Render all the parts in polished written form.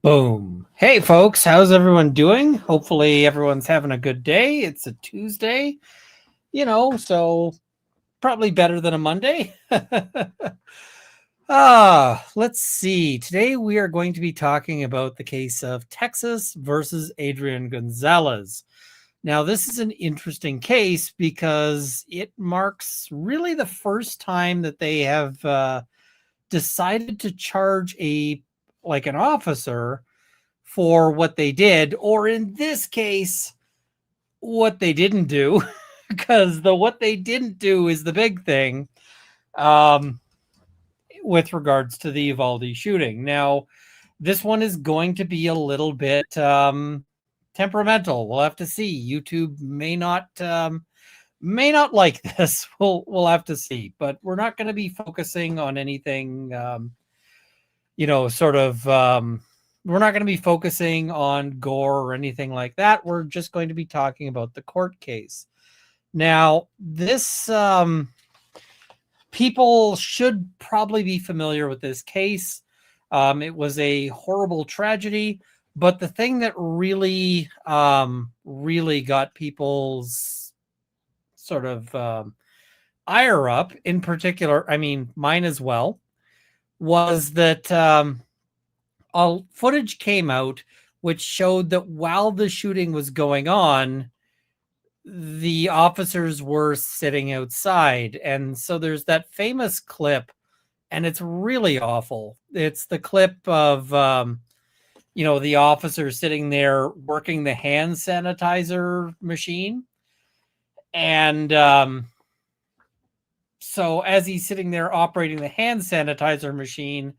Boom. Hey, folks, how's everyone doing? Hopefully, everyone's having a good day. It's a Tuesday, so probably better than a Monday. Let's see. Today, we are going to be talking about the case of Texas versus Adrian Gonzales. Now, this is an interesting case because it marks really the first time that they have decided to charge an officer for what they did, or in this case, what they didn't do, because what they didn't do is the big thing with regards to the Uvalde shooting. Now, this one is going to be a little bit temperamental. We'll have to see. YouTube may not like this. We'll have to see. But we're not going to be focusing on anything, we're not going to be focusing on gore or anything like that. We're just going to be talking about the court case. Now, this people should probably be familiar with this case. It was a horrible tragedy, but the thing that really got people's sort of ire up, in particular, I mean, mine as well, was that footage came out which showed that while the shooting was going on, the officers were sitting outside. And so there's that famous clip, and it's really awful. It's the clip of, the officer sitting there working the hand sanitizer machine. And so as he's sitting there operating the hand sanitizer machine,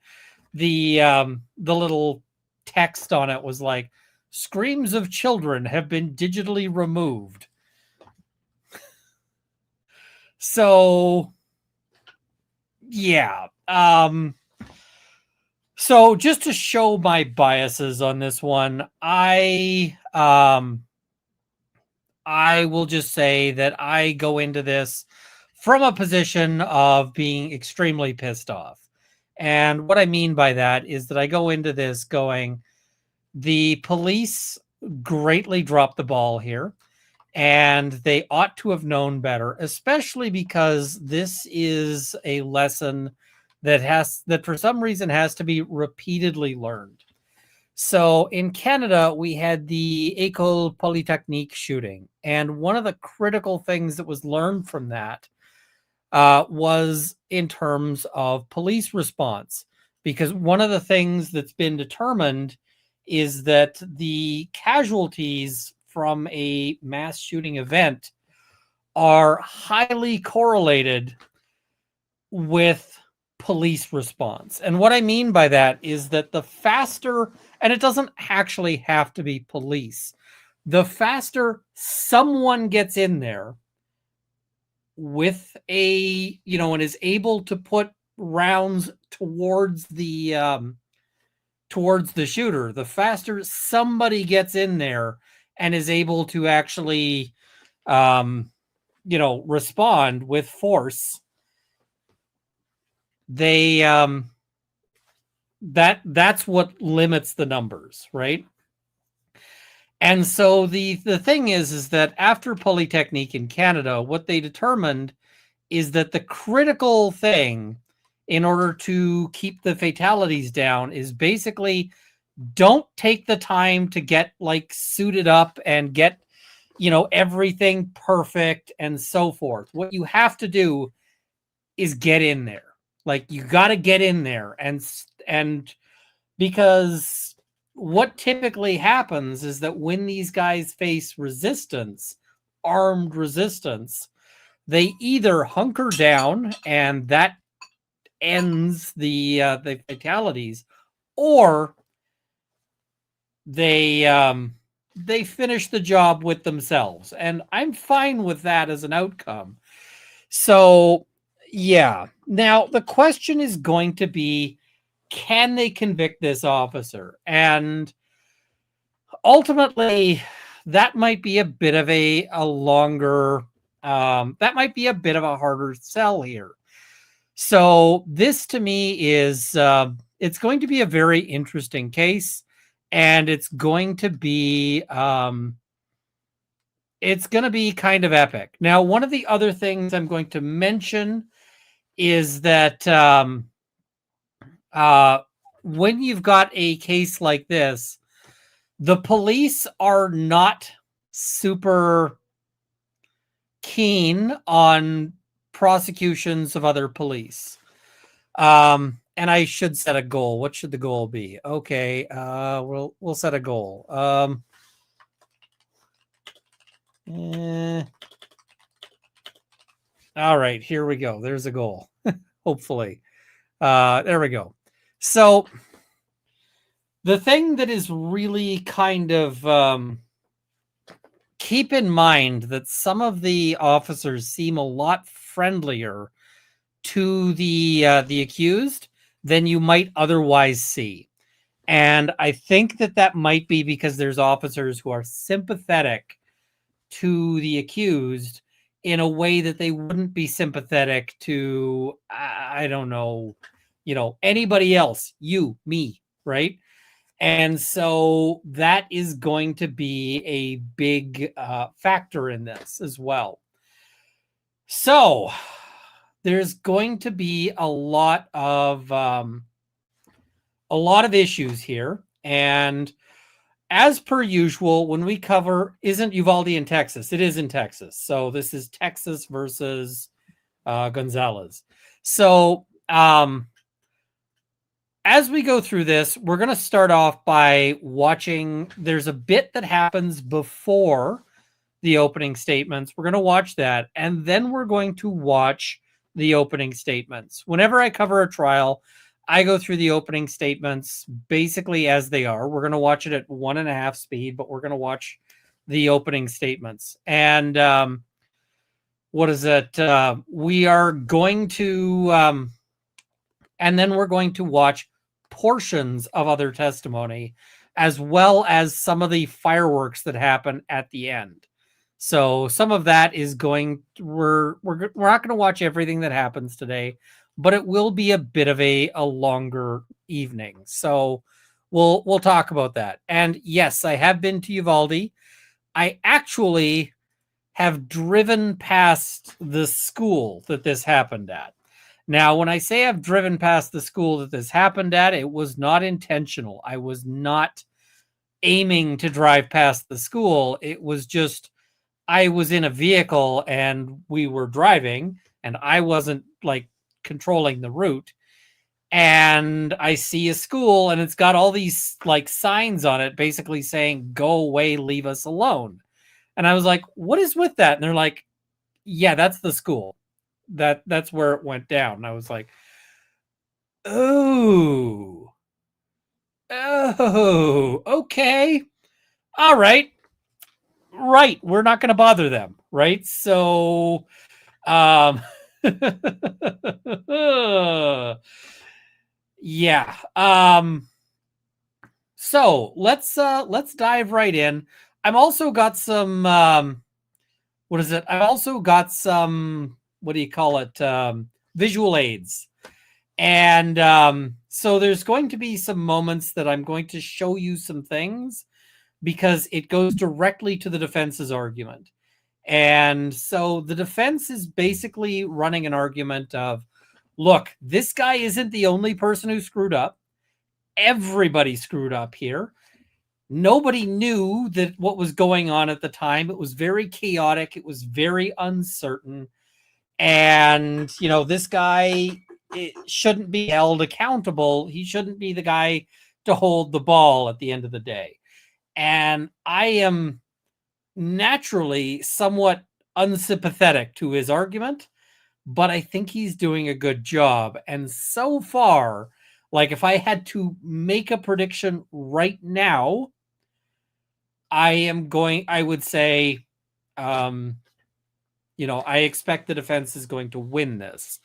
the little text on it was like, "Screams of children have been digitally removed." So, yeah. So just to show my biases on this one, I will just say that I go into this from a position of being extremely pissed off. And what I mean by that is that I go into this going, the police greatly dropped the ball here, and they ought to have known better, especially because this is a lesson that for some reason has to be repeatedly learned. So in Canada, we had the École Polytechnique shooting, and one of the critical things that was learned from that was in terms of police response, because one of the things that's been determined is that the casualties from a mass shooting event are highly correlated with police response. And what I mean by that is that the faster, and it doesn't actually have to be police, the faster someone gets in there with and is able to put rounds towards the shooter, the faster somebody gets in there and is able to actually respond with force, they that's what limits the numbers, right? And so the thing is that after Polytechnique in Canada, what they determined is that the critical thing in order to keep the fatalities down is basically don't take the time to get suited up and get, everything perfect and so forth. What you have to do is get in there. You got to get in there and because what typically happens is that when these guys face resistance, armed resistance, they either hunker down and that ends the fatalities, or they finish the job with themselves. And I'm fine with that as an outcome. So, yeah. Now, the question is going to be, can they convict this officer? And ultimately, that might be a bit of a longer, that might be a bit of a harder sell here. So this to me is, it's going to be a very interesting case. and it's going to be kind of epic. Now, one of the other things I'm going to mention is that when you've got a case like this, the police are not super keen on prosecutions of other police. And I should set a goal. What should the goal be? Okay, we'll set a goal. All right, here we go. There's a goal. Hopefully. There we go. So the thing that is really kind of keep in mind that some of the officers seem a lot friendlier to the accused than you might otherwise see. And I think that might be because there's officers who are sympathetic to the accused in a way that they wouldn't be sympathetic to, I don't know, anybody else, you, me, right? And so that is going to be a big factor in this as well. So there's going to be a lot of issues here, and as per usual, when we cover, isn't Uvalde in Texas? It is in Texas. So this is Texas versus Gonzales. So as we go through this, we're going to start off by watching. There's a bit that happens before the opening statements. We're going to watch that, and then we're going to watch the opening statements. Whenever I cover a trial, I go through the opening statements basically as they are. We're going to watch it at 1.5 speed, but we're going to watch the opening statements. And what is it? We are going to, and then we're going to watch portions of other testimony, as well as some of the fireworks that happen at the end. So some of that is going. We're not going to watch everything that happens today, but it will be a bit of a longer evening. So we'll talk about that. And yes, I have been to Uvalde. I actually have driven past the school that this happened at. Now, when I say I've driven past the school that this happened at, it was not intentional. I was not aiming to drive past the school. It was just, I was in a vehicle and we were driving, and I wasn't like controlling the route, and I see a school and it's got all these like signs on it basically saying, "Go away, leave us alone." And I was like, "What is with that?" And they're like, "Yeah, that's the school. That's where it went down." And I was like, "Oh, okay. All right. Right. We're not going to bother them." Right. So, yeah. So let's dive right in. I've also got some what is it? I've also got some, what do you call it? Visual aids. And so there's going to be some moments that I'm going to show you some things because it goes directly to the defense's argument. And so the defense is basically running an argument of, look, this guy isn't the only person who screwed up. Everybody screwed up here. Nobody knew that what was going on at the time. It was very chaotic. It was very uncertain. And, this guy shouldn't be held accountable. He shouldn't be the guy to hold the ball at the end of the day. And I am naturally somewhat unsympathetic to his argument, but I think he's doing a good job. And so far, like if I had to make a prediction right now, I would say, I expect the defense is going to win this.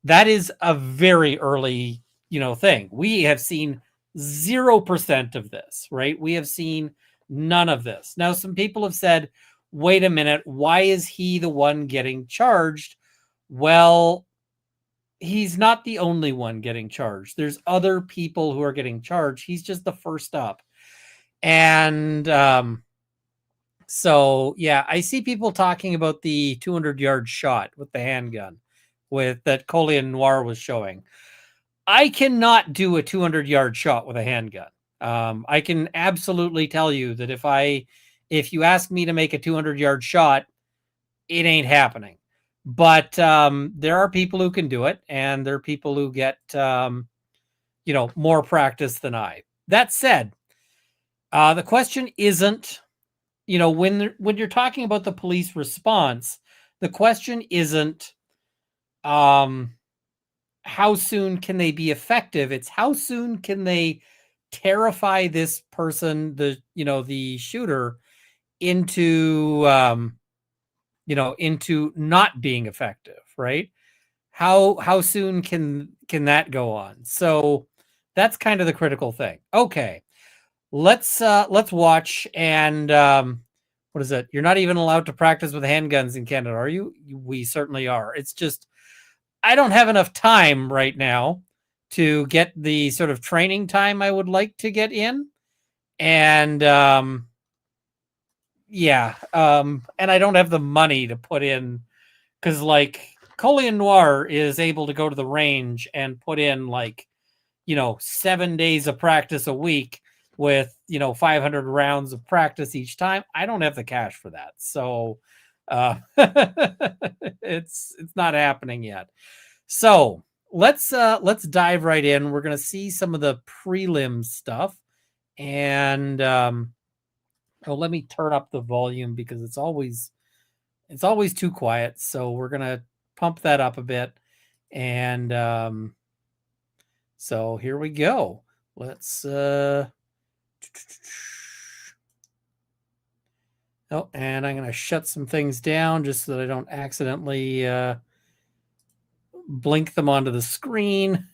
That is a very early, thing. We have seen 0% of this, right? We have seen none of this. Now, some people have said, wait a minute, why is he the one getting charged? Well, he's not the only one getting charged. There's other people who are getting charged. He's just the first up. And so, yeah, I see people talking about the 200-yard shot with the handgun with that Colin Noir was showing. I cannot do a 200-yard shot with a handgun. I can absolutely tell you that if you ask me to make a 200-yard shot, it ain't happening. But there are people who can do it, and there are people who get more practice than I. That said, the question isn't, when you're talking about the police response, the question isn't how soon can they be effective. It's how soon can they terrify this person, the shooter, into into not being effective, right? How soon can that go on? So that's kind of the critical thing. Okay, let's watch. And what is it? You're not even allowed to practice with handguns in Canada, are you? We certainly are. It's just I don't have enough time right now to get the sort of training time I would like to get in. And and I don't have the money to put in, because like Colin Noir is able to go to the range and put in 7 days of practice a week with 500 rounds of practice each time. I don't have the cash for that, so it's not happening yet. So let's dive right in. We're gonna see some of the prelim stuff, and let me turn up the volume because it's always too quiet. So we're gonna pump that up a bit, and so here we go. Let's oh, and I'm gonna shut some things down just so that I don't accidentally blink them onto the screen.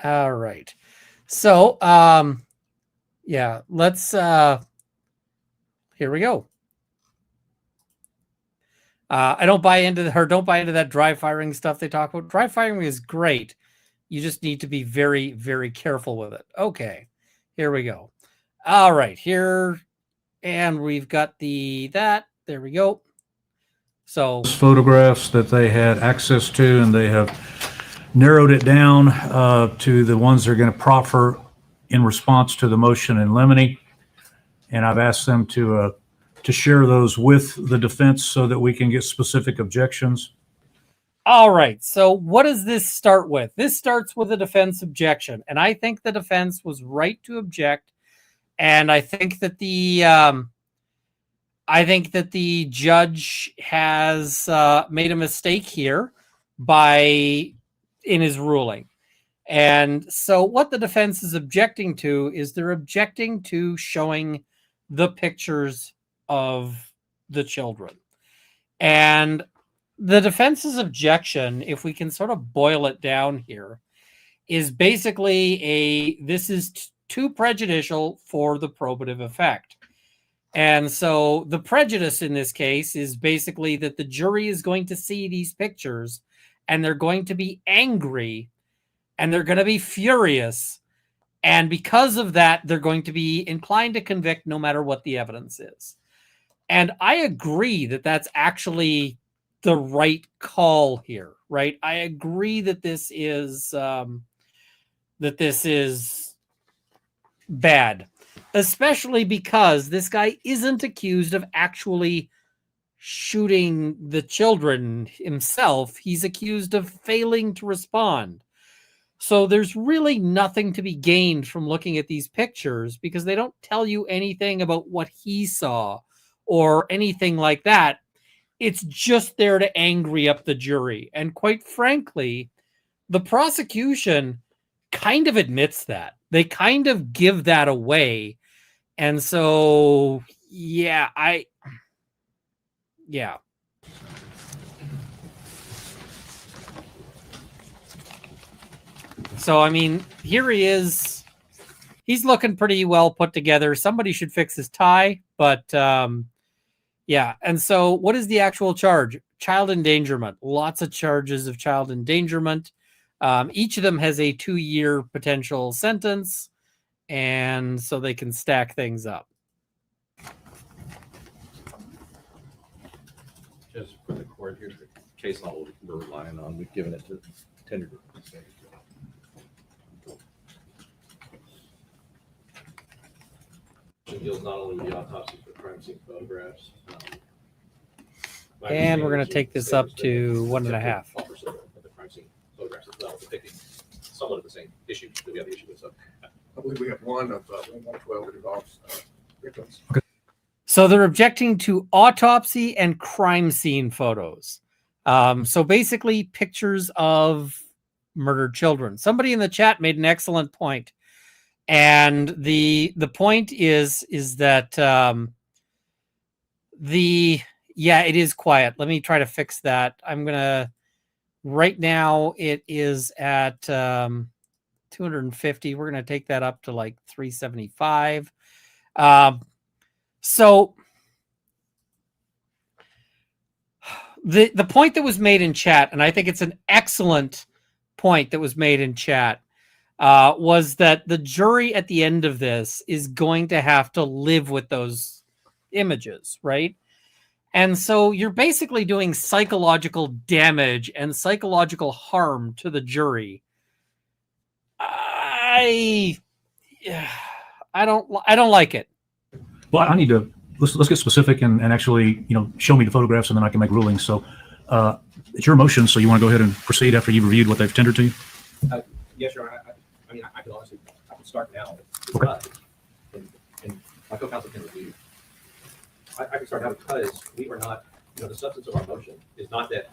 All right. So, yeah, let's here we go. I don't buy into that dry firing stuff they talk about. Dry firing is great. You just need to be very, very careful with it. Okay, here we go. All right, here, and we've got there we go. So photographs that they had access to, and they have narrowed it down to the ones they're going to proffer in response to the motion in limine. And I've asked them to share those with the defense so that we can get specific objections. All right. So what does this start with? This starts with a defense objection. And I think the defense was right to object. And I think that the judge has made a mistake here in his ruling. And so what the defense is objecting to is they're objecting to showing the pictures of the children. And the defense's objection, if we can sort of boil it down here, is basically this is too prejudicial for the probative effect. And so the prejudice in this case is basically that the jury is going to see these pictures and they're going to be angry and they're going to be furious. And because of that, they're going to be inclined to convict no matter what the evidence is. And I agree that that's actually the right call here, right? I agree that this is bad, especially because this guy isn't accused of actually shooting the children himself. He's accused of failing to respond. So there's really nothing to be gained from looking at these pictures because they don't tell you anything about what he saw or anything like that. It's just there to angry up the jury. And quite frankly, the prosecution kind of admits that. They kind of give that away. And so, yeah. So, I mean, here he is. He's looking pretty well put together. Somebody should fix his tie, but yeah. And so what is the actual charge? child endangerment, lots of charges of child endangerment. Each of them has a 2-year potential sentence, and so they can stack things up. Just for the court, here's the case law we're relying on. We've given it to tender. It deals not only with the autopsy but crime scene photographs. And we're going to take this up to 1.5. The crime scene photographs as well, depicting somewhat of the same issue that we have the issue with. So I believe we have one of 112 that involves victims. So they're objecting to autopsy and crime scene photos. So basically pictures of murdered children. Somebody in the chat made an excellent point. And the point is that it is quiet. Let me try to fix that. I'm going to, right now it is at 250. We're going to take that up to like 375. So the point that was made in chat, and I think it's an excellent point that was made in chat, was that the jury at the end of this is going to have to live with those images, right? And so you're basically doing psychological damage and psychological harm to the jury. I don't like it. Well, I need to, let's get specific and actually, show me the photographs and then I can make rulings. So it's your motion. So you want to go ahead and proceed after you've reviewed what they've tendered to you? yes, Your Honor. I mean, I could honestly, I could start now. Okay. And my co-counsel can review. I can start now because we are not, the substance of our motion is not that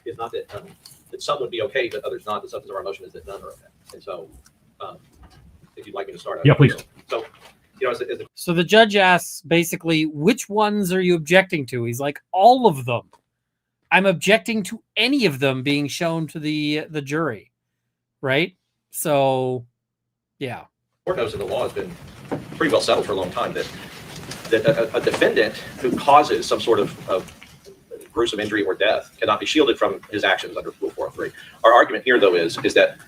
that some would be okay, but others not. The substance of our motion is that none are okay. And so, if you'd like me to start, Yeah, please. So, So the judge asks basically, which ones are you objecting to? He's like, all of them. I'm objecting to any of them being shown to the jury, right? So, yeah. court knows that the law has been pretty well settled for a long time that a defendant who causes some sort of gruesome injury or death cannot be shielded from his actions under Rule 403. Our argument here, though, is that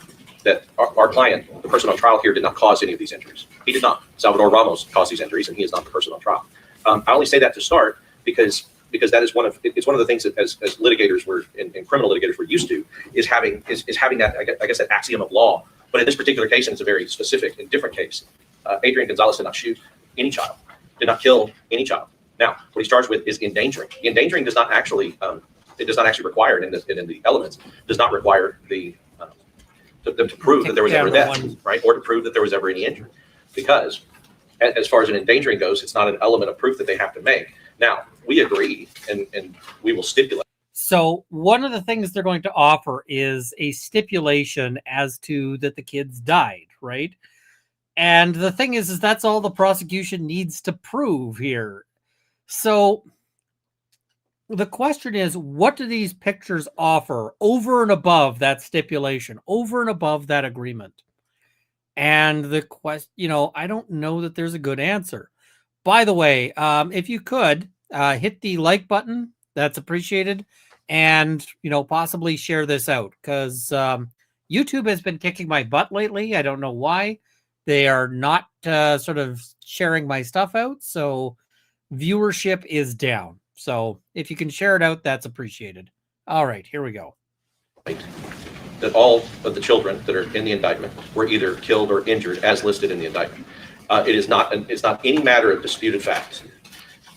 our client, the person on trial here, did not cause any of these injuries. He did not. Salvador Ramos caused these injuries, and he is not the person on trial. I only say that to start because that is one of the things that as litigators and criminal litigators we're used to is having that I guess that axiom of law. But in this particular case, and it's a very specific and different case, Adrian Gonzales did not shoot any child, did not kill any child. Now, what he's charged with is endangering. The endangering does not actually require it in the elements does not require them to prove that there was ever death, right, or to prove that there was ever any injury, because as far as an endangering goes, it's not an element of proof that they have to make. Now, we agree, and we will stipulate. So one of the things they're going to offer is a stipulation as to that the kids died, right? And the thing is that's all the prosecution needs to prove here. So the question is, what do these pictures offer over and above that stipulation, over and above that agreement? And the question, I don't know that there's a good answer. By the way, if you could hit the like button, that's appreciated. And, possibly share this out because YouTube has been kicking my butt lately. I don't know why. They are not sort of sharing my stuff out. So viewership is down. So if you can share it out, that's appreciated. All right, here we go. That all of the children that are in the indictment were either killed or injured as listed in the indictment. It's not any matter of disputed facts.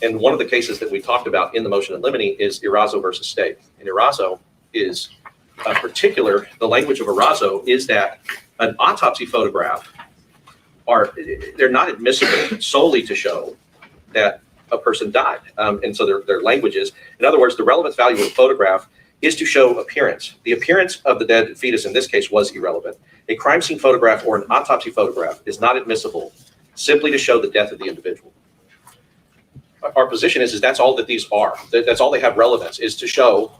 And one of the cases that we talked about in the motion in limine is Erazo versus State. And Erazo is the language of Erazo is that an autopsy photograph they're not admissible solely to show that a person died. And so their language is, in other words, the relevance value of a photograph is to show appearance. The appearance of the dead fetus in this case was irrelevant. A crime scene photograph or an autopsy photograph is not admissible simply to show the death of the individual. Our position is that's all that these are. That's all they have relevance is to show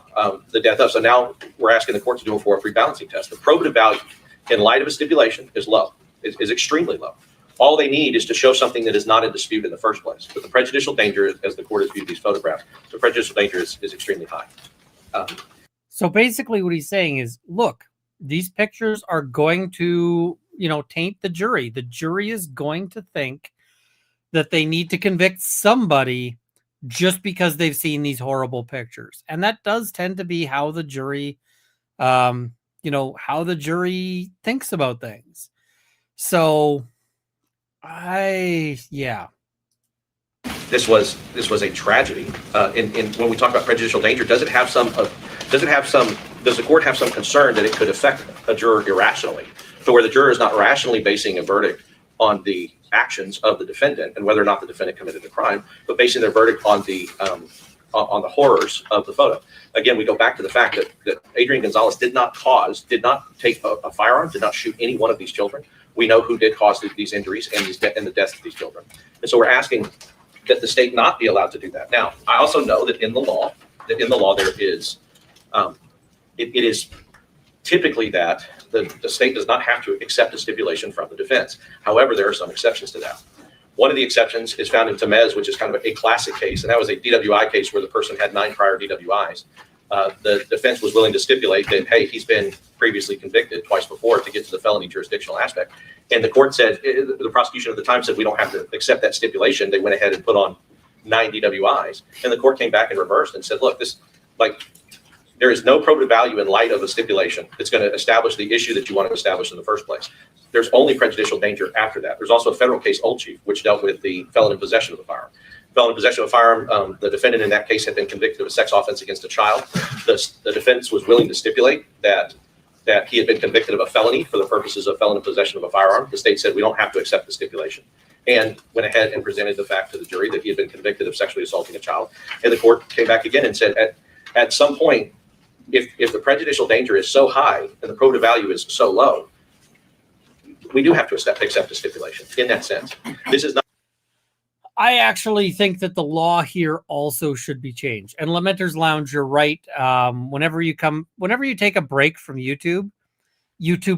the death of. So now we're asking the court to do a 403 balancing test. The probative value in light of a stipulation is low, is extremely low. All they need is to show something that is not in dispute in the first place. But the prejudicial danger, as the court has viewed these photographs, the prejudicial danger is extremely high. So basically what he's saying is, look, these pictures are going to, taint the jury. The jury is going to think that they need to convict somebody just because they've seen these horrible pictures. And that does tend to be how the jury, how the jury thinks about things. So This was a tragedy. When we talk about prejudicial danger, does the court have some concern that it could affect a juror irrationally, to where the juror is not rationally basing a verdict on the actions of the defendant and whether or not the defendant committed a crime, but basing their verdict on the horrors of the photo? Again, we go back to the fact that Adrian Gonzales did not take a firearm, did not shoot any one of these children. We know who did cause these injuries and the deaths of these children. And so we're asking that the state not be allowed to do that. Now, I also know that in the law there is, it is typically that the state does not have to accept a stipulation from the defense. However, there are some exceptions to that. One of the exceptions is found in Temez, which is kind of a classic case, and that was a DWI case where the person had 9 prior DWIs. The defense was willing to stipulate that, hey, he's been previously convicted twice before to get to the felony jurisdictional aspect. And the court said, the prosecution at the time said, we don't have to accept that stipulation. They went ahead and put on 9 DWIs. And the court came back and reversed and said, look, there is no probative value in light of a stipulation that's going to establish the issue that you want to establish in the first place. There's only prejudicial danger after that. There's also a federal case, Old Chief, which dealt with the felon in possession of a firearm. Felon in possession of a firearm, the defendant in that case had been convicted of a sex offense against a child. The defense was willing to stipulate that he had been convicted of a felony for the purposes of felon in possession of a firearm. The state said, we don't have to accept the stipulation, and went ahead and presented the fact to the jury that he had been convicted of sexually assaulting a child. And the court came back again and said, at some point, if the prejudicial danger is so high and the probative value is so low, we do have to accept a stipulation in that sense. This is not. I actually think that the law here also should be changed. And Lamenter's Lounge, you're right. Whenever you take a break from YouTube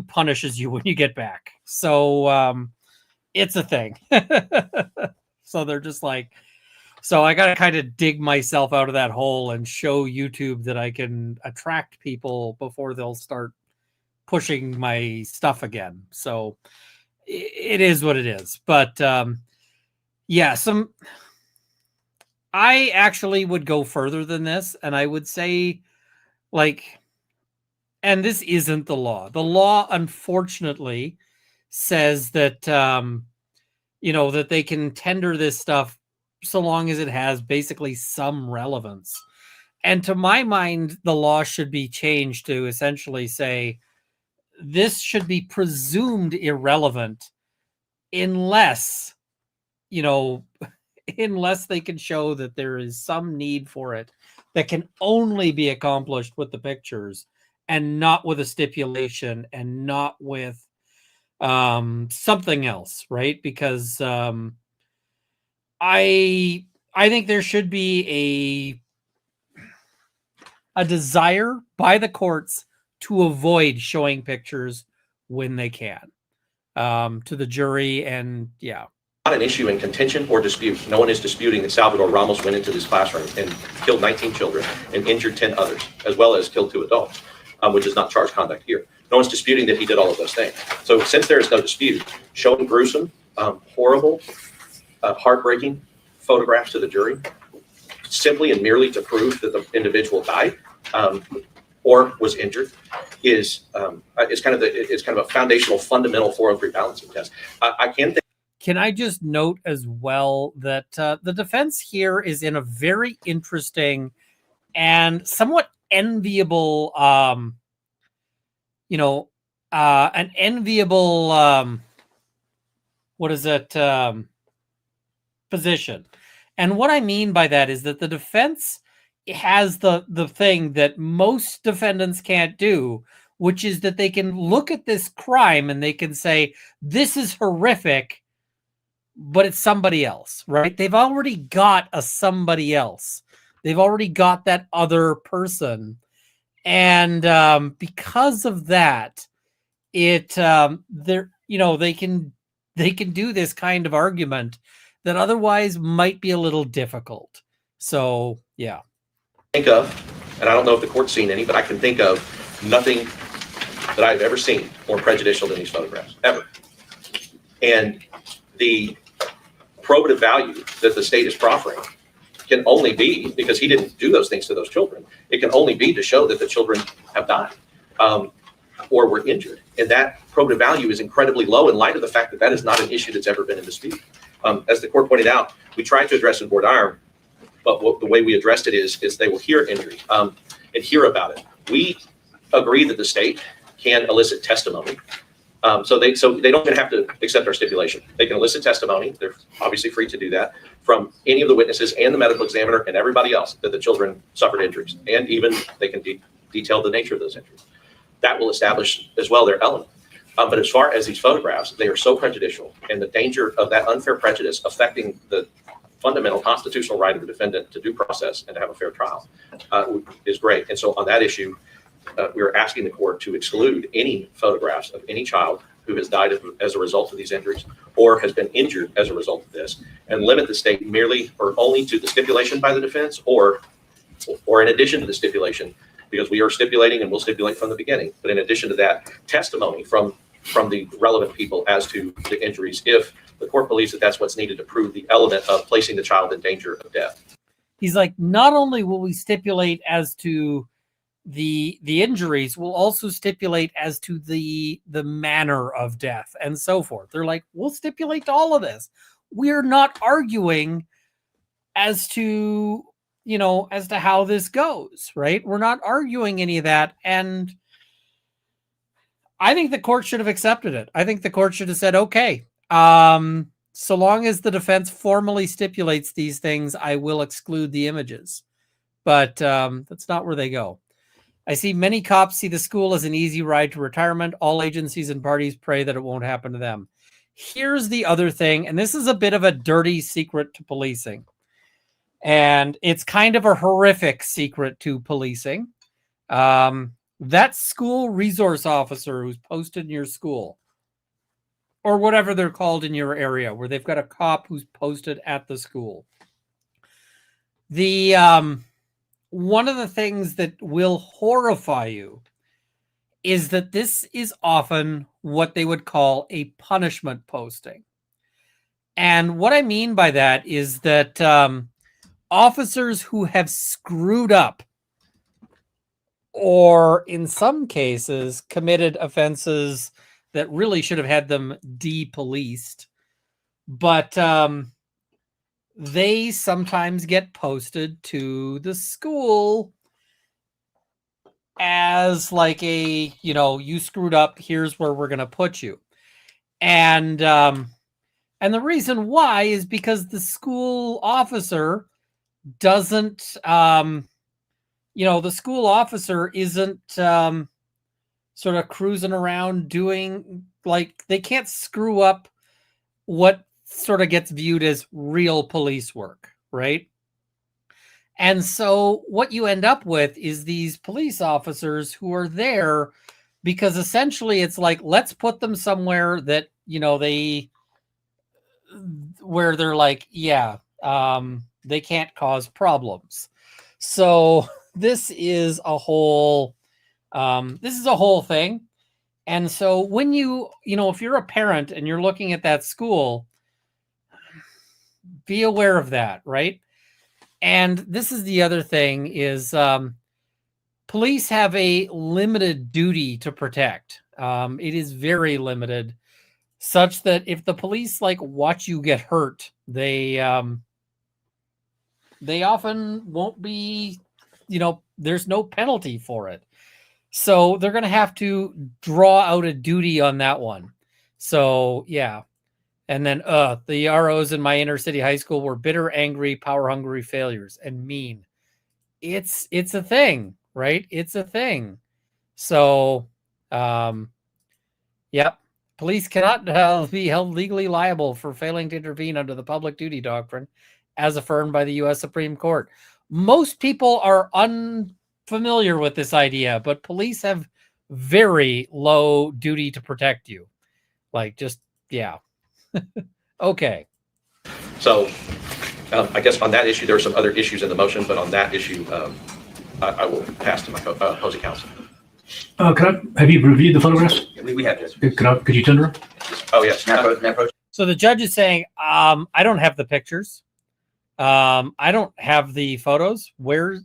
punishes you when you get back. So it's a thing. So they're just like, so I got to kind of dig myself out of that hole and show YouTube that I can attract people before they'll start pushing my stuff again. So it is what it is. But I actually would go further than this, and I would say, and this isn't the law. The law, unfortunately, says that, that they can tender this stuff so long as it has basically some relevance. And to my mind, the law should be changed to essentially say this should be presumed irrelevant unless they can show that there is some need for it that can only be accomplished with the pictures and not with a stipulation and not with something else, right? Because I think there should be a desire by the courts to avoid showing pictures when they can to the jury. And not an issue in contention or dispute. No one is disputing that Salvador Ramos went into this classroom and killed 19 children and injured 10 others, as well as killed 2 adults, which is not charged conduct here. No one's disputing that he did all of those things. So since there is no dispute, showing gruesome, horrible, heartbreaking photographs to the jury, simply and merely to prove that the individual died or was injured, is kind of a foundational, fundamental 403 balancing test. I can think. Can I just note as well that the defense here is in a very interesting and somewhat enviable, an enviable, position. And what I mean by that is that the defense has the thing that most defendants can't do, which is that they can look at this crime and they can say, this is horrific, but it's somebody else, right? They've already got a somebody else. They've already got that other person. And because of that, they can do this kind of argument that otherwise might be a little difficult. So, yeah. Think of and I don't know if the court's seen any, but I can think of nothing that I've ever seen more prejudicial than these photographs, ever. And the probative value that the state is proffering can only be, because he didn't do those things to those children, it can only be to show that the children have died or were injured. And that probative value is incredibly low in light of the fact that that is not an issue that's ever been in dispute. As the court pointed out, we tried to address it in Board Iron, but the way we addressed it is they will hear injury and hear about it. We agree that the state can elicit testimony. So they don't even have to accept our stipulation. They can elicit testimony. They're obviously free to do that from any of the witnesses and the medical examiner and everybody else that the children suffered injuries. And even they can detail the nature of those injuries. That will establish as well their element. But as far as these photographs, they are so prejudicial, and the danger of that unfair prejudice affecting the fundamental constitutional right of the defendant to due process and to have a fair trial is great. And so on that issue, we're asking the court to exclude any photographs of any child who has died as a result of these injuries or has been injured as a result of this, and limit the state merely or only to the stipulation by the defense or in addition to the stipulation, because we are stipulating and will stipulate from the beginning. But in addition to that, testimony from the relevant people as to the injuries, if the court believes that that's what's needed to prove the element of placing the child in danger of death. He's like, not only will we stipulate as to the injuries, we'll also stipulate as to the manner of death and so forth. They're like, we'll stipulate to all of this. We're not arguing as to, as to how this goes, right? We're not arguing any of that. And I think the court should have accepted it. I think the court should have said, okay, so long as the defense formally stipulates these things, I will exclude the images. But that's not where they go. I see many cops see the school as an easy ride to retirement. All agencies and parties pray that it won't happen to them. Here's the other thing, and this is a bit of a dirty secret to policing. And it's kind of a horrific secret to policing. That school resource officer who's posted in your school, or whatever they're called in your area, where they've got a cop who's posted at the school. One of the things that will horrify you is that this is often what they would call a punishment posting. And what I mean by that is that officers who have screwed up, or in some cases committed offenses that really should have had them de-policed, but they sometimes get posted to the school as like a, you screwed up, here's where we're going to put you. And the reason why is because the school officer doesn't, the school officer isn't sort of cruising around doing, like, they can't screw up what sort of gets viewed as real police work, right? And so what you end up with is these police officers who are there because essentially it's like, let's put them somewhere that, where they're like, they can't cause problems. So this is a whole thing. And so when if you're a parent and you're looking at that school, be aware of that, right? And this is the other thing is police have a limited duty to protect. It is very limited, such that if the police watch you get hurt, they often won't be, there's no penalty for it. So they're going to have to draw out a duty on that one. So, yeah. And then the ROs in my inner city high school were bitter, angry, power-hungry failures and mean. It's a thing, right? It's a thing. So, police cannot be held legally liable for failing to intervene under the public duty doctrine as affirmed by the U.S. Supreme Court. Most people are unfamiliar with this idea, but police have very low duty to protect you. Okay. So I guess on that issue, there are some other issues in the motion, but on that issue, I will pass to my opposing counsel. Have you reviewed the photographs? We have this. Could you tender them? Oh, yes. So the judge is saying, I don't have the pictures. I don't have the photos. Where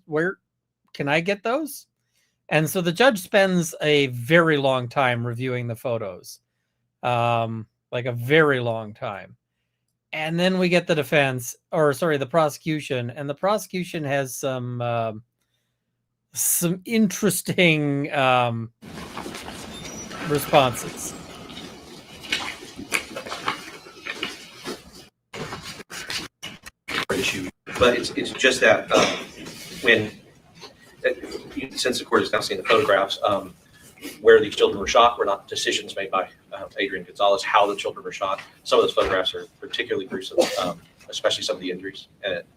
can I get those? And so the judge spends a very long time reviewing the photos, like a very long time. And then we get the the prosecution, and the prosecution has some interesting responses. Issue, but it's just that since the court has now seen the photographs, where these children were shot were not decisions made by Adrian Gonzales. How the children were shot, some of those photographs are particularly gruesome, especially some of the injuries,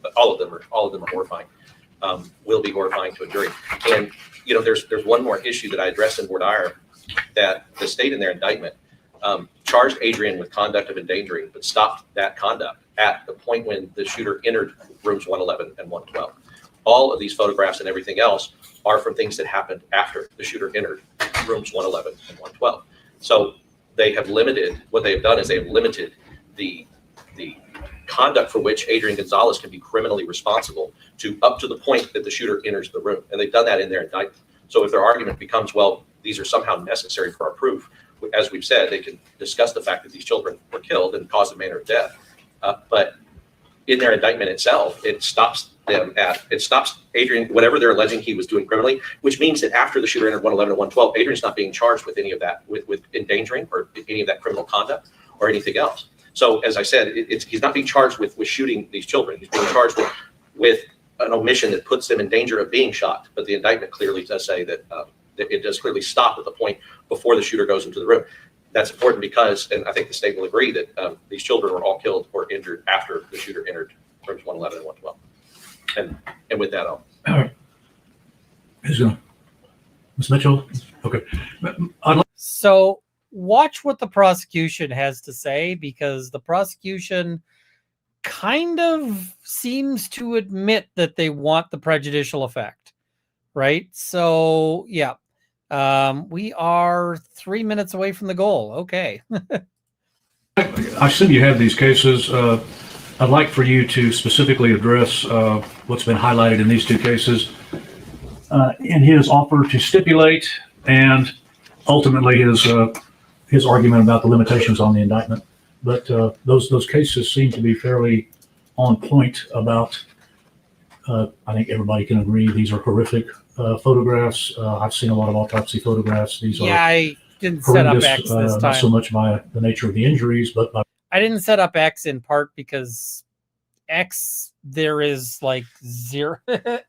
but all of them are horrifying. Will be horrifying to a jury. And there's one more issue that I addressed in voir dire, that the state in their indictment charged Adrian with conduct of endangering, but stopped that conduct at the point when the shooter entered rooms 111 and 112. All of these photographs and everything else are from things that happened after the shooter entered rooms 111 and 112. So they have limited, what they have done is they have limited the conduct for which Adrian Gonzales can be criminally responsible to up to the point that the shooter enters the room. And they've done that in their indictment. So if their argument becomes, well, these are somehow necessary for our proof, as we've said, they can discuss the fact that these children were killed and caused a manner of death. But in their indictment itself, it stops Adrian, whatever they're alleging he was doing criminally, which means that after the shooter entered 111 and 112, Adrian's not being charged with any of that, with endangering or any of that criminal conduct or anything else. So as I said, he's not being charged with shooting these children. He's being charged with an omission that puts them in danger of being shot. But the indictment clearly does say that it does clearly stop at the point before the shooter goes into the room. That's important because, and I think the state will agree, that these children were all killed or injured after the shooter entered rooms 111 and 112. And with that, All right. Who's going? Ms. Mitchell? Okay. So watch what the prosecution has to say, because the prosecution kind of seems to admit that they want the prejudicial effect, right? So, yeah. We are 3 minutes away from the goal. Okay. I assume you have these cases. I'd like for you to specifically address what's been highlighted in these two cases in his offer to stipulate, and ultimately his argument about the limitations on the indictment. But those cases seem to be fairly on point about, I think everybody can agree, these are horrific photographs. I've seen a lot of autopsy photographs. These are I didn't set up X this time. Not so much by the nature of the injuries, but by I didn't set up X in part because X, there is like zero.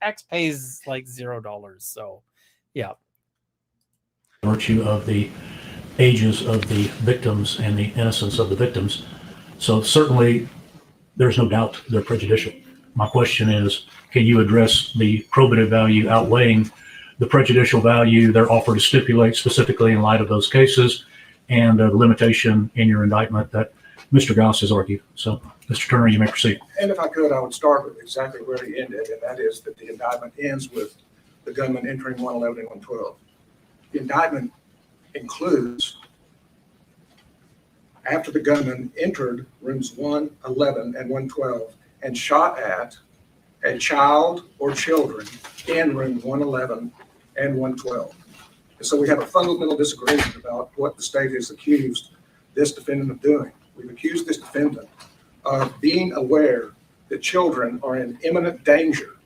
X pays like $0. So, yeah. virtue of the ages of the victims and the innocence of the victims. So certainly, there's no doubt they're prejudicial. My question is, can you address the probative value outweighing the prejudicial value they're offered to stipulate, specifically in light of those cases, and the limitation in your indictment that Mr. Gauss has argued? So, Mr. Turner, you may proceed. And if I could, I would start with exactly where he ended, and that is that the indictment ends with the gunman entering 111 and 112. The indictment includes, after the gunman entered rooms 111 and 112 and shot at a child or children in room 111 and 112. And so we have a fundamental disagreement about what the state has accused this defendant of doing. We've accused this defendant of being aware that children are in imminent danger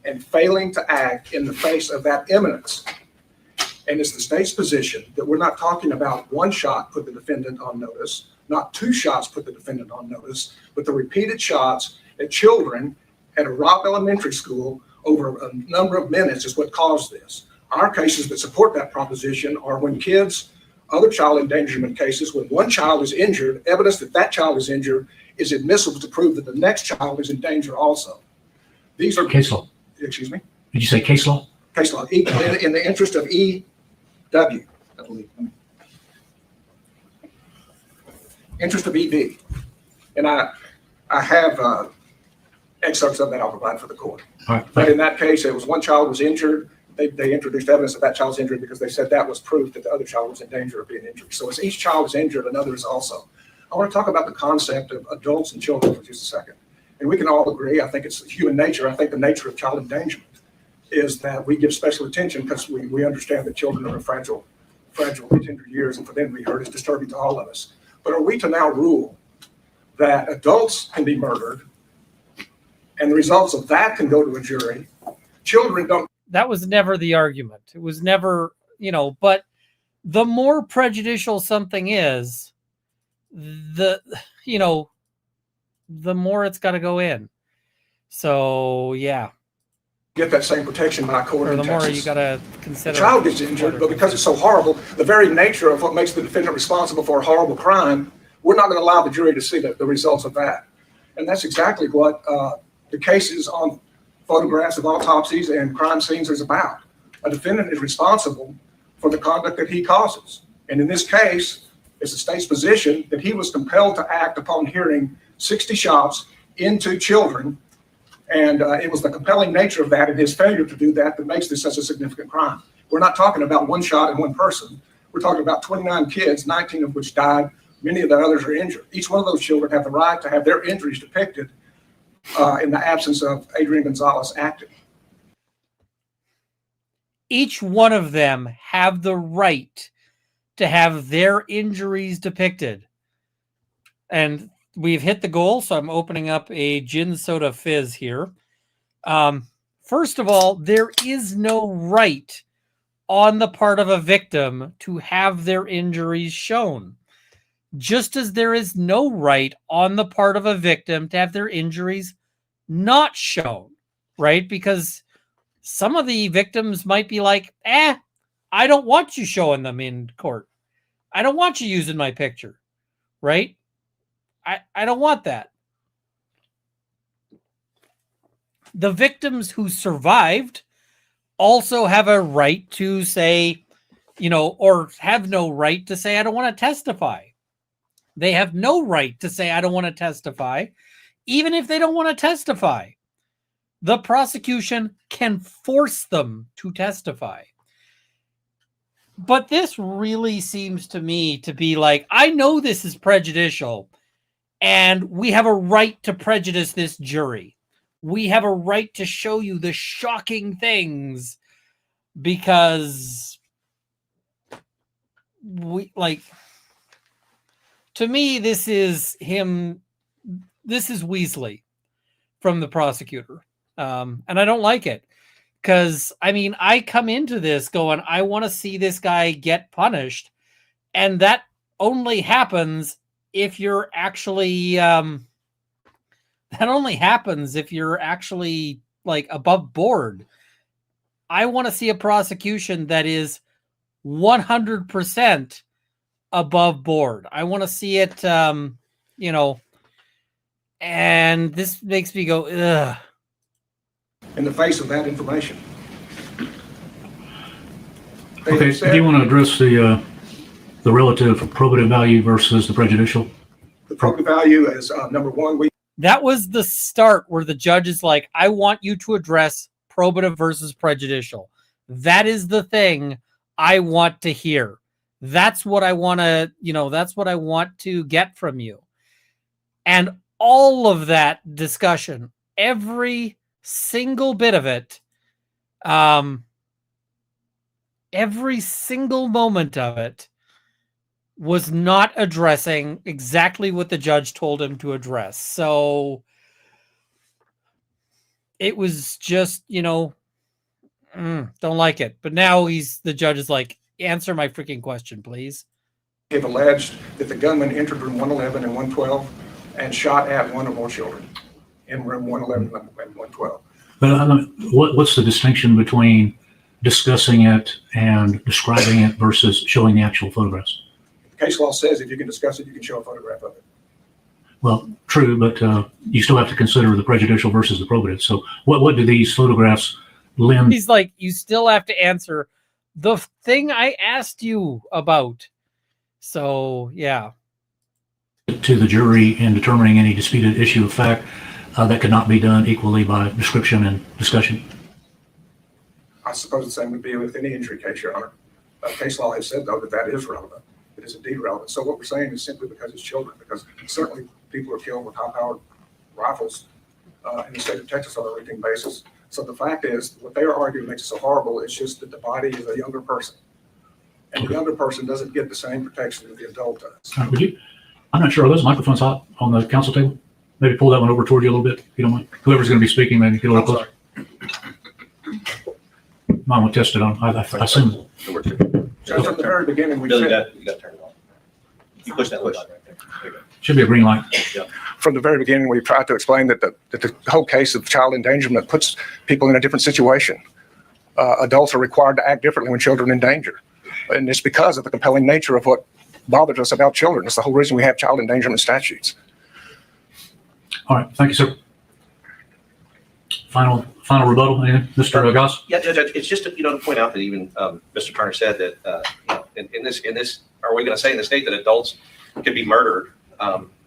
and failing to act in the face of that imminence. And it's the state's position that we're not talking about one shot put the defendant on notice, not two shots put the defendant on notice, but the repeated shots at children at a Robb Elementary School over a number of minutes is what caused this. Our cases that support that proposition are when kids, other child endangerment cases, when one child is injured, evidence that that child is injured is admissible to prove that the next child is in danger also. These are Case law. Excuse me? Did you say case law? Case law, in the interest of EW, I believe. Interest of ED. And I have excerpts of that I'll provide for the court. All right. But in that case, it was one child was injured. They introduced evidence of that child's injury because they said that was proof that the other child was in danger of being injured. So as each child is injured, another is also. I want to talk about the concept of adults and children for just a second. And we can all agree, I think it's human nature. I think the nature of child endangerment is that we give special attention because we understand that children are fragile tender years, and for them to be hurt is disturbing to all of us. But are we to now rule that adults can be murdered and the results of that can go to a jury? Children don't. That was never the argument. It was never, but the more prejudicial something is, the more it's got to go in. So, yeah. Get that same protection by a court in the Texas. more you got to consider. The child gets injured, but because it's so horrible, the very nature of what makes the defendant responsible for a horrible crime, we're not going to allow the jury to see the results of that. And that's exactly what the cases on photographs of autopsies and crime scenes is about. A defendant is responsible for the conduct that he causes. And in this case, it's the state's position that he was compelled to act upon hearing 60 shots into children. And it was the compelling nature of that and his failure to do that that makes this such a significant crime. We're not talking about one shot and one person. We're talking about 29 kids, 19 of which died. Many of the others are injured. Each one of those children have the right to have their injuries depicted in the absence of Adrian Gonzales acting. Each one of them have the right to have their injuries depicted. And we've hit the goal, so I'm opening up a gin soda fizz here. First of all, there is no right on the part of a victim to have their injuries shown. Just as there is no right on the part of a victim to have their injuries not shown, right? Because some of the victims might be like, I don't want you showing them in court. I don't want you using my picture, right? I don't want that. The victims who survived also have a right to say, or have no right to say, I don't want to testify. They have no right to say, I don't want to testify. Even if they don't want to testify, the prosecution can force them to testify. But this really seems to me to be like, I know this is prejudicial, and we have a right to prejudice this jury. We have a right to show you the shocking things because to me, this is Weasley from the prosecutor. And I don't like it because, I come into this going, I want to see this guy get punished. And that only happens if you're actually, like above board. I want to see a prosecution that is 100% above board. I want to see it, and this makes me go, ugh. In the face of that information. Okay, do you want to address the relative probative value versus the prejudicial? The probative value is number one. That was the start where the judge is like, I want you to address probative versus prejudicial. That is the thing I want to hear. That's what I want to, that's what I want to get from you. And all of that discussion, every single bit of it, every single moment of it was not addressing exactly what the judge told him to address. So it was just, don't like it. But now the judge is like, answer my freaking question, please. They've alleged that the gunman entered room 111 and 112 and shot at one or more children in room 111 and 112. But what's the distinction between discussing it and describing it versus showing the actual photographs? The case law says if you can discuss it, you can show a photograph of it. Well, true, but you still have to consider the prejudicial versus the probative. So what do these photographs lend? He's like, you still have to answer the thing I asked you about. So, yeah. To the jury in determining any disputed issue of fact that could not be done equally by description and discussion? I suppose the same would be with any injury case, Your Honor. Case law has said, though, that that is relevant. It is indeed relevant. So what we're saying is simply because it's children, because certainly people are killed with high-powered rifles in the state of Texas on a routine basis. So the fact is, what they are arguing makes it so horrible is just that the body is a younger person. And the younger person doesn't get the same protection that the adult does. Would you? I'm not sure. Are those microphones hot on the council table? Maybe pull that one over toward you a little bit, if you don't mind. Whoever's going to be speaking, maybe get a little closer. Mine will test it on. I assume. Just from the very beginning, we Bill, you said, got to turn it on. You push that button right there. There you go. Should be a green light. from the very beginning, we've tried to explain that the whole case of child endangerment puts people in a different situation. Adults are required to act differently when children are in danger. And it's because of the compelling nature of what bothers us about children. It's the whole reason we have child endangerment statutes. All right. Thank you, sir. Final rebuttal, anything? Mr. Goss? Yeah, Judge, it's just to point out that even Mr. Turner said that in this, are we going to say in the state that adults can be murdered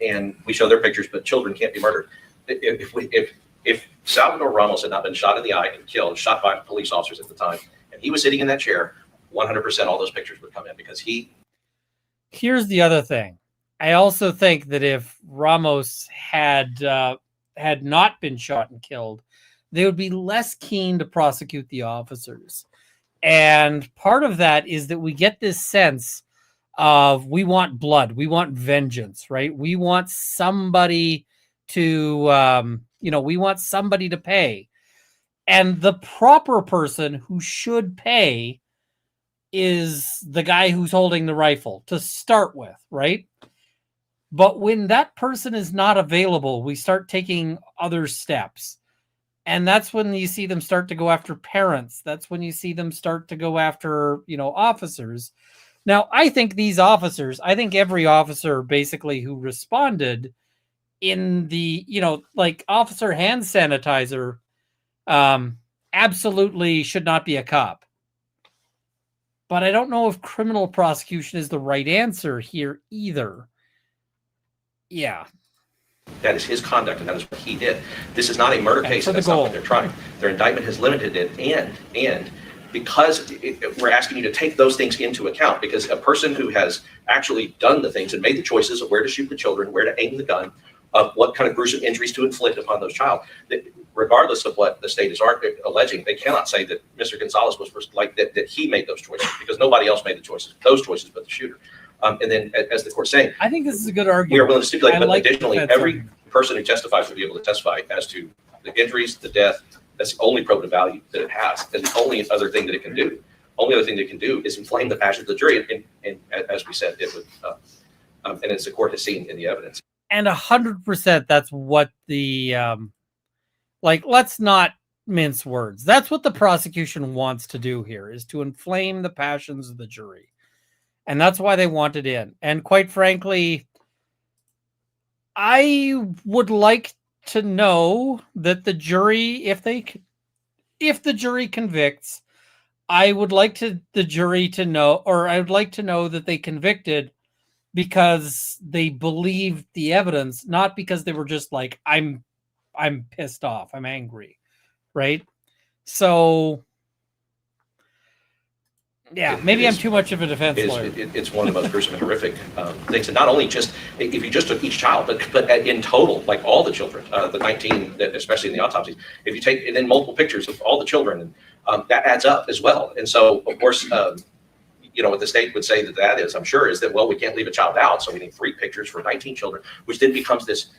and we show their pictures, but children can't be murdered? If Salvador Ramos had not been shot in the eye and killed, shot by police officers at the time, and he was sitting in that chair, 100% all those pictures would come in because he. Here's the other thing. I also think that if Ramos had not been shot and killed, they would be less keen to prosecute the officers. And part of that is that we get this sense of we want blood, we want vengeance, right? We want somebody to, we want somebody to pay. And the proper person who should pay is the guy who's holding the rifle to start with, right? But when that person is not available, we start taking other steps. And that's when you see them start to go after parents. That's when you see them start to go after, officers. Now, I think every officer basically who responded in the, officer hand sanitizer absolutely should not be a cop. But I don't know if criminal prosecution is the right answer here either. Yeah. That is his conduct, and that is what he did. This is not a murder case, and that's not what they're trying. Their indictment has limited it, and because we're asking you to take those things into account, because a person who has actually done the things and made the choices of where to shoot the children, where to aim the gun, of what kind of gruesome injuries to inflict upon those child, that regardless of what the state is alleging, they cannot say that Mr. Gonzales was that he made those choices, because nobody else made those choices but the shooter. And then, as the court's saying, I think this is a good argument. We are willing to stipulate, but additionally, every argument. person who testifies will be able to testify as to the injuries, the death. That's the only probative value that it has. And the only other thing that it can do, is inflame the passion of the jury. And as we said, it would, and as the court has seen in the evidence. And 100%, that's what the, let's not mince words. That's what the prosecution wants to do here, is to inflame the passions of the jury. And that's why they want it in. And quite frankly, I would like to know that the jury, if the jury convicts, I would like the jury to know, or I would like to know that they convicted because they believed the evidence, not because they were just like, I'm pissed off, I'm angry, right? So, yeah, maybe I'm too much of a defense lawyer. It's one of the most gruesome and horrific things. And not only just, if you just took each child, but in total, like all the children, the 19, especially in the autopsies, if you take, and then multiple pictures of all the children, that adds up as well. And so, of course, what the state would say that is, I'm sure, is that, well, we can't leave a child out, so we need 3 pictures for 19 children, which then becomes this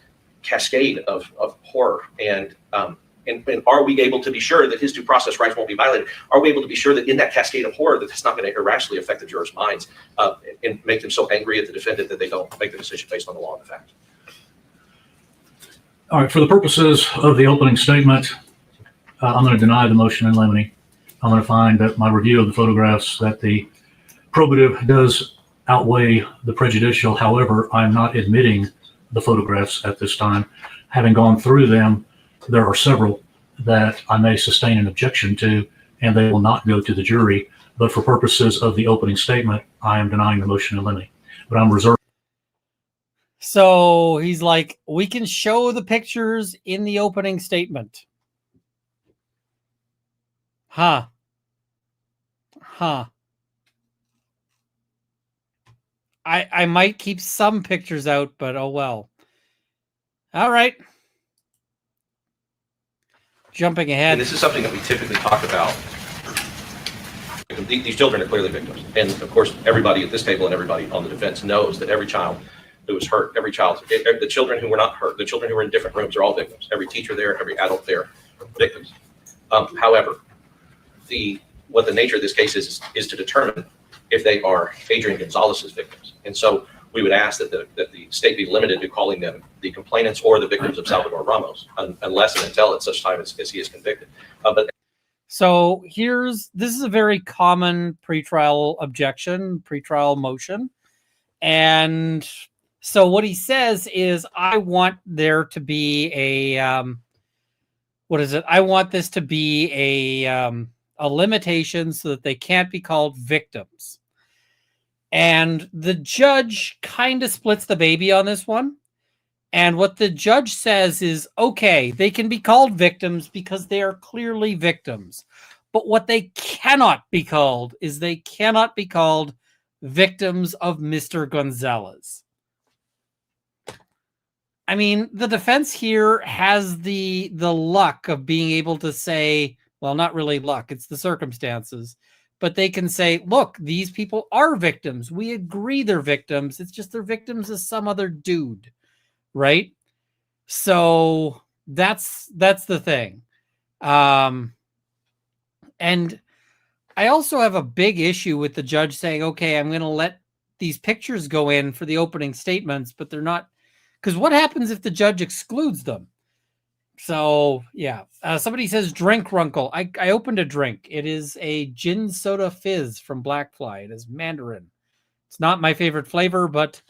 cascade of horror. And are we able to be sure that his due process rights won't be violated? Are we able to be sure that in that cascade of horror that it's not going to irrationally affect the jurors' minds and make them so angry at the defendant that they don't make the decision based on the law and the fact? All right. For the purposes of the opening statement, I'm going to deny the motion in limine. I'm going to find that my review of the photographs, that the probative does outweigh the prejudicial. However, I'm not admitting the photographs at this time. Having gone through them, there are several that I may sustain an objection to, and they will not go to the jury. But for purposes of the opening statement, I am denying the motion in limine. But I'm reserving. So he's like, we can show the pictures in the opening statement. Huh. I might keep some pictures out, but oh well. All right. Jumping And ahead. this is something that we typically talk about. These children are clearly victims. And of course, everybody at this table and everybody on the defense knows that every child who was hurt, the children who were not hurt, the children who were in different rooms are all victims. Every teacher there, every adult there, victims. However, what the nature of this case is to determine if they are Adrian Gonzales's victims. And so we would ask that the state be limited to calling them the complainants or the victims of Salvador Ramos, unless and until at such time as he is convicted. So this is a very common pretrial objection, pretrial motion. And so what he says is, I want there to be a, I want this to be a limitation so that they can't be called victims. And the judge kind of splits the baby on this one. And what the judge says is, okay, they can be called victims because they are clearly victims. But what they cannot be called is they cannot be called victims of Mr. Gonzales. I mean, the defense here has the luck of being able to say, well, not really luck, it's the circumstances. But they can say, look, these people are victims. We agree they're victims. It's just they're victims of some other dude. Right? So that's the thing. And I also have a big issue with the judge saying, okay, I'm going to let these pictures go in for the opening statements, but they're not, because what happens if the judge excludes them? So yeah, somebody says drink Runkle. I opened a drink. It is a gin soda fizz from Blackfly. It is Mandarin. It's not my favorite flavor, but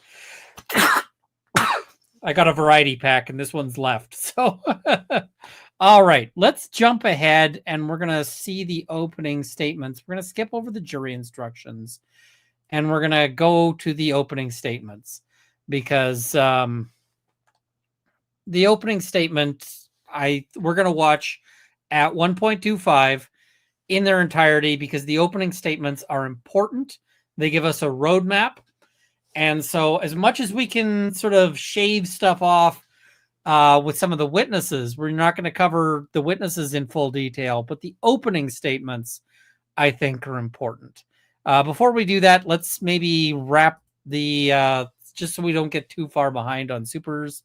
I got a variety pack and this one's left. So, all right, let's jump ahead and we're going to see the opening statements. We're going to skip over the jury instructions and we're going to go to the opening statements because the opening statement, we're going to watch at 1.25 in their entirety because the opening statements are important. They give us a roadmap. And so as much as we can sort of shave stuff off with some of the witnesses, we're not going to cover the witnesses in full detail, but the opening statements, I think, are important. Before we do that, let's maybe wrap just so we don't get too far behind on supers.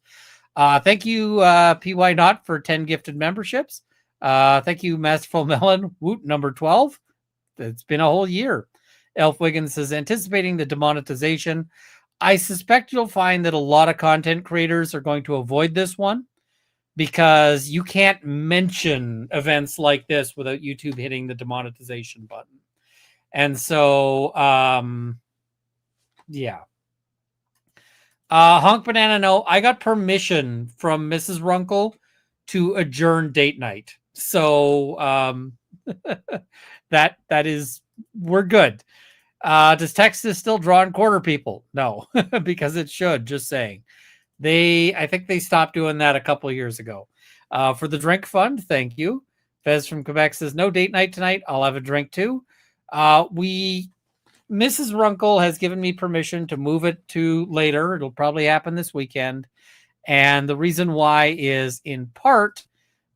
Thank you, PY Not, for 10 gifted memberships. Thank you, Masterful Melon, Woot, number 12. It's been a whole year. Elf Wiggins says, anticipating the demonetization. I suspect you'll find that a lot of content creators are going to avoid this one because you can't mention events like this without YouTube hitting the demonetization button. And so, yeah. Honk Banana, no, I got permission from Mrs. Runkle to adjourn date night. So that is, we're good. Does Texas still draw and quarter people? No, because it should, just saying. I think they stopped doing that a couple of years ago. For the drink fund, thank you. Fez from Quebec says, no date night tonight. I'll have a drink too. Mrs. Runkle has given me permission to move it to later. It'll probably happen this weekend. And the reason why is in part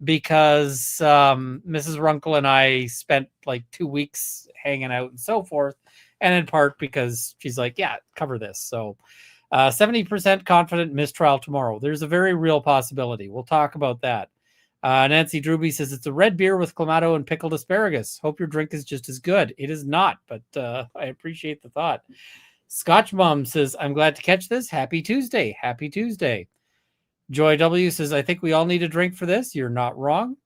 because Mrs. Runkle and I spent like 2 weeks hanging out and so forth. And in part because she's like, yeah, cover this. So 70% confident mistrial tomorrow. There's a very real possibility. We'll talk about that. Nancy Drewby says it's a red beer with clamato and pickled asparagus. Hope your drink is just as good. It is not, but I appreciate the thought. Scotch Mom says, I'm glad to catch this. Happy Tuesday. Happy Tuesday. Joy W says, I think we all need a drink for this. You're not wrong.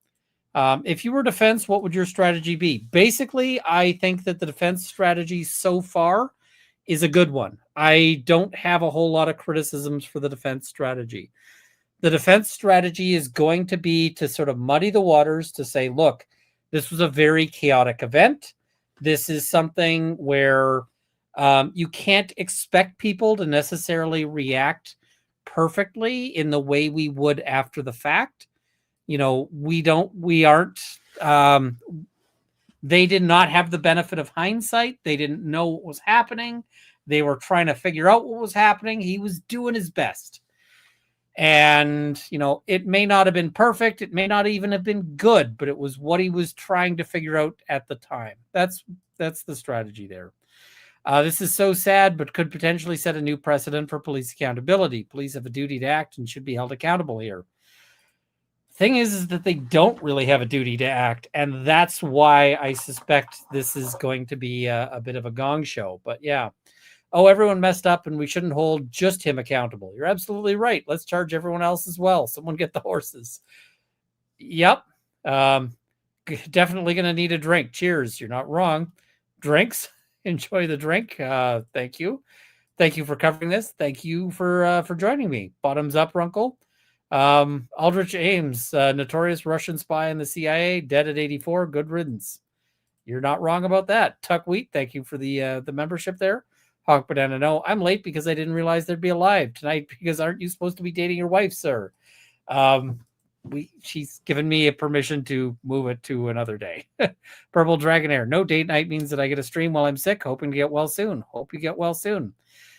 If you were defense, what would your strategy be? Basically, I think that the defense strategy so far is a good one. I don't have a whole lot of criticisms for the defense strategy. The defense strategy is going to be to sort of muddy the waters to say, look, this was a very chaotic event. This is something where you can't expect people to necessarily react perfectly in the way we would after the fact. We aren't, they did not have the benefit of hindsight. They didn't know what was happening. They were trying to figure out what was happening. He was doing his best. And, it may not have been perfect. It may not even have been good, but it was what he was trying to figure out at the time. That's the strategy there. This is so sad, but could potentially set a new precedent for police accountability. Police have a duty to act and should be held accountable here. Thing is that they don't really have a duty to act, and that's why I suspect this is going to be a bit of a gong show. But yeah. Oh, everyone messed up and we shouldn't hold just him accountable. You're absolutely right. Let's charge everyone else as well. Someone get the horses. Yep. Definitely going to need a drink. Cheers. You're not wrong. Drinks. Enjoy the drink. Thank you. Thank you for covering this. Thank you for joining me. Bottoms up, Runkle. Aldrich Ames, notorious Russian spy in the CIA, dead at 84. Good riddance. You're not wrong about that. Tuck Wheat, thank you for the membership there. Hawk Banana, no, I'm late because I didn't realize there'd be a live tonight because aren't you supposed to be dating your wife, sir? She's given me a permission to move it to another day. Purple Dragonair, no date night means that I get a stream while I'm sick, hoping to get well soon. Hope you get well soon.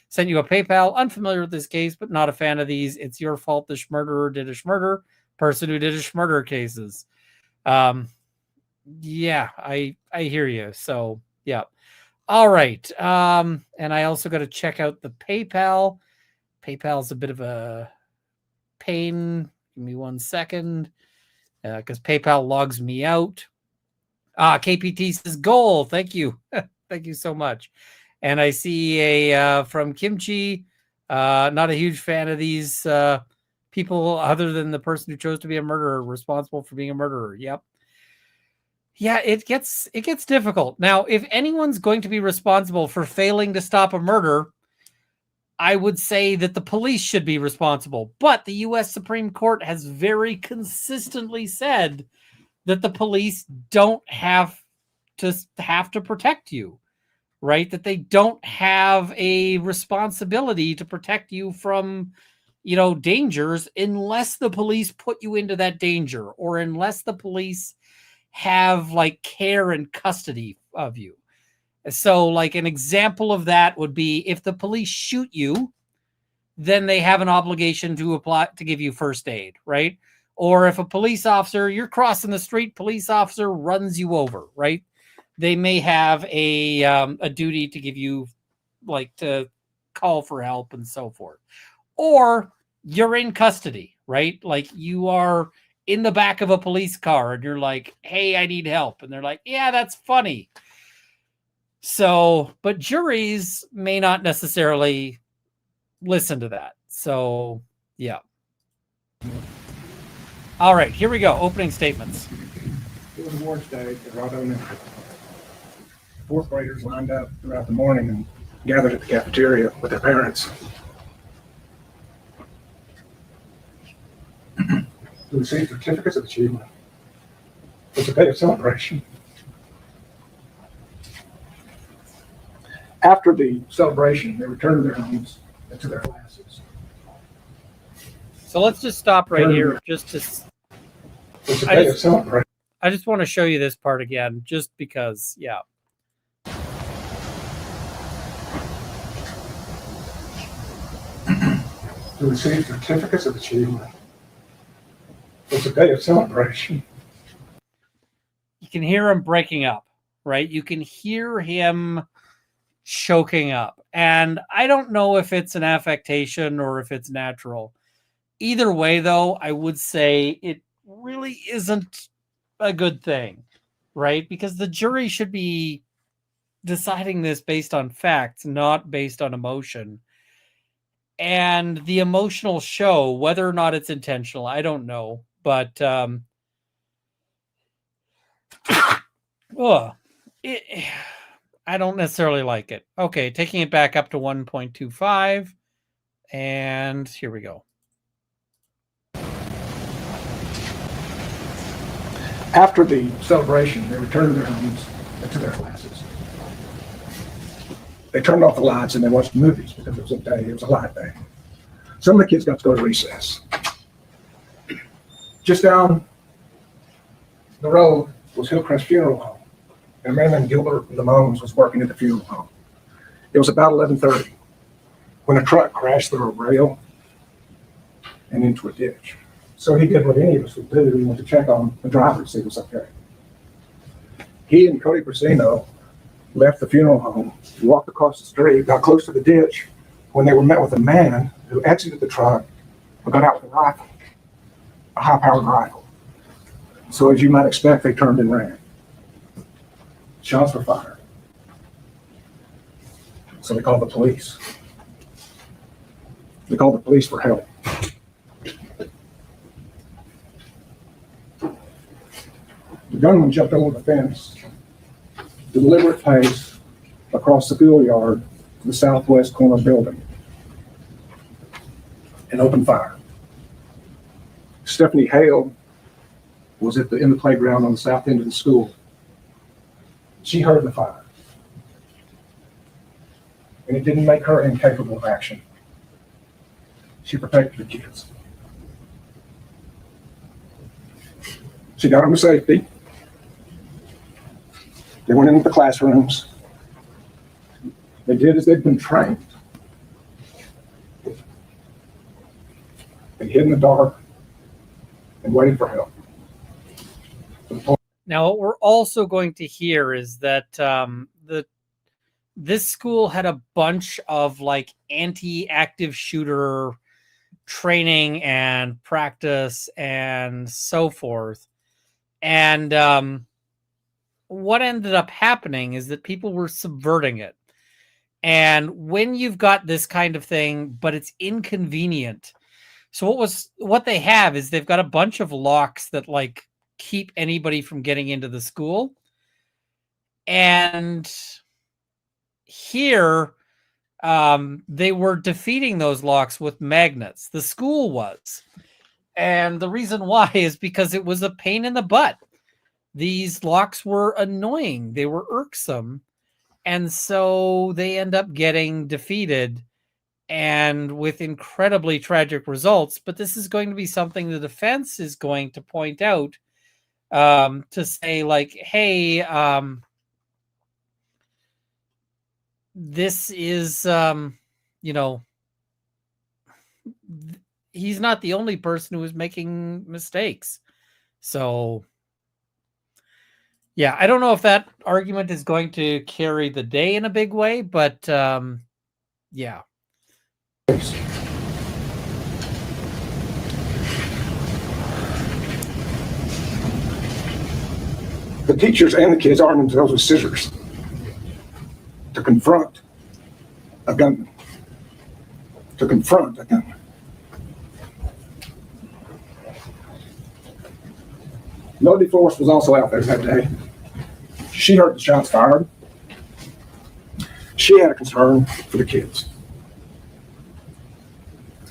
Sent you a PayPal, unfamiliar with this case, but not a fan of these. It's your fault the schmurderer did a schmurder, person who did a schmurder cases. Yeah, I hear you. So, yeah. All right. And I also got to check out the PayPal. PayPal's a bit of a pain. Give me 1 second. Because PayPal logs me out. KPT says goal. Thank you. Thank you so much. And I see a from Kimchi. Not a huge fan of these people other than the person who chose to be a murderer, responsible for being a murderer. Yep. Yeah, it gets difficult. Now, if anyone's going to be responsible for failing to stop a murder, I would say that the police should be responsible. But the U.S. Supreme Court has very consistently said that the police don't have to protect you, right? That they don't have a responsibility to protect you from, dangers unless the police put you into that danger or unless the police have care and custody of you. So an example of that would be if the police shoot you, then they have an obligation to apply to give you first aid, right? Or if a police officer, you're crossing the street, police officer runs you over, right? They may have a duty to give you to call for help and so forth. Or you're in custody, right? You are in the back of a police car and you're like, hey, I need help. And they're like, yeah, that's funny. So, but juries may not necessarily listen to that. So, yeah. All right, here we go. Opening statements. It was awards day at Rodona. Fourth graders lined up throughout the morning and gathered at the cafeteria with their parents. To receive certificates of achievement. It's a day of celebration. After the celebration, they returned to their homes and to their classes. So let's just stop right here. It's a day of celebration. I just want to show you this part again, just because, yeah. To receive certificates of achievement. It's a day of celebration. You can hear him breaking up, right? You can hear him choking up. And I don't know if it's an affectation or if it's natural. Either way, though, I would say it really isn't a good thing, right? Because the jury should be deciding this based on facts, not based on emotion. And the emotional show, whether or not it's intentional, I don't know. But I don't necessarily like it. Okay, taking it back up to 1.25. And here we go. After the celebration, they returned to their homes and to their classes. They turned off the lights and they watched movies because it was a light day. Some of the kids got to go to recess. Just down the road was Hillcrest Funeral Home. And a man named Gilbert Lamones was working at the funeral home. It was about 11:30 when a truck crashed through a rail and into a ditch. So he did what any of us would do. He went to check on the driver to see if it was okay. He and Cody Brasino left the funeral home, walked across the street, got close to the ditch when they were met with a man who exited the truck and got out with a rifle, a high-powered rifle. So as you might expect, they turned and ran. Shots were fired. So they called the police. They called the police for help. The gunman jumped over the fence, deliberate pace across the schoolyard to the southwest corner building, and opened fire. Stephanie Hale was in the playground on the south end of the school. She heard the fire, and it didn't make her incapable of action. She protected the kids. She got them to safety. They went into the classrooms. They did as they'd been trained. They hid in the dark and waited for help. Now, what we're also going to hear is that this school had a bunch of like anti-active shooter training and practice and so forth. And what ended up happening is that people were subverting it. And when you've got this kind of thing, but it's inconvenient. So what they have is they've got a bunch of locks that like keep anybody from getting into the school. And here, they were defeating those locks with magnets. The school was. And the reason why is because it was a pain in the butt. These locks were annoying. They were irksome. And so they end up getting defeated and with incredibly tragic results. But this is going to be something the defense is going to point out to say like, hey, this is, he's not the only person who is making mistakes. So, yeah, I don't know if that argument is going to carry the day in a big way, but yeah. The teachers and the kids armed themselves with scissors to confront a gunman. To confront a gunman. Melody Forrest was also out there that day. She heard the shots fired. She had a concern for the kids.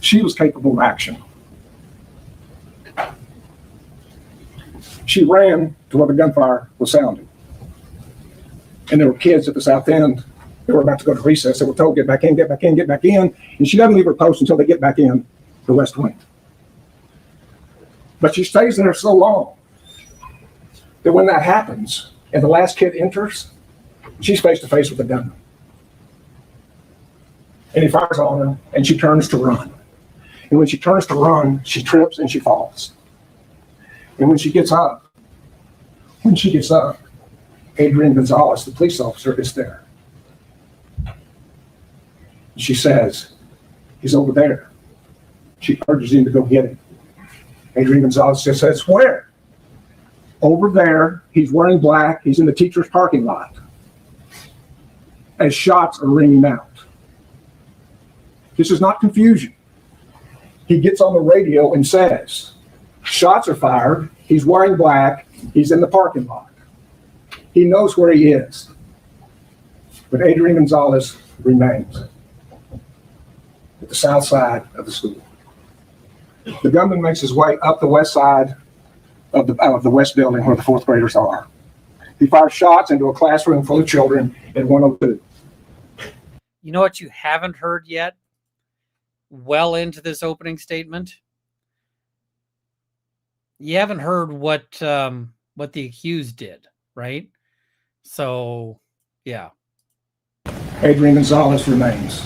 She was capable of action. She ran to where the gunfire was sounding. And there were kids at the south end that were about to go to recess. They were told, get back in, get back in, get back in. And she doesn't leave her post until they get back in the west wing. But she stays there so long that when that happens and the last kid enters, she's face to face with the gunman. And he fires on her and she turns to run. And when she turns to run, she trips and she falls. And when she gets up, Adrian Gonzales, the police officer, is there. She says, he's over there. She urges him to go get him. Adrian Gonzales just says, where? Over there. He's wearing black. He's in the teacher's parking lot. As shots are ringing out. This is not confusion. He gets on the radio and says, shots are fired. He's wearing black. He's in the parking lot. He knows where he is. But Adrian Gonzales remains at the south side of the school. The gunman makes his way up the west side of the west building where the fourth graders are. He fires shots into a classroom full of children at 102. You know what you haven't heard yet? well into this opening statement, you haven't heard what the accused did, right? So, yeah. Adrian Gonzales remains.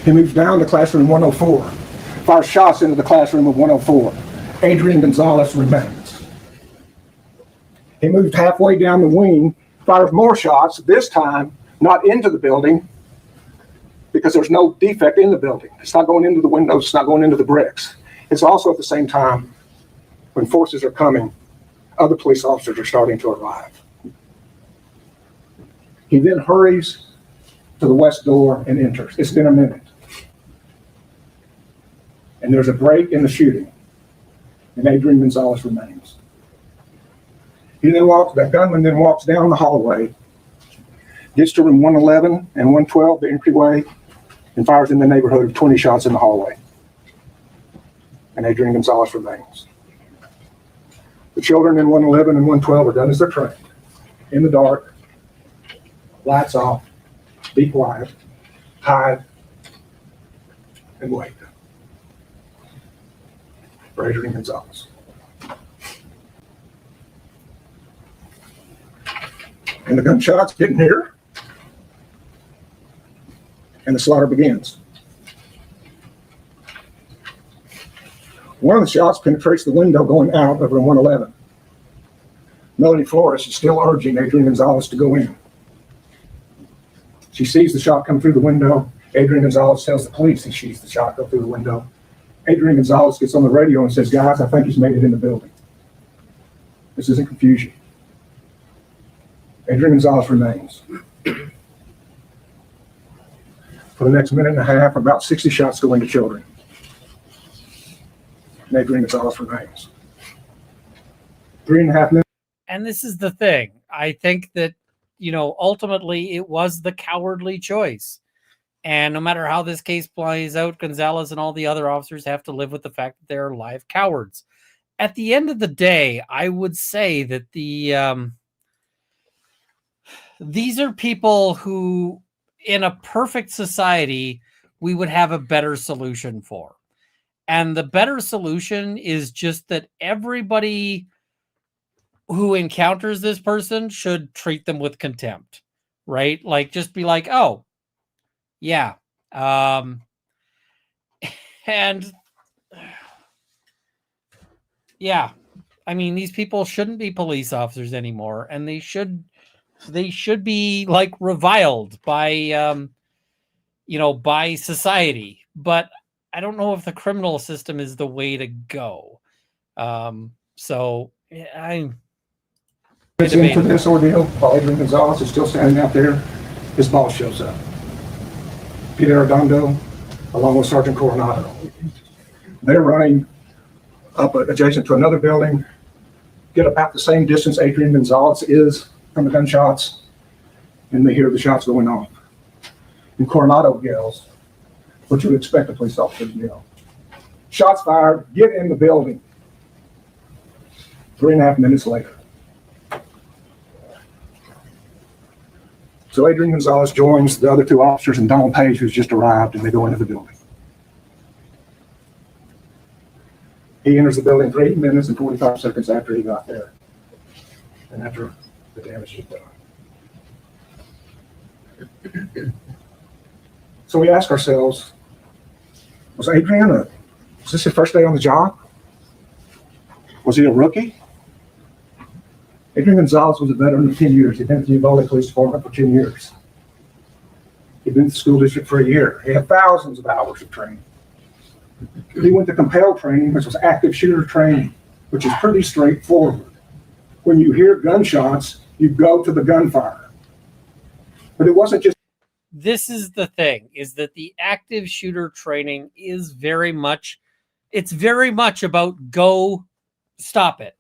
He moves down to classroom 104, fires shots into the classroom of 104. Adrian Gonzales remains. He moved halfway down the wing, fires more shots, this time not into the building, because there's no defect in the building. It's not going into the windows, it's not going into the bricks. It's also at the same time, when forces are coming, other police officers are starting to arrive. He then hurries to the west door and enters. It's been a minute. And there's a break in the shooting, and Adrian Gonzales remains. That gunman then walks down the hallway, gets to room 111 and 112, the entryway, and fires in the neighborhood of 20 shots in the hallway. And Adrian Gonzales remains. The children in 111 and 112 are done as they're trained. In the dark, lights off, be quiet, hide, and wait. For Adrian Gonzales. And the gunshots get nearer, and the slaughter begins. One of the shots penetrates the window going out of room 111. Melanie Flores is still urging Adrian Gonzales to go in. She sees the shot come through the window. Adrian Gonzales tells the police he sees the shot go through the window. Adrian Gonzales gets on the radio and says, "Guys, I think he's made it in the building. This isn't confusion." Adrian Gonzales remains. For the next minute and a half, about 60 shots go into children. And Adrian Gonzales remains. 3.5 minutes. And this is the thing. I think that, ultimately it was the cowardly choice. And no matter how this case plays out, Gonzales and all the other officers have to live with the fact that they're live cowards. At the end of the day, I would say that these are people who, in a perfect society, we would have a better solution for. And the better solution is just that everybody who encounters this person should treat them with contempt, right? Like, just be like, oh, yeah. And yeah, I mean, these people shouldn't be police officers anymore, and they should be like reviled by, by society. But I don't know if the criminal system is the way to go. So I'm into this ordeal, while Adrian Gonzales is still standing out there, his boss shows up. Peter Arredondo, along with Sergeant Coronado. They're running up adjacent to another building, get about the same distance Adrian Gonzales is from the gunshots, and they hear the shots going off. And Coronado yells, what you would expect a police officer to yell. Shots fired, get in the building. 3.5 minutes later. So Adrian Gonzales joins the other two officers and Donald Page, who's just arrived, and they go into the building. He enters the building 3 minutes and 45 seconds after he got there, and after the damage is done. So we ask ourselves, was this his first day on the job? Was he a rookie? Adrian Gonzales was a veteran of 10 years. He'd been at the Uvalde Police Department for 10 years. He'd been to the school district for a year. He had thousands of hours of training. He went to compelled training, which was active shooter training, which is pretty straightforward. When you hear gunshots, you go to the gunfire. But it wasn't just. This is the thing, is that the active shooter training is very much about go stop it.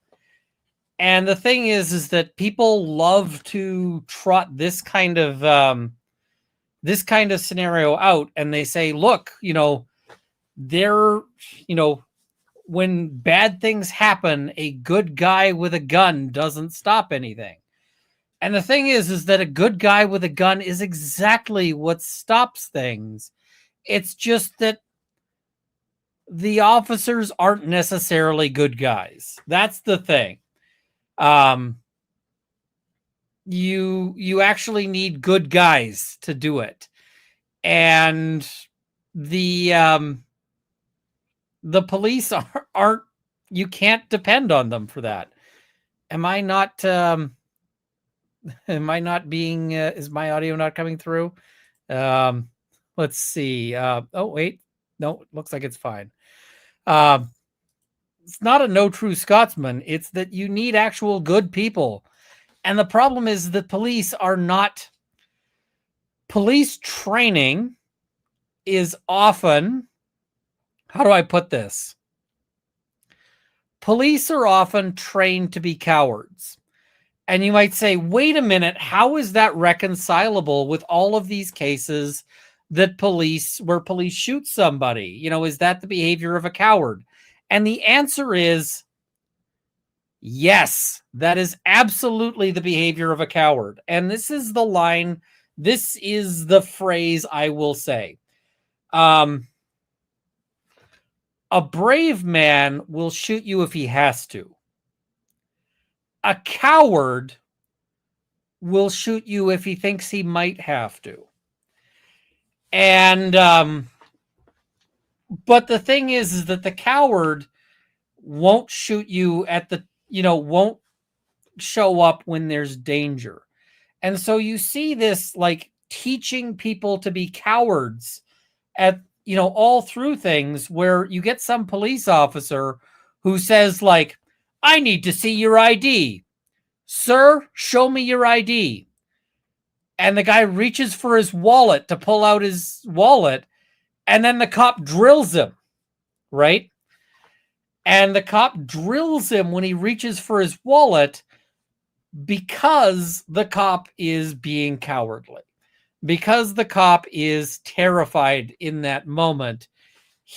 And the thing is that people love to trot this kind of scenario out, and they say, look, when bad things happen, a good guy with a gun doesn't stop anything. And the thing is that a good guy with a gun is exactly what stops things. It's just that the officers aren't necessarily good guys. That's the thing. You actually need good guys to do it. And the police aren't, you can't depend on them for that. Am I not being is my audio not coming through? Let's see. Oh wait. No, it looks like it's fine. It's not a no true Scotsman. It's that you need actual good people. And the problem is that police training is often, how do I put this? Police are often trained to be cowards. And you might say, wait a minute, how is that reconcilable with all of these cases where police shoot somebody? Is that the behavior of a coward? And the answer is yes, that is absolutely the behavior of a coward. And this is the line, this is the phrase I will say. A brave man will shoot you if he has to. A coward will shoot you if he thinks he might have to. And but the thing is that the coward won't shoot you won't show up when there's danger. And so you see this like teaching people to be cowards at all through things, where you get some police officer who says like, I need to see your ID. Sir, show me your ID. And the guy reaches for his wallet to pull out his wallet, and then the cop drills him, right? And the cop drills him when he reaches for his wallet because the cop is being cowardly, because the cop is terrified in that moment.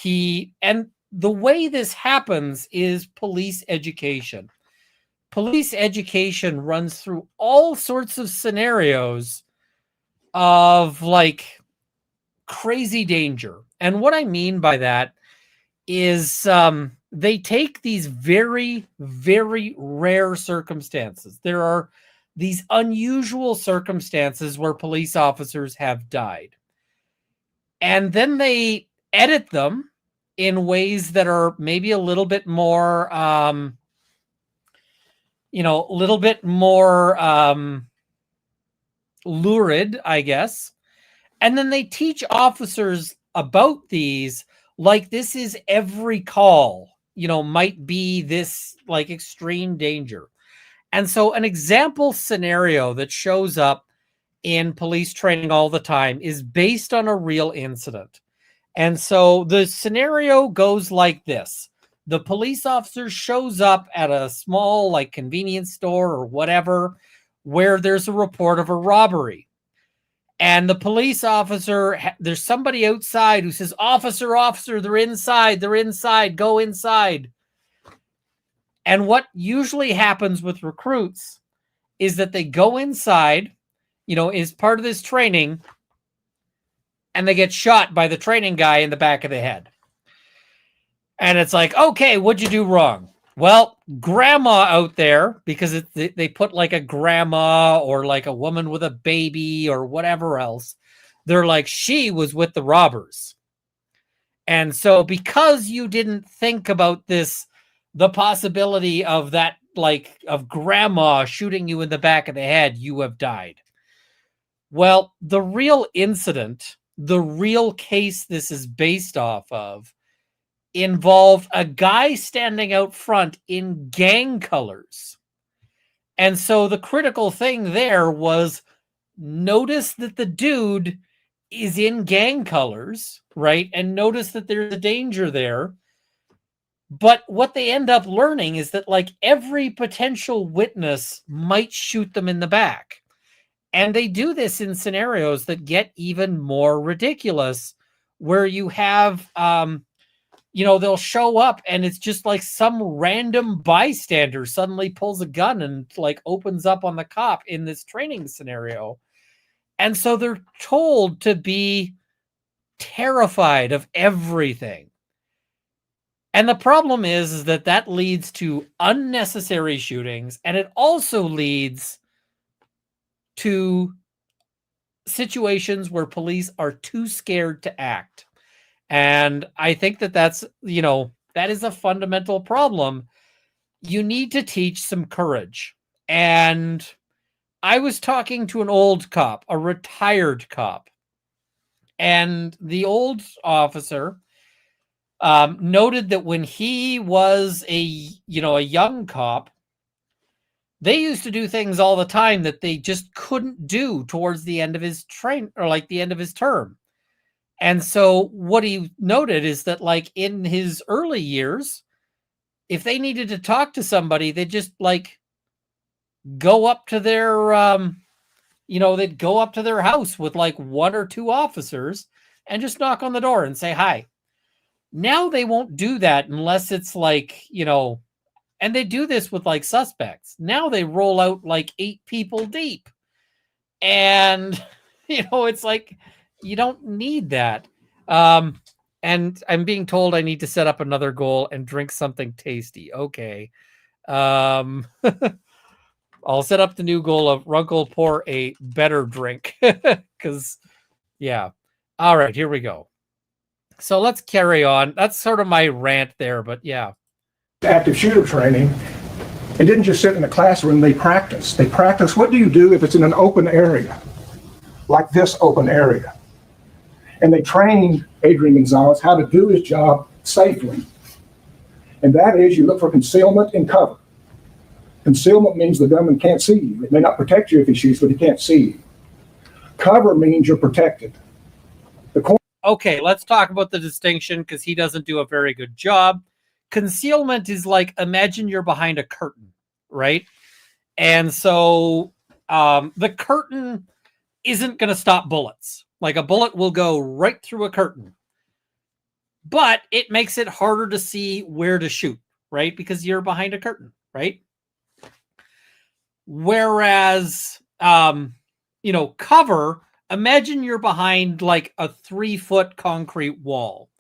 And the way this happens is police education. Police education runs through all sorts of scenarios of like crazy danger. And what I mean by that is they take these very, very rare circumstances. There are these unusual circumstances where police officers have died. And then they edit them in ways that are maybe a little bit more, lurid, I guess. And then they teach officers about these, like this is every call, might be this like extreme danger. And so an example scenario that shows up in police training all the time is based on a real incident. And so the scenario goes like this. The police officer shows up at a small like convenience store or whatever, where there's a report of a robbery. And the police officer, there's somebody outside who says, officer, they're inside, go inside. And what usually happens with recruits is that they go inside, is part of this training, and they get shot by the training guy in the back of the head. And it's like, okay, what'd you do wrong? Well, grandma out there, because they put like a grandma or like a woman with a baby or whatever else. They're like, she was with the robbers. And so because you didn't think about this, the possibility of that, like of grandma shooting you in the back of the head, you have died. Well, the real incident, the real case this is based off of, involved a guy standing out front in gang colors. And so the critical thing there was, notice that the dude is in gang colors, right? And notice that there's a danger there. But what they end up learning is that like every potential witness might shoot them in the back. And they do this in scenarios that get even more ridiculous, where you have, they'll show up and it's just like some random bystander suddenly pulls a gun and like opens up on the cop in this training scenario. And so they're told to be terrified of everything. And the problem is that that leads to unnecessary shootings, and it also leads to situations where police are too scared to act. And I think that that's, that is a fundamental problem. You need to teach some courage. And I was talking to an old cop, a retired cop, and the old officer noted that when he was a young cop, they used to do things all the time that they just couldn't do towards the end of his the end of his term. And so what he noted is that, like, in his early years, if they needed to talk to somebody, they'd just go up to their they'd go up to their house with like one or two officers and just knock on the door and say hi. Now they won't do that unless it's and they do this with like suspects. Now they roll out like 8 people deep. And, it's like, you don't need that. And I'm being told I need to set up another goal and drink something tasty. Okay. I'll set up the new goal of Runkle pour a better drink. Because, yeah. All right, here we go. So let's carry on. That's sort of my rant there, but yeah. Active shooter training, and didn't just sit in a classroom, they practice. They practice what do you do if it's in an open area, like this open area. And they trained Adrian Gonzales how to do his job safely. And that is, you look for concealment and cover. Concealment means the gunman can't see you. It may not protect you if he shoots, but he can't see you. Cover means you're protected. Okay, let's talk about the distinction, because he doesn't do a very good job. Concealment is like, imagine you're behind a curtain, right? And so the curtain isn't going to stop bullets. Like, a bullet will go right through a curtain. But it makes it harder to see where to shoot, right? Because you're behind a curtain, right? Whereas, cover, imagine you're behind like a 3-foot concrete wall.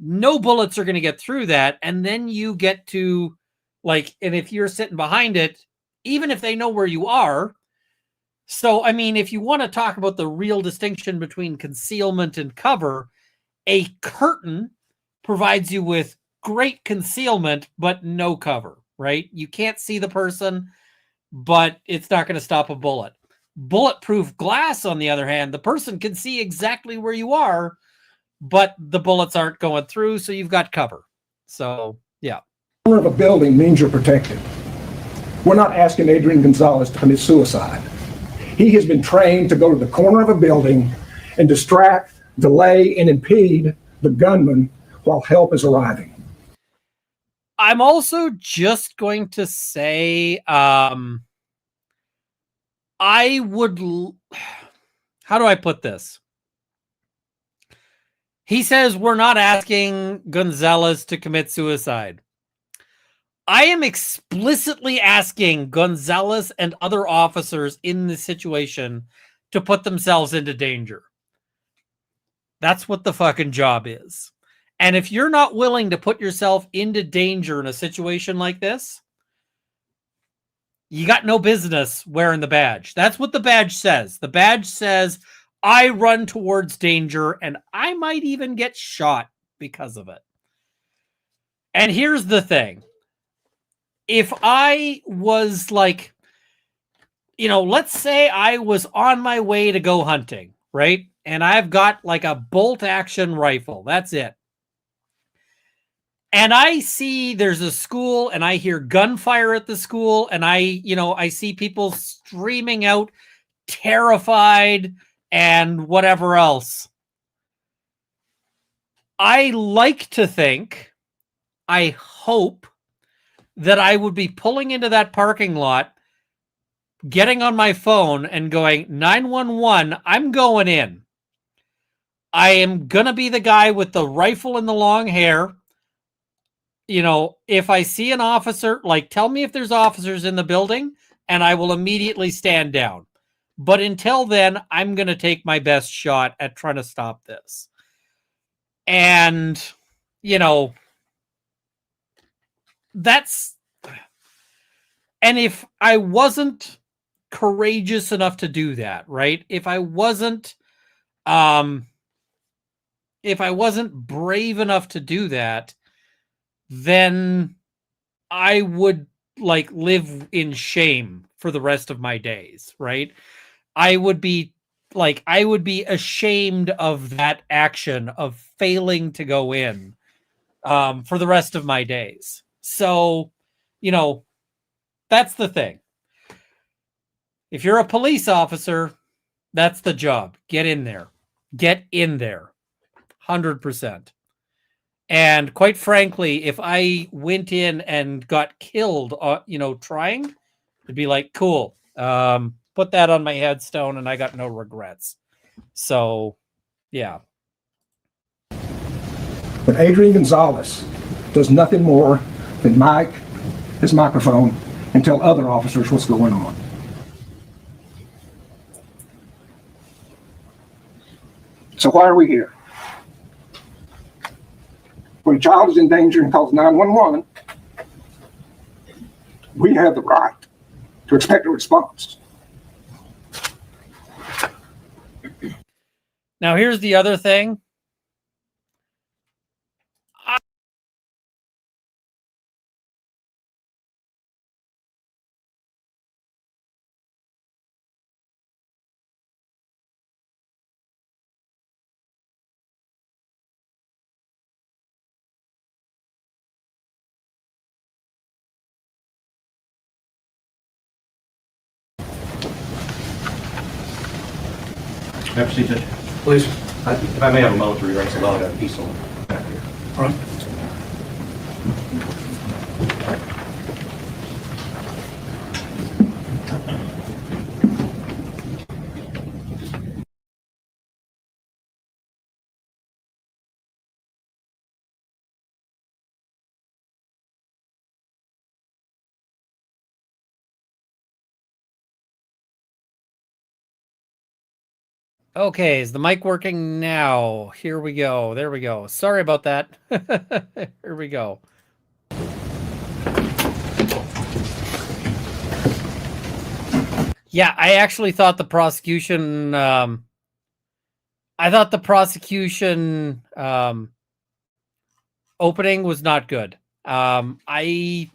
No bullets are going to get through that. And then you get to and if you're sitting behind it, even if they know where you are. So, I mean, if you want to talk about the real distinction between concealment and cover, a curtain provides you with great concealment, but no cover, right? You can't see the person, but it's not going to stop a bullet. Bulletproof glass, on the other hand, the person can see exactly where you are, but the bullets aren't going through, so you've got cover. So, yeah. The corner of a building means you're protected. We're not asking Adrian Gonzales to commit suicide. He has been trained to go to the corner of a building and distract, delay, and impede the gunman while help is arriving. I'm also just going to say, how do I put this? He says we're not asking Gonzales to commit suicide. I am explicitly asking Gonzales and other officers in this situation to put themselves into danger. That's what the fucking job is. And if you're not willing to put yourself into danger in a situation like this, you got no business wearing the badge. That's what the badge says. The badge says, I run towards danger, and I might even get shot because of it. And here's the thing. If I was let's say I was on my way to go hunting, right? And I've got like a bolt action rifle. That's it. And I see there's a school and I hear gunfire at the school, and I see people streaming out, terrified and whatever else. I like to think, I hope, that I would be pulling into that parking lot, getting on my phone and going, 911, I'm going in. I am going to be the guy with the rifle and the long hair. If I see an officer, tell me if there's officers in the building, and I will immediately stand down. But until then, I'm going to take my best shot at trying to stop this. And, that's, and if I wasn't courageous enough to do that, right? If I wasn't brave enough to do that, then I would like live in shame for the rest of my days, right? I would be ashamed of that action of failing to go in for the rest of my days. So, that's the thing. If you're a police officer, that's the job. Get in there. Get in there. 100%. And quite frankly, if I went in and got killed, trying, it'd be like, cool. Put that on my headstone and I got no regrets. So, yeah. But Adrian Gonzales does nothing more than mic his microphone and tell other officers what's going on. So why are we here? When a child is in danger and calls 911, we have the right to expect a response. Now, here's the other thing. Have a seat, Judge. Please. If I may have a moment to rewrite some law, I got a piece on the back here. All right. Okay, is the mic working now? Here we go. There we go. Sorry about that. Here we go. Yeah, I actually thought the prosecution opening was not good. It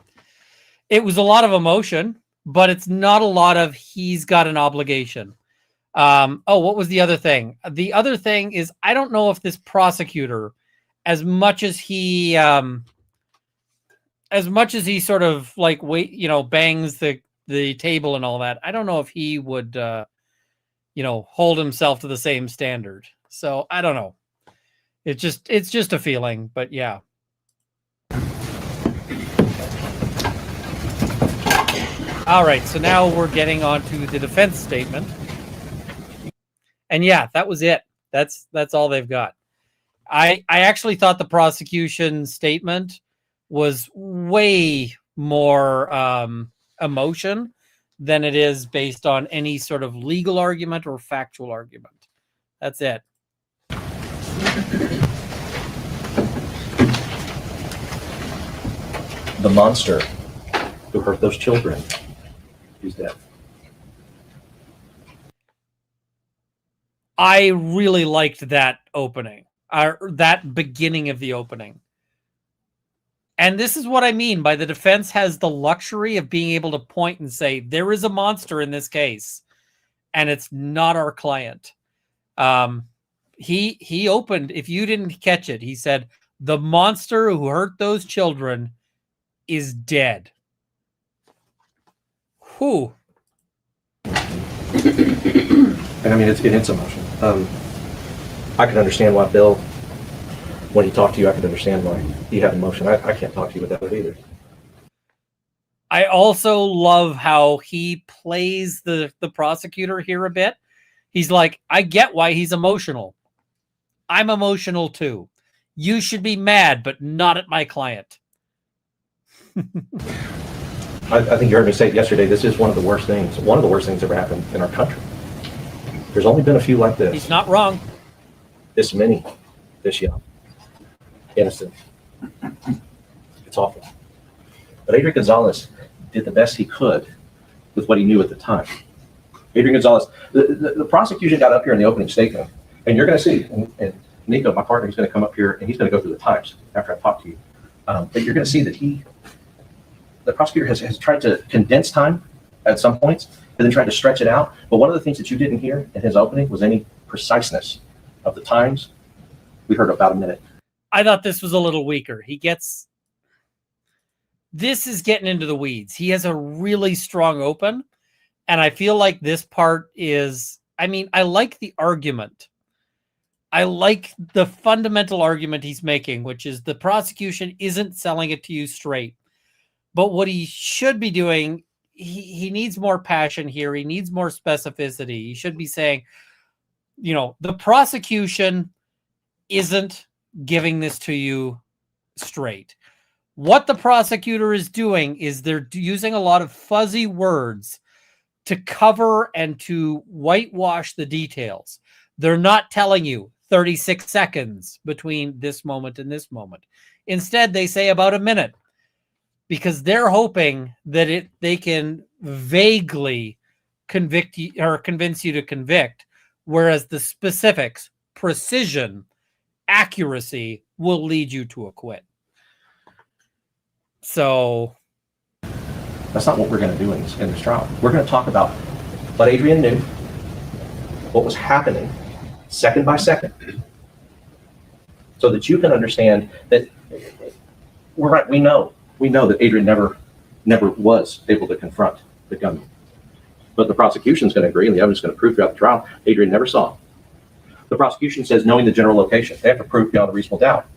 was a lot of emotion, but it's not a lot of he's got an obligation. What was the other thing? The other thing is, I don't know if this prosecutor, as much as he sort of like bangs the table and all that, I don't know if he would, hold himself to the same standard. So I don't know. It's just a feeling, but yeah. All right. So now we're getting on to the defense statement. And yeah, that was it. That's all they've got. I actually thought the prosecution statement was way more emotion than it is based on any sort of legal argument or factual argument. That's it. The monster who hurt those children is dead. I really liked that opening, that beginning of the opening. And this is what I mean by the defense has the luxury of being able to point and say, there is a monster in this case, and it's not our client. He opened, if you didn't catch it, he said, the monster who hurt those children is dead. Whew. And I mean, it's emotion. I can understand why Bill, when he talked to you, I could understand why he had emotion. I can't talk to you without it either. I also love how he plays the prosecutor here a bit. He's like, I get why he's emotional. I'm emotional too. You should be mad, but not at my client. I think you heard me say it yesterday. This is one of the worst things ever happened in our country. There's only been a few like this. He's not wrong. This many, this young, innocent. It's awful. But Adrian Gonzales did the best he could with what he knew at the time. Adrian Gonzales, the prosecution got up here in the opening statement, and you're going to see, and Nico, my partner, he's going to come up here and he's going to go through the times after I talk to you. But you're going to see that the prosecutor has tried to condense time at some points and then tried to stretch it out. But one of the things that you didn't hear in his opening was any preciseness of the times. We heard about a minute. I thought this was a little weaker. This is getting into the weeds. He has a really strong open. And I feel like this part is, I like the argument. I like the fundamental argument he's making, which is the prosecution isn't selling it to you straight. But what he should be doing, he needs more passion here. He needs more specificity. He should be saying, the prosecution isn't giving this to you straight. What the prosecutor is doing is they're using a lot of fuzzy words to cover and to whitewash the details. They're not telling you 36 seconds between this moment and this moment. Instead, they say about a minute because they're hoping that they can vaguely convict you or convince you to convict, whereas the specifics, precision, accuracy will lead you to acquit. So that's not what we're going to do in this trial. We're going to talk about what Adrian knew, what was happening second by second, so that you can understand that we're right. We know that Adrian never was able to confront the gunman. But the prosecution is going to agree, and the evidence is going to prove throughout the trial, Adrian never saw him. The prosecution says knowing the general location. They have to prove beyond a reasonable doubt.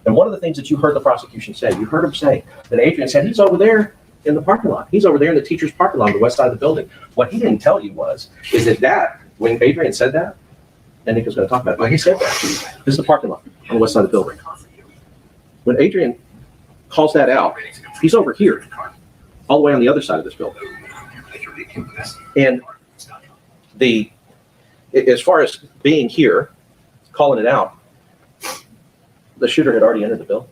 And one of the things that you heard the prosecution say, you heard him say that Adrian said he's over there in the parking lot. He's over there in the teacher's parking lot on the west side of the building. What he didn't tell you is that when Adrian said that, and Nico's going to talk about it, but he said that. This is the parking lot on the west side of the building. When Adrian calls that out, he's over here, all the way on the other side of this building. And as far as being here, calling it out, the shooter had already entered the building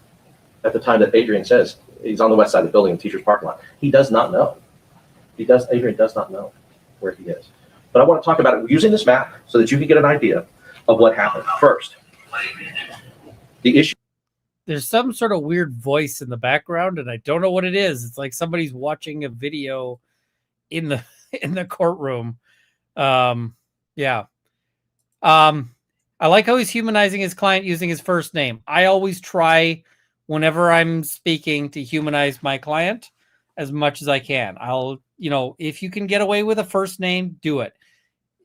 at the time that Adrian says he's on the west side of the building in the teacher's parking lot. He does not know. Adrian does not know where he is. But I want to talk about it using this map so that you can get an idea of what happened. First, the issue. There's some sort of weird voice in the background, and I don't know what it is. It's like somebody's watching a video in the courtroom. Yeah. I like how he's humanizing his client using his first name. I always try, whenever I'm speaking, to humanize my client as much as I can. If you can get away with a first name, do it.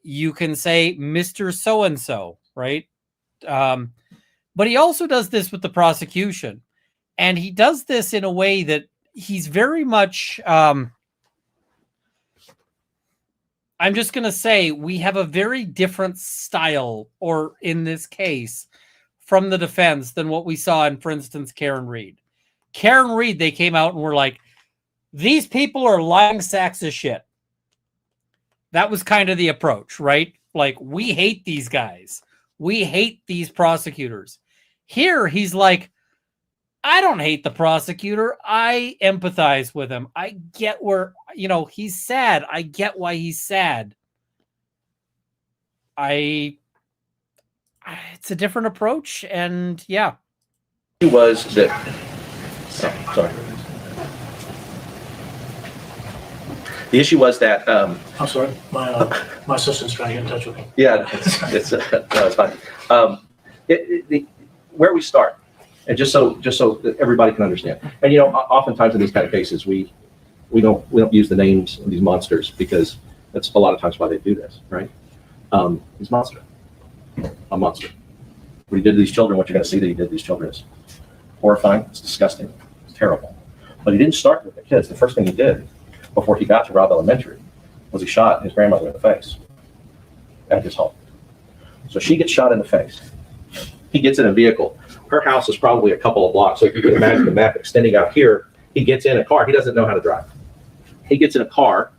You can say Mr. So-and-so, right? But he also does this with the prosecution. And he does this in a way that he's very much, I'm just going to say we have a very different style, or in this case, from the defense than what we saw in, for instance, Karen Reed. Karen Reed, they came out and were like, these people are lying sacks of shit. That was kind of the approach, right? Like, we hate these guys. We hate these prosecutors. Here, he's like, I don't hate the prosecutor. I empathize with him. I get where, he's sad. I get why he's sad. It's a different approach, and yeah. It was that, sorry. The issue was that, I'm sorry, my assistant's trying to get in touch with me. yeah, it's fine. Where we start, and just so that everybody can understand. And oftentimes in these kind of cases, we don't use the names of these monsters because that's a lot of times why they do this, right? He's a monster. What he did to these children, what you're going to see that he did to these children is horrifying. It's disgusting. It's terrible. But he didn't start with the kids. The first thing he did before he got to Robb Elementary was he shot his grandmother in the face at his home. So she gets shot in the face. He gets in a vehicle. Her house is probably a couple of blocks. So if you can imagine the map extending out here, he gets in a car. He doesn't know how to drive. He gets in a car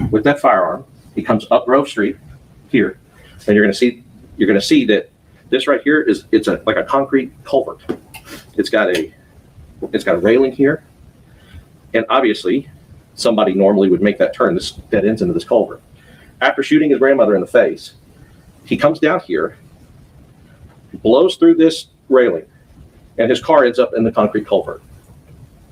with that firearm. He comes up Grove Street here, and you're going to see that this right here it's like a concrete culvert. It's got a railing here. And obviously, somebody normally would make that turn that ends into this culvert. After shooting his grandmother in the face, he comes down here, blows through this railing, and his car ends up in the concrete culvert.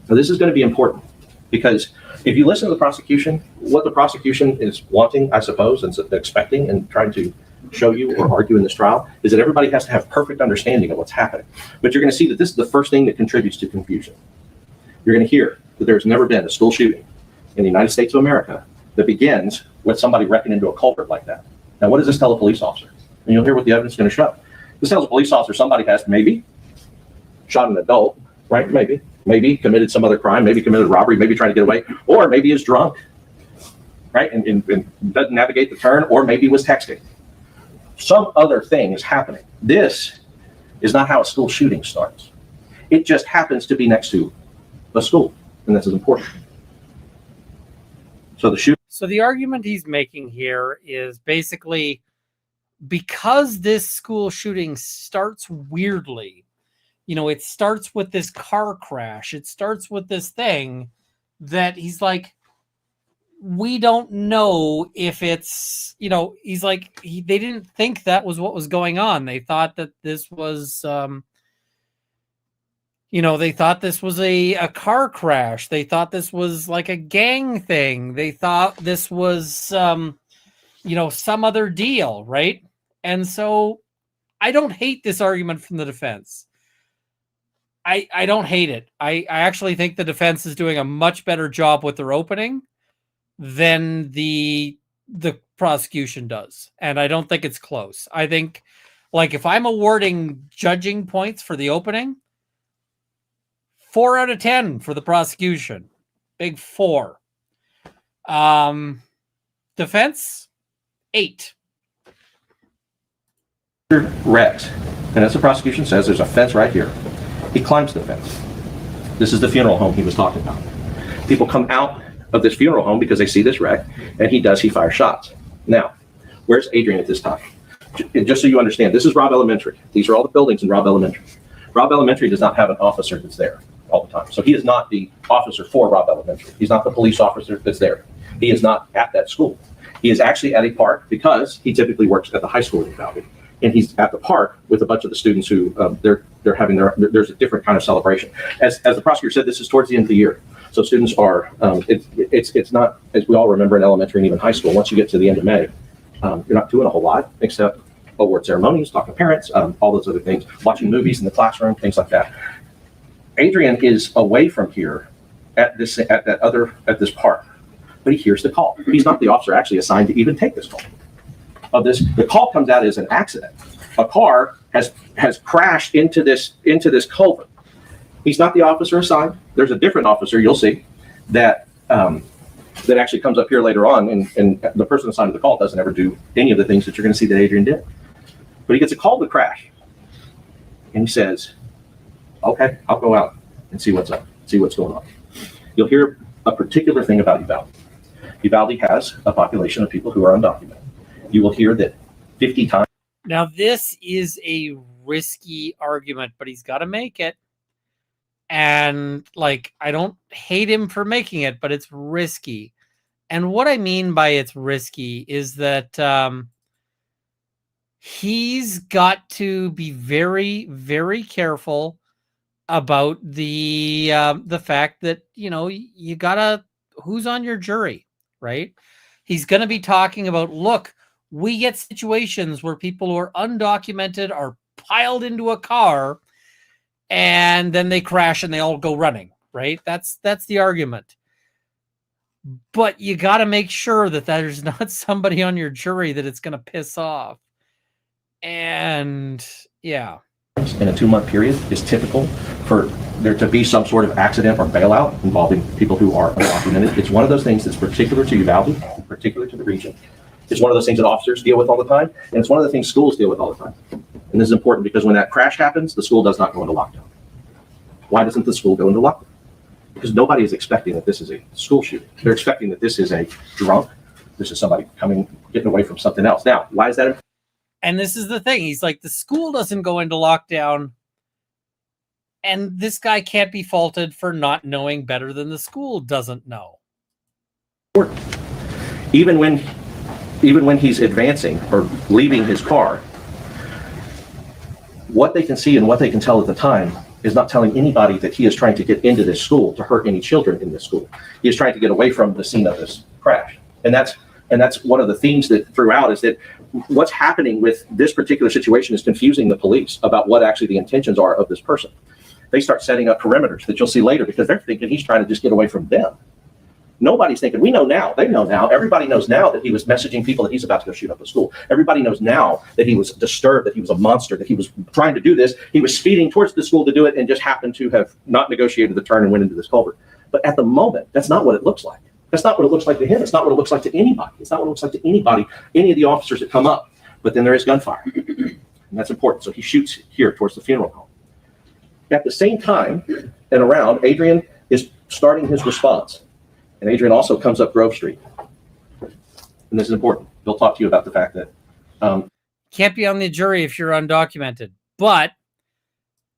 Now, this is going to be important because if you listen to the prosecution, what the prosecution is wanting, I suppose, and expecting and trying to show you or argue in this trial is that everybody has to have perfect understanding of what's happening. But you're going to see that this is the first thing that contributes to confusion. You're going to hear that there's never been a school shooting in the United States of America that begins with somebody wrecking into a culvert like that. Now, what does this tell a police officer? And you'll hear what the evidence is going to show. This tells a police officer somebody has maybe shot an adult, right? Maybe committed some other crime, maybe committed robbery, maybe trying to get away, or maybe is drunk, right? And doesn't navigate the turn, or maybe was texting. Some other thing is happening. This is not how a school shooting starts. It just happens to be next to a school, and this is important. So the argument he's making here is basically because this school shooting starts weirdly, it starts with this car crash. It starts with this thing that he's like, we don't know if it's, he's like, they didn't think that was what was going on. They thought that this was, they thought this was a car crash. They thought this was like a gang thing. They thought this was, some other deal, right? And so I don't hate this argument from the defense. I don't hate it. I actually think the defense is doing a much better job with their opening than the prosecution does. And I don't think it's close. I think, like, if I'm awarding judging points for the opening, 4 out of 10 for the prosecution. Big 4. Defense, 8. wrecked, and as the prosecution says, there's a fence right here. He climbs the fence. This is the funeral home he was talking about. People come out of this funeral home because they see this wreck, and he fires shots. Now, where's Adrian at this time? Just so you understand, this is Robb Elementary. These are all the buildings in Robb Elementary. Robb Elementary does not have an officer that's there all the time. So he is not the officer for Robb Elementary. He's not the police officer that's there. He is not at that school. He is actually at a park because he typically works at the high school in Uvalde. And he's at the park with a bunch of the students who they're having there's a different kind of celebration. As the prosecutor said, this is towards the end of the year. So students are, it's not, as we all remember in elementary and even high school, once you get to the end of May, you're not doing a whole lot except award ceremonies, talking to parents, all those other things, watching movies in the classroom, things like that. Adrian is away from here at this park, but he hears the call. He's not the officer actually assigned to even take this call. The call comes out as an accident. A car has crashed into this culvert. He's not the officer assigned. There's a different officer you'll see that actually comes up here later on, and the person assigned to the call doesn't ever do any of the things that you're going to see that Adrian did. But he gets a call to crash, and he says, "Okay, I'll go out and see what's up, see what's going on." You'll hear a particular thing about Uvalde. Uvalde has a population of people who are undocumented. You will hear that 50 times. Now, this is a risky argument, but he's got to make it. And, I don't hate him for making it, but it's risky. And what I mean by it's risky is that he's got to be very, very careful about the fact that, you gotta, who's on your jury, right? He's going to be talking about, look, we get situations where people who are undocumented are piled into a car and then they crash and they all go running, right? That's the argument. But you got to make sure that there's not somebody on your jury that it's going to piss off. And yeah. In a 2-month period is typical for there to be some sort of accident or bailout involving people who are undocumented. It's one of those things that's particular to Uvalde, particular to the region. It's one of those things that officers deal with all the time, and it's one of the things schools deal with all the time. And this is important because when that crash happens, the school does not go into lockdown. Why doesn't the school go into lockdown? Because nobody is expecting that this is a school shooting. They're expecting that this is a drunk. This is somebody getting away from something else. Now, why is that? And this is the thing. He's like, the school doesn't go into lockdown And this guy can't be faulted for not knowing better than the school doesn't know. Even when he's advancing or leaving his car, what they can see and what they can tell at the time is not telling anybody that he is trying to get into this school to hurt any children in this school. He is trying to get away from the scene of this crash. And that's one of the themes that throughout is that what's happening with this particular situation is confusing the police about what actually the intentions are of this person. They start setting up perimeters that you'll see later because they're thinking he's trying to just get away from them. Nobody's thinking, we know now, they know now, everybody knows now that he was messaging people that he's about to go shoot up the school. Everybody knows now that he was disturbed, that he was a monster, that he was trying to do this. He was speeding towards the school to do it and just happened to have not negotiated the turn and went into this culvert. But at the moment, that's not what it looks like. That's not what it looks like to him. It's not what it looks like to anybody. It's not what it looks like to anybody, any of the officers that come up. But then there is gunfire, and that's important. So he shoots here towards the funeral home. At the same time and around, Adrian is starting his response. And Adrian also comes up Grove Street. And this is important. He'll talk to you about the fact that can't be on the jury if you're undocumented, but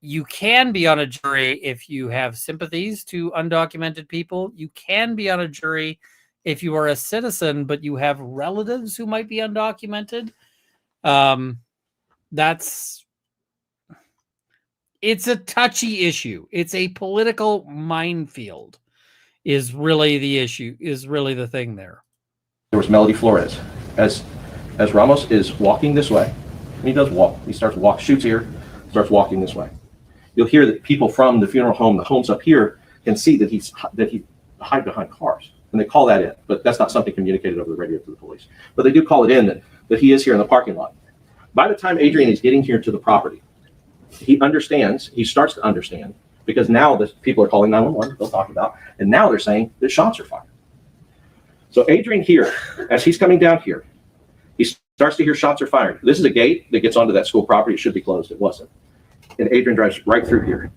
you can be on a jury if you have sympathies to undocumented people. You can be on a jury if you are a citizen, but you have relatives who might be undocumented. It's a touchy issue. It's a political minefield is really the issue, is really the thing there. There was Melody Flores. As Ramos is walking this way, and he does walk, he starts walk, shoots here, starts walking this way. You'll hear that people from the funeral home, the homes up here, can see that he hide behind cars. And they call that in, but that's not something communicated over the radio to the police. But they do call it in that he is here in the parking lot. By the time Adrian is getting here to the property, he understands, he starts to understand, because now the people are calling 911, they'll talk about, and now they're saying that shots are fired. So Adrian here, as he's coming down here, he starts to hear shots are fired. This is a gate that gets onto that school property. It should be closed. It wasn't. And Adrian drives right through here.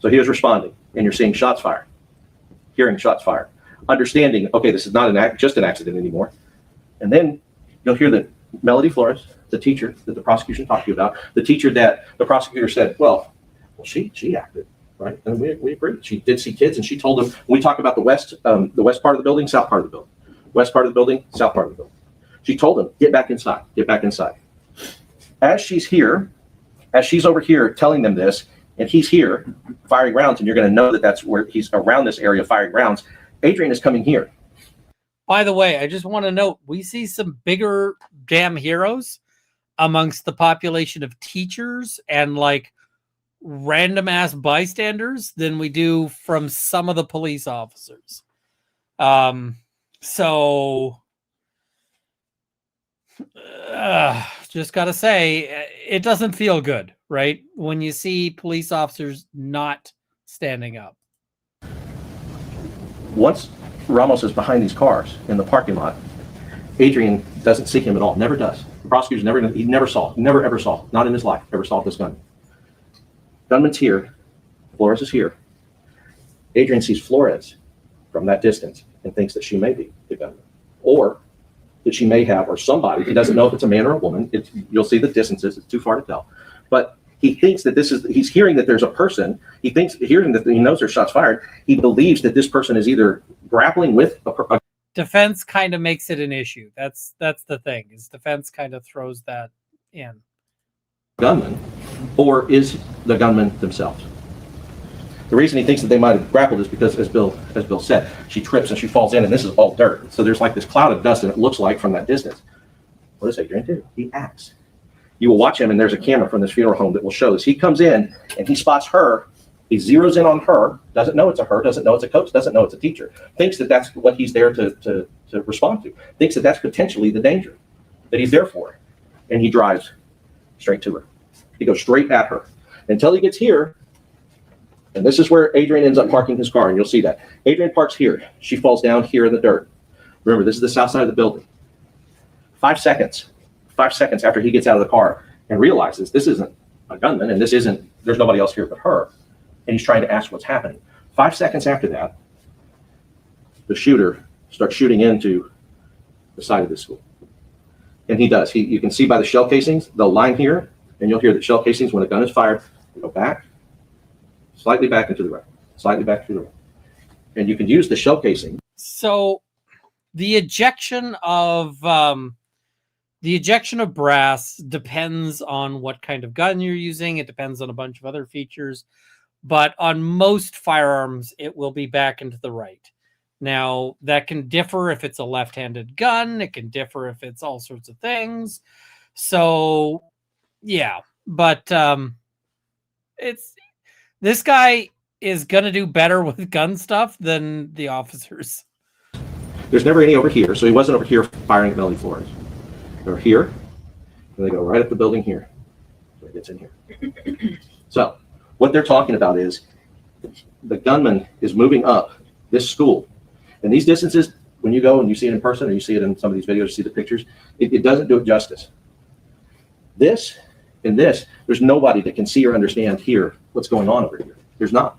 So he was responding, and you're seeing shots fired, hearing shots fired, understanding, okay, this is not just an accident anymore. And then you'll hear that Melody Flores, the teacher that the prosecution talked to you about, the teacher that the prosecutor said, well, she acted, right? And we agree. She did see kids, and she told them, we talk about the west part of the building, south part of the building, west part of the building, south part of the building. She told them, get back inside, get back inside. As she's over here telling them this, and he's here firing rounds, and you're going to know that that's where he's around this area firing rounds. Adrian is coming here. By the way, I just want to note, we see some bigger damn heroes amongst the population of teachers and like random ass bystanders than we do from some of the police officers. Just got to say, it doesn't feel good, right? When you see police officers not standing up. Once Ramos is behind these cars in the parking lot, Adrian doesn't see him at all, never does. The prosecutor's never ever saw, not in his life, ever saw this gun. Gunman's here, Flores is here. Adrian sees Flores from that distance and thinks that she may be the gunman. Or that she may have, or somebody, he doesn't know if it's a man or a woman. You'll see the distances, it's too far to tell. But he thinks that he's hearing that there's a person, hearing that he knows there's shots fired, he believes that this person is either grappling with a defense kind of makes it an issue. That's the thing, is defense kind of throws that in. Gunman, or is the gunman themselves. The reason he thinks that they might have grappled is because, as Bill said, she trips and she falls in, and this is all dirt. So there's like this cloud of dust, and it looks like from that distance. What does Adrian do? He acts. You will watch him, and there's a camera from this funeral home that will show this. He comes in, and he spots her. He zeroes in on her, doesn't know it's a her, doesn't know it's a coach, doesn't know it's a teacher, thinks that that's what he's there to respond to, thinks that that's potentially the danger that he's there for. And he drives straight to her. He goes straight at her until he gets here. And this is where Adrian ends up parking his car, and you'll see that. Adrian parks here. She falls down here in the dirt. Remember, this is the south side of the building. 5 seconds after he gets out of the car and realizes this isn't a gunman, and there's nobody else here but her, and he's trying to ask what's happening. 5 seconds after that, the shooter starts shooting into the side of the school. And he does. You can see by the shell casings, they'll line here, and you'll hear the shell casings when a gun is fired, they go back, slightly back into the right, slightly back to the right. And you can use the shell casing. So the ejection of brass depends on what kind of gun you're using. It depends on a bunch of other features, but on most firearms, it will be back into the right. Now, that can differ if it's a left-handed gun. It can differ if it's all sorts of things. So, yeah, but this guy is going to do better with gun stuff than the officers. There's never any over here, so he wasn't over here firing at Melody Flores. They're here, and they go right up the building here. So it gets in here. So what they're talking about is the gunman is moving up this school. And these distances, when you go and you see it in person, or you see it in some of these videos, you see the pictures, it doesn't do it justice. This and this, there's nobody that can see or understand here what's going on over here. There's not.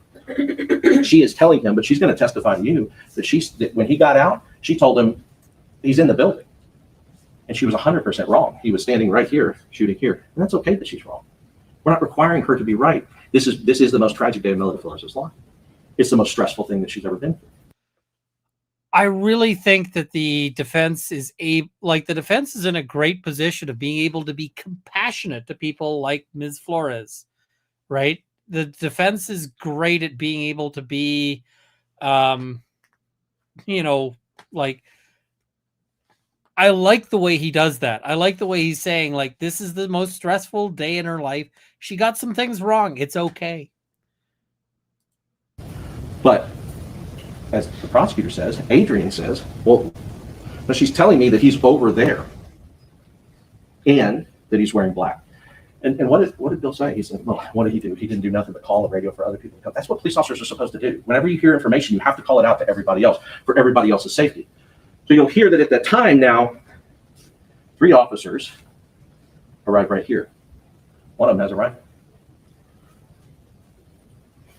She is telling him, but she's going to testify to you that when he got out, she told him he's in the building. And she was 100% wrong. He was standing right here, shooting here. And that's okay that she's wrong. We're not requiring her to be right. This is the most tragic day of Melody Flores' life. It's the most stressful thing that she's ever been through. I really think that the defense is in a great position of being able to be compassionate to people like Ms. Flores, right? The defense is great at being able to be, I like the way he does that. I like the way he's saying, like, this is the most stressful day in her life. She got some things wrong. It's okay. But as the prosecutor says, Adrian says, well, she's telling me that he's over there and that he's wearing black. And what did Bill say? He said, well, what did he do? He didn't do nothing but call the radio for other people to come. That's what police officers are supposed to do. Whenever you hear information, you have to call it out to everybody else for everybody else's safety. So you'll hear that at that time now, 3 officers arrive right here. One of them has a rifle.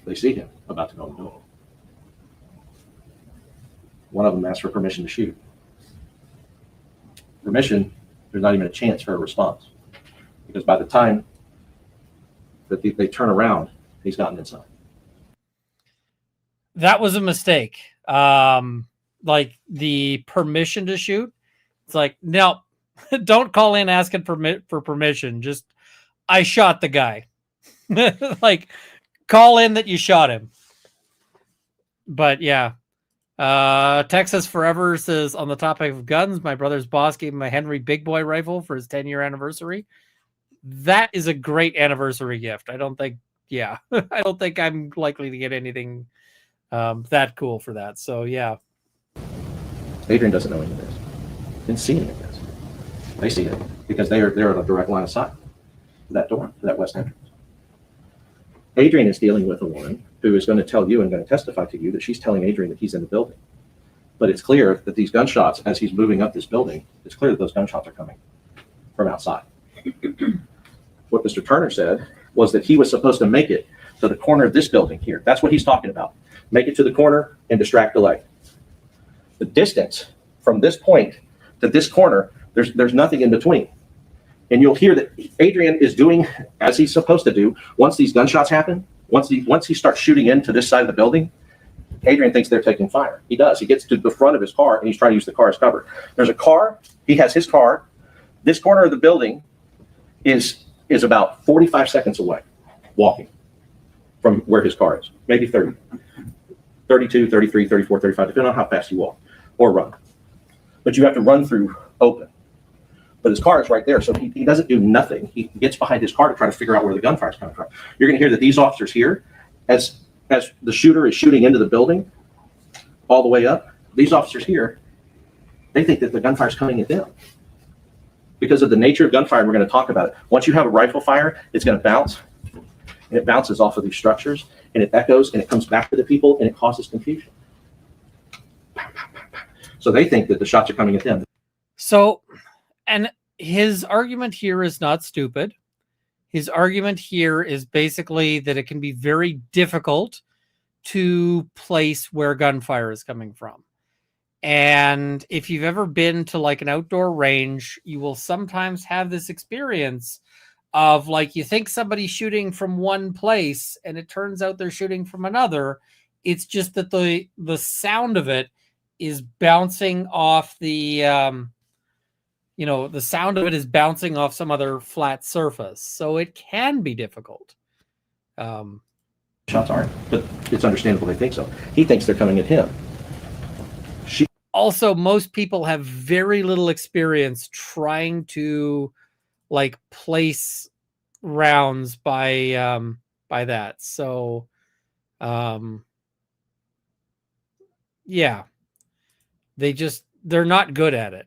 They see him about to go in the building. One of them asks for permission to shoot. Permission, there's not even a chance for a response. Because by the time that they turn around, he's gotten inside. That was a mistake. Like the permission to shoot. It's like, no, don't call in asking for permission. Just, I shot the guy. Like, call in that you shot him. But yeah. Texas Forever says, on the topic of guns, my brother's boss gave him a Henry Big Boy rifle for his 10-year anniversary. That is a great anniversary gift. I don't think I'm likely to get anything that cool for that. So yeah. Adrian doesn't know any of this. Didn't see any of this. They see it because they're in a direct line of sight to that door, to that west entrance. Adrian is dealing with a woman who is going to tell you and going to testify to you that she's telling Adrian that he's in the building. But it's clear that these gunshots, as he's moving up this building, it's clear that those gunshots are coming from outside. What Mr. Turner said was that he was supposed to make it to the corner of this building here. That's what he's talking about. Make it to the corner and distract delay. The distance from this point to this corner, there's nothing in between. And you'll hear that Adrian is doing as he's supposed to do. Once these gunshots happen, once he starts shooting into this side of the building, Adrian thinks they're taking fire. He does. He gets to the front of his car and he's trying to use the car as cover. There's a car. He has his car. This corner of the building is about 45 seconds away, walking from where his car is. Maybe 30, 32, 33, 34, 35, depending on how fast you walk or run. But you have to run through open. But his car is right there, so he doesn't do nothing. He gets behind his car to try to figure out where the gunfire is coming from. You're going to hear that these officers here, as the shooter is shooting into the building all the way up, these officers here, they think that the gunfire is coming at them. Because of the nature of gunfire, we're going to talk about it. Once you have a rifle fire, it's going to bounce, and it bounces off of these structures, and it echoes, and it comes back to the people, and it causes confusion. So they think that the shots are coming at them. So, and his argument here is not stupid. His argument here is basically that it can be very difficult to place where gunfire is coming from. And if you've ever been to like an outdoor range, you will sometimes have this experience of like, you think somebody's shooting from one place and it turns out they're shooting from another. It's just that the sound of it is bouncing off the the sound of it is bouncing off some other flat surface, so it can be difficult. Shots aren't, but it's understandable they think so. He thinks they're coming at him. Also, most people have very little experience trying to like place rounds by that. So yeah, they're not good at it.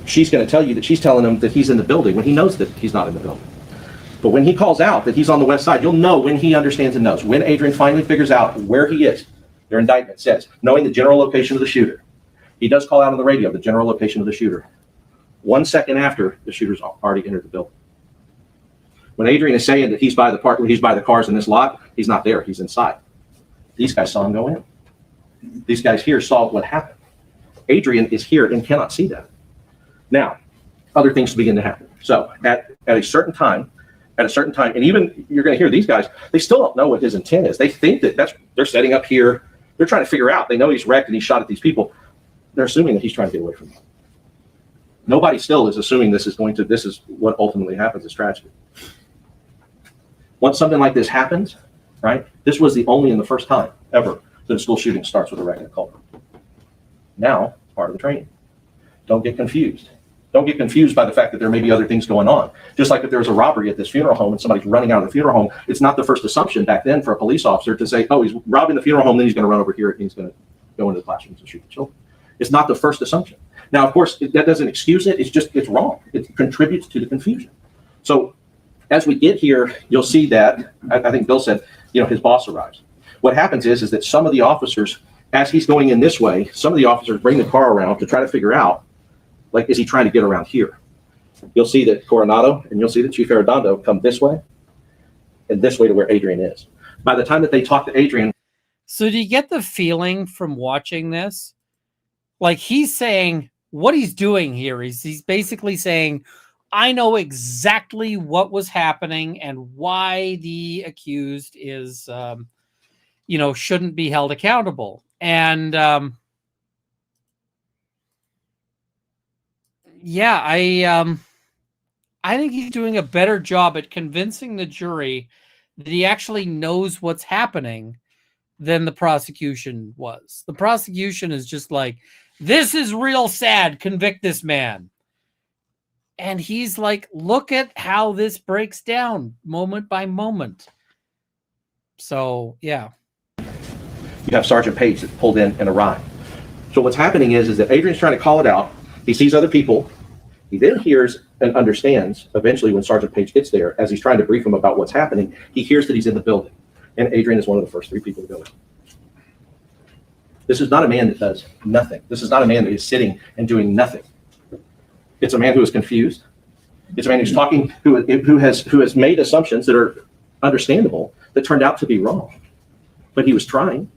She's going to tell you that she's telling him that he's in the building when he knows that he's not in the building. But when he calls out that he's on the west side, you'll know when he understands and knows. When Adrian finally figures out where he is, their indictment says, knowing the general location of the shooter. He does call out on the radio the general location of the shooter. 1 second after, the shooter's already entered the building. When Adrian is saying that he's by the cars in this lot, he's not there, he's inside. These guys saw him go in. These guys here saw what happened. Adrian is here and cannot see that. Now, other things begin to happen. So at a certain time, and even you're going to hear these guys, they still don't know what his intent is. They think that they're setting up here. They're trying to figure out. They know he's wrecked and he shot at these people. They're assuming that he's trying to get away from them. Nobody still is assuming this is what ultimately happens, is tragedy. Once something like this happens, right? This was the only and the first time ever that a school shooting starts with a wreck and a culprit. Now, it's part of the training. Don't get confused. Don't get confused by the fact that there may be other things going on. Just like if there was a robbery at this funeral home and somebody's running out of the funeral home, it's not the first assumption back then for a police officer to say, oh, he's robbing the funeral home, then he's going to run over here and he's going to go into the classrooms and shoot the children. It's not the first assumption. Now, of course, that doesn't excuse it. It's wrong. It contributes to the confusion. So as we get here, you'll see that, I think Bill said, his boss arrives. What happens is that some of the officers, as he's going in this way, some of the officers bring the car around to try to figure out, like, is he trying to get around here? You'll see that Coronado and you'll see that Chief Arredondo come this way and this way to where Adrian is. By the time that they talk to Adrian. So do you get the feeling from watching this? Like, he's saying what he's doing here is he's basically saying, I know exactly what was happening and why the accused is, shouldn't be held accountable. And, I think he's doing a better job at convincing the jury that he actually knows what's happening than the prosecution was. The prosecution is just like, this is real sad, convict this man. And he's like, look at how this breaks down moment by moment. So, yeah. You have Sergeant Page that pulled in and arrived. So what's happening is that Adrian's trying to call it out. He sees other people. He then hears and understands, eventually when Sergeant Page gets there, as he's trying to brief him about what's happening, he hears that he's in the building. And Adrian is one of the first 3 people to go in. This is not a man that does nothing. This is not a man that is sitting and doing nothing. It's a man who is confused. It's a man who's talking, who has made assumptions that are understandable that turned out to be wrong. But he was trying.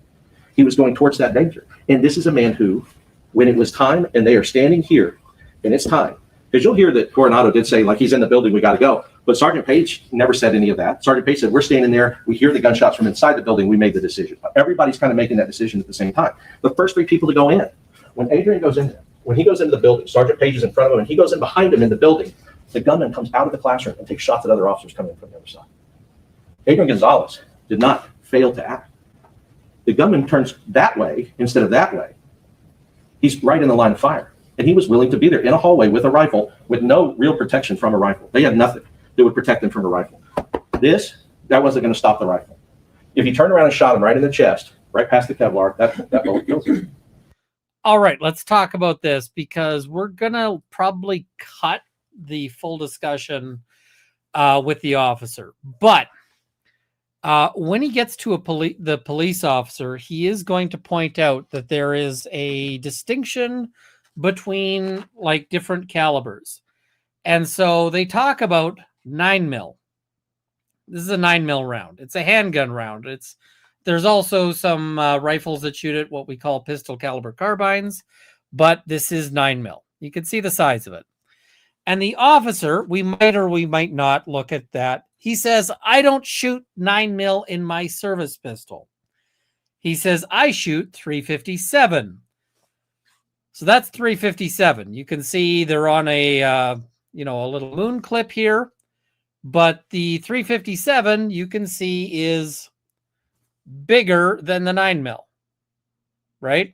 He was going towards that danger. And this is a man who, when it was time and they are standing here and it's time, because you'll hear that Coronado did say, like, he's in the building, we got to go. But Sergeant Page never said any of that. Sergeant Page said, we're standing there. We hear the gunshots from inside the building. We made the decision. Everybody's kind of making that decision at the same time. The first 3 people to go in, when Adrian goes in there, when he goes into the building, Sergeant Page is in front of him and he goes in behind him in the building. The gunman comes out of the classroom and takes shots at other officers coming in from the other side. Adrian Gonzales did not fail to act. The gunman turns that way instead of that way. He's right in the line of fire. And he was willing to be there in a hallway with a rifle with no real protection from a rifle. They had nothing that would protect them from a rifle. That wasn't going to stop the rifle. If he turned around and shot him right in the chest, right past the Kevlar, that bullet kills him. All right, let's talk about this because we're going to probably cut the full discussion with the officer. But when he gets to the police officer, he is going to point out that there is a distinction between like different calibers. And so they talk about 9mm. This is a 9mm round. It's a handgun round. There's also some rifles that shoot at what we call pistol caliber carbines, but this is 9mm. You can see the size of it. And the officer, we might or we might not look at that. He says, I don't shoot 9mm in my service pistol. He says, I shoot 357. So that's 357. You can see they're on a little moon clip here, but the 357 you can see is bigger than the 9mm, right?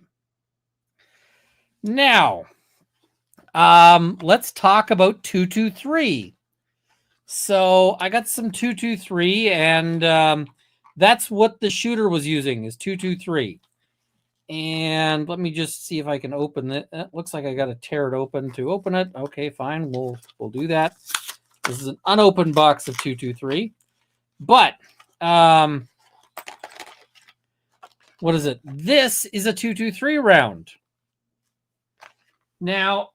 Now, let's talk about 223. So I got some 223, and that's what the shooter was using, is 223. And let me just see if I can open it. It looks like I got to tear it open to open it. Okay, fine. We'll do that. This is an unopened box of 223. But what is it? This is a 223 round. Now,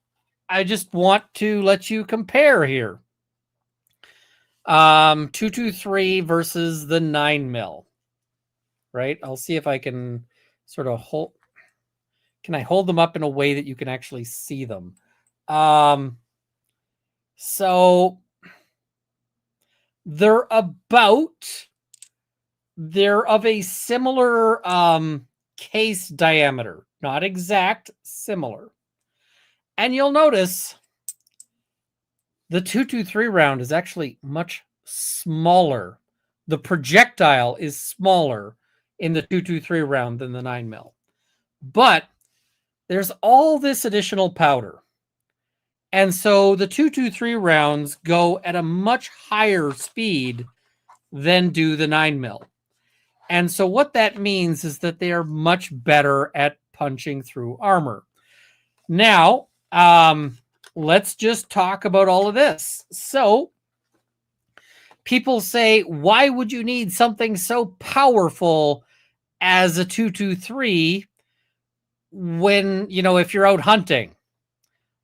I just want to let you compare here. 223 versus the 9mm. Right? I'll see if I can sort of hold. Can I hold them up in a way that you can actually see them? So they're of a similar case diameter, not exact, similar. And you'll notice the 223 round is actually much smaller. The projectile is smaller in the 223 round than the 9mm. But there's all this additional powder. And so the 223 rounds go at a much higher speed than do the 9mm. And so what that means is that they are much better at punching through armor. Now, let's just talk about all of this. So people say, why would you need something so powerful as a 223 when, if you're out hunting?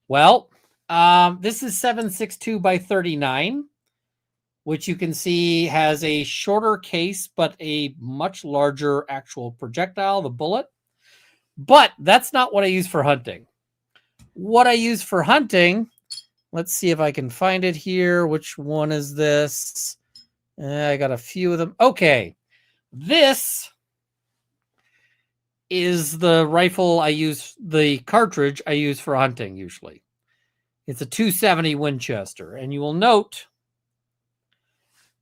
Well, this is 7.62 by 39, which you can see has a shorter case, but a much larger actual projectile, the bullet. But that's not what I use for hunting. What I use for hunting, let's see if I can find it here. Which one is this? I got a few of them. Okay. This is the rifle I use, the cartridge I use for hunting usually. It's a 270 Winchester. And you will note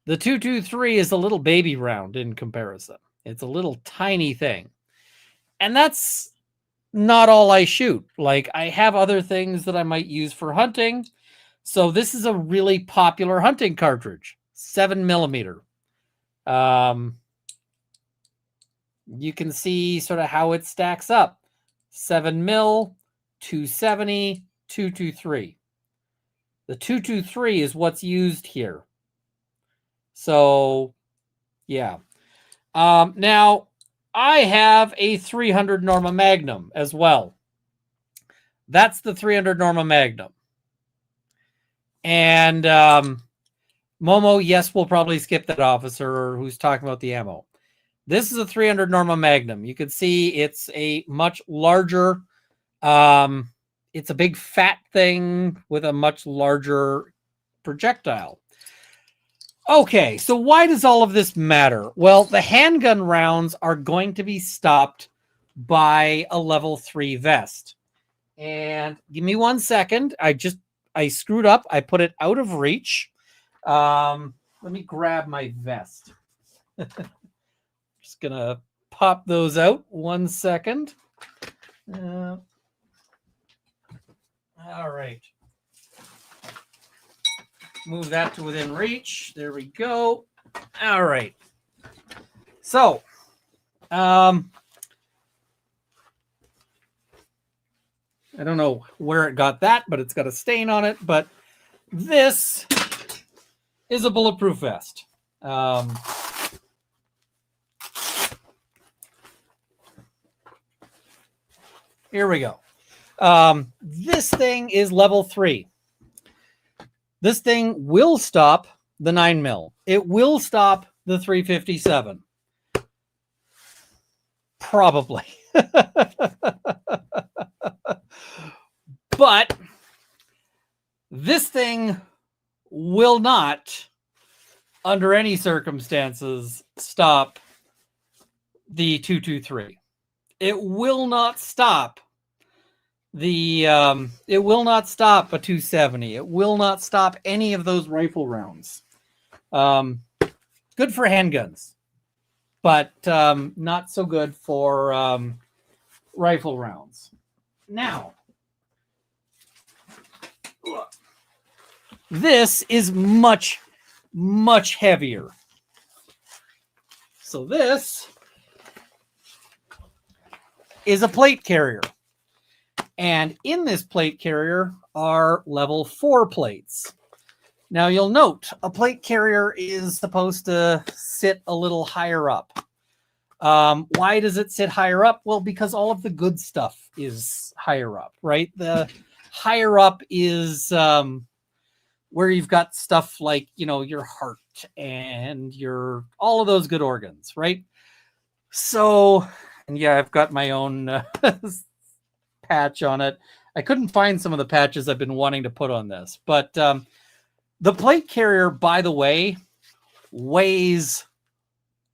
the 223 is a little baby round in comparison. It's a little tiny thing. And that's not all I shoot. Like, I have other things that I might use for hunting. So this is a really popular hunting cartridge, 7mm. You can see sort of how it stacks up. 7mm, 270, 223. The 223 is what's used here. So, yeah. Now, I have a 300 Norma Magnum as well. That's the 300 Norma Magnum. And Momo, yes, we'll probably skip that officer who's talking about the ammo. This is a 300 Norma Magnum. You can see it's a much larger, it's a big fat thing with a much larger projectile. Okay, so why does all of this matter? Well, the handgun rounds are going to be stopped by a level 3 vest. And give me 1 second. I screwed up. I put it out of reach. Let me grab my vest. Just going to pop those out. 1 second. All right. Move that to within reach. There we go. All right. So, I don't know where it got that, but it's got a stain on it. But this is a bulletproof vest. Here we go. This thing is level 3. This thing will stop the 9mm. It will stop the 357. Probably. But This thing will not, under any circumstances, stop the 223. It will not stop it will not stop a 270. It will not stop any of those rifle rounds. Good for handguns, but not so good for rifle rounds. Now, this is much, much heavier. So this is a plate carrier. And in this plate carrier are level 4 plates. Now you'll note a plate carrier is supposed to sit a little higher up. Why does it sit higher up? Well, because all of the good stuff is higher up, right? The higher up is where you've got stuff like, your heart and all of those good organs, right? So, and yeah, I've got my own patch on it. I couldn't find some of the patches I've been wanting to put on this, but the plate carrier, by the way, weighs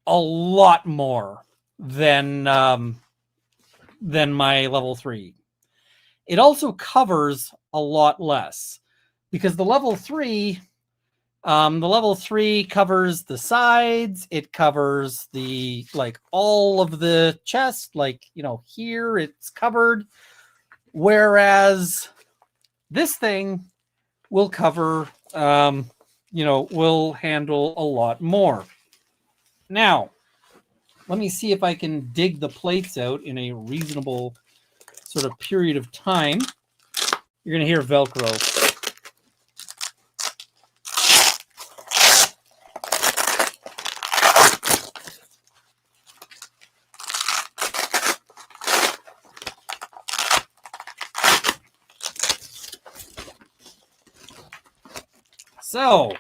a lot more than my level 3. It also covers a lot less because the level 3 covers the sides. It covers all of the chest, here it's covered. Whereas this thing will cover, will handle a lot more. Now, let me see if I can dig the plates out in a reasonable sort of period of time. You're going to hear Velcro. So,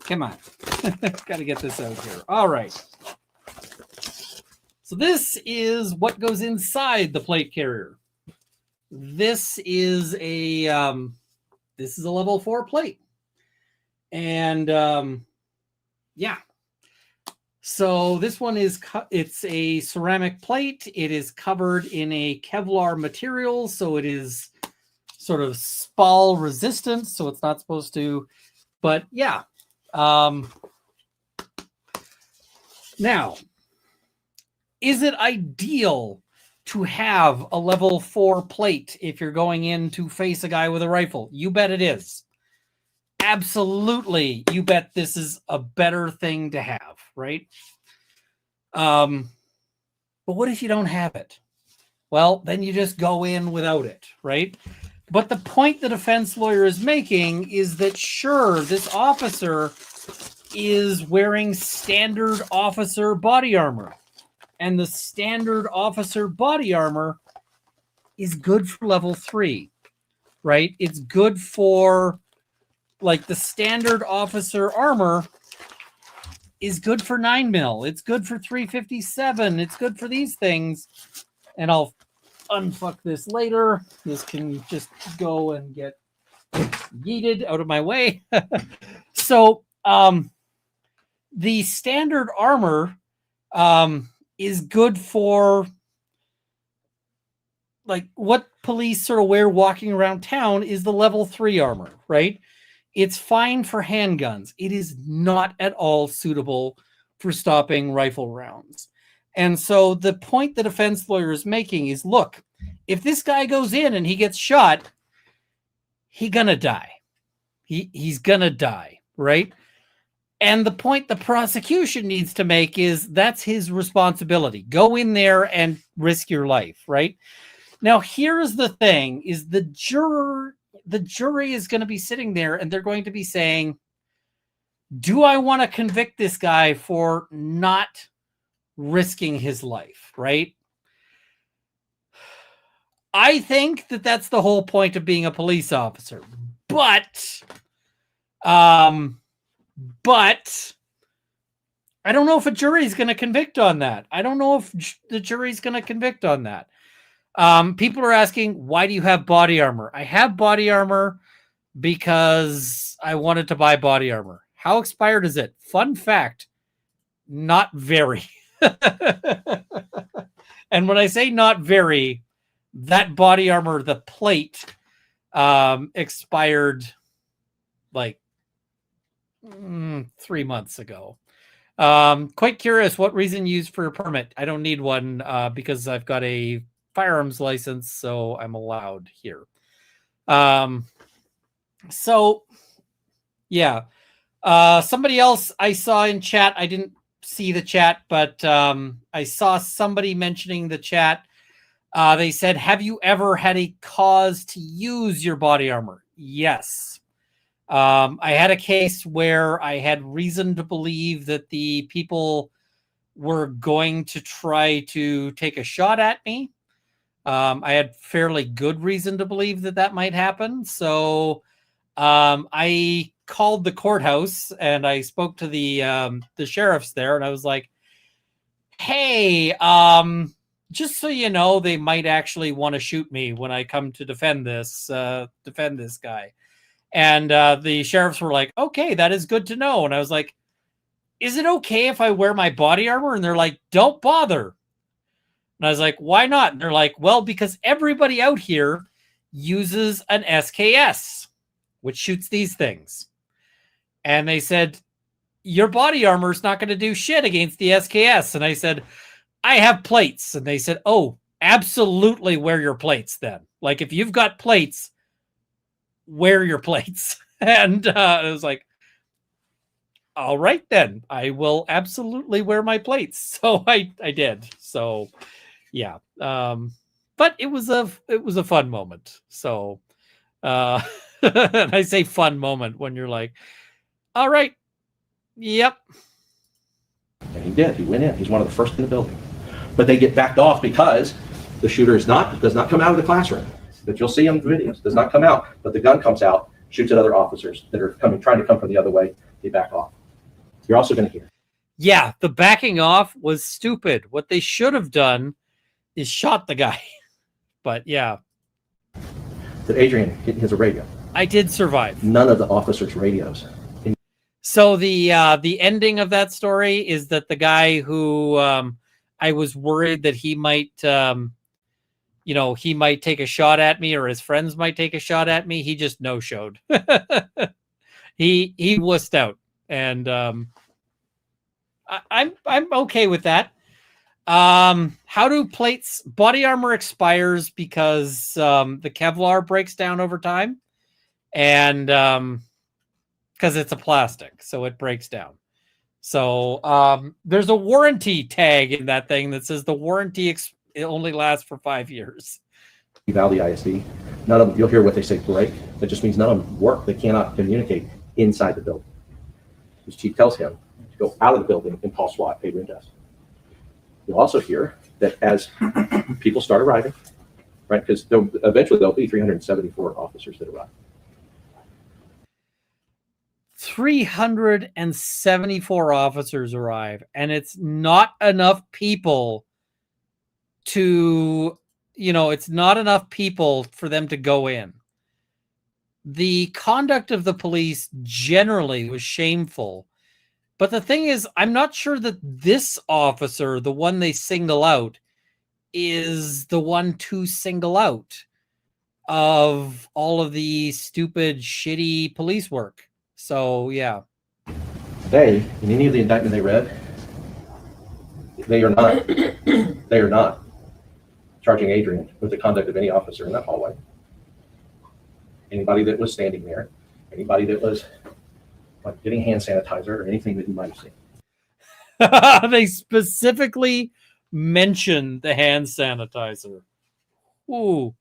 come on. Got to get this out here. All right. So this is what goes inside the plate carrier. This is a level 4 plate. And yeah. So this one it's a ceramic plate. It is covered in a Kevlar material, so it is sort of spall resistant, so it's not supposed to, but yeah. Now, is it ideal to have a level 4 plate if you're going in to face a guy with a rifle? You bet it is. Absolutely, you bet this is a better thing to have, right? But what if you don't have it? Well, then you just go in without it, right? But the point the defense lawyer is making is that, sure, this officer is wearing standard officer body armor. And the standard officer body armor is good for level 3, right? It's good for, the standard officer armor is good for 9mm. It's good for 357. It's good for these things. And I'll unfuck this later. This can just go and get yeeted out of my way. So the standard armor is good for what police sort of wear walking around town is the level 3 armor, right? It's fine for handguns. It is not at all suitable for stopping rifle rounds. And so the point the defense lawyer is making is, look, if this guy goes in and he gets shot, he's gonna die. He's gonna die, right? And the point the prosecution needs to make is that's his responsibility. Go in there and risk your life, right? Now, here's the thing, is the jury is going to be sitting there and they're going to be saying, do I want to convict this guy for not risking his life, right? I think that that's the whole point of being a police officer. But I don't know if a jury is going to convict on that. I don't know if the jury is going to convict on that. People are asking, why do you have body armor? I have body armor because I wanted to buy body armor. How expired is it? Fun fact, not very. And when I say not very, that body armor, the plate, expired like 3 months ago. Quite curious what reason you used for a permit. I don't need one because I've got a firearms license, so I'm allowed here. So yeah. Somebody else I saw in chat, I didn't see the chat, but I saw somebody mentioning the chat. They said, have you ever had a cause to use your body armor? Yes. I had a case where I had reason to believe that the people were going to try to take a shot at me. I had fairly good reason to believe that that might happen. So I called the courthouse and I spoke to the sheriffs there, and I was like, hey, just so you know, they might actually want to shoot me when I come to defend this guy. And the sheriffs were like, okay, that is good to know. And I was like, is it okay if I wear my body armor? And they're like, don't bother. And I was like, why not? And they're like, well, because everybody out here uses an SKS, which shoots these things. And they said, your body armor is not going to do shit against the SKS. And I said, I have plates. And they said, oh, absolutely wear your plates then. Like, if you've got plates, wear your plates. And I was like, all right, then I will absolutely wear my plates. So I did. So yeah. But it was a fun moment. So and I say fun moment when you're like, all right, yep. And he did. He went in. He's one of the first in the building. But they get backed off because the shooter does not come out of the classroom. That you'll see on the videos, does not come out, but the gun comes out, shoots at other officers that are trying to come from the other way. They back off. You're also going to hear. Yeah, the backing off was stupid. What they should have done is shot the guy. But yeah. That Adrian has a radio. I did survive. None of the officers' radios. So the ending of that story is that the guy who I was worried that he might he might take a shot at me, or his friends might take a shot at me. He just no-showed. he wussed out, and I'm okay with that. How do plates? Body armor expires because the Kevlar breaks down over time, and because it's a plastic, so it breaks down. So there's a warranty tag in that thing that says the warranty it only lasts for 5 years. Uvalde ISD, none of them, you'll hear what they say break. That just means none of them work. They cannot communicate inside the building. His chief tells him to go out of the building and call SWAT, Adrian does. You'll also hear that as people start arriving, right, because eventually there'll be 374 officers that arrive. 374 officers arrive, and it's not enough people to, it's not enough people for them to go in. The conduct of the police generally was shameful. But the thing is, I'm not sure that this officer, the one they single out, is the one to single out of all of the stupid, shitty police work. So, yeah. They, in any of the indictment they read, they are not charging Adrian with the conduct of any officer in that hallway. Anybody that was standing there, anybody that was getting hand sanitizer or anything that you might have seen. They specifically mentioned the hand sanitizer. Ooh.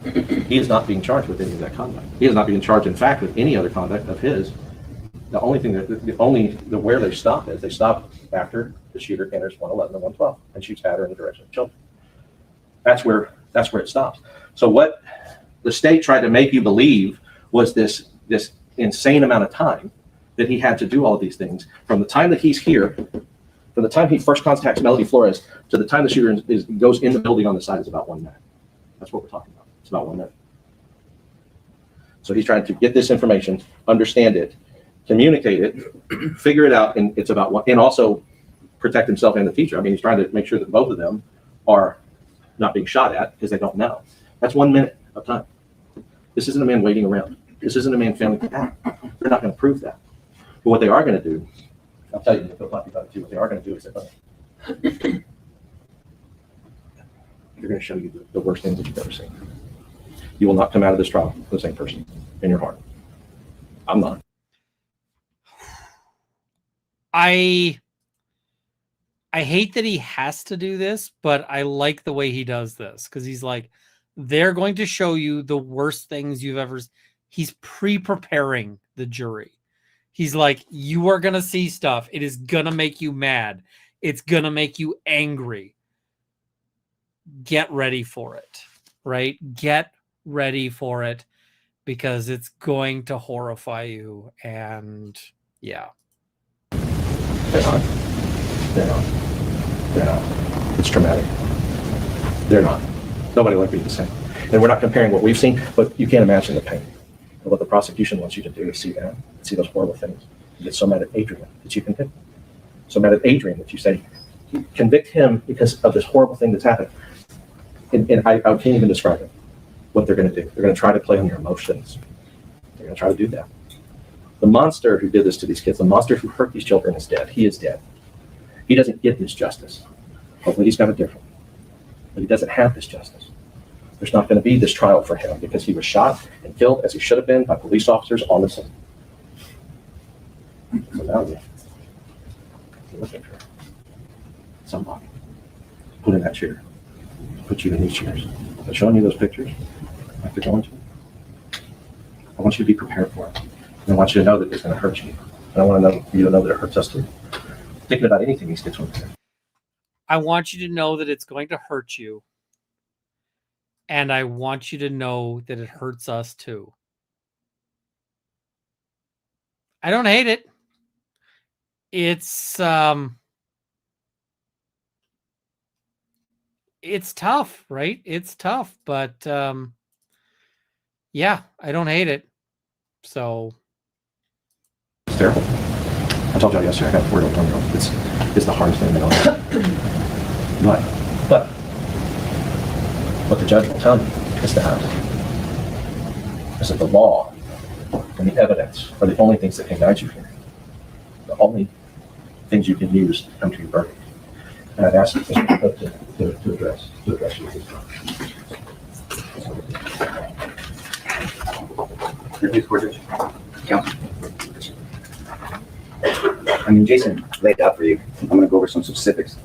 He is not being charged with any of that conduct. He is not being charged, in fact, with any other conduct of his. The only thing where they stop is they stop after the shooter enters 111 and 112 and shoots at or in the direction of children. That's where it stops. So what the state tried to make you believe was this insane amount of time that he had to do all of these things from the time that he's here From the time he first contacts Melody Flores to the time the shooter goes in the building on the side is about 1 minute. That's what we're talking about. It's about 1 minute. So he's trying to get this information, understand it, communicate it, figure it out, and it's about one, and also protect himself and the teacher. I mean, he's trying to make sure that both of them are not being shot at because they don't know. That's 1 minute of time. This isn't a man waiting around. This isn't a man failing to act. They're not going to prove that. But what they are going to do, I'll tell you, they'll talk about it too. What they are going to do is they're going to show you the worst things that you've ever seen. You will not come out of this trial the same person in your heart. I'm not. I hate that he has to do this, but I like the way he does this because he's like, they're going to show you the worst things you've ever. He's pre-preparing the jury. He's like, you are going to see stuff. It is going to make you mad. It's going to make you angry. Get ready for it, right? Get ready for it because it's going to horrify you. And yeah. They're not. They're not. They're not. It's traumatic. They're not. Nobody will ever be the same. And we're not comparing what we've seen, but you can't imagine the pain. And what the prosecution wants you to do is see that, see those horrible things. You get so mad at Adrian that you convict him. So mad at Adrian that you say, convict him because of this horrible thing that's happened. And I can't even describe it, what they're going to do. They're going to try to play on your emotions. They're going to try to do that. The monster who did this to these kids, the monster who hurt these children is dead. He is dead. He doesn't get this justice. Hopefully he's got it different. But he doesn't have this justice. There's not going to be this trial for him because he was shot and killed as he should have been by police officers on the scene. So now you're looking for somebody put in that chair, put you in these chairs. I'm showing you those pictures like they're going to. I want you to be prepared for it. And I want you to know that it's going to hurt you. And I want you to know that it hurts us too. Thinking about anything these kids want to do. I want you to know that it's going to hurt you. And I want you to know that it hurts us too. I don't hate it. It's tough, right? It's tough, but yeah, I don't hate it. So it's terrible. I told y'all yesterday, I got 4 year-old. It's the hardest thing in the world. But what the judge will tell you is that the law and the evidence are the only things that can guide you here. The only things you can use to come to your verdict. And I'd ask you to address you. Counsel. I mean, Jason laid out for you. I'm going to go over some specifics.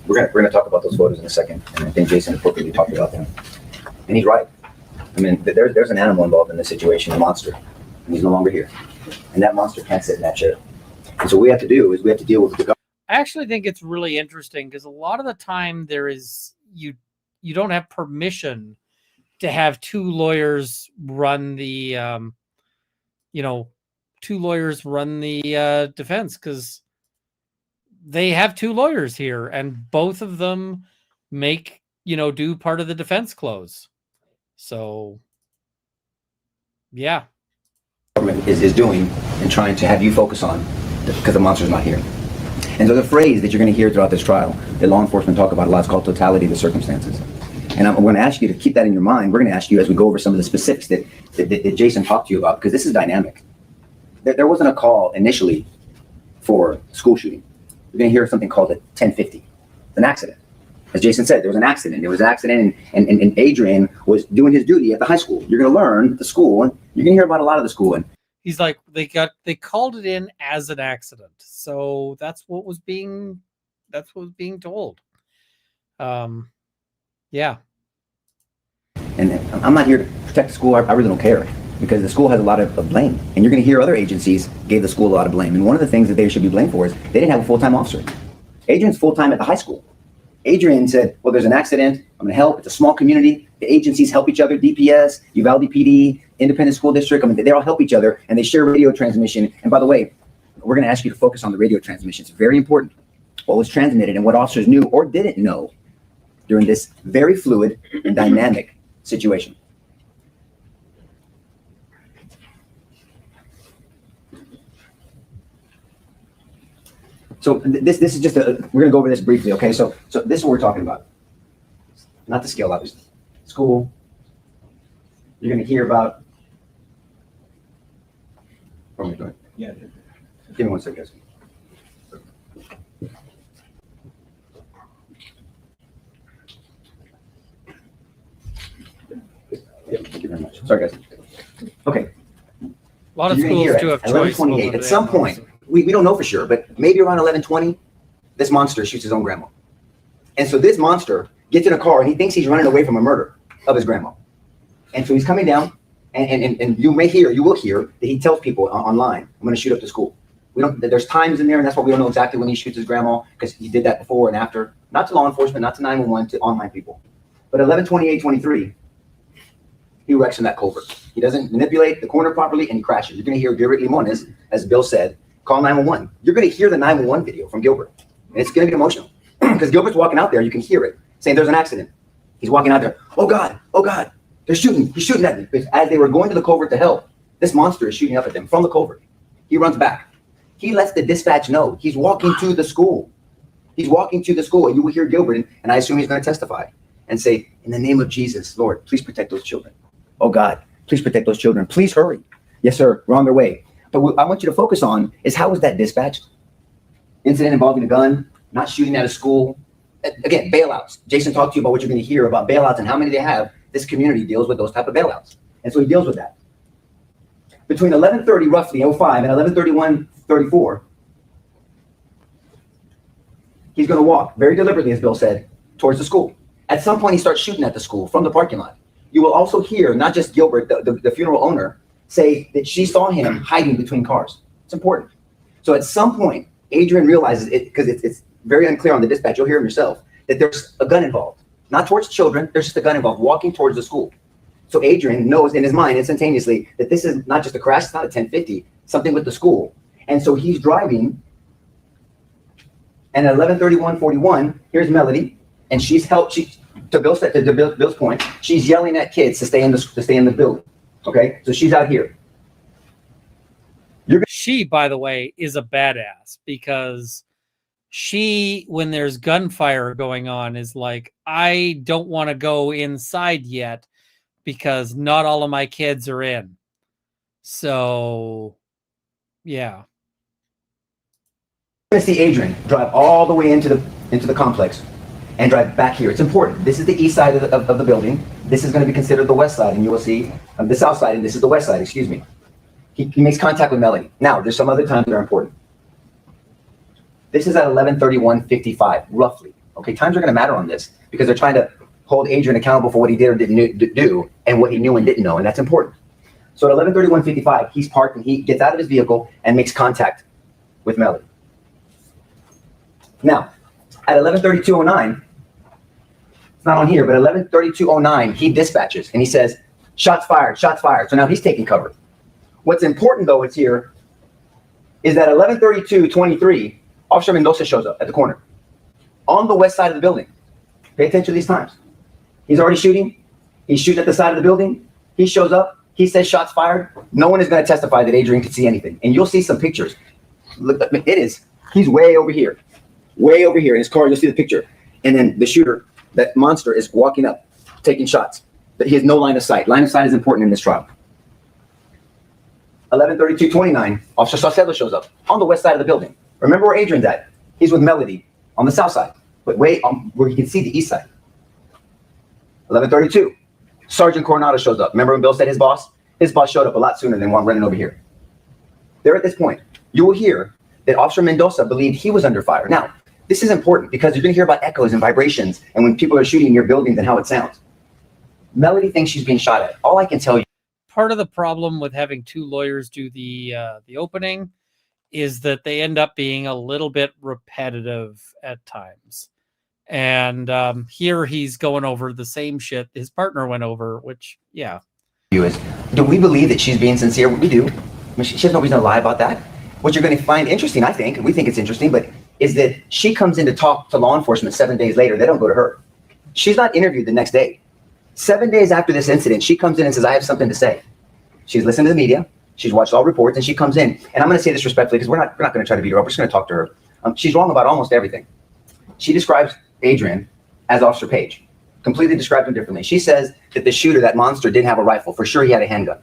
We're going to talk about those photos in a second, and I think Jason appropriately talked about them. And he's right. I mean, there's an animal involved in this situation, a monster, and he's no longer here. And that monster can't sit in that chair. And so what we have to do is we have to deal with the government. I actually think it's really interesting because a lot of the time there is you don't have permission to have 2 lawyers run the defense because they have 2 lawyers here and both of them do part of the defense close. So yeah. Is doing and trying to have you focus on because the monster's not here. And so the phrase that you're going to hear throughout this trial that law enforcement talk about a lot is called totality of the circumstances. And I'm going to ask you to keep that in your mind. We're going to ask you as we go over some of the specifics that Jason talked to you about, because this is dynamic. There wasn't a call initially for school shooting. We're going to hear something called a 1050. It's an accident. As Jason said, there was an accident. There was an accident and Adrian was doing his duty at the high school. You're going to learn at the school, and you're going to hear about a lot of the school. And he's like, they called it in as an accident. So that's what was being told. Yeah. And I'm not here to protect the school. I really don't care because the school has a lot of blame. And you're going to hear other agencies gave the school a lot of blame. And one of the things that they should be blamed for is they didn't have a full-time officer. Adrian's full-time at the high school. Adrian said, well, there's an accident. I'm going to help. It's a small community. The agencies help each other. DPS, Uvalde PD, Independent School District. I mean, they all help each other and they share radio transmission. And by the way, we're going to ask you to focus on the radio transmission. It's very important. what was transmitted and what officers knew or didn't know during this very fluid and dynamic situation. So this is just we're gonna go over this briefly, okay? So this is what we're talking about. Not the skill, obviously. School. You're gonna hear about. What am I doing? Yeah. Give me 1 second, guys. Yeah, thank you very much. Sorry, guys. Okay. A lot of You're gonna hear schools it do have at choice. 11:28. At some point, we don't know for sure, but maybe around 11:20, this monster shoots his own grandma. And so this monster gets in a car and he thinks he's running away from a murder of his grandma. And so he's coming down, and you will hear that he tells people online, I'm going to shoot up the school. There's times in there, and that's why we don't know exactly when he shoots his grandma, because he did that before and after, not to law enforcement, not to 911, to online people. But 11:28:23, he wrecks in that culvert. He doesn't manipulate the corner properly, and he crashes. You're going to hear Gilbert Limones, as Bill said, call 911. You're going to hear the 911 video from Gilbert, and it's going to be emotional because Gilbert's walking out there. You can hear it saying there's an accident. He's walking out there. Oh God, they're shooting. He's shooting at me. Because as they were going to the culvert to help, this monster is shooting up at them from the culvert. He runs back. He lets the dispatch know he's walking to the school. He's walking to the school, and you will hear Gilbert, and I assume he's going to testify and say, in the name of Jesus, Lord, please protect those children. Oh God, please protect those children. Please hurry. Yes, sir. We're on their way. But what I want you to focus on is, how was that dispatched? Incident involving a gun, not shooting at a school. Again, bailouts. Jason talked to you about what you're going to hear about bailouts and how many they have. This community deals with those type of bailouts. And so he deals with that. Between 11:30 roughly 05 and 11:31:34, he's going to walk very deliberately, as Bill said, towards the school. At some point, he starts shooting at the school from the parking lot. You will also hear not just Gilbert, the funeral owner, say that she saw him hiding between cars. It's important. So at some point, Adrian realizes it, because it's very unclear on the dispatch. You'll hear him yourself, that there's a gun involved. Not towards children, there's just a gun involved, walking towards the school. So Adrian knows in his mind instantaneously that this is not just a crash, it's not a 1050, something with the school. And so he's driving, and at 11:31:41, here's Melody, and she's helped. To Bill's point, she's yelling at kids to stay in the building. Okay, so she's out here. She, by the way, is a badass, because she, when there's gunfire going on, is like, I don't want to go inside yet because not all of my kids are in. So, yeah. You're gonna see Adrian drive all the way into the complex and drive back here. It's important. This is the east side of the building. This is going to be considered the west side, and you will see the south side, and this is the west side. Excuse me. He makes contact with Melody. Now, there's some other times that are important. This is at 11:31:55, roughly. Okay, times are going to matter on this because they're trying to hold Adrian accountable for what he did or didn't do, and what he knew and didn't know, and that's important. So at 11:31:55, he's parked, and he gets out of his vehicle and makes contact with Melody. Now, at 11:32:09, it's not on here, but 11:32:09, he dispatches and he says, shots fired, shots fired. So now he's taking cover. What's important, though, it's here, is that 11:32:23, Officer Mendoza shows up at the corner on the west side of the building. Pay attention to these times. He's already shooting. He's shooting at the side of the building. He shows up. He says shots fired. No one is going to testify that Adrian could see anything. And you'll see some pictures. Look, he's way over here. Way over here in his car, you'll see the picture. And then the shooter, that monster, is walking up, taking shots. But he has no line of sight. Line of sight is important in this trial. 11:32:29, Officer Saucedo shows up on the west side of the building. Remember where Adrian's at? He's with Melody on the south side, but way where you can see the east side. 11:32, Sergeant Coronado shows up. Remember when Bill said his boss? His boss showed up a lot sooner than one running over here. There at this point, you will hear that Officer Mendoza believed he was under fire. Now, this is important because you're going to hear about echoes and vibrations and when people are shooting near buildings and how it sounds. Melody thinks she's being shot at. All I can tell you. Part of the problem with having two lawyers do the opening is that they end up being a little bit repetitive at times. And here he's going over the same shit his partner went over, which, yeah. Do we believe that she's being sincere? We do. I mean, she has no reason to lie about that. What you're going to find interesting, I think, and we think it's interesting, but is that she comes in to talk to law enforcement 7 days later. They don't go to her. She's not interviewed the next day. 7 days after this incident, she comes in and says, I have something to say. She's listened to the media. She's watched all reports, and she comes in. And I'm going to say this respectfully because we're not going to try to beat her up. We're just going to talk to her. She's wrong about almost everything. She describes Adrian as Officer Page, completely described him differently. She says that the shooter, that monster, didn't have a rifle. For sure, he had a handgun.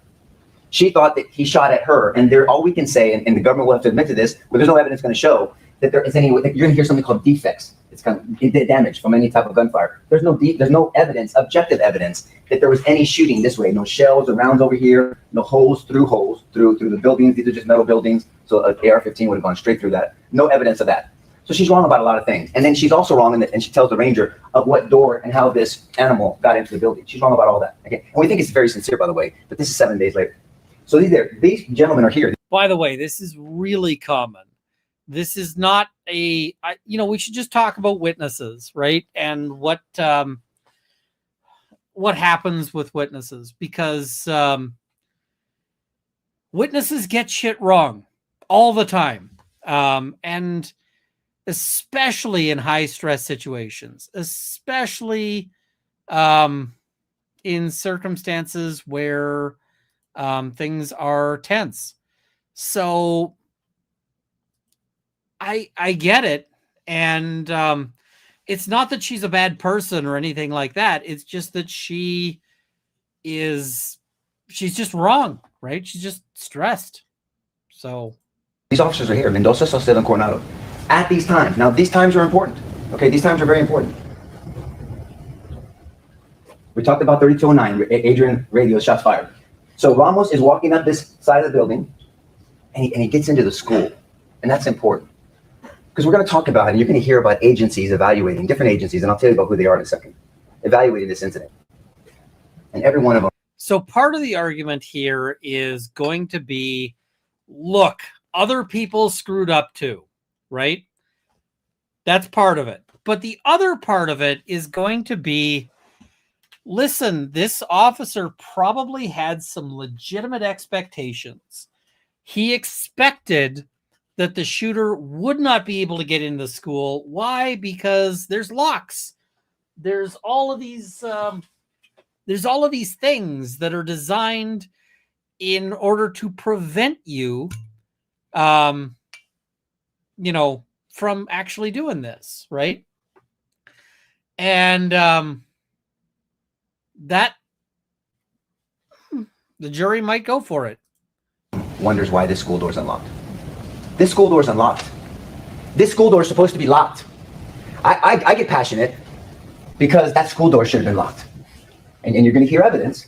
She thought that he shot at her, and all we can say, and the government will have to admit to this, but there's no evidence going to show that there is any. You're going to hear something called defects. It's kind of damage from any type of gunfire. There's no evidence, objective evidence, that there was any shooting this way. No shells or rounds over here. No holes through the buildings. These are just metal buildings. So an AR-15 would have gone straight through that. No evidence of that. So she's wrong about a lot of things. And then she's also wrong and she tells the ranger of what door and how this animal got into the building. She's wrong about all that. Okay, and we think it's very sincere, by the way. But this is 7 days later. So these gentlemen are here. By the way, this is really common. This is not we should just talk about witnesses, right? And what happens with witnesses, because witnesses get shit wrong all the time. And especially in high stress situations, especially in circumstances where things are tense. So I get it. And it's not that she's a bad person or anything like that. It's just that she's just wrong, right? She's just stressed. So these officers are here, Mendoza, Saucedo, and Coronado, at these times. Now, these times are important. Okay, these times are very important. We talked about 3209, Adrian radio, shots fired. So Ramos is walking up this side of the building, and he gets into the school, and that's important. Because we're going to talk about it, and you're going to hear about agencies evaluating, different agencies, and I'll tell you about who they are in a second, evaluating this incident. And every one of them. So part of the argument here is going to be, look, other people screwed up too, right? That's part of it. But the other part of it is going to be, listen, this officer probably had some legitimate expectations. He expected that the shooter would not be able to get into school. Why? Because there's locks. There's all of these things that are designed in order to prevent you, from actually doing this, right? And that the jury might go for it. Wonders why this school door is unlocked. This school door is unlocked. This school door is supposed to be locked. I get passionate because that school door should have been locked. And you're going to hear evidence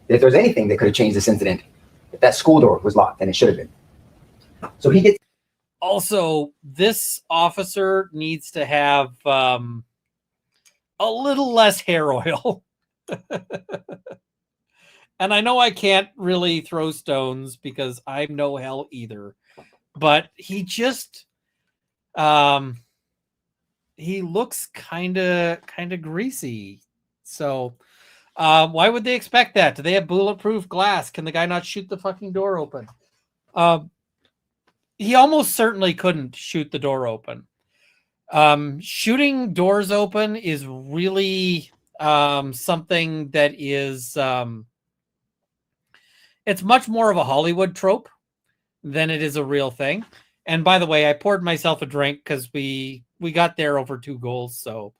that if there's anything that could have changed this incident, if that school door was locked, and it should have been. So he gets. Also, this officer needs to have a little less hair oil. And I know I can't really throw stones because I'm no hell either. But he just he looks kind of greasy. So why would they expect that? Do they have bulletproof glass? Can the guy not shoot the fucking door open? He almost certainly couldn't shoot the door open. Shooting doors open is really something that is it's much more of a Hollywood trope than it is a real thing. And by the way, I poured myself a drink because we got there over 2 goals. So,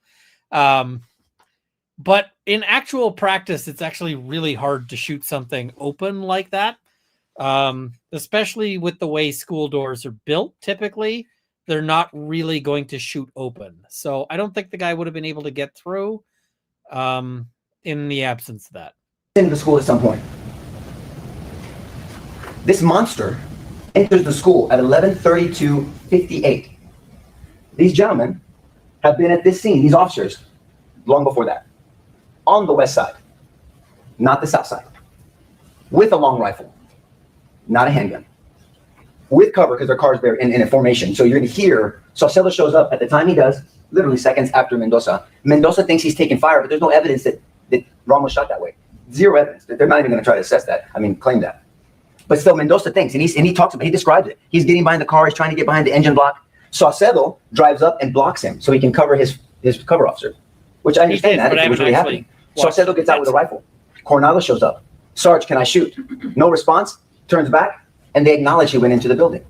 but in actual practice, it's actually really hard to shoot something open like that. Especially with the way school doors are built. Typically, they're not really going to shoot open. So I don't think the guy would have been able to get through in the absence of that. Into the school at some point. This monster enters the school at 11:32:58. These gentlemen have been at this scene, these officers, long before that, on the west side, not the south side, with a long rifle, not a handgun, with cover because their car's there in a formation. So you're going to hear Saucedo shows up at the time he does, literally seconds after Mendoza. Mendoza thinks he's taking fire, but there's no evidence that Ramos shot that way. Zero evidence. They're not even going to try to assess that. Claim that. But still, Mendoza thinks, and he talks about, he describes it. He's getting behind the car. He's trying to get behind the engine block. Saucedo drives up and blocks him so he can cover his cover officer, which I understand that if it was really happening. Saucedo gets out with a rifle. Coronado shows up. Sarge, can I shoot? No response, turns back, and they acknowledge he went into the building.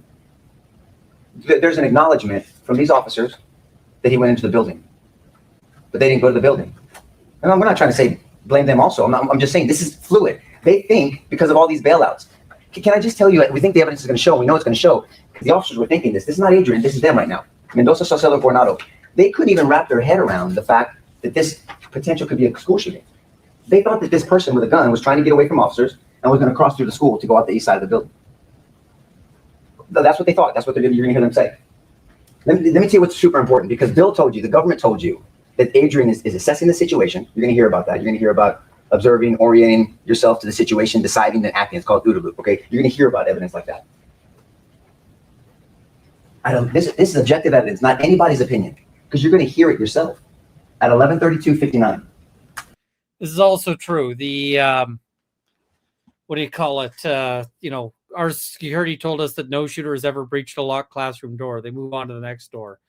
There's an acknowledgement from these officers that he went into the building, but they didn't go to the building. And we're not trying to say blame them also. I'm just saying this is fluid. They think because of all these bailouts. Can I just tell you, we think the evidence is going to show, we know it's going to show, because the officers were thinking this. This is not Adrian, this is them right now. Mendoza, Saucedo, Coronado. They couldn't even wrap their head around the fact that this potential could be a school shooting. They thought that this person with a gun was trying to get away from officers and was going to cross through the school to go out the east side of the building. That's what they thought. That's what you're going to hear them say. Let me tell you what's super important, because Bill told you, the government told you, that Adrian is assessing the situation. You're going to hear about that. You're going to hear about observing, orienting yourself to the situation, deciding, and acting. It's called OODA loop, okay? You're going to hear about evidence like that. This is objective evidence, not anybody's opinion, because you're going to hear it yourself at 11:32:59. This is also true. The what do you call it? Our security told us that no shooter has ever breached a locked classroom door. They move on to the next door.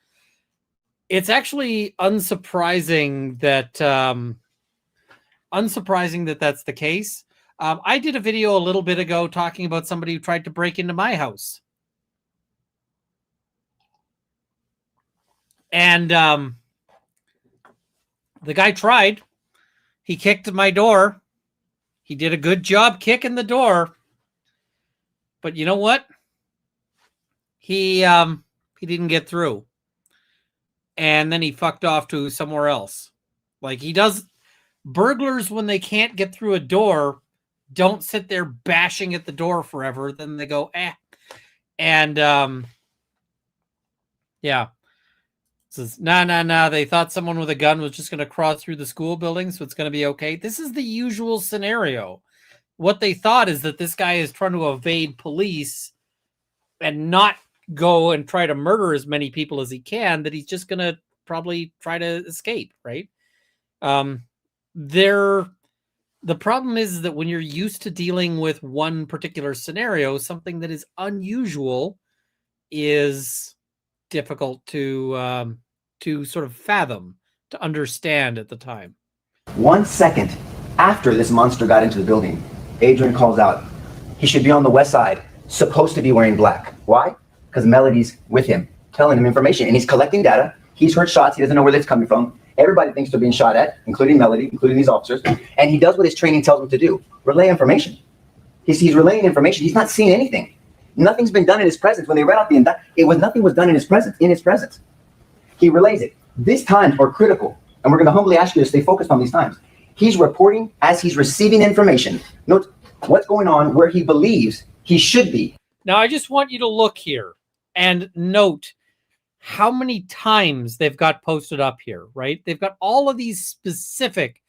It's actually unsurprising that that's the case. I did a video a little bit ago talking about somebody who tried to break into my house. And the guy tried. He kicked my door. He did a good job kicking the door. But you know what? He didn't get through. And then he fucked off to somewhere else. Like he does. Burglars, when they can't get through a door, don't sit there bashing at the door forever. Then they go, eh. And yeah. Says, nah. They thought someone with a gun was just going to cross through the school building, so it's going to be okay. This is the usual scenario. What they thought is that this guy is trying to evade police and not go and try to murder as many people as he can, that he's just going to probably try to escape, right? The problem is that when you're used to dealing with one particular scenario, something that is unusual is difficult to sort of fathom, to understand at the time. 1 second after this monster got into the building, Adrian calls out, he should be on the west side, supposed to be wearing black. Why? Because Melody's with him, telling him information, and he's collecting data. He's heard shots. He doesn't know where that's coming from. Everybody thinks they're being shot at, including Melody, including these officers. And he does what his training tells him to do, relay information. He's relaying information. He's not seeing anything. Nothing's been done in his presence. When they read out the indictment, nothing was done in his presence. He relays it. These times are critical, and we're going to humbly ask you to stay focused on these times. He's reporting as he's receiving information. Note what's going on, where he believes he should be. Now, I just want you to look here and note how many times they've got posted up here, right? They've got all of these specific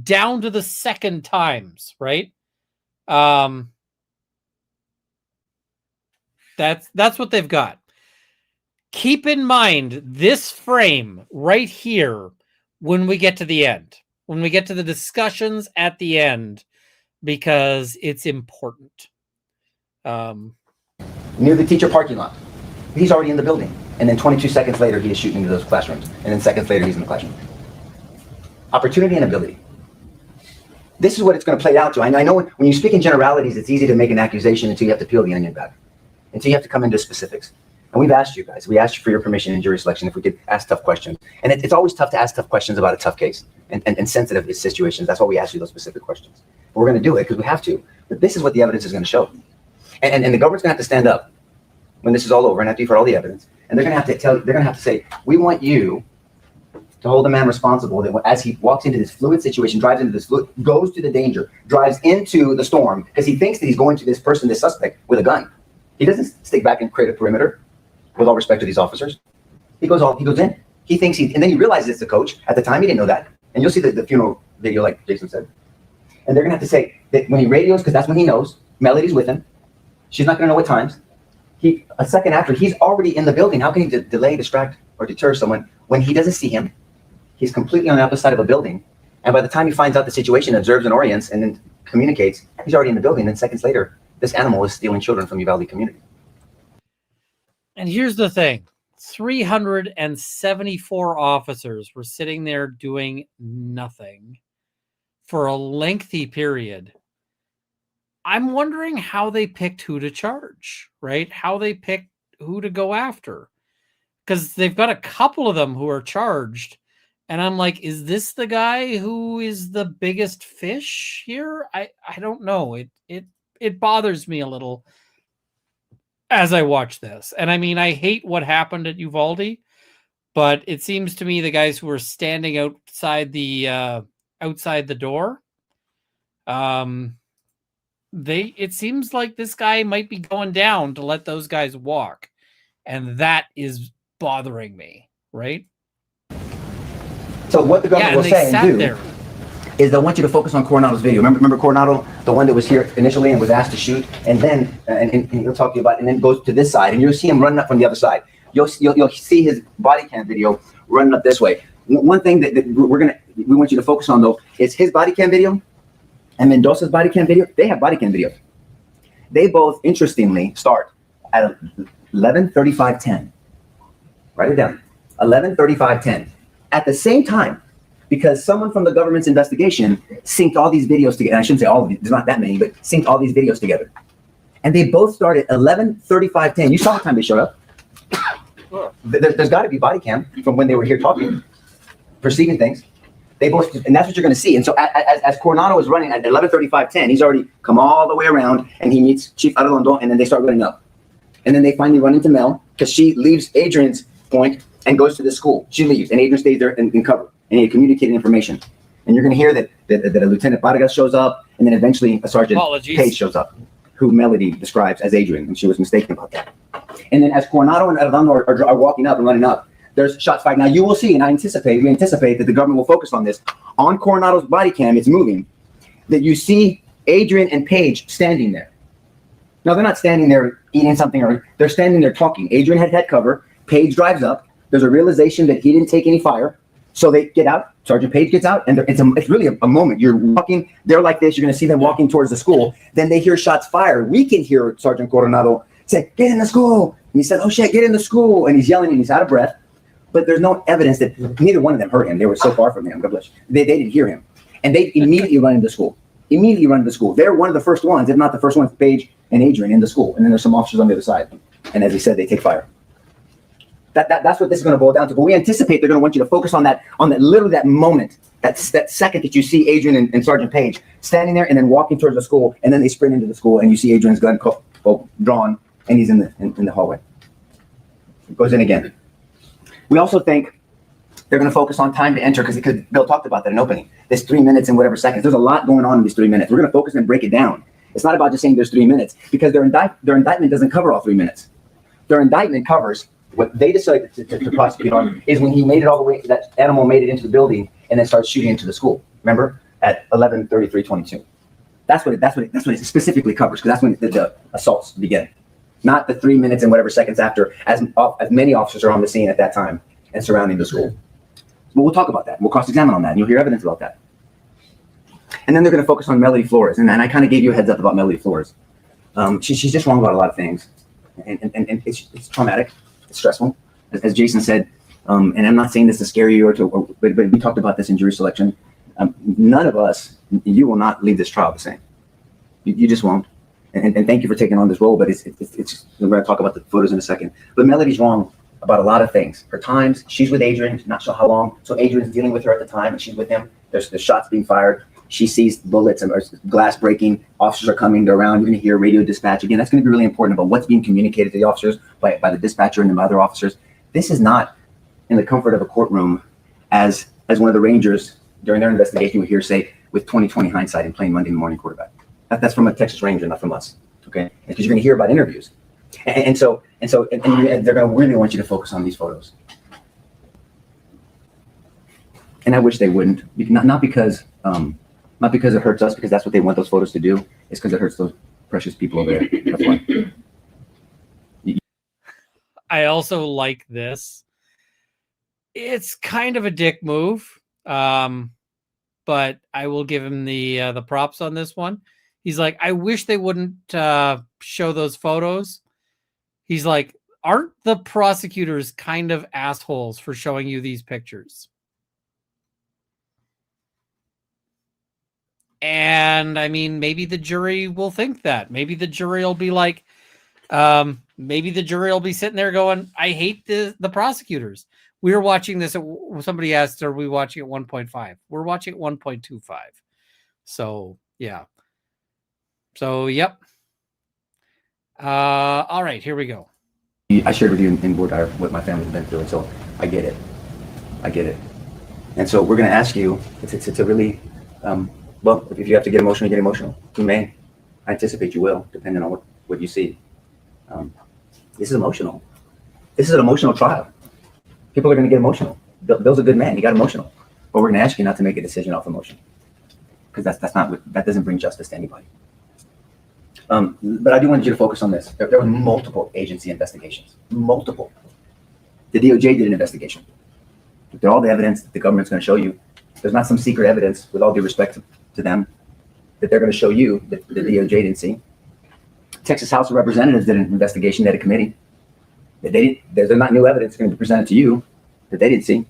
down to the second times, right? That's what they've got. Keep in mind this frame right here when we get to the end, when we get to the discussions at the end, because it's important. Near the teacher parking lot. He's already in the building. And then 22 seconds later, he is shooting into those classrooms. And then seconds later, he's in the classroom. Opportunity and ability. This is what it's going to play out to. I know when you speak in generalities, it's easy to make an accusation until you have to peel the onion back. Until you have to come into specifics. And we've asked you guys, we asked you for your permission in jury selection if we could ask tough questions. And it's always tough to ask tough questions about a tough case and sensitive situations. That's why we ask you those specific questions. But we're going to do it because we have to. But this is what the evidence is going to show. And the government's going to have to stand up when this is all over and after you've heard all the evidence. And they're going to have to say, we want you to hold a man responsible that as he walks into this fluid situation, drives into this fluid, goes to the danger, drives into the storm, because he thinks that he's going to this person, this suspect, with a gun. He doesn't stick back and create a perimeter, with all respect to these officers. He goes in. He thinks and then he realizes it's the coach. At the time, he didn't know that. And you'll see the funeral video, like Jason said. And they're going to have to say that when he radios, because that's when he knows, Melody's with him. She's not going to know what times. A second after, he's already in the building. How can he delay, distract, or deter someone when he doesn't see him? He's completely on the opposite side of a building. And by the time he finds out the situation, observes and orients, and then communicates, he's already in the building. And seconds later, this animal is stealing children from Uvalde community. And here's the thing. 374 officers were sitting there doing nothing for a lengthy period. I'm wondering how they picked who to charge, right? How they picked who to go after. Because they've got a couple of them who are charged. And I'm like, is this the guy who is the biggest fish here? I don't know. It bothers me a little as I watch this. And I mean, I hate what happened at Uvalde, but it seems to me the guys who were standing outside the door, it seems like this guy might be going down to let those guys walk. And that is bothering me, right? So what the government will say and do is they'll want you to focus on Coronado's video. Remember Coronado, the one that was here initially and was asked to shoot, and then and he'll talk to you about, and then goes to this side, and you'll see him running up from the other side. You'll see his body cam video running up this way. One thing that we want you to focus on though is his body cam video and Mendoza's body cam video. They have body cam videos. They both interestingly start at 11:35:10. Write it down. 11:35:10. At the same time, because someone from the government's investigation synced all these videos together. And I shouldn't say all of these, there's not that many, but synced all these videos together. And they both started 11:35:10. You saw what time they showed up. There's got to be body cam from when they were here talking, perceiving things. They both, and that's what you're going to see. And so as Coronado is running at 11:35:10, he's already come all the way around, and he meets Chief Arredondo, and then they start running up. And then they finally run into Mel, because she leaves Adrian's point and goes to the school. She leaves, and Adrian stays there in cover, and he communicated information. And you're going to hear that a Lieutenant Vargas shows up, and then eventually a Sergeant Page shows up, who Melody describes as Adrian, and she was mistaken about that. And then as Coronado and Arredondo are walking up and running up, there's shots fired. Now you will see, and we anticipate that the government will focus on this. On Coronado's body cam, it's moving, that you see Adrian and Page standing there. Now they're not standing there eating something, or they're standing there talking. Adrian had head cover. Page drives up. There's a realization that he didn't take any fire. So they get out. Sergeant Page gets out, and it's really a moment. You're walking. They're like this. You're going to see them walking towards the school. Then they hear shots fired. We can hear Sergeant Coronado say, "Get in the school." And he said, "Oh shit, get in the school." And he's yelling, and he's out of breath. But there's no evidence that neither one of them heard him. They were so far from him. God bless you. They didn't hear him. And they immediately run into school. They're one of the first ones, if not the first ones, Page and Adrian, in the school. And then there's some officers on the other side. And as he said, they take fire. That's what this is going to boil down to. But we anticipate they're going to want you to focus on that literally that moment, that second that you see Adrian and Sergeant Page standing there and then walking towards the school, and then they sprint into the school, and you see Adrian's gun drawn, and he's in the hallway. It goes in again. We also think they're going to focus on time to enter, because Bill talked about that in opening. There's 3 minutes and whatever seconds. There's a lot going on in these 3 minutes. We're going to focus and break it down. It's not about just saying there's 3 minutes, because their indictment doesn't cover all 3 minutes. Their indictment covers what they decided to prosecute on is when he made it all the way, that animal made it into the building and then started shooting into the school. Remember, at 11:33:22. That's what it specifically covers, because that's when the assaults begin. Not the 3 minutes and whatever seconds after, as many officers are on the scene at that time and surrounding the school. But we'll talk about that. We'll cross-examine on that, and you'll hear evidence about that. And then they're going to focus on Melody Flores, and I kind of gave you a heads up about Melody Flores. She's just wrong about a lot of things, and it's traumatic, it's stressful, as Jason said. And I'm not saying this to scare you but we talked about this in jury selection. None of us, you will not leave this trial the same. You just won't. And thank you for taking on this role, but it's we're going to talk about the photos in a second. But Melody's wrong about a lot of things. Her times, she's with Adrian, not sure how long. So Adrian's dealing with her at the time, and she's with him. There's shots being fired. She sees bullets and glass breaking. Officers are coming. They're around. You're going to hear radio dispatch. Again, that's going to be really important about what's being communicated to the officers by the dispatcher and the other officers. This is not in the comfort of a courtroom, as one of the Rangers during their investigation would hear say, with 20/20 hindsight and playing Monday morning quarterback. That's from a Texas Ranger, not from us. Okay, because you're going to hear about interviews, and so they're going to really want you to focus on these photos. And I wish they wouldn't, not because it hurts us, because that's what they want those photos to do. It's because it hurts those precious people over there. That's why. I also like this. It's kind of a dick move, but I will give him the props on this one. He's like, I wish they wouldn't show those photos. He's like, aren't the prosecutors kind of assholes for showing you these pictures? And I mean, maybe the jury will think that. Maybe the jury will be like, maybe the jury will be sitting there going, I hate the prosecutors. We were watching this. Somebody asked, are we watching at 1.5? We're watching at 1.25. So, yeah. So, yep. All right, here we go. I shared with you in board what my family's been through, and so I get it. I get it. And so we're going to ask you, it's a really, well, if you have to get emotional, you get emotional. You may. I anticipate you will, depending on what you see. This is emotional. This is an emotional trial. People are going to get emotional. Bill's a good man. He got emotional. But we're going to ask you not to make a decision off emotion, because that doesn't bring justice to anybody. But I do want you to focus on this. There were multiple agency investigations. Multiple. The DOJ did an investigation. Looked at all the evidence that the government's going to show you. There's not some secret evidence, with all due respect to them, that they're going to show you that the DOJ didn't see. Texas House of Representatives did an investigation. They had a committee. There's not new evidence going to be presented to you that they didn't see.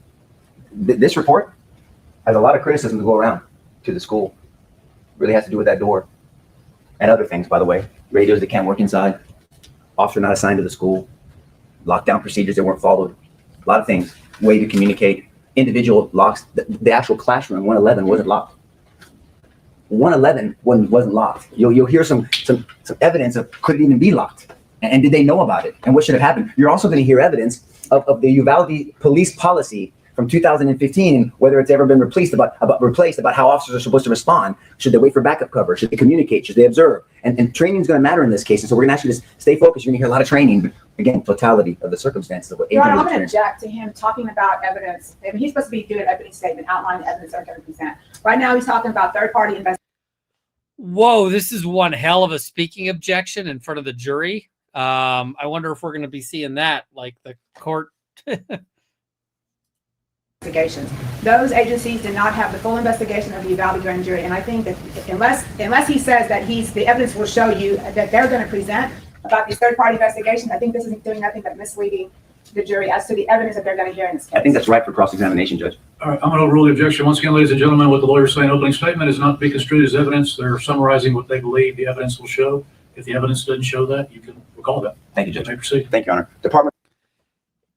This report has a lot of criticism to go around to the school. Really has to do with that door. And other things, by the way. Radios that can't work inside. Officer not assigned to the school. Lockdown procedures that weren't followed. A lot of things. Way to communicate. Individual locks. The actual classroom, 111, wasn't locked. 111 wasn't locked. You'll hear some evidence of could it even be locked? And did they know about it? And what should have happened? You're also going to hear evidence of the Uvalde police policy from 2015, and whether it's ever been replaced about how officers are supposed to respond. Should they wait for backup cover? Should they communicate? Should they observe? And training is going to matter in this case. And so we're going to ask you to stay focused. You're going to hear a lot of training, but again, totality of the circumstances of what Your Adrian Honor, I'm going to experienced. object to him talking about evidence. I mean, he's supposed to be doing an opening statement, outlining the evidence they're going to present. Right now, he's talking about third-party investigation. Whoa, this is one hell of a speaking objection in front of the jury. I wonder if we're going to be seeing that, like the court. Those agencies did not have the full investigation of the Uvalde grand jury, and I think that unless he says that the evidence will show you that they're going to present about these third-party investigations, I think this isn't doing nothing but misleading the jury as to the evidence that they're going to hear in this case. I think that's right for cross-examination, Judge. All right, I'm going to overrule the objection. Once again, ladies and gentlemen, what the lawyers say in opening statement is not to be construed as evidence. They're summarizing what they believe the evidence will show. If the evidence doesn't show that, you can recall that. Thank you, Judge. You may proceed. Thank you, Your Honor. Department.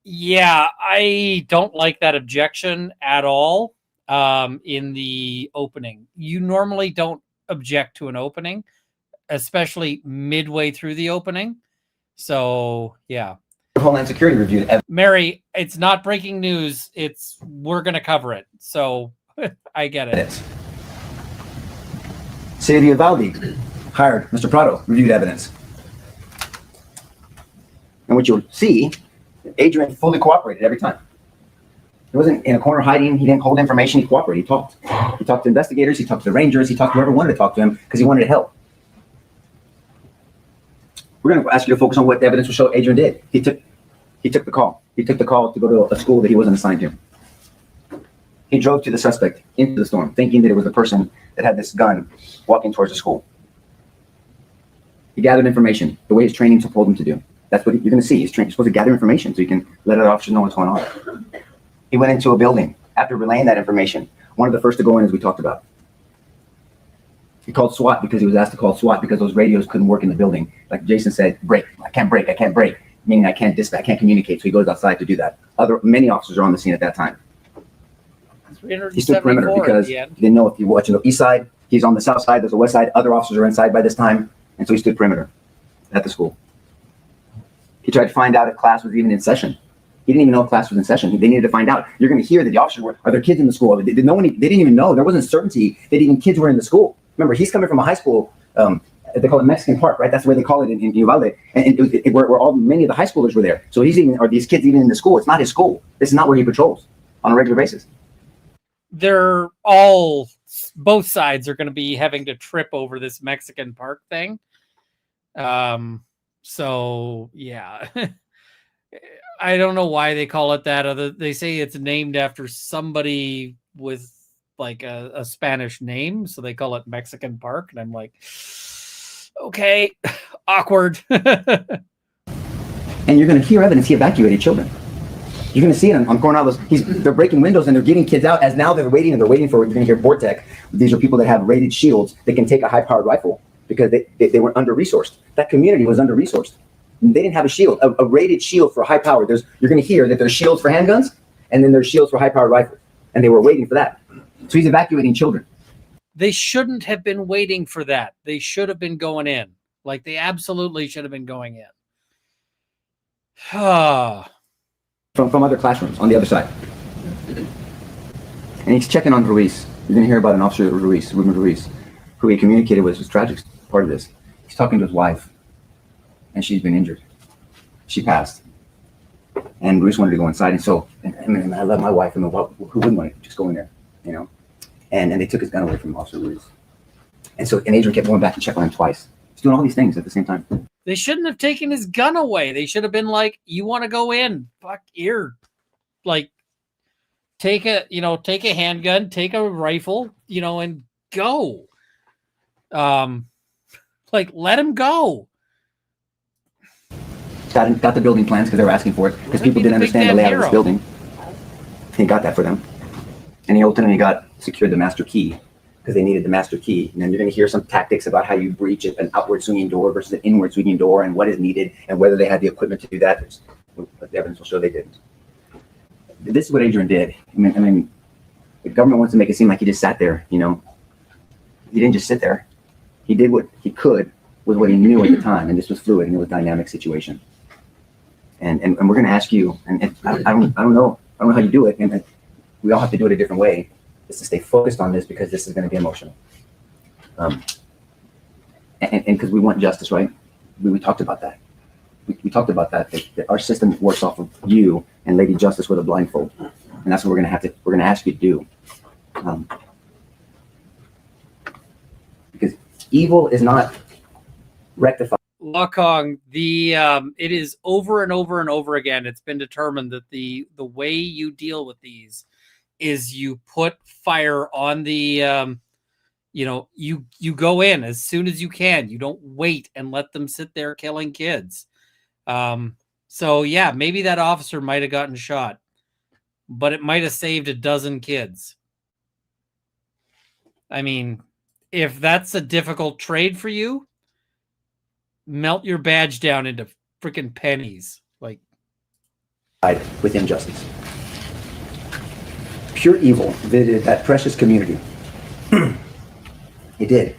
Yeah, I don't like that objection at all in the opening. You normally don't object to an opening, especially midway through the opening. So, yeah. Homeland Security reviewed evidence. Mary, it's not breaking news. We're going to cover it. So, I get it. City of Uvalde hired Mr. Prado, reviewed evidence. And what you'll see, Adrian fully cooperated every time. He wasn't in a corner hiding. He didn't hold information. He cooperated. He talked. He talked to investigators. He talked to the Rangers. He talked to whoever wanted to talk to him because he wanted to help. We're going to ask you to focus on what the evidence will show Adrian did. He took the call. He took the call to go to a school that he wasn't assigned to. He drove to the suspect into the storm, thinking that it was the person that had this gun walking towards the school. He gathered information the way his training told him to do. That's what you're going to see. He's supposed to gather information so you can let other officers know what's going on. He went into a building. After relaying that information, one of the first to go in, as we talked about. He called SWAT because he was asked to call SWAT because those radios couldn't work in the building. Like Jason said, break. I can't break. Meaning I can't dispatch, I can't communicate. So he goes outside to do that. Many officers are on the scene at that time. He stood perimeter because he didn't know if you're watching the east side, he's on the south side, there's a west side, other officers are inside by this time. And so he stood perimeter at the school. He tried to find out if class was even in session. He didn't even know if class was in session. They needed to find out. You're going to hear that the officers are there kids in the school? They didn't even know. There wasn't certainty that even kids were in the school. Remember, he's coming from a high school. They call it Mexican Park, right? That's the way they call it in Uvalde. And where many of the high schoolers were there. So are these kids even in the school? It's not his school. This is not where he patrols on a regular basis. Both sides are going to be having to trip over this Mexican Park thing. So yeah, I don't know why they call it that. They say it's named after somebody with like a Spanish name, so they call it Mexican Park. And I'm like, okay, awkward. And you're going to hear evidence he evacuated children. You're going to see it on Coronalo's. They're breaking windows and they're getting kids out. As now they're waiting for. You're going to hear Vortec. These are people that have rated shields. They can take a high-powered rifle because they were under-resourced. That community was under-resourced. They didn't have a shield, a rated shield for high power. You're going to hear that there's shields for handguns and then there's shields for high-powered rifles, and they were waiting for that. So he's evacuating children. They shouldn't have been waiting for that. They should have been going in. Like, they absolutely should have been going in. From other classrooms on the other side. And he's checking on Ruiz. You're going to hear about an officer, Ruben Ruiz, who he communicated with. Was tragic part of this. He's talking to his wife, and she's been injured. She passed. And Ruiz wanted to go inside. And so, and I love my wife, and who wouldn't want to just go in there, you know? And they took his gun away from Officer Ruiz. And Adrian kept going back and checking on him twice. He's doing all these things at the same time. They shouldn't have taken his gun away. They should have been like, you want to go in? Fuck, here. Like, take a handgun, take a rifle, and go. Like, let him go. Got the building plans because they were asking for it, because people didn't understand the layout of this building. He got that for them. And he ultimately secured the master key, because they needed the master key. And then you're going to hear some tactics about how you breach an outward swinging door versus an inward swinging door, and what is needed, and whether they had the equipment to do that. But the evidence will show they didn't. This is what Adrian did. I mean, the government wants to make it seem like he just sat there, He didn't just sit there. He did what he could with what he knew at the time, and this was fluid, and it was a dynamic situation. And we're going to ask you, and I don't know how you do it, and we all have to do it a different way, is to stay focused on this, because this is going to be emotional. And because we want justice, right? We talked about that. We talked about that our system works off of you and Lady Justice with a blindfold, and that's what we're going to ask you to do. Because evil is not rectified. Lakong, it is over and over and over again. It's been determined that the way you deal with these is you put fire on the, you go in as soon as you can. You don't wait and let them sit there killing kids. So yeah, maybe that officer might have gotten shot, but it might have saved a dozen kids. I mean, if that's a difficult trade for you, melt your badge down into freaking pennies. Like, with injustice. Pure evil visited that precious community. It did.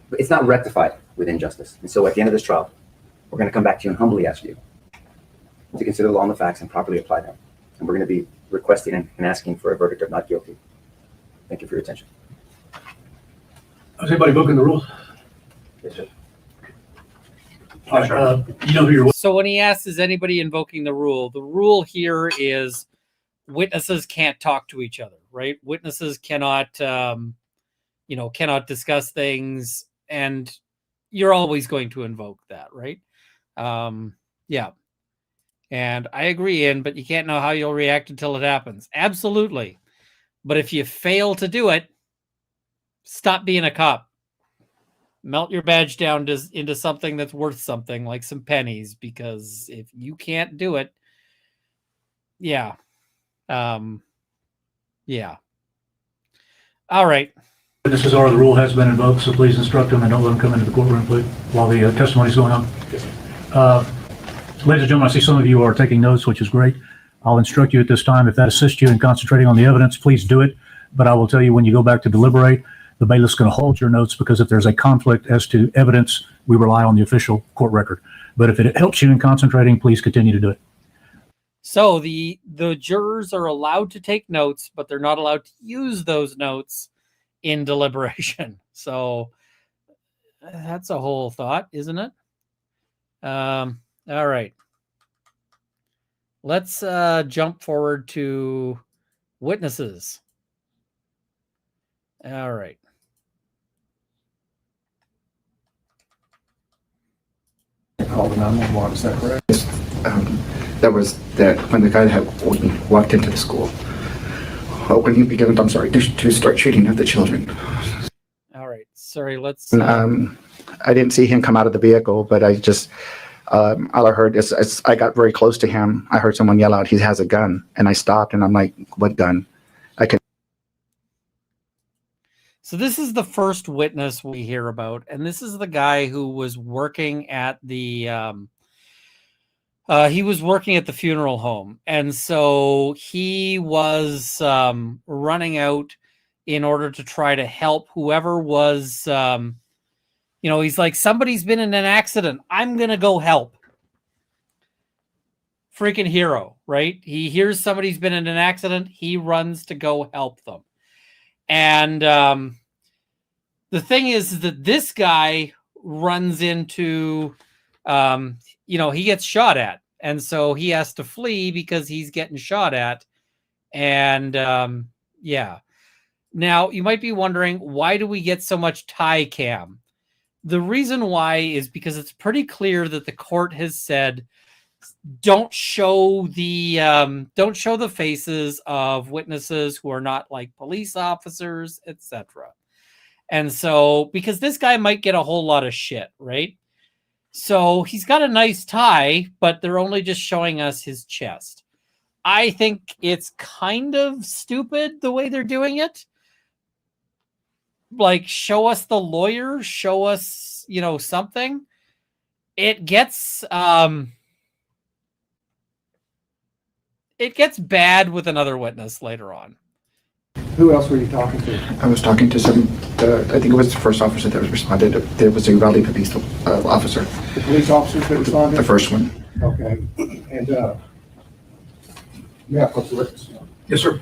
But it's not rectified with injustice. And so at the end of this trial, we're going to come back to you and humbly ask you to consider the law and the facts and properly apply them. And we're going to be requesting and asking for a verdict of not guilty. Thank you for your attention. Is anybody booking the rules? Yes, sir. All right, you know who you're with. So when he asks, is anybody invoking the rule here is witnesses can't talk to each other, right? Witnesses cannot, cannot discuss things, and you're always going to invoke that, right? Yeah. And I agree, but you can't know how you'll react until it happens. Absolutely. But if you fail to do it, stop being a cop. Melt your badge down into something that's worth something, like some pennies, because if you can't do it, yeah. Yeah. All right. Witnesses are, the rule has been invoked, so please instruct them and don't let them come into the courtroom, please, while the testimony is going on. Ladies and gentlemen, I see some of you are taking notes, which is great. I'll instruct you at this time. If that assists you in concentrating on the evidence, please do it. But I will tell you, when you go back to deliberate, the bailiff's going to hold your notes, because if there's a conflict as to evidence, we rely on the official court record. But if it helps you in concentrating, please continue to do it. So the jurors are allowed to take notes, but they're not allowed to use those notes in deliberation. So that's a whole thought, isn't it? All right. Let's jump forward to witnesses. All right. Called the 911, is that correct? That was that when the guy had walked into the school. When he began, I'm sorry, to start shooting at the children. All right. Sorry, let's... I didn't see him come out of the vehicle, but All I heard is, as I got very close to him, I heard someone yell out, "He has a gun," and I stopped, and I'm like, "What gun?" So this is the first witness we hear about, and this is the guy who was working at the funeral home, and so he was running out in order to try to help whoever was, he's like, somebody's been in an accident. I'm gonna go help. Freaking hero, right? He hears somebody's been in an accident. He runs to go help them. And the thing is that this guy runs into, he gets shot at. And so he has to flee because he's getting shot at. And yeah. Now, you might be wondering, why do we get so much tie cam? The reason why is because it's pretty clear that the court has said, don't show the faces of witnesses who are not like police officers, etc. And so, because this guy might get a whole lot of shit, right? So he's got a nice tie, but they're only just showing us his chest. I think it's kind of stupid the way they're doing it. Like, show us the lawyer, show us, something. It gets bad with another witness later on. Who else were you talking to? I was talking to I think it was the first officer that was responded. There was a Uvalde police officer. The police officers that responded? The first one. Okay. And, yeah, what's the witness? Yes, sir.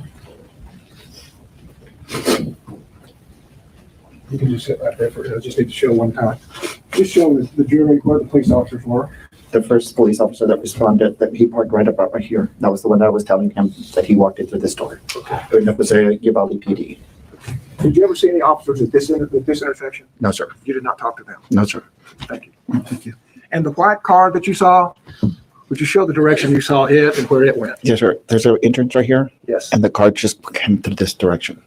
You can just sit right there I just need to show one time. Just show the jury where the police officers were. The first police officer that responded, that he parked right about right here. That was the one that I was telling him that he walked in through this door. Okay. And that was a Uvalde PD. Did you ever see any officers at this intersection? No, sir. You did not talk to them? No, sir. Thank you. Thank you. And the white car that you saw, would you show the direction you saw it and where it went? Yes, sir. There's an entrance right here, Yes. and the car just came through this direction.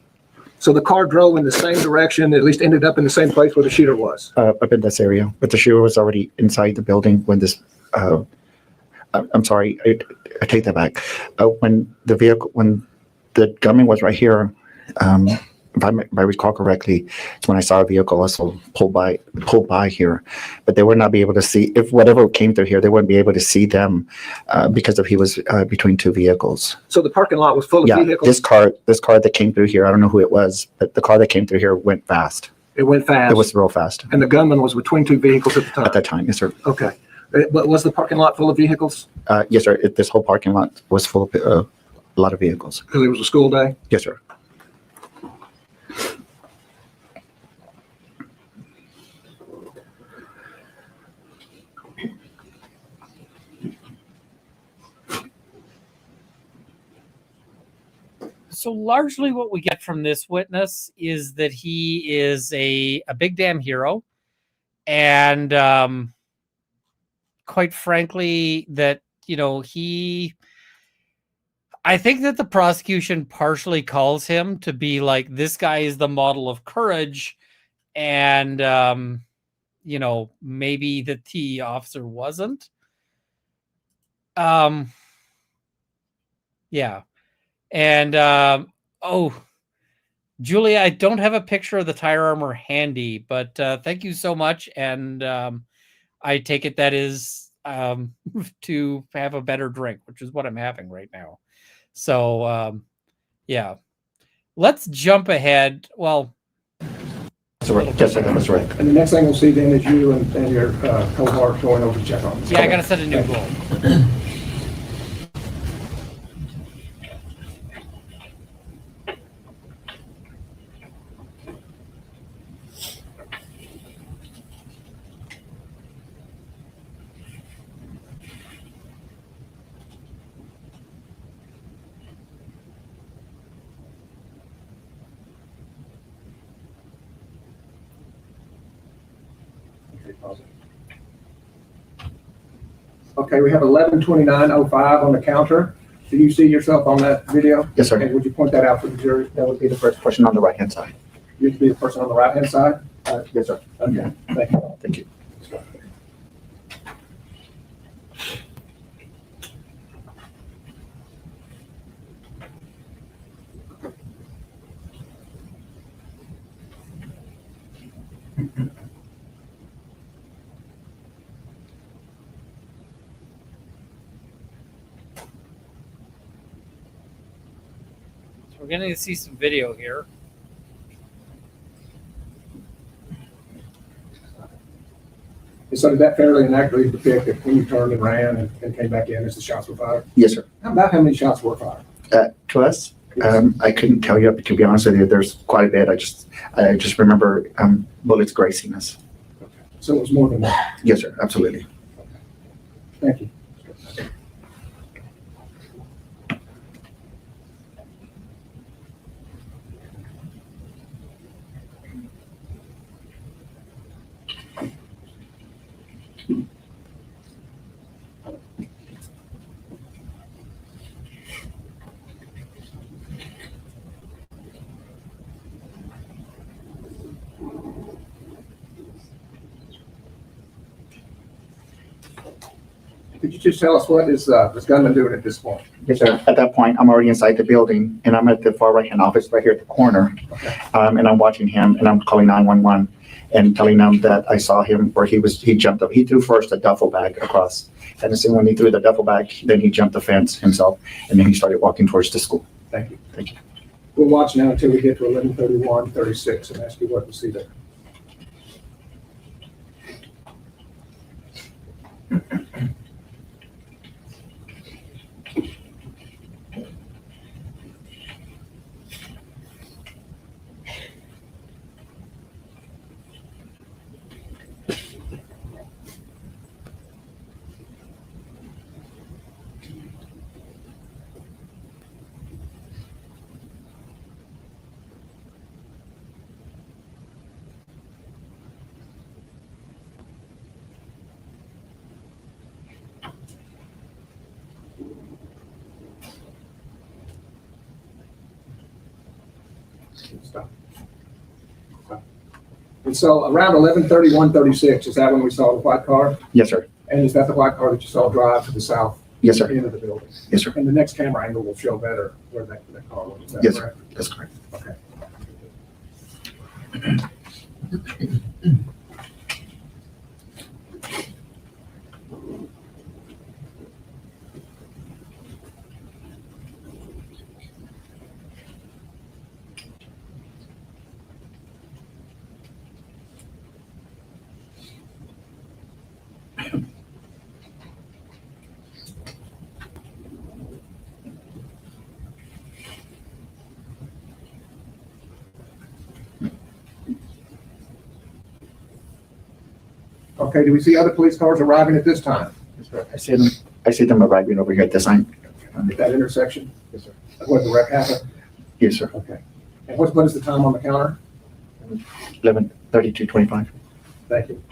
So the car drove in the same direction, at least ended up in the same place where the shooter was? Up in this area, but the shooter was already inside the building when this, I'm sorry, I take that back. When the gunman was right here, if I recall correctly, it's when I saw a vehicle also pull by here, but they would not be able to see, if whatever came through here, they wouldn't be able to see them because he was between two vehicles. So the parking lot was full of vehicles? This car that came through here, I don't know who it was, but the car that came through here went fast. It went fast? It was real fast. And the gunman was between two vehicles at the time? At that time, yes, sir. Okay. But was the parking lot full of vehicles? Yes, sir. This whole parking lot was full of a lot of vehicles. Because it was a school day? Yes, sir. So largely what we get from this witness is that he is a big damn hero. And quite frankly, that, I think that the prosecution partially calls him to be like, this guy is the model of courage. And, maybe the T officer wasn't. Yeah. And, Julia, I don't have a picture of the tire armor handy, but thank you so much. And I take it that is to have a better drink, which is what I'm having right now. So, yeah. Let's jump ahead. Well, That's right. Yes, sir. That's right. And the next thing we'll see then is you and your cohort going over to check on this. yeah, I got to set a new goal. Okay, we have 11:29:05 on the counter. Do you see yourself on that video? Yes, sir. And would you point that out for the jury? That would be the first person on the right-hand side. You'd be the person on the right-hand side? Yes, sir. Okay, thank you. Thank you. So we're going to see some video here. So did that fairly and accurately depict that when you turned and ran and came back in as the shots were fired? Yes, sir. About how many shots were fired? To us, I couldn't tell you, to be honest with you. There's quite a bit. I just remember bullets grazing us. So it was more than that. Yes, sir. Absolutely. Thank you. Could you just tell us what is this gunman doing at this point? Yes, sir. At that point, I'm already inside the building, and I'm at the far right-hand office right here at the corner. Okay. And I'm watching him, and I'm calling 911 and telling them that I saw him where he jumped up. He threw first a duffel bag across. And then when he threw the duffel bag, then he jumped the fence himself, and then he started walking towards the school. Thank you. Thank you. We'll watch now until we get to 11:31:36 and ask you what we see there. Stop. Stop. And so around 11:31:36, is that when we saw the white car? Yes, sir. And is that the white car that you saw drive to the south Yes, sir. end of the building? Yes, sir. And the next camera angle will show better where that car was. Is that Yes, correct? sir. That's correct. Okay. Okay, do we see other police cars arriving at this time? Yes, sir. I see them arriving over here at the sign. At that intersection? Yes, sir. Where the wreck happened? Yes, sir. Okay. And what is the time on the counter? 11:32:25. Thank you.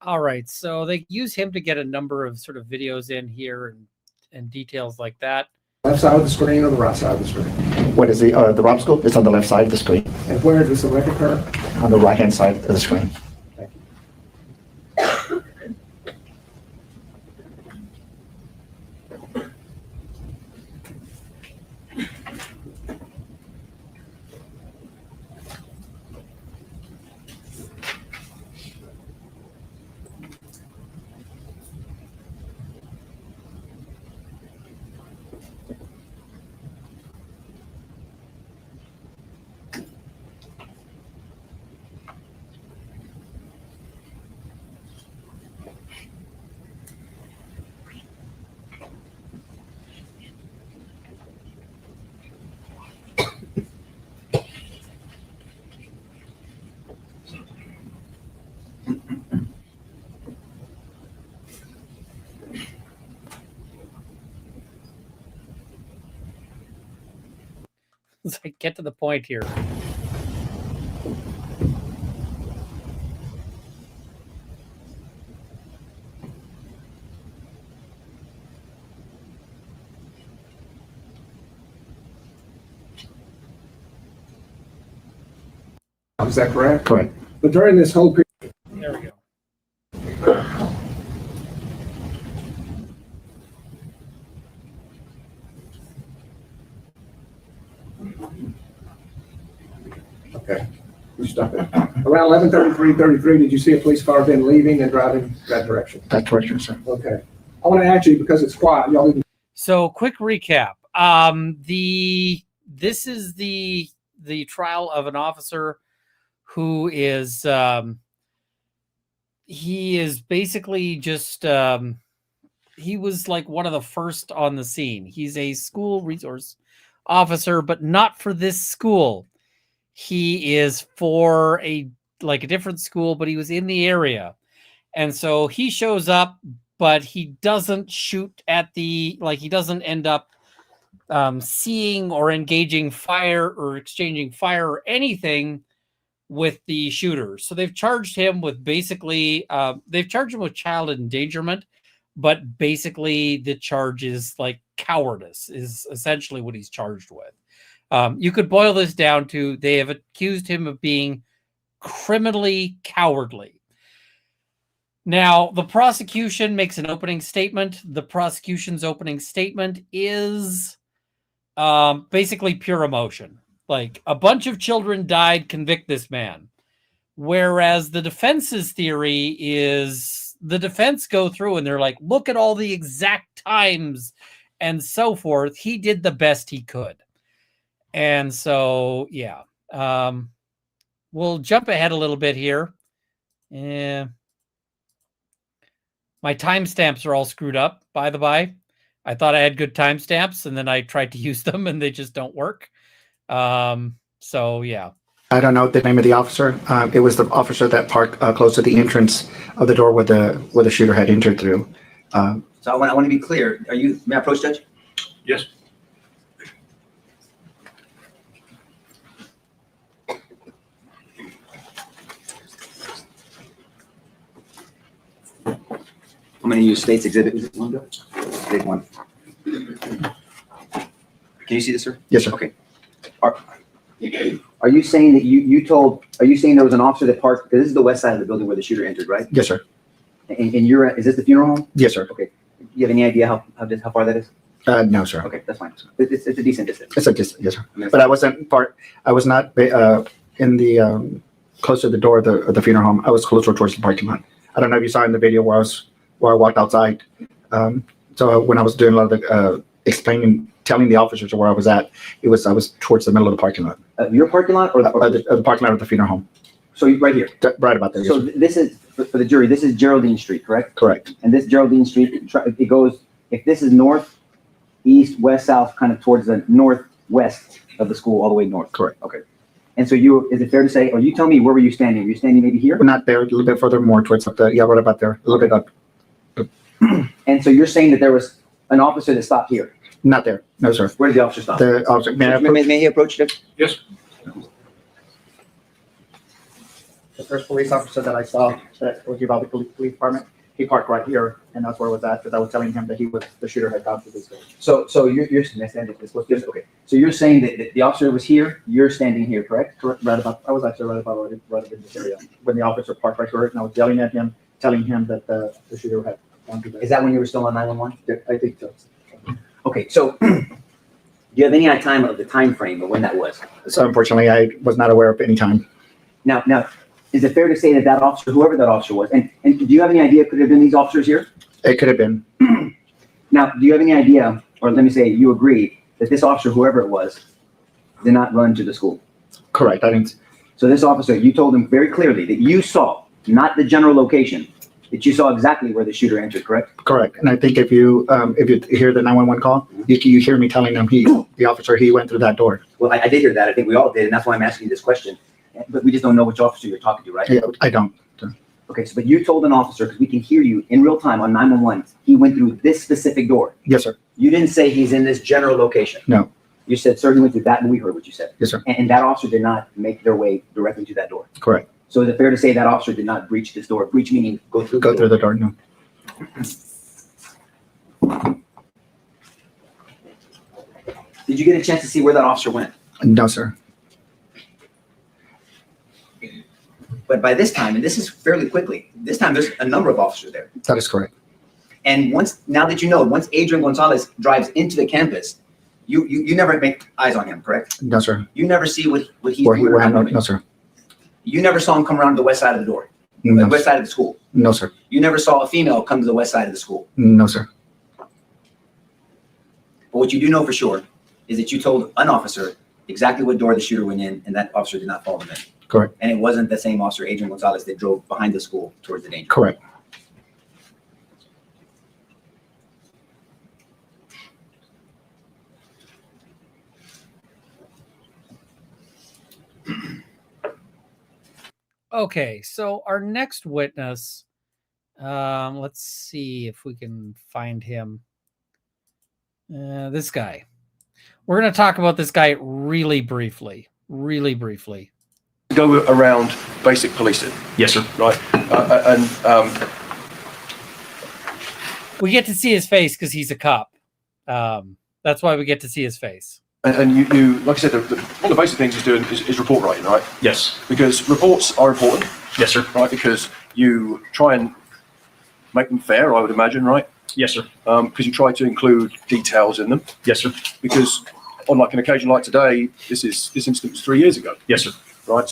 All right, so they use him to get a number of sort of videos in here and details like that. Left side of the screen or the right side of the screen? What is the ROP scope? It's on the left side of the screen, And where does the wreck occur? on the right-hand side of the screen. Thank you. Let's get to the point here. Is that correct? Correct. But during this whole period, There we go. Okay. You stop it. Around 11:33, did you see a police car then leaving and driving that direction? That direction, sir. Okay. I want to ask you, because it's quiet, y'all need to. So quick recap. This is the trial of an officer who is he is basically just he was like one of the first on the scene. He's a school resource officer, but not for this school. He is for a different school, but he was in the area. And so he shows up, but he doesn't shoot at he doesn't end up seeing or engaging fire or exchanging fire or anything with the shooter. So they've charged him with child endangerment, but basically the charge is like cowardice is essentially what he's charged with. You could boil this down to they have accused him of being criminally cowardly. Now, the prosecution makes an opening statement. The prosecution's opening statement is basically pure emotion. Like, a bunch of children died, convict this man. Whereas the defense's theory is the defense go through and they're like, look at all the exact times and so forth. He did the best he could. And so, yeah. We'll jump ahead a little bit here. My timestamps are all screwed up, by the by. I thought I had good timestamps, and then I tried to use them, and they just don't work. So, yeah. I don't know the name of the officer. It was the officer that parked close to the entrance of the door where the shooter had entered through. So I want to be clear. May I approach, Judge? Yes. I'm going to use State's Exhibit. Is it one? Exhibit 1. Can you see this, sir? Yes, sir. Okay. Are you saying that are you saying there was an officer that parked, because this is the west side of the building where the shooter entered, right? Yes, sir. And is this the funeral home? Yes, sir. Okay. Do you have any idea how far that is? No, sir. Okay, that's fine. It's a decent distance. Yes, sir. But I was not in the close to the door of the funeral home. I was closer towards the parking lot. I don't know if you saw in the video where I walked outside. So when I was doing a lot of the telling the officers where I was at, I was towards the middle of the parking lot. Your parking lot or the parking lot of the funeral home. So right here. Right about there. So yes, this is for the jury. This is Geraldine Street, correct? correct. And this Geraldine Street, it goes. If this is north, east, west, south, kind of towards the northwest of the school, all the way north. Correct. Okay. And so is it fair to say, or you tell me, where were you standing? Were you standing maybe here? We're not there. A little bit further, more towards up there. Yeah, right about there. A little bit up. And so you're saying that there was an officer that stopped here? Not there. No, sir. Where did the officer stop? The officer. May he approach you? Yes. The first police officer that I saw that was Uvalde Police Department, he parked right here, and that's where I was at, because I was telling him that the shooter had gone through this door. So you're okay. So you're saying that the officer was here, you're standing here, correct? I was actually right in this area when the officer parked right here, and I was yelling at him, telling him that the shooter had gone through this. Is that when you were still on 911? Yeah, I think so. Okay, so do you have any time of the time frame of when that was? So unfortunately, I was not aware of any time. Now, is it fair to say that officer, whoever that officer was, and do you have any idea, could it have been these officers here? It could have been. Now, do you have any idea, or let me say, you agree that this officer, whoever it was, did not run to the school? Correct. I think. So this officer, you told him very clearly that you saw, not the general location, that you saw exactly where the shooter entered, correct? Correct. And I think if you hear the 911 call, you hear me telling them the officer, he went through that door. Well, I did hear that. I think we all did, and that's why I'm asking you this question. But we just don't know which officer you're talking to, right? Yeah, I don't. Okay, so but you told an officer, because we can hear you in real time on 911, he went through this specific door. Yes, sir. You didn't say he's in this general location. No. You said, sir, he went through that, and we heard what you said. Yes, sir. And that officer did not make their way directly to that door. Correct. So is it fair to say that officer did not breach this door? Breach meaning go through the door. No. Did you get a chance to see where that officer went? No, sir. But by this time, and this is fairly quickly, this time there's a number of officers there. That is correct. And once Adrian Gonzales drives into the campus, You never make eyes on him, correct? No, sir. You never see what he's Where doing. where or not no, doing. no, sir. You never saw him come around to the west side of the door, the No, west side of the school. no, sir. You never saw a female come to the west side of the school. No, sir. But what you do know for sure is that you told an officer exactly what door the shooter went in, and that officer did not follow him in. Correct. And it wasn't the same officer, Adrian Gonzales, that drove behind the school towards the danger. Correct. Okay, so our next witness, let's see if we can find him. This guy. We're going to talk about this guy really briefly. Really briefly. Go around basic policing. Yes, sir. Right. We get to see his face because he's a cop. That's why we get to see his face. And you like I said, one of the basic things he's doing is report writing, right? Yes. Because reports are important, Yes, sir. right? Because you try and make them fair, I would imagine, right? Yes, sir. Because you try to include details in them. Yes, sir. Because on like an occasion like today, this incident was 3 years ago, Yes, sir. right?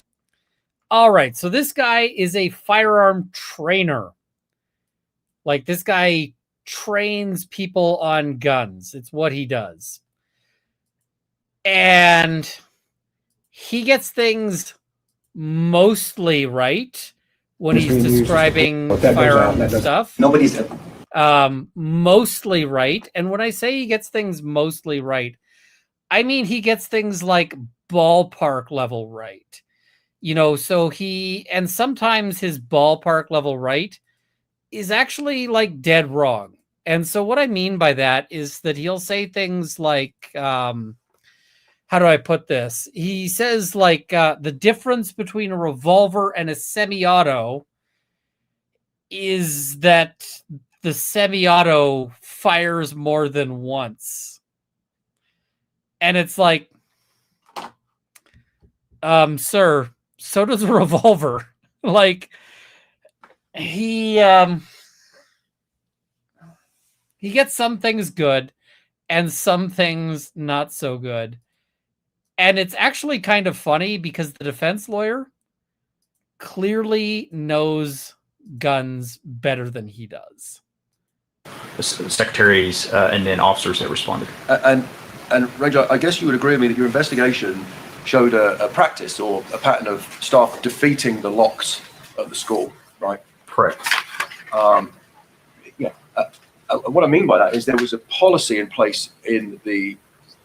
All right, so this guy is a firearm trainer. Like, this guy trains people on guns. It's what he does. And he gets things mostly right when he's describing firearm stuff. Nobody's Mostly right. And when I say he gets things mostly right, I mean he gets things like ballpark level right. You know, so and sometimes his ballpark level right is actually like dead wrong. And so what I mean by that is that he'll say things like, how do I put this? He says like the difference between a revolver and a semi-auto is that the semi-auto fires more than once. And it's like, sir, so does a revolver. Like, he gets some things good and some things not so good. And it's actually kind of funny because the defense lawyer clearly knows guns better than he does. The secretaries and then officers that responded. And Rachel, I guess you would agree with me that your investigation showed a practice or a pattern of staff defeating the locks at the school, right? Correct. What I mean by that is there was a policy in place in the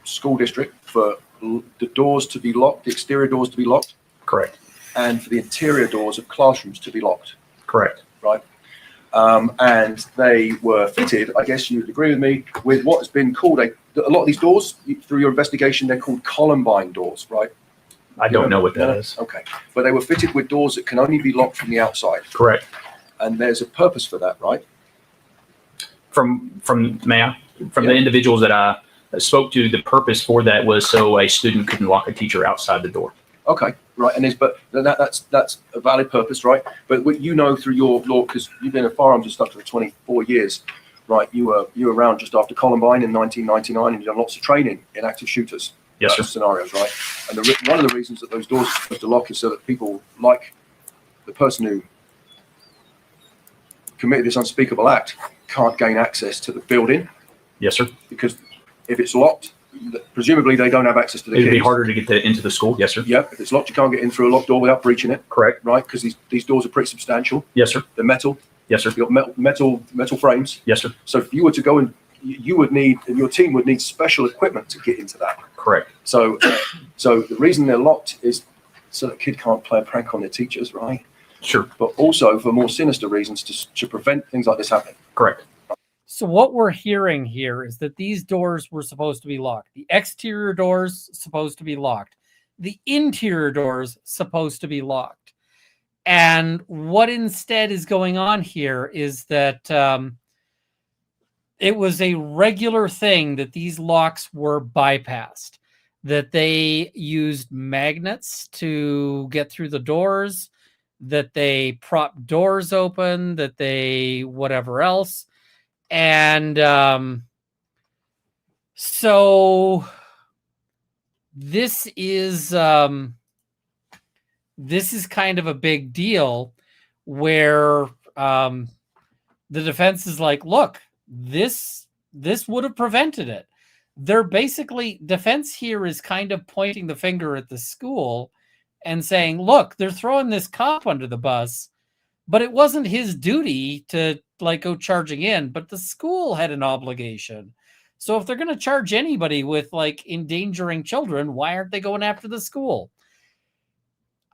school district for the doors to be locked, the exterior doors to be locked, Correct. and for the interior doors of classrooms to be locked, Correct. right? And they were fitted, I guess you'd agree with me, with what has been called a lot of these doors, through your investigation, they're called Columbine doors, right? I don't know what that is. Okay. But they were fitted with doors that can only be locked from the outside. Correct. And there's a purpose for that, right? From the Yeah. individuals that I spoke to, the purpose for that was so a student couldn't lock a teacher outside the door. Okay, right. And but that's a valid purpose, right? But what you know through your law, because you've been a firearms instructor for 24 years, right? You were around just after Columbine in 1999, and you've done lots of training in active shooters. Yes, sir. Scenarios, right? And one of the reasons that those doors are supposed to lock is so that people like the person who committed this unspeakable act can't gain access to the building. Yes, sir. Because if it's locked, presumably they don't have access to the It'd be keys. harder to get into the school. Yes, sir. Yep. If it's locked, you can't get in through a locked door without breaching it. Correct. Right? Because these doors are pretty substantial. Yes, sir. They're metal. Yes, sir. You've got metal frames. Yes, sir. So if you were to go and you would need, and your team would need special equipment to get into that. Correct. So the reason they're locked is so that a kid can't play a prank on their teachers, right? Sure. But also for more sinister reasons to prevent things like this happening. Correct. So what we're hearing here is that these doors were supposed to be locked. The exterior doors supposed to be locked. The interior doors supposed to be locked. And what instead is going on here is that it was a regular thing that these locks were bypassed, that they used magnets to get through the doors, that they propped doors open, that they whatever else. And so this is kind of a big deal where the defense is like, look, this would have prevented it. They're basically, defense here is kind of pointing the finger at the school and saying, look, they're throwing this cop under the bus, but it wasn't his duty to like go charging in, but the school had an obligation. So if they're going to charge anybody with like endangering children, why aren't they going after the school?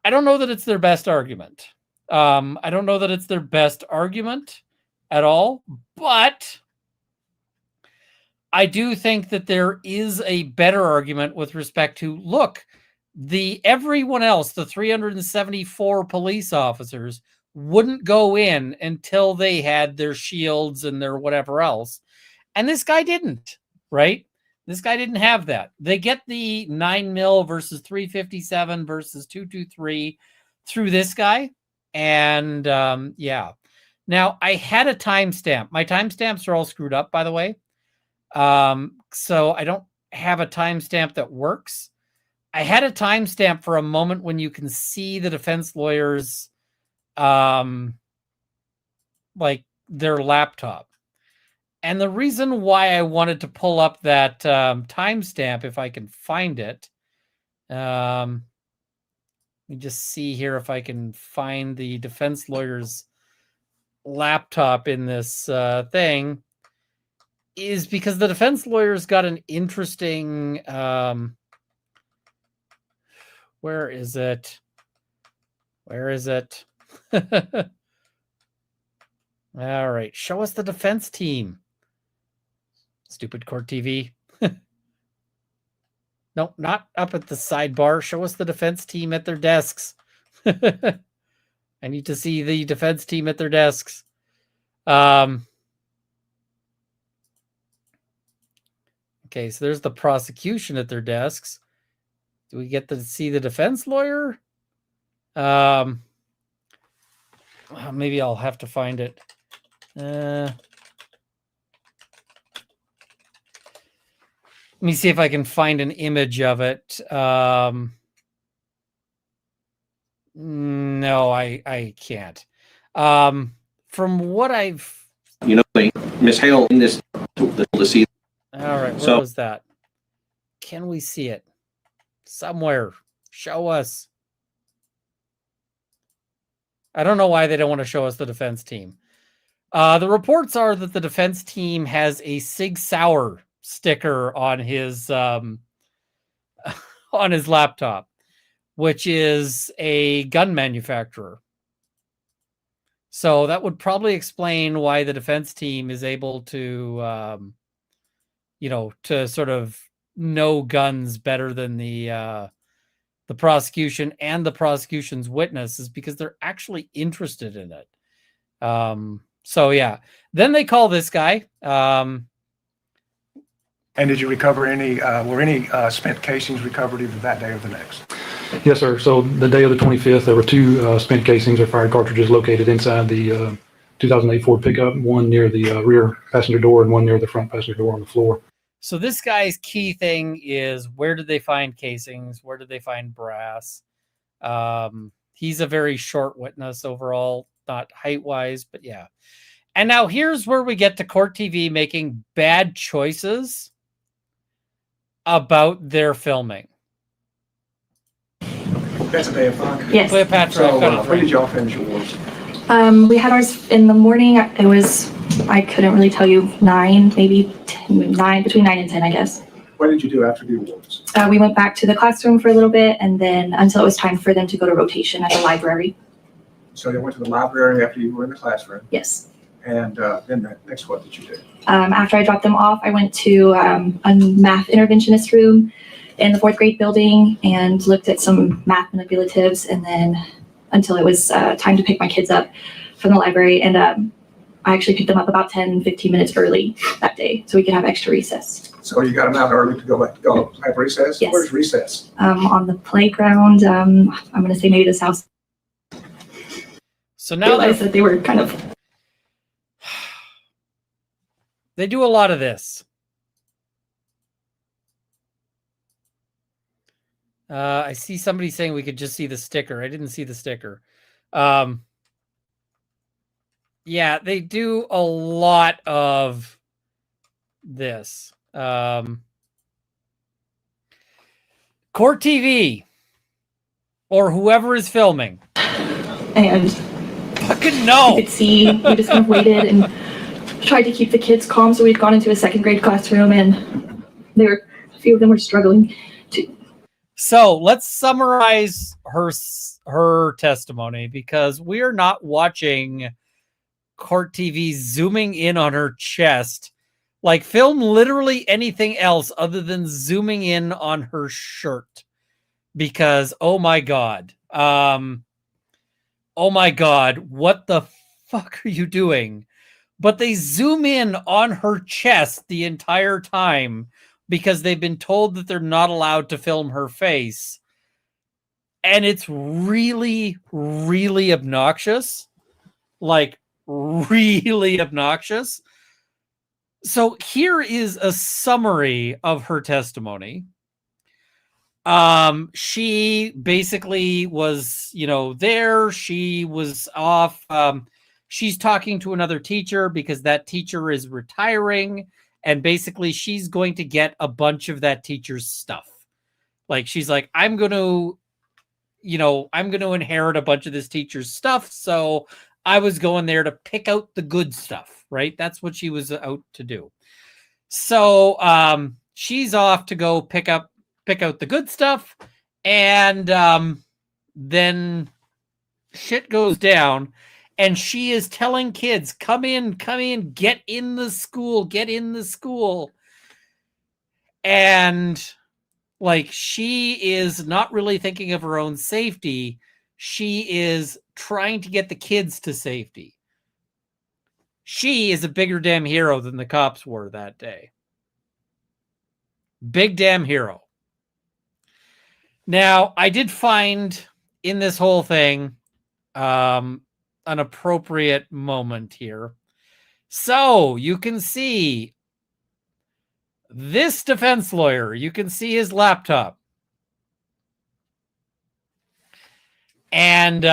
I don't know that it's their best argument. I don't know that it's their best argument at all, but I do think that there is a better argument with respect to, look, everyone else, the 374 police officers, wouldn't go in until they had their shields and their whatever else. And this guy didn't, right? This guy didn't have that. They get the 9mm versus 357 versus 223 through this guy. And yeah. Now, I had a timestamp. My timestamps are all screwed up, by the way. So I don't have a timestamp that works. I had a timestamp for a moment when you can see the defense lawyers, like their laptop. And the reason why I wanted to pull up that timestamp, if I can find it, let me just see here if I can find the defense lawyer's laptop in this thing, is because the defense lawyer's got an interesting, where is it? Where is it? All right, show us the defense team. Stupid court TV. No, not up at the sidebar. Show us the defense team at their desks. I need to see the defense team at their desks. Okay, so there's the prosecution at their desks. Do we get to see the defense lawyer? Maybe I'll have to find it. Let me see if I can find an image of it. No, I can't. From what I've... You know, Miss Hale in this to see. All right, where was that? Can we see it? Somewhere. Show us. I don't know why they don't want to show us the defense team. The reports are that the defense team has a Sig Sauer sticker on his laptop, which is a gun manufacturer. So that would probably explain why the defense team is able to, to sort of know guns better than the prosecution and the prosecution's witness, is because they're actually interested in it. So yeah, then they call this guy. And did you recover any, were any spent casings recovered either that day or the next? Yes, sir. So the day of the 25th, there were two spent casings or fired cartridges located inside the 2008 Ford pickup, one near the rear passenger door and one near the front passenger door on the floor. So this guy's key thing is, where did they find casings? Where did they find brass? He's a very short witness overall, not height-wise, but yeah. And now here's where we get to Court TV making bad choices about their filming. That's a day of fun. Yes. Cleopatra, So, I've got it when right. did y'all finish your awards? We had ours in the morning. It was, I couldn't really tell you, 9, maybe 10, 9, between 9 and 10, I guess. What did you do after the awards? We went back to the classroom for a little bit, and then until it was time for them to go to rotation at the library. So you went to the library after you were in the classroom, Yes. and then next, what did you do? After I dropped them off, I went to a math interventionist room in the 4th grade building and looked at some math manipulatives, and then until it was time to pick my kids up from the library. And I actually picked them up about 10, 15 minutes early that day so we could have extra recess. So you got them out early to go have recess? Yes. Where's recess? On the playground, I'm going to say maybe this house. So now Realized that they were kind of... they do a lot of this. I see somebody saying we could just see the sticker. I didn't see the sticker. Yeah, they do a lot of this. Court TV or whoever is filming. And fucking no. you could see we just kind of waited and tried to keep the kids calm. So we'd gone into a second grade classroom, and a few of them were struggling to. So let's summarize her testimony, because we are not watching Court TV zooming in on her chest. Like, film literally anything else other than zooming in on her shirt, because oh my god, what the fuck are you doing? But they zoom in on her chest the entire time because they've been told that they're not allowed to film her face, and it's really, really obnoxious. Like, really obnoxious. So here is a summary of her testimony. She basically was, there. She was off. She's talking to another teacher because that teacher is retiring, and basically she's going to get a bunch of that teacher's stuff. Like, she's like, I'm going to inherit a bunch of this teacher's stuff. So I was going there to pick out the good stuff, right? That's what she was out to do. So she's off to go pick out the good stuff, and then shit goes down, and she is telling kids, come in, get in the school. And like, she is not really thinking of her own safety. She is trying to get the kids to safety. She is a bigger damn hero than the cops were that day. Big damn hero. Now, I did find in this whole thing an appropriate moment here. So you can see this defense lawyer. You can see his laptop. And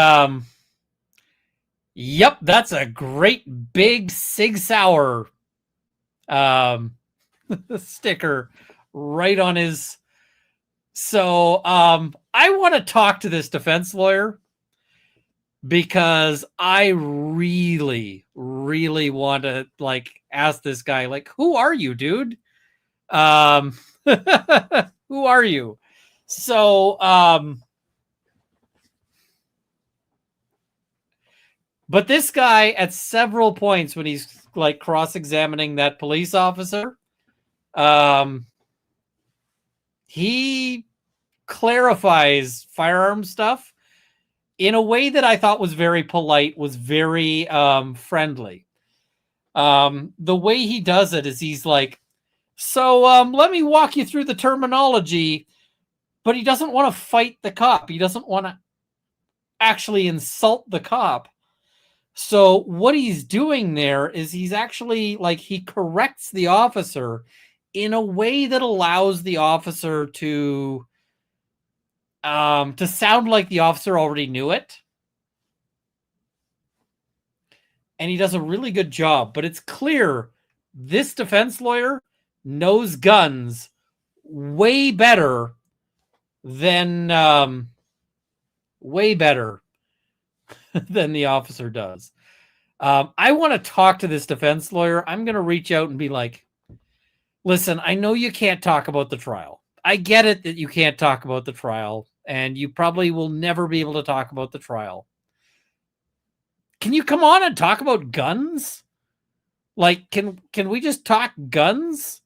yep, that's a great big Sig Sauer sticker right on his. So I want to talk to this defense lawyer, because I really, really want to ask this guy, who are you, dude? Who are you? So but this guy, at several points when he's cross-examining that police officer, he clarifies firearm stuff in a way that I thought was very polite, was very friendly. The way he does it is he's like, so let me walk you through the terminology, but he doesn't want to fight the cop. He doesn't want to actually insult the cop. So what he's doing there is he's actually he corrects the officer in a way that allows the officer to sound like the officer already knew it. And he does a really good job, but it's clear this defense lawyer knows guns way better than the officer does. I want to talk to this defense lawyer. I'm going to reach out and be like, listen, I know you can't talk about the trial. I get it that you can't talk about the trial, and you probably will never be able to talk about the trial. Can you come on and talk about guns? Can we just talk guns?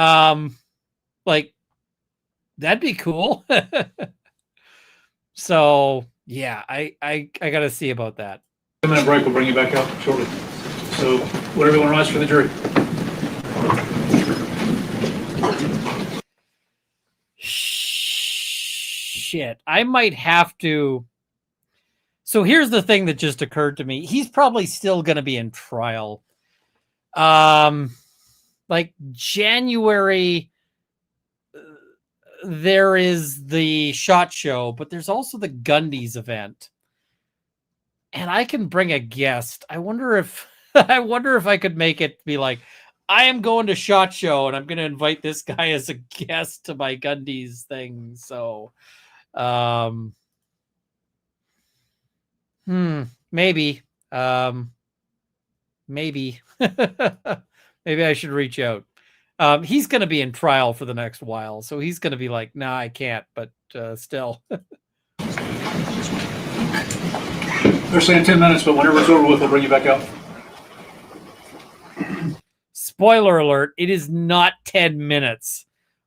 That'd be cool. So yeah, I gotta see about that. 2-minute break. We'll bring you back out shortly. So, would everyone rise for the jury? Shit, I might have to. So here's the thing that just occurred to me. He's probably still going to be in trial. January there is the SHOT Show, but there's also the Gundy's event. And I can bring a guest. I wonder if I could make it be like, I am going to SHOT Show and I'm going to invite this guy as a guest to my Gundy's thing. So, maybe, maybe, maybe I should reach out. He's going to be in trial for the next while, so he's going to be like, nah, I can't, but still. They're saying 10 minutes, but whenever it's over with, they'll bring you back out. Spoiler alert, it is not 10 minutes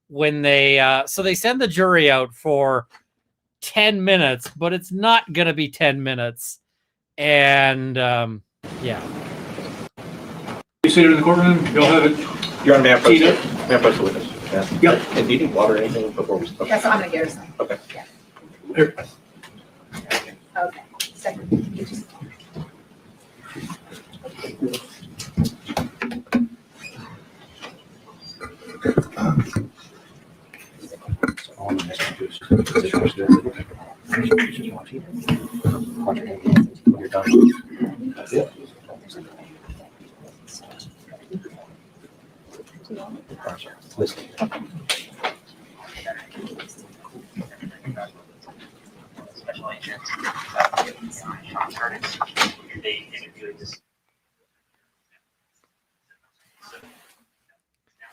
when they so they send the jury out for 10 minutes, but it's not going to be 10 minutes. And yeah. You seated in the courtroom, you'll have it. You're on man Teed up. approach the witness. Yeah. Yep. And do you need water or anything before we? Okay. Yeah, so I'm gonna get her some. Okay. Yeah. Here. Okay. Second. You're done. That's it. Listen.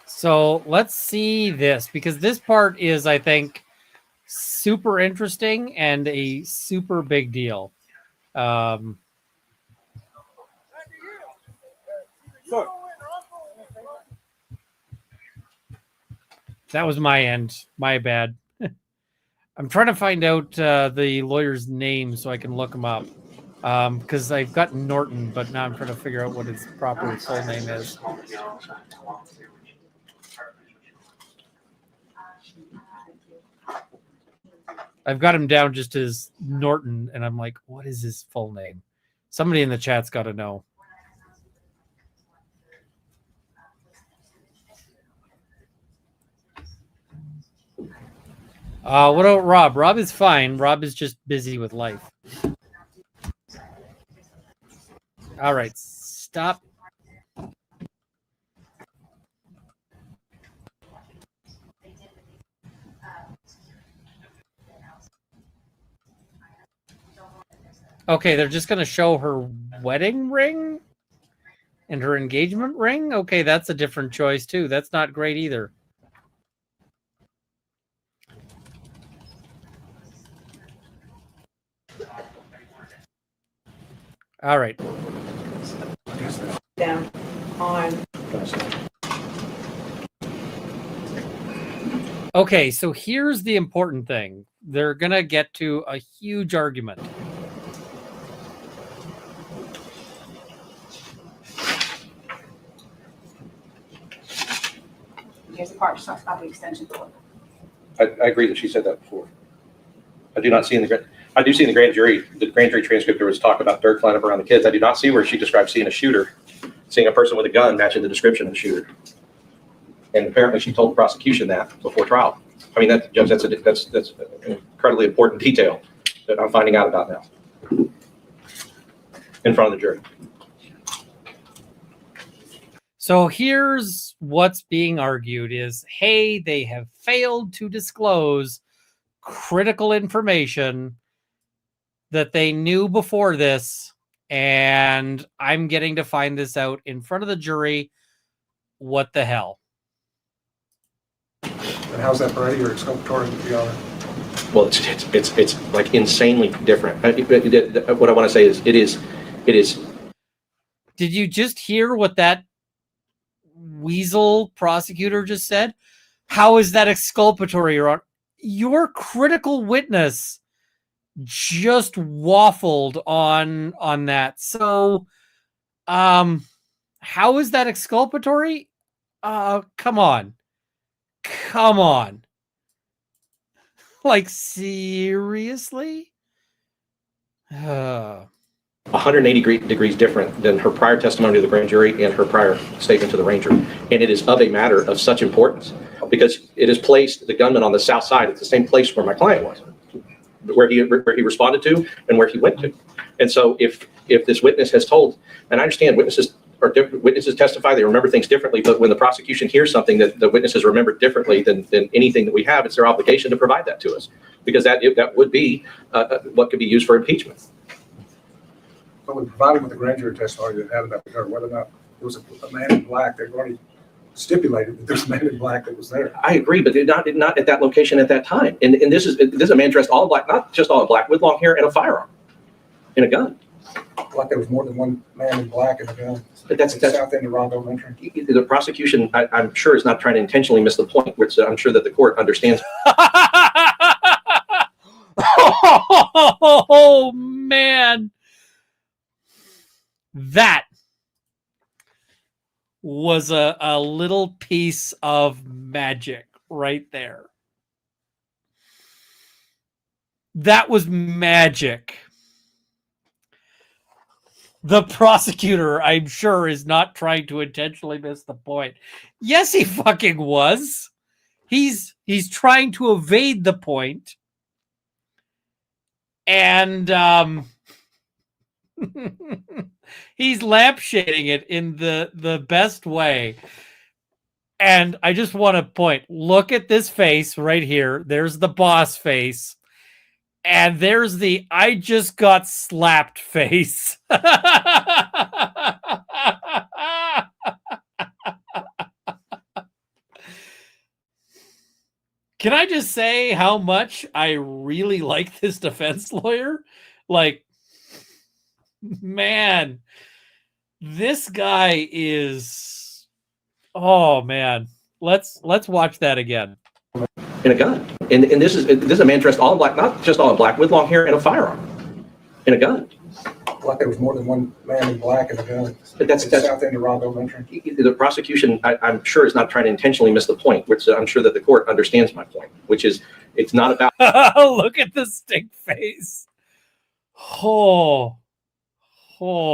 So let's see this, because this part is, I think, super interesting and a super big deal. That was my end. My bad. I'm trying to find out the lawyer's name so I can look him up. Because I've got Norton, but now I'm trying to figure out what his proper full name is. I've got him down just as Norton, and I'm like, what is his full name? Somebody in the chat's got to know. What about Rob? Rob is fine. Rob is just busy with life. All right, stop. Okay, they're just going to show her wedding ring and her engagement ring? Okay, that's a different choice too. That's not great either. All right. Down on. Okay, so here's the important thing. They're going to get to a huge argument. Here's the part she talks about the extension cord. I agree that she said that before. I do not see in the grand jury transcript, there was talk about dirt flying up around the kids. I do not see where she describes seeing a shooter, seeing a person with a gun matching the description of the shooter. And apparently she told the prosecution that before trial. I mean, that's an incredibly important detail that I'm finding out about now in front of the jury. So here's what's being argued is, hey, they have failed to disclose critical information that they knew before this, and I'm getting to find this out in front of the jury. What the hell? And how's that Brady or exculpatory to be honest? Well, it's like insanely different. What I want to say is it is. Did you just hear what that weasel prosecutor just said? How is that exculpatory, Your Honor? Your critical witness just waffled on that. So, how is that exculpatory? Come on. Like, seriously? 180 degrees different than her prior testimony to the grand jury and her prior statement to the ranger. And it is of a matter of such importance because it has placed the gunman on the south side at the same place where my client was, where he responded to and where he went to. And so if this witness has told, and I understand witnesses testify, they remember things differently, but when the prosecution hears something that the witnesses remember differently than anything that we have, it's their obligation to provide that to us, because that would be what could be used for impeachment. But we provided with the grand jury testimony that had about whether or not there was a man in black, they've already stipulated that there's a man in black that was there. I agree, but not at that location at that time. And this is a man dressed all in black, not just all in black, with long hair and a firearm and a gun. Like there was more than one man in black and a gun. But that's South End of Rondo Elementary. The prosecution, I'm sure, is not trying to intentionally miss the point, which I'm sure that the court understands. Oh man, that was a little piece of magic right there. That was magic. The prosecutor, I'm sure, is not trying to intentionally miss the point. Yes, he fucking was. He's trying to evade the point. And he's lampshading it in the best way. And I just want to point, look at this face right here. There's the boss face. And there's the I just got slapped face. Can I just say how much I really like this defense lawyer? Like, man, this guy is, oh man. Let's watch that again. And a gun. And this is a man dressed all in black, not just all in black, with long hair and a firearm and a gun. Like there was more than one man in black and a gun. But that's South End of Rondo Elementary. The prosecution, I'm sure, is not trying to intentionally miss the point, which I'm sure that the court understands my point, which is it's not about. Look at the stink face. Oh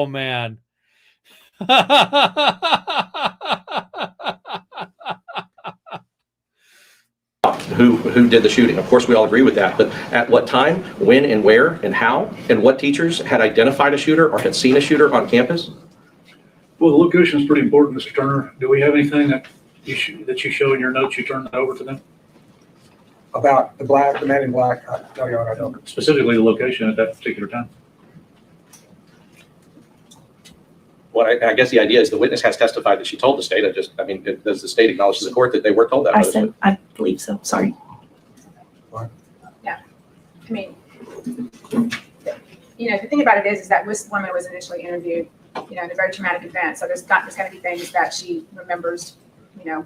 man. Who did the shooting. Of course, we all agree with that. But at what time, when and where and how, and what teachers had identified a shooter or had seen a shooter on campus? Well, the location is pretty important, Mr. Turner. Do we have anything that you show in your notes? You turn that over to them? About the man in black? No, Your Honor, I don't. Specifically the location at that particular time? Well, I guess the idea is the witness has testified that she told the state. Does the state acknowledge to the court that they were told that? I said, I believe so. Sorry. Yeah. I mean, the thing about it is that this woman was initially interviewed, in a very traumatic event. So there's going to be things that she remembers,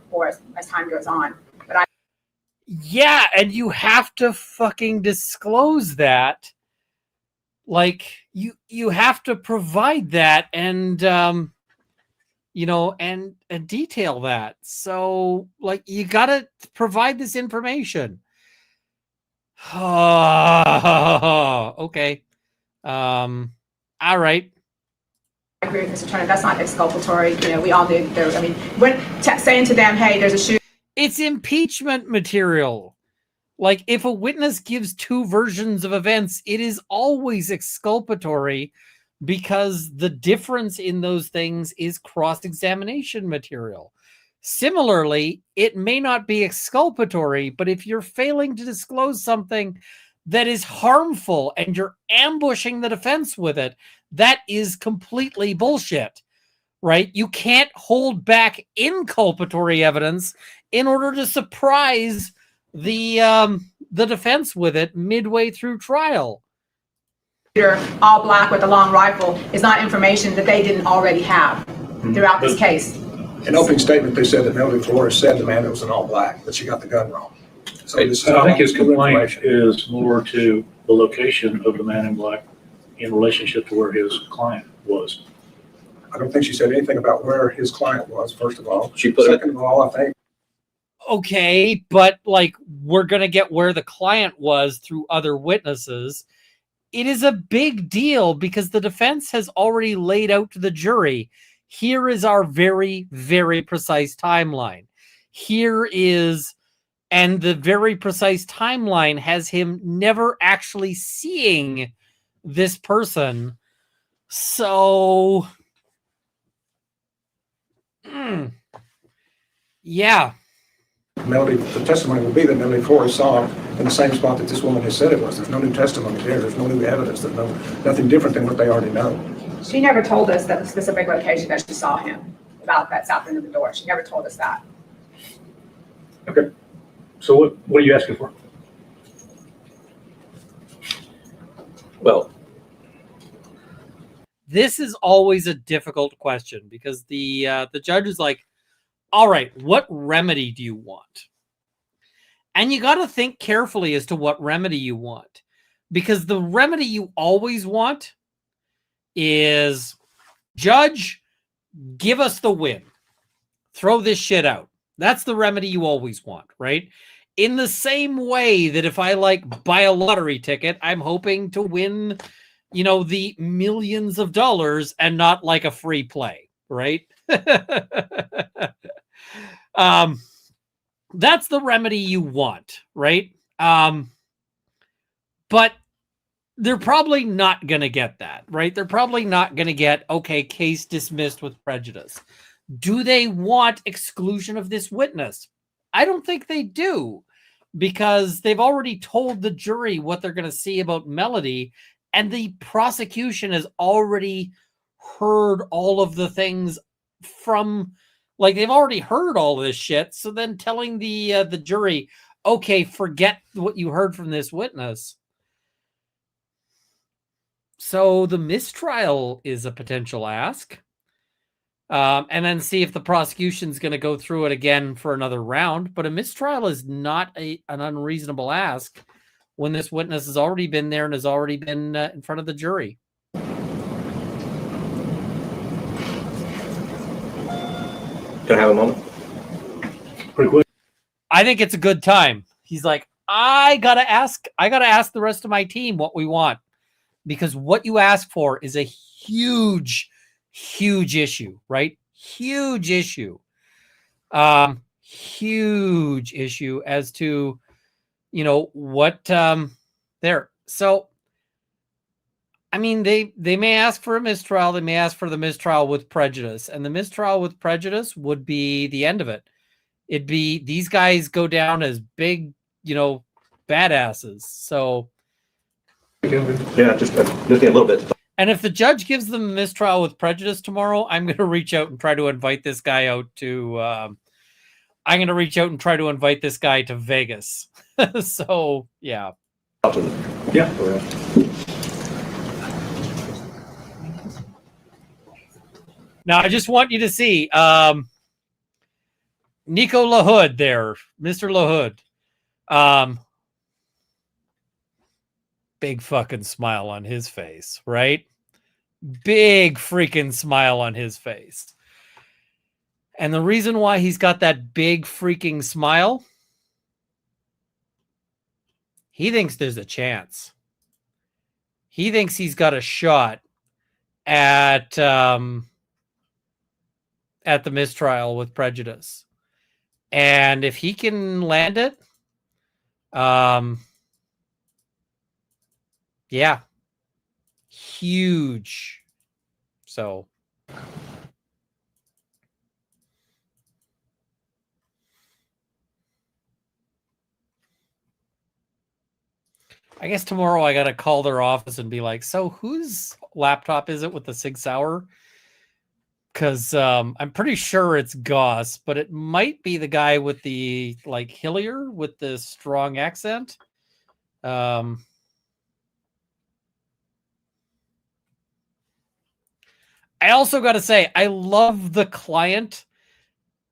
for as time goes on. But yeah, and you have to fucking disclose that. Like you have to provide that and and detail that. So like you gotta provide this information. Okay. All right. I agree with Mr. Turner. That's not exculpatory. We all knew there. I mean, when saying to them, "Hey, there's a shooting." It's impeachment material. Like, if a witness gives two versions of events, it is always exculpatory because the difference in those things is cross-examination material. Similarly, it may not be exculpatory, but if you're failing to disclose something that is harmful and you're ambushing the defense with it, that is completely bullshit, right? You can't hold back inculpatory evidence in order to surprise the defense with it midway through trial. All black with a long rifle is not information that they didn't already have throughout this case. In opening statement, they said that Melody Flores said the man that was in all black, but she got the gun wrong. So this is I think his new complaint information. is more to the location of the man in black in relationship to where his client was. I don't think she said anything about where his client was, first of all. She put Second of all, I think. Okay, but like we're going to get where the client was through other witnesses. It is a big deal because the defense has already laid out to the jury, here is our very, very precise timeline. Here is And the very precise timeline has him never actually seeing this person. So, yeah. Melody, the testimony will be that Melody Flores saw him in the same spot that this woman has said it was. There's no new testimony there. There's no new evidence. There's nothing different than what they already know. She never told us that the specific location that she saw him, about that south end of the door. She never told us that. Okay. So what are you asking for? Well, This is always a difficult question because the judge is like, all right, what remedy do you want? And you got to think carefully as to what remedy you want, because the remedy you always want is, judge, give us the win. Throw this shit out. That's the remedy you always want, right? In the same way that if I buy a lottery ticket, I'm hoping to win, the millions of dollars and not like a free play, right? That's the remedy you want, right? But they're probably not going to get that, right? They're probably not going to get, okay, case dismissed with prejudice. Do they want exclusion of this witness? I don't think they do, because they've already told the jury what they're going to see about Melody, and the prosecution has already heard all of the things from, they've already heard all this shit. So then telling the jury, okay, forget what you heard from this witness. So the mistrial is a potential ask. And then see if the prosecution's going to go through it again for another round. But a mistrial is not an unreasonable ask when this witness has already been there and has already been in front of the jury. can I have a moment? Pretty quick. I think it's a good time. He's like, I gotta ask the rest of my team what we want, because what you ask for is a huge issue, right? Huge issue as to, what there. So, I mean, they may ask for a mistrial. They may ask for the mistrial with prejudice, and the mistrial with prejudice would be the end of it. It'd be, these guys go down as big, badasses. So, Yeah, just a little bit. and if the judge gives them a mistrial with prejudice tomorrow, I'm going to reach out and try to invite this guy out to, Vegas. So, yeah. Yeah. Now, I just want you to see Nico LaHood there, Mr. LaHood. Big fucking smile on his face, right? Big freaking smile on his face. And the reason why he's got that big freaking smile, he thinks there's a chance. He thinks he's got a shot at the mistrial with prejudice. And if he can land it, yeah, huge. So, I guess tomorrow I got to call their office and be like, so whose laptop is it with the Sig Sauer? Because I'm pretty sure it's Goss, but it might be the guy with the Hillier with the strong accent. I also got to say, I love the client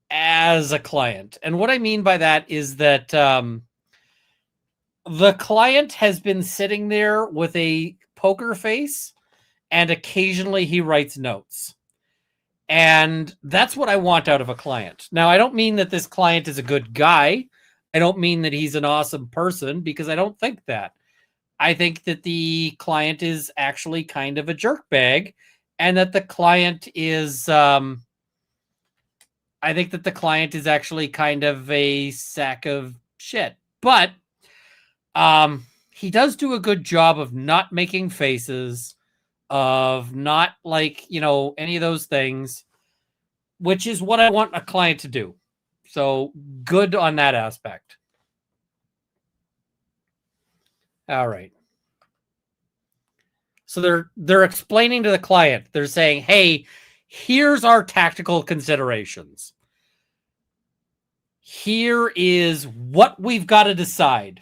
as a client. And what I mean by that is that the client has been sitting there with a poker face, and occasionally he writes notes. And that's what I want out of a client. Now, I don't mean that this client is a good guy. I don't mean that he's an awesome person, because I don't think that. I think that the client is actually kind of a jerkbag, and that the client is, I think that the client is actually kind of a sack of shit. But he does do a good job of not making faces, of not like, any of those things, which is what I want a client to do. So good on that aspect. All right. So they're explaining to the client. They're saying, "Hey, here's our tactical considerations. Here is what we've got to decide.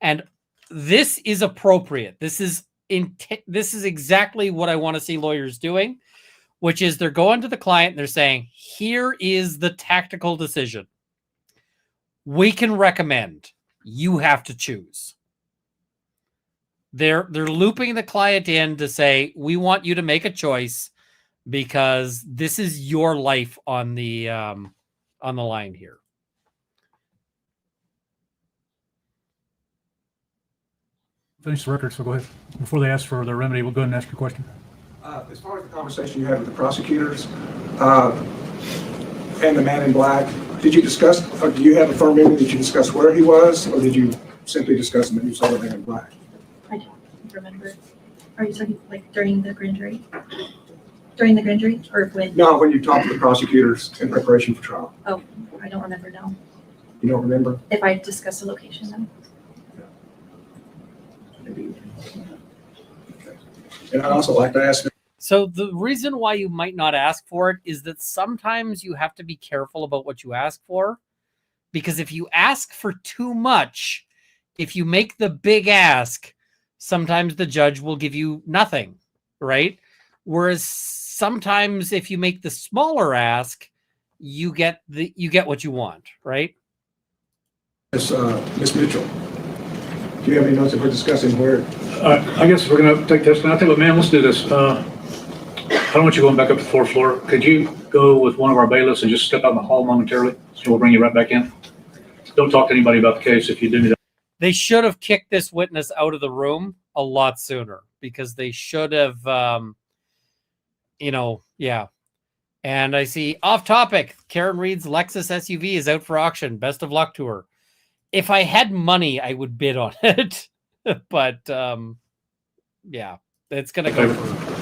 And this is appropriate. This is exactly what I want to see lawyers doing, which is they're going to the client and they're saying, here is the tactical decision. We can recommend. You have to choose." They're looping the client in to say, we want you to make a choice because this is your life on the line here. Finish the record, so go ahead. Before they ask for their remedy, we'll go ahead and ask your question. As far as the conversation you had with the prosecutors and the man in black, did you discuss, or do you have a firm memory that you discussed where he was, or did you simply discuss him and you saw the man in black? I don't remember. Are you talking like during the grand jury? During the grand jury or when? No, when you talked to the prosecutors in preparation for trial. Oh, I don't remember now. You don't remember? If I discuss the location then. Okay. And I'd also like to ask. So the reason why you might not ask for it is that sometimes you have to be careful about what you ask for, because if you ask for too much, if you make the big ask, sometimes the judge will give you nothing, right? Whereas sometimes if you make the smaller ask, you get what you want, right? Miss Mitchell, do you have any notes that we're discussing where? I guess we're going to take this. And I think, man, let's do this. I don't want you going back up to the fourth floor. Could you go with one of our bailiffs and just step out in the hall momentarily? So we'll bring you right back in. Don't talk to anybody about the case if you do that. They should have kicked this witness out of the room a lot sooner, because they should have, yeah. And I see off topic, Karen Reed's Lexus SUV is out for auction. Best of luck to her. If I had money, I would bid on it. But yeah, it's going to go for.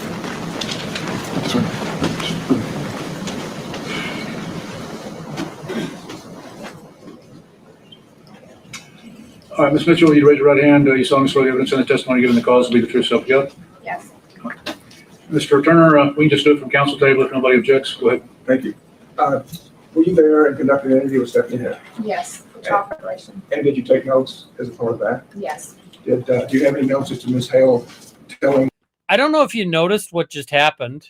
All right, Ms. Mitchell, you raise your right hand. You solemnly swear the evidence and the testimony given in the cause will be the truth, self you got? Yes. Mr. Turner, we can just do it from council table if nobody objects. Go ahead. Thank you. Were you there and conducted an interview with Stephanie Head? Yes, for trial preparation. And did you take notes as a part of that? Yes. Do you have any notes as to Ms. Hale telling? I don't know if you noticed what just happened.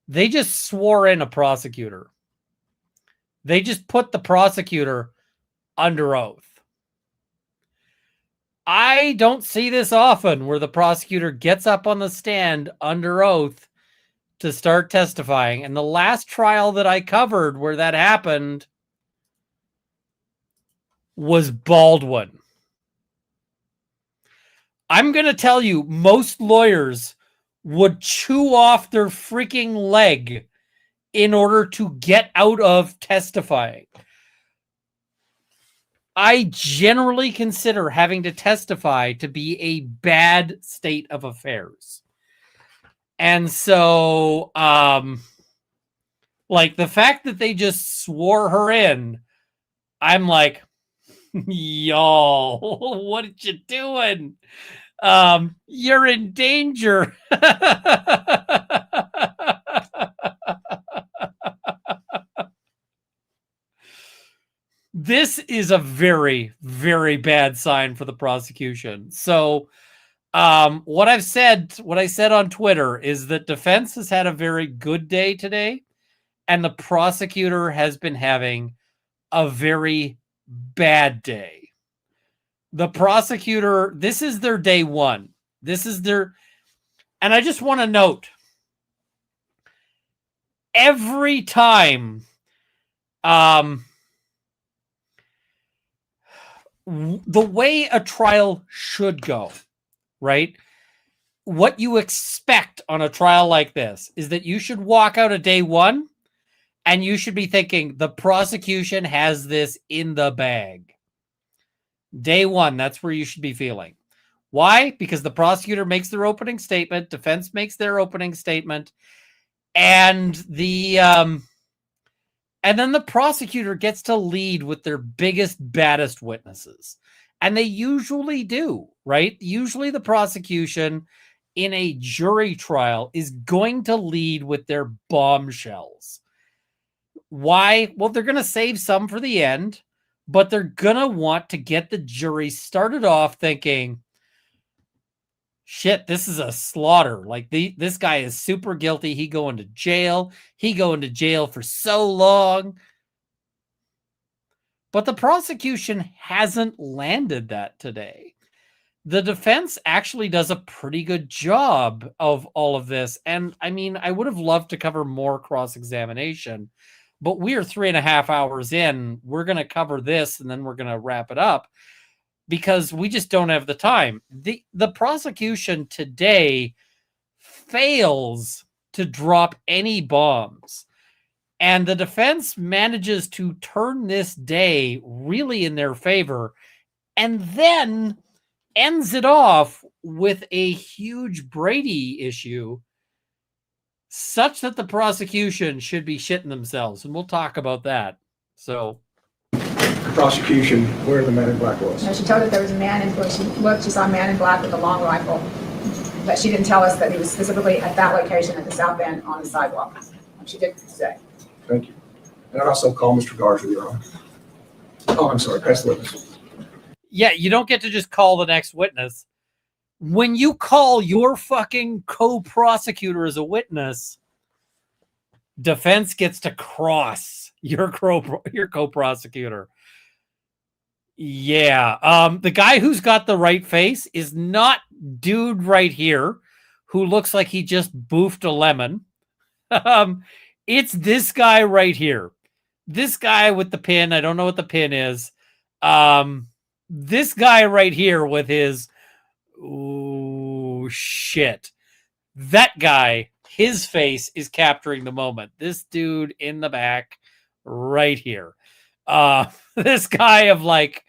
They just swore in a prosecutor. They just put the prosecutor under oath. I don't see this often where the prosecutor gets up on the stand under oath to start testifying. And the last trial that I covered where that happened was Baldwin. I'm going to tell you, most lawyers would chew off their freaking leg in order to get out of testifying. I generally consider having to testify to be a bad state of affairs. And so, like the fact that they just swore her in, I'm like, y'all, what are you doing? You're in danger. This is a very, very bad sign for the prosecution. So, what I said on Twitter is that defense has had a very good day today, and the prosecutor has been having a very bad day. The prosecutor, this is their day one. And I just want to note, every time, the way a trial should go, right? What you expect on a trial like this is that you should walk out of day one And you should be thinking the prosecution has this in the bag. Day one, that's where you should be feeling. Why? Because the prosecutor makes their opening statement, defense makes their opening statement, and then the prosecutor gets to lead with their biggest, baddest witnesses. And they usually do, right? Usually the prosecution in a jury trial is going to lead with their bombshells. Why? Well, they're going to save some for the end, but they're going to want to get the jury started off thinking, shit, this is a slaughter. Like this guy is super guilty. He going to jail. He going to jail for so long. But the prosecution hasn't landed that today. The defense actually does a pretty good job of all of this. And I mean, I would have loved to cover more cross-examination, but we are 3.5 hours in. We're going to cover this and then we're going to wrap it up because we just don't have the time. The prosecution today fails to drop any bombs. And the defense manages to turn this day really in their favor and then ends it off with a huge Brady issue such that the prosecution should be shitting themselves. And we'll talk about that. So The prosecution, where the man in black was. No, she told us there was a man in black. She looked, she saw a man in black with a long rifle. But she didn't tell us that he was specifically at that location at the south end on the sidewalk. She did say. Thank you. And I'd also call Mr. Garza, Your Honor. Oh, I'm sorry, pass the witness. yeah, you don't get to just call the next witness. When you call your fucking co-prosecutor as a witness, defense gets to cross your co-prosecutor. Yeah. The guy who's got the right face is not dude right here who looks like he just boofed a lemon. It's this guy right here. This guy with the pin. I don't know what the pin is. This guy right here with his, oh shit. That guy, his face is capturing the moment. This dude in the back right here. This guy of like,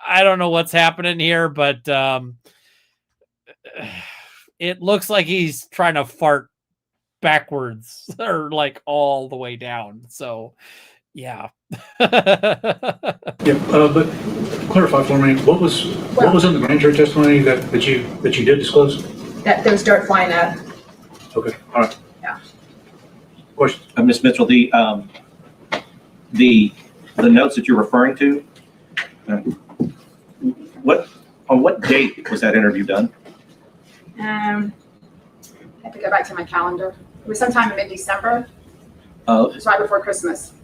I don't know what's happening here, but it looks like he's trying to fart backwards or like all the way down. So yeah. Yeah, but clarify for me, what was in the grand jury testimony that you did disclose? That there was dirt flying up. Okay, all right. Yeah. Question. Ms. Mitchell, the notes that you're referring to, on what date was that interview done? I have to go back to my calendar. It was sometime in mid-December. It Of was right before Christmas.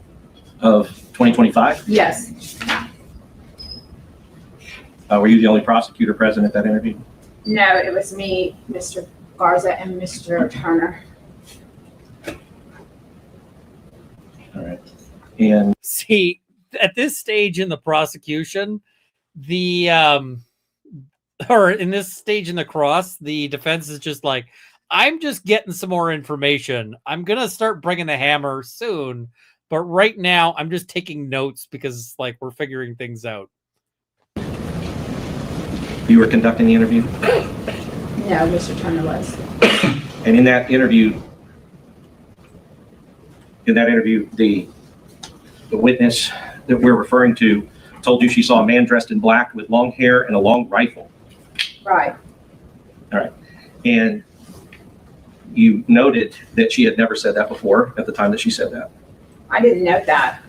2025? Yes. Were you the only prosecutor present at that interview? No, it was me, Mr. Garza, and Mr. Turner. All right. And See, at this stage in the prosecution, or in this stage in the cross, the defense is just like, I'm just getting some more information. I'm going to start bringing the hammer soon. But right now, I'm just taking notes because like we're figuring things out. you were conducting the interview? No, Mr. Turner was. And in that interview, the witness that we're referring to told you she saw a man dressed in black with long hair and a long rifle. Right. All right. And you noted that she had never said that before at the time that she said that. I didn't note that.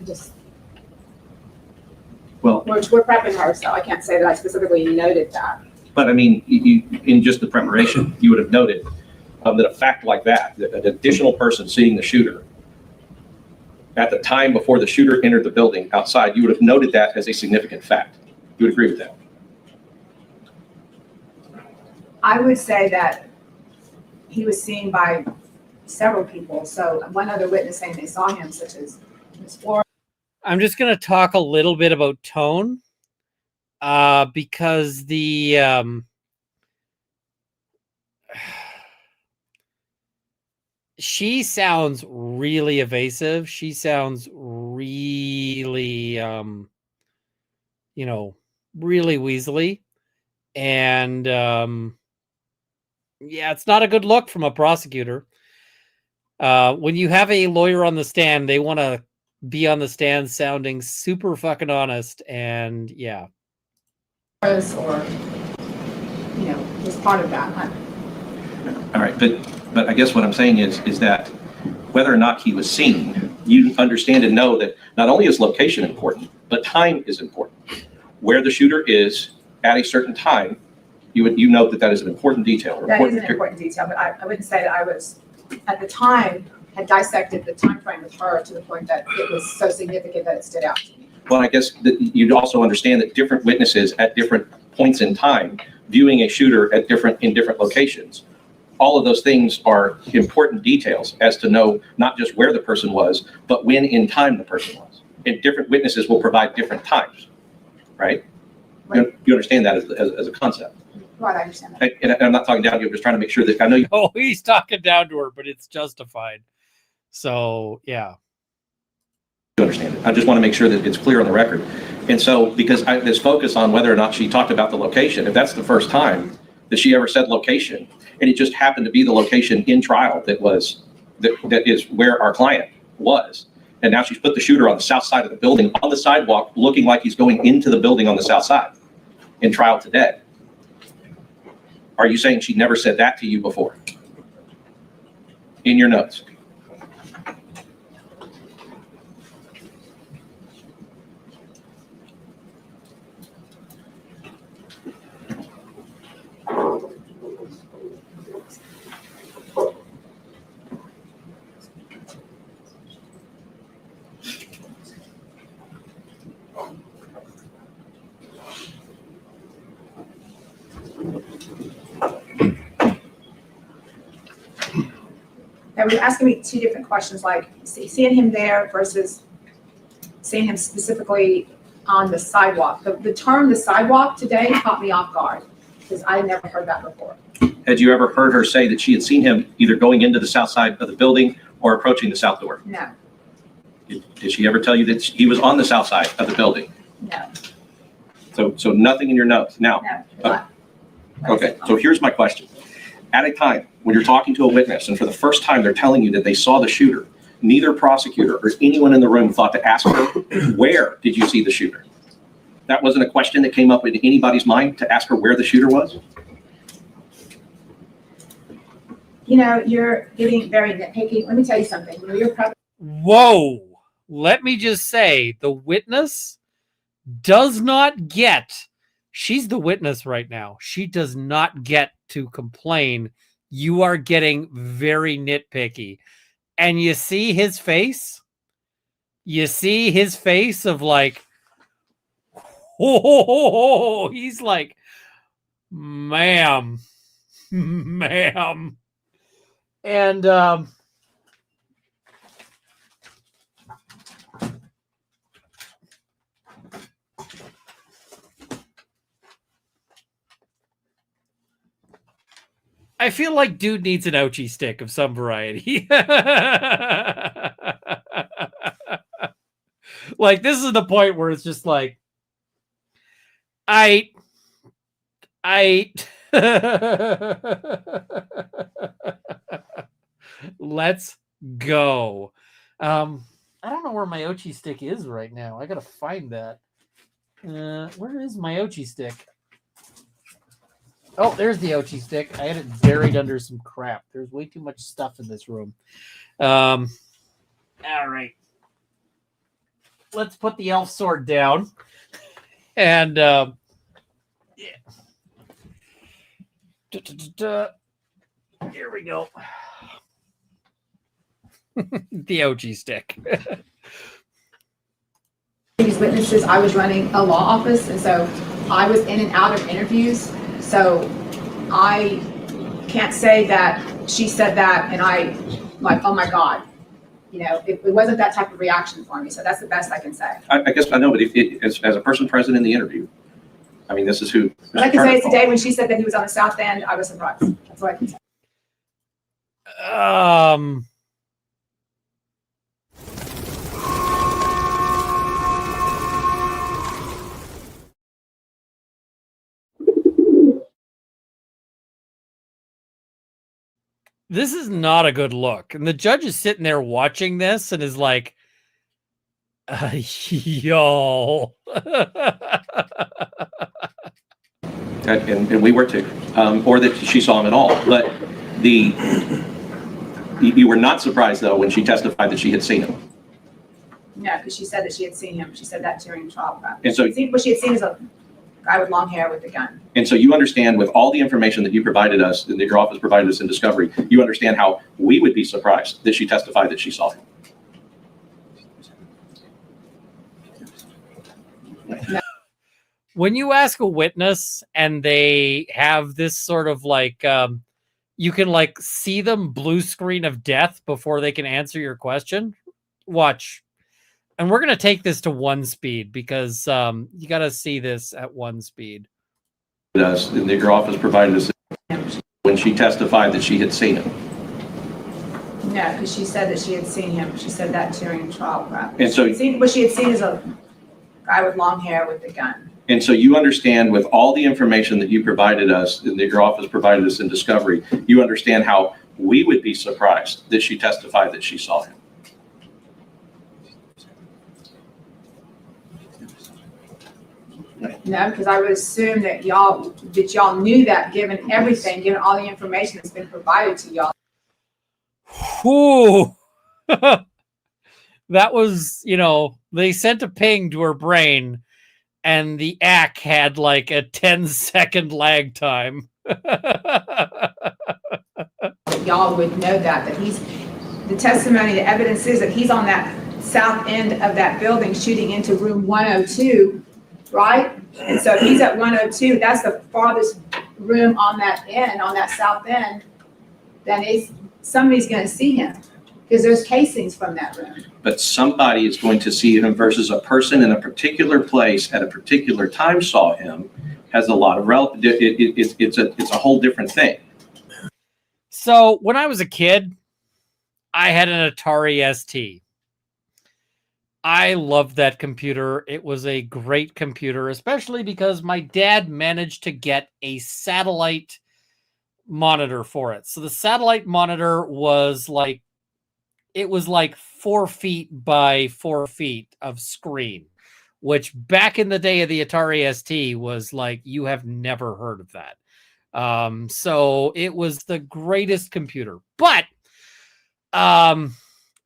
Well, We're prepping her, so I can't say that I specifically noted that. but I mean, you, in just the preparation, you would have noted that a fact like that an additional person seeing the shooter at the time before the shooter entered the building outside, you would have noted that as a significant fact. You would agree with that? I would say that he was seen by several people. So one other witness saying they saw him, such as Ms. Flores. I'm just going to talk a little bit about tone because she sounds really evasive. She sounds really, really weaselly. And yeah, it's not a good look from a prosecutor. When you have a lawyer on the stand, they want to be on the stand sounding super fucking honest. And yeah. Or, was part of that. All right, but I guess what I'm saying is that whether or not he was seen, you understand and know that not only is location important, but time is important. Where the shooter is at a certain time, you know that is an important detail. That is an important detail, but I wouldn't say that I was, at the time, had dissected the time frame with her to the point that it was so significant that it stood out to me. Well, I guess that you'd also understand that different witnesses at different points in time viewing a shooter in different locations. All of those things are important details as to know not just where the person was, but when in time the person was. And different witnesses will provide different times, right? Right. You understand that as a concept. Right, I understand that. And I'm not talking down to you, I'm just trying to make sure that I know you. Oh, he's talking down to her, but it's justified. So, yeah. Understand it. I just want to make sure that it's clear on the record. And so, because this focus on whether or not she talked about the location, if that's the first time that she ever said location, and it just happened to be the location in trial that is where our client was, and now she's put the shooter on the south side of the building on the sidewalk, looking like he's going into the building on the south side in trial today. Are you saying she never said that to you before in your notes? They were asking me two different questions, like seeing him there versus seeing him specifically on the sidewalk. The term "the sidewalk" today caught me off guard because I had never heard that before. Had you ever heard her say that she had seen him either going into the south side of the building or approaching the south door? No, Did she ever tell you that he was on the south side of the building? no, So nothing in your notes. Now, no. okay, so here's my question. At a time when you're talking to a witness and for the first time they're telling you that they saw the shooter, neither prosecutor or anyone in the room thought to ask her, where did you see the shooter? That wasn't a question that came up in anybody's mind to ask her where the shooter was? You're getting very nitpicky. Let me tell you something. Whoa. Let me just say, the witness does not get, she's the witness right now. She does not get to complain. You are getting very nitpicky. And you see his face? You see his face of like, oh, he's like, ma'am. And I feel like dude needs an ouchie stick of some variety. Like, this is the point where it's just like, let's go. I don't know where my Ochi stick is right now. I gotta find that. Where is my Ochi stick? Oh, there's the Ochi stick. I had it buried under some crap. There's way too much stuff in this room. All right. Let's put the elf sword down. And yeah. Here we go. The OG stick. These witnesses, I was running a law office, and so I was in and out of interviews. So I can't say that she said that and I like, oh my God. It wasn't that type of reaction for me. So that's the best I can say. I guess I know, but as a person present in the interview, I mean, this is who. What I can say is today when she said that he was on the south end, I was surprised. That's what I can say. This is not a good look. And the judge is sitting there watching this and is like, yo. And we were too, or that she saw him at all. But you were not surprised, though, when she testified that she had seen him. No, because she said that she had seen him. She said that during trial prep. And so, what she had seen is a guy with long hair with a gun. And so you understand, with all the information that you provided us, that your office provided us in discovery, you understand how we would be surprised that she testified that she saw him. No. When you ask a witness and they have this sort of like, you can like see them blue screen of death before they can answer your question, watch. And we're going to take this to 1 speed because you got to see this at 1 speed. And your office provided us when she testified that she had seen him. No, because she said that she had seen him. She said that during trial prep. And so what she had seen is a guy with long hair with a gun. And so you understand, with all the information that you provided us, and that your office provided us in discovery, you understand how we would be surprised that she testified that she saw him. No, because I would assume that y'all knew that, given everything, given all the information that's been provided to y'all. Whew. That was, they sent a ping to her brain and the ACK had like a 10-second lag time. Y'all would know that the testimony, the evidence is that he's on that south end of that building shooting into room 102, right? And so if he's at 102, that's the farthest room on that end, on that south end, then somebody's going to see him because there's casings from that room. But somebody is going to see him versus a person in a particular place at a particular time saw him has a lot of relative. It's a whole different thing. So when I was a kid, I had an Atari ST. I loved that computer. It was a great computer, especially because my dad managed to get a satellite monitor for it. So the satellite monitor was like, it was like 4 feet by 4 feet of screen, which back in the day of the Atari ST was like, you have never heard of that. So it was the greatest computer, but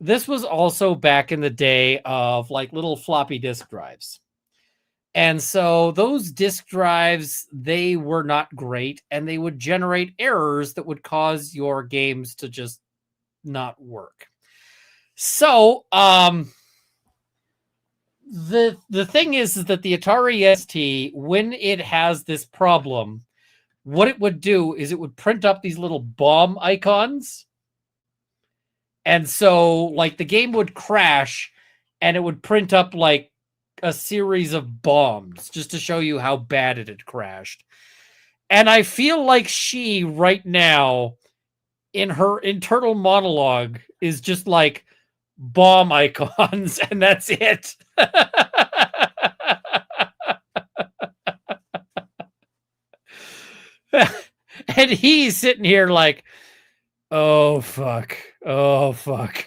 this was also back in the day of like little floppy disk drives. And so those disk drives, they were not great, and they would generate errors that would cause your games to just not work. So the thing is that the Atari ST, when it has this problem, what it would do is it would print up these little bomb icons. And so like the game would crash and it would print up like a series of bombs just to show you how bad it had crashed. And I feel like she right now in her internal monologue is just like bomb icons and that's it. And he's sitting here like, oh, fuck. Oh, fuck.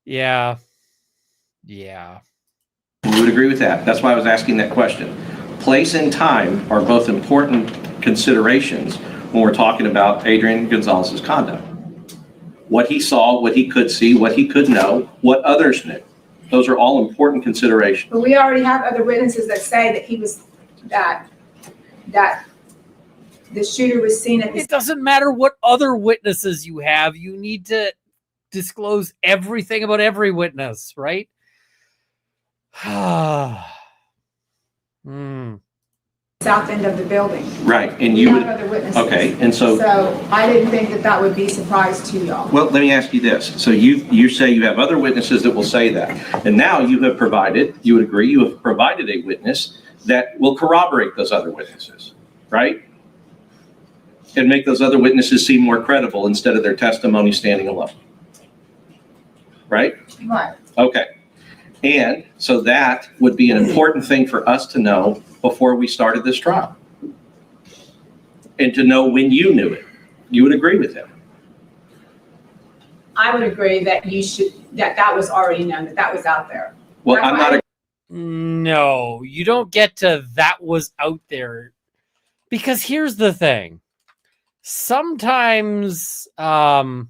Yeah. Yeah. We would agree with that. That's why I was asking that question. Place and time are both important considerations when we're talking about Adrian Gonzales' conduct. What he saw, what he could see, what he could know, what others knew. Those are all important considerations. But we already have other witnesses that say that he was, that the shooter was seen at this. It doesn't matter what other witnesses you have. You need to disclose everything about every witness, right? South end of the building. Right, and We you have would, other witnesses. okay, and so I didn't think that would be a surprise to y'all. well, let me ask you this. So you say you have other witnesses that will say that, and now you have provided, you would agree, you have provided a witness that will corroborate those other witnesses, right? and make those other witnesses seem more credible instead of their testimony standing alone. Right? Right. Okay. And so that would be an important thing for us to know before we started this trial. And to know when you knew it. You would agree with him. I would agree that that was already known, that was out there. Well, I'm not. No, you don't get to that was out there. Because here's the thing. Sometimes what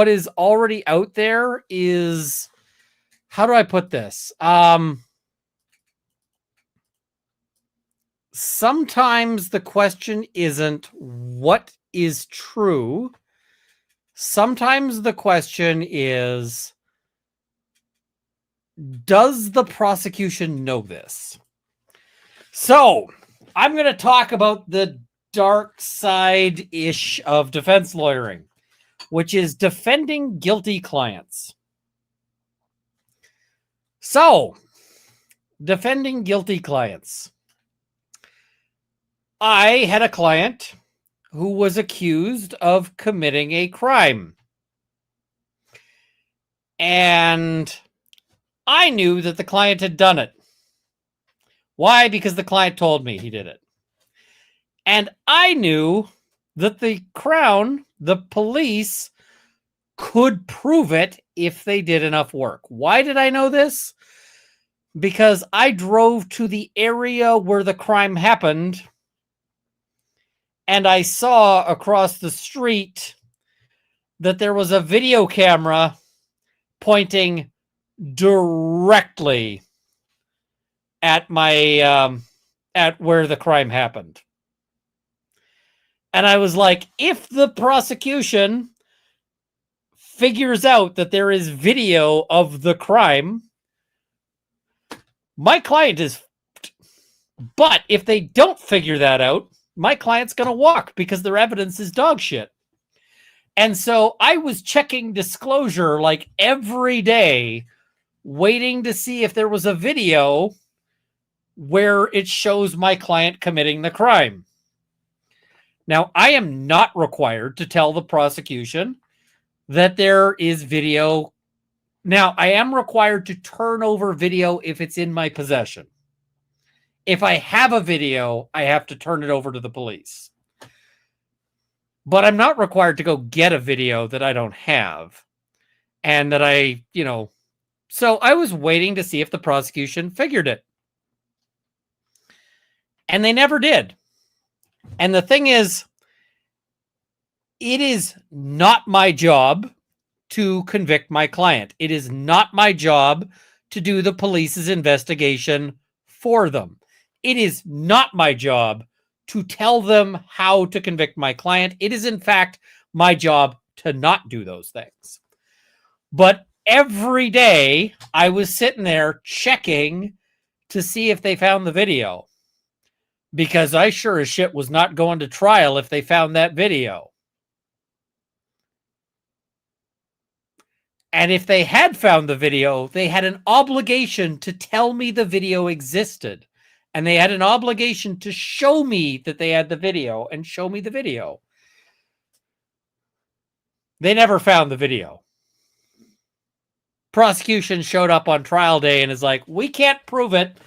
is already out there is, how do I put this? Sometimes the question isn't what is true. Sometimes the question is, does the prosecution know this? So I'm going to talk about the dark side-ish of defense lawyering, which is defending guilty clients. So, defending guilty clients. I had a client who was accused of committing a crime. And I knew that the client had done it. Why? Because the client told me he did it. And I knew that the Crown, the police, could prove it if they did enough work. Why did I know this? Because I drove to the area where the crime happened, and I saw across the street that there was a video camera pointing directly at my at where the crime happened. And I was like, if the prosecution figures out that there is video of the crime, my client is f***ed. But if they don't figure that out, my client's going to walk because their evidence is dog shit. And so I was checking disclosure like every day, waiting to see if there was a video where it shows my client committing the crime. Now, I am not required to tell the prosecution that there is video. Now, I am required to turn over video if it's in my possession. If I have a video, I have to turn it over to the police. But I'm not required to go get a video that I don't have. And that I, so I was waiting to see if the prosecution figured it. And they never did. And the thing is, it is not my job to convict my client. It is not my job to do the police's investigation for them. It is not my job to tell them how to convict my client. It is, in fact, my job to not do those things. But every day, I was sitting there checking to see if they found the video. Because I sure as shit was not going to trial if they found that video. And if they had found the video, they had an obligation to tell me the video existed. And they had an obligation to show me that they had the video and show me the video. They never found the video. Prosecution showed up on trial day and is like, we can't prove it.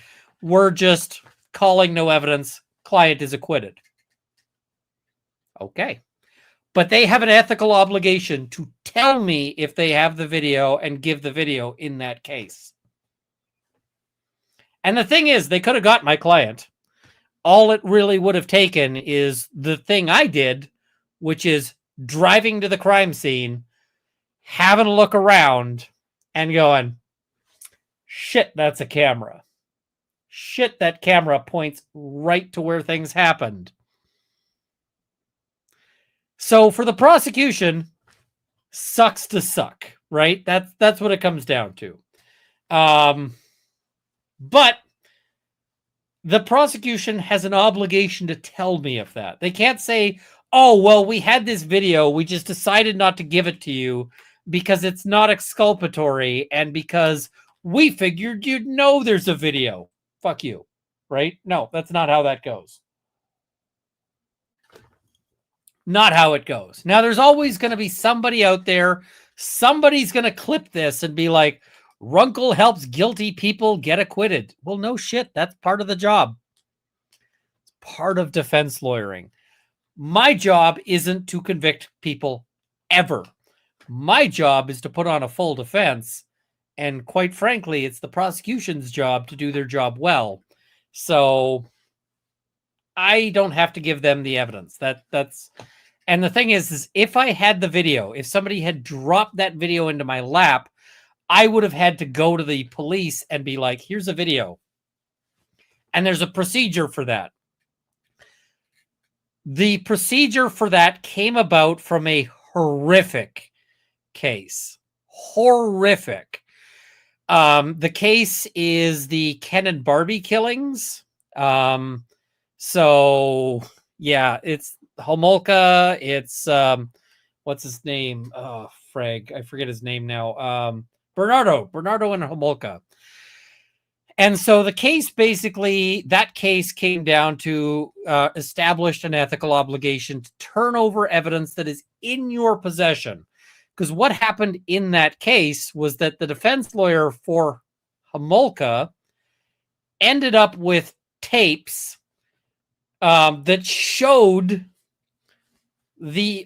We're just calling no evidence. Client is acquitted. Okay. But they have an ethical obligation to tell me if they have the video and give the video in that case. And the thing is, they could have got my client. All it really would have taken is the thing I did, which is driving to the crime scene, having a look around, and going, shit, that's a camera. Shit, that camera points right to where things happened. So for the prosecution, sucks to suck, right? That's what it comes down to. But the prosecution has an obligation to tell me of that. They can't say, oh, well, we had this video. We just decided not to give it to you because it's not exculpatory and because we figured you'd know there's a video. Fuck you, right? No, that's not how that goes. Not how it goes. Now, there's always going to be somebody out there, somebody's going to clip this and be like, Runkle helps guilty people get acquitted. Well, no shit. That's part of the job. It's part of defense lawyering. My job isn't to convict people ever. My job is to put on a full defense. And quite frankly, it's the prosecution's job to do their job well. So I don't have to give them the evidence. That's and the thing is if I had the video, if somebody had dropped that video into my lap, I would have had to go to the police and be like, here's a video. And there's a procedure for that. The procedure for that came about from a horrific case. Horrific. The case is the Ken and Barbie killings. So yeah, it's Homolka. It's what's his name? Oh, frag, I forget his name now. Bernardo and Homolka. And so the case, basically, that case came down to established an ethical obligation to turn over evidence that is in your possession. Because what happened in that case was that the defense lawyer for Homolka ended up with tapes that showed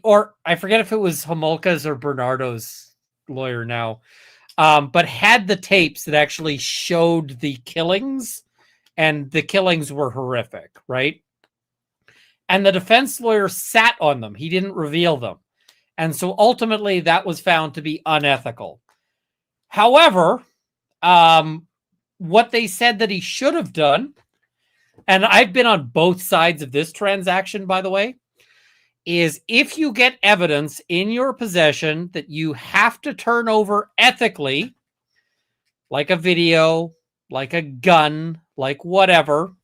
or I forget if it was Homolka's or Bernardo's lawyer now, but had the tapes that actually showed the killings, and the killings were horrific, right? And the defense lawyer sat on them. He didn't reveal them. And so ultimately that was found to be unethical. However, what they said that he should have done, and I've been on both sides of this transaction, by the way, is if you get evidence in your possession that you have to turn over ethically, like a video, like a gun, like whatever,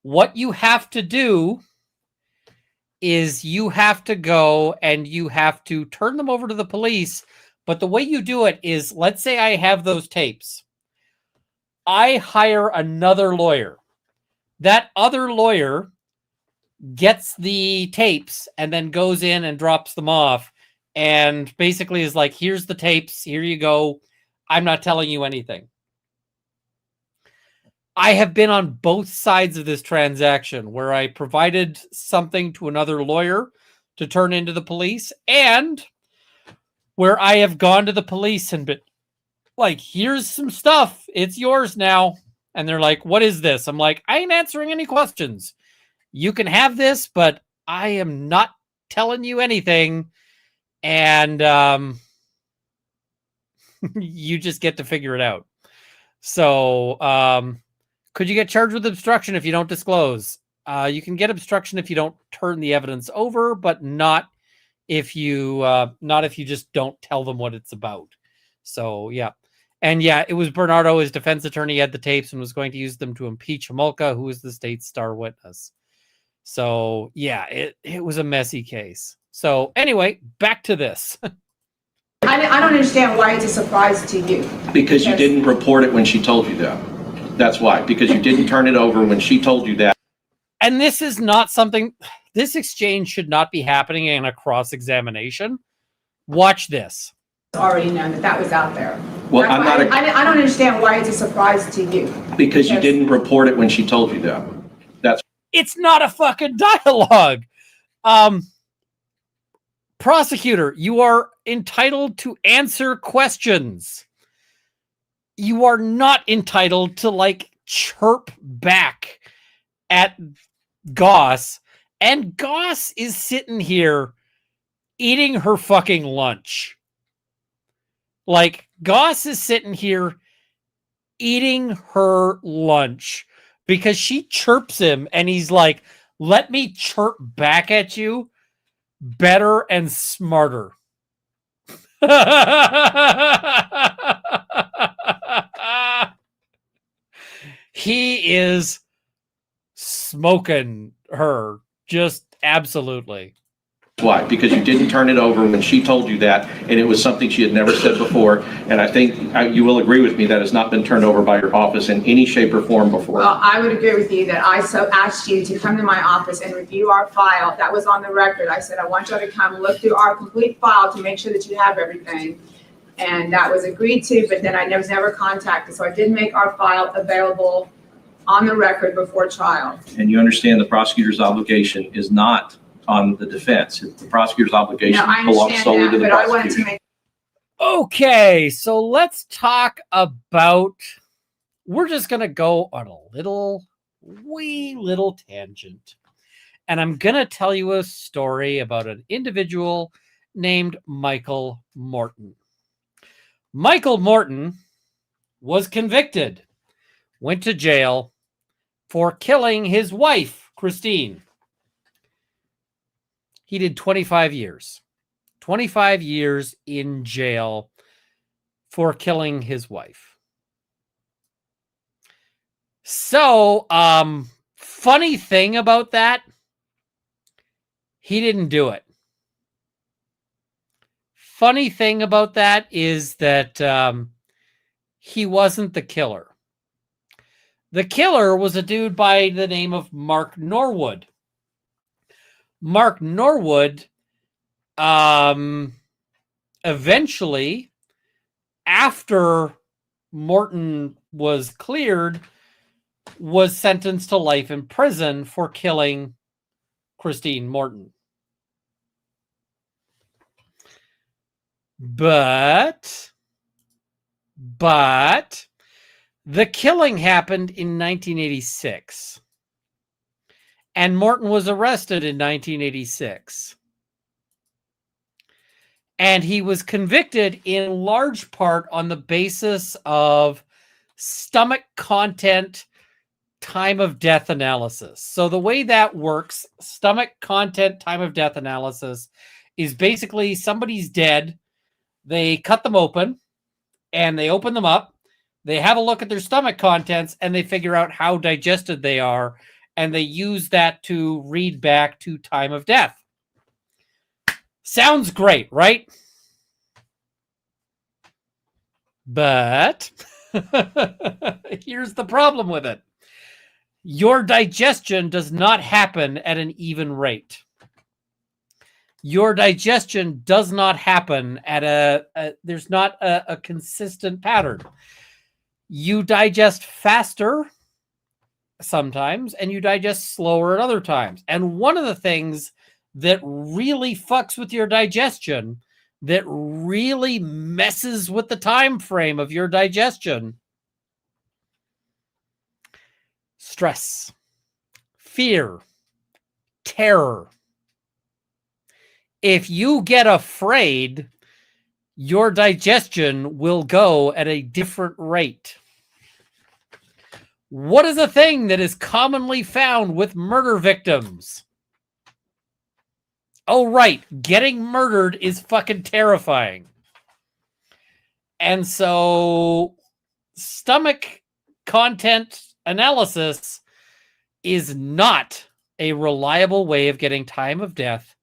what you have to do is you have to go and you have to turn them over to the police. But the way you do it is, let's say I have those tapes. I hire another lawyer. That other lawyer gets the tapes and then goes in and drops them off and basically is like, here's the tapes. Here you go. I'm not telling you anything. I have been on both sides of this transaction where I provided something to another lawyer to turn into the police, and where I have gone to the police and been like, here's some stuff. It's yours now. And they're like, what is this? I'm like, I ain't answering any questions. You can have this, but I am not telling you anything. And you just get to figure it out. So could you get charged with obstruction if you don't disclose? You can get obstruction if you don't turn the evidence over, but not if you just don't tell them what it's about. So yeah. And yeah, it was Bernardo, his defense attorney, had the tapes and was going to use them to impeach Homolka, who is the state's star witness. So yeah, it was a messy case. So anyway, back to this. I don't understand why it's a surprise to you. Because you didn't report it when she told you that. That's why. Because you didn't turn it over when she told you that. And this is not something, this exchange should not be happening in a cross-examination. Watch this. Already known that was out there. Well, I'm not. I don't understand why it's a surprise to you. Because you didn't report it when she told you that. That's. It's not a fucking dialogue. Prosecutor, you are entitled to answer questions. You are not entitled to like chirp back at Goss. And Goss is sitting here eating her fucking lunch. Like, Goss is sitting here eating her lunch because she chirps him and he's like, let me chirp back at you better and smarter. He is smoking her, just absolutely. Why? Because you didn't turn it over when she told you that, and it was something she had never said before. And I think you will agree with me that has not been turned over by your office in any shape or form before. Well, I would agree with you that I so asked you to come to my office and review our file. That was on the record. I said, I want you to come look through our complete file to make sure that you have everything. And that was agreed to, but then I was never contacted. So I did make our file available on the record before trial. And you understand the prosecutor's obligation is not on the defense. The prosecutor's obligation No, I belongs understand solely that, to the but I wanted to prosecution. make Okay, so let's talk about, we're just going to go on a wee little tangent. And I'm going to tell you a story about an individual named Michael Morton. Michael Morton was convicted, went to jail for killing his wife, Christine. He did 25 years. 25 years in jail for killing his wife. So, funny thing about that, he didn't do it. Funny thing about that is that he wasn't the killer. The killer was a dude by the name of Mark Norwood. Mark Norwood, eventually, after Morton was cleared, was sentenced to life in prison for killing Christine Morton. But the killing happened in 1986. And Morton was arrested in 1986. And he was convicted in large part on the basis of stomach content time of death analysis. So the way that works, stomach content time of death analysis, is basically somebody's dead. They cut them open and they open them up. They have a look at their stomach contents and they figure out how digested they are. And they use that to read back to time of death. Sounds great, right? But here's the problem with it. Your digestion does not happen at an even rate. Your digestion does not happen at there's not a consistent pattern. You digest faster sometimes and you digest slower at other times. And one of the things that really fucks with your digestion, that really messes with the time frame of your digestion, stress, fear, terror. If you get afraid, your digestion will go at a different rate. What is a thing that is commonly found with murder victims? Oh, right. Getting murdered is fucking terrifying. And so stomach content analysis is not a reliable way of getting time of death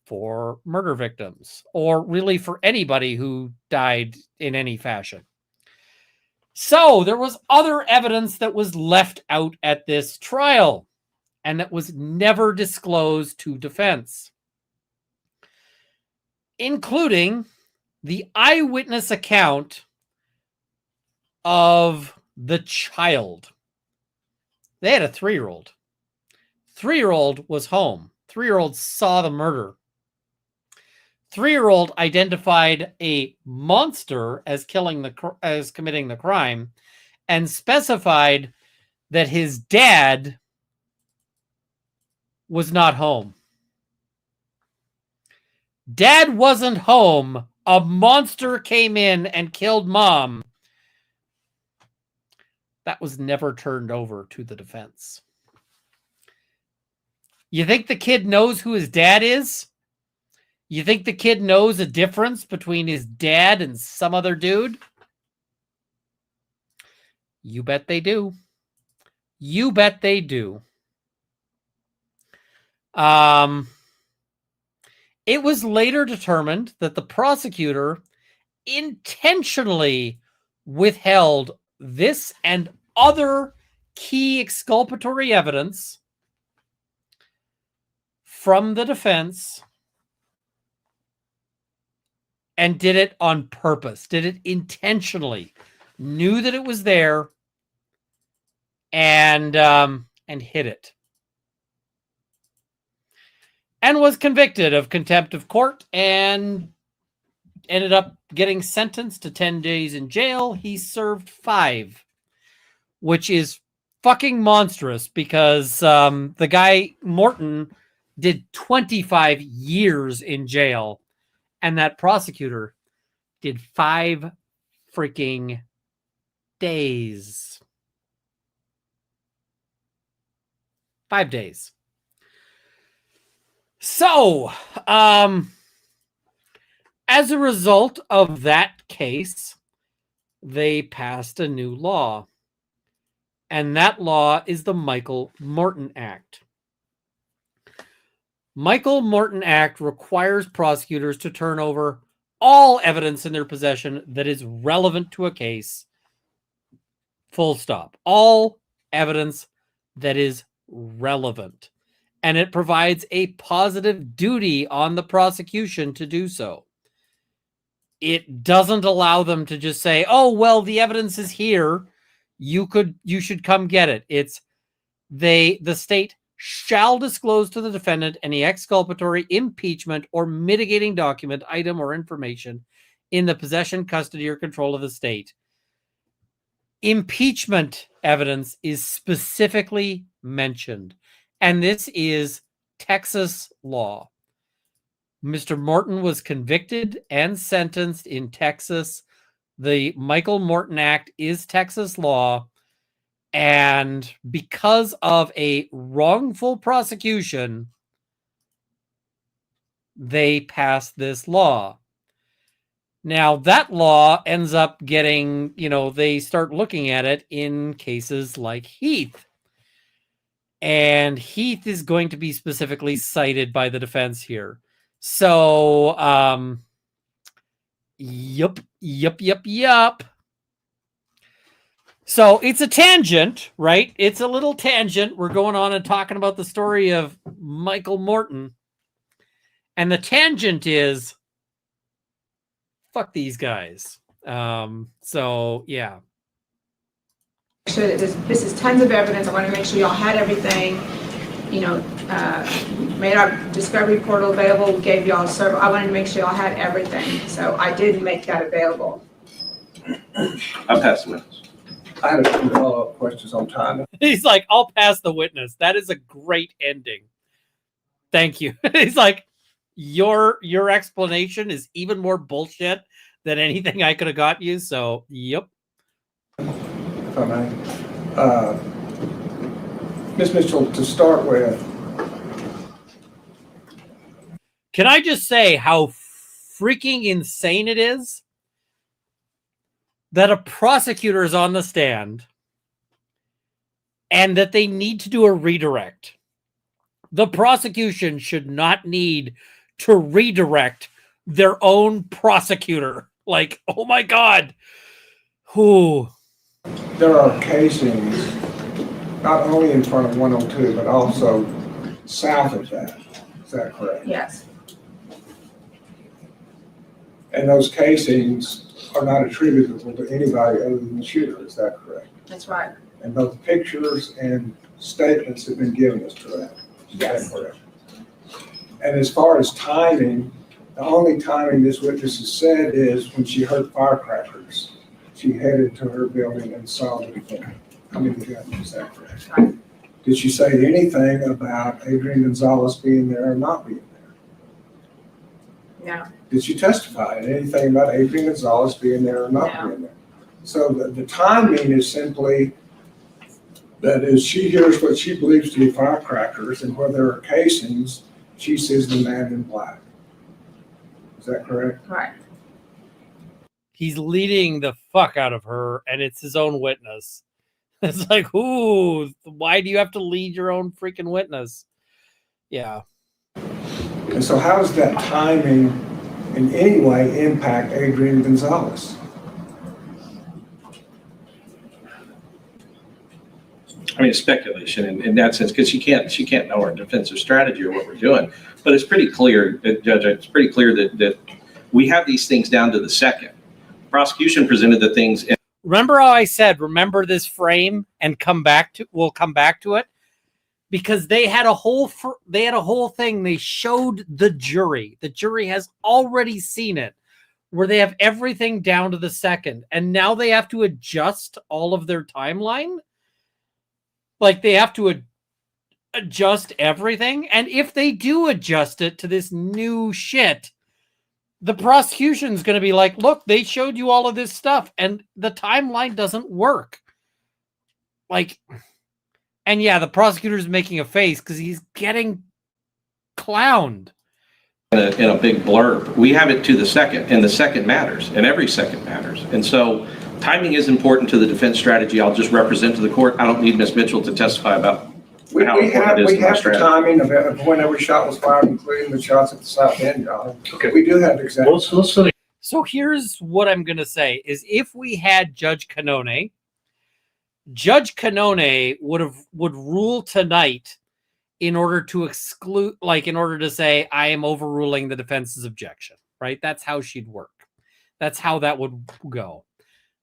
for murder victims, or really for anybody who died in any fashion. So there was other evidence that was left out at this trial and that was never disclosed to defense, including the eyewitness account of the child. They had a 3-year-old. 3-year-old was home. 3-year-old saw the murder. 3-year-old identified a monster as committing the crime and specified that his dad was not home. Dad wasn't home. A monster came in and killed mom. That was never turned over to the defense. You think the kid knows who his dad is? You think the kid knows a difference between his dad and some other dude? You bet they do. You bet they do. It was later determined that the prosecutor intentionally withheld this and other key exculpatory evidence from the defense and did it on purpose, did it intentionally, knew that it was there and hid it. And was convicted of contempt of court and ended up getting sentenced to 10 days in jail. He served 5, which is fucking monstrous because the guy, Morton, did 25 years in jail. And that prosecutor did 5 freaking days. 5 days. So, as a result of that case, they passed a new law. And that law is the Michael Morton Act. Michael Morton Act requires prosecutors to turn over all evidence in their possession that is relevant to a case. Full stop. All evidence that is relevant. And it provides a positive duty on the prosecution to do so. It doesn't allow them to just say, oh, well, the evidence is here. You should come get it. It's the state shall disclose to the defendant any exculpatory, impeachment, or mitigating document, item, or information in the possession, custody, or control of the state. Impeachment evidence is specifically mentioned, and this is Texas law. Mr. Morton was convicted and sentenced in Texas. The Michael Morton Act is Texas law. And because of a wrongful prosecution, they passed this law. Now, that law ends up getting, they start looking at it in cases like Heath. And Heath is going to be specifically cited by the defense here. So, yup. So it's a tangent, right? It's a little tangent. We're going on and talking about the story of Michael Morton. And the tangent is, fuck these guys. So, yeah. Sure that this is tons of evidence. I want to make sure y'all had everything. Made our discovery portal available, gave y'all server. I wanted to make sure y'all had everything. So I did make that available. I'll pass the witness. I had a few follow-up questions on timing. He's like, I'll pass the witness. That is a great ending. Thank you. He's like, your explanation is even more bullshit than anything I could have got you. So, yep. If I may. Ms. Mitchell, to start with. Can I just say how freaking insane it is that a prosecutor is on the stand and that they need to do a redirect? The prosecution should not need to redirect their own prosecutor. Like, oh my God. Who? There are casings not only in front of 102, but also south of that. Is that correct? Yes. And those casings are not attributable to anybody other than the shooter. Is that correct? That's right. And both pictures and statements have been given us to that. Is Yes. that correct? And as far as timing, the only timing this witness has said is when she heard firecrackers. She headed to her building and saw the defendant. I mean, the gun. Is that correct? Right. Did she say anything about Adrian Gonzales being there or not being there? No. Did she testify to anything about Adrian Gonzales being there or not No. being there? So the timing is simply that as she hears what she believes to be firecrackers and where there are casings, she sees the man in black. Is that correct? Right. He's leading the fuck out of her, and it's his own witness. It's like, ooh, why do you have to lead your own freaking witness? Yeah. And so how does that timing in any way impact Adrian Gonzales? I mean, it's speculation in that sense, because she can't know our defensive strategy or what we're doing. But it's pretty clear, Judge, it's pretty clear that we have these things down to the second. Prosecution presented the things. Remember how I said, remember this frame and we'll come back to it? Because they had a whole thing. They showed the jury. The jury has already seen it, where they have everything down to the second. And now they have to adjust all of their timeline. Like they have to adjust everything. And if they do adjust it to this new shit, the prosecution's going to be like, look, they showed you all of this stuff and the timeline doesn't work. Like, and yeah, the prosecutor's making a face because he's getting clowned. In a big blurb, we have it to the second, and the second matters, and every second matters. And so timing is important to the defense strategy. I'll just represent to the court. I don't need Ms. Mitchell to testify about how important it is to my the strategy. timing of when every shot was fired, including the shots at the south end, John. Okay. We do have examples. So here's what I'm going to say is if we had Judge Cannone would rule tonight in order to exclude, like in order to say, I am overruling the defense's objection, right? That's how she'd work. That's how that would go.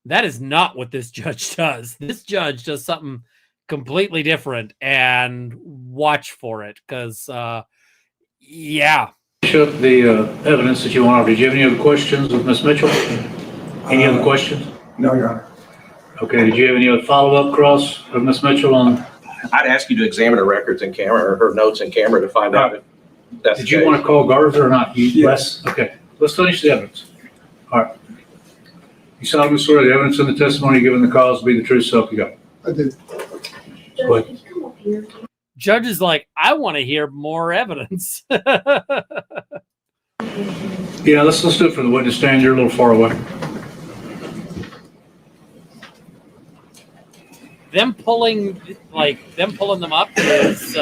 That is not what this judge does. This judge does something completely different, and watch for it because, yeah. Show the evidence that you want. Did you have any other questions with Ms. Mitchell? Any other questions? No, Your Honor. Okay. Did you have any other follow-up cross of Ms. Mitchell on? I'd ask you to examine her records in camera or her notes in camera to find out if that's Did you want to call Garza or not? Yes. Okay. Let's finish the evidence. All right. You solemnly swear the evidence in the testimony given the cause to be the true self you got. I did. Go ahead. Judge is like, I want to hear more evidence. Yeah, let's do it for the witness stand. You're a little far away. them pulling them up is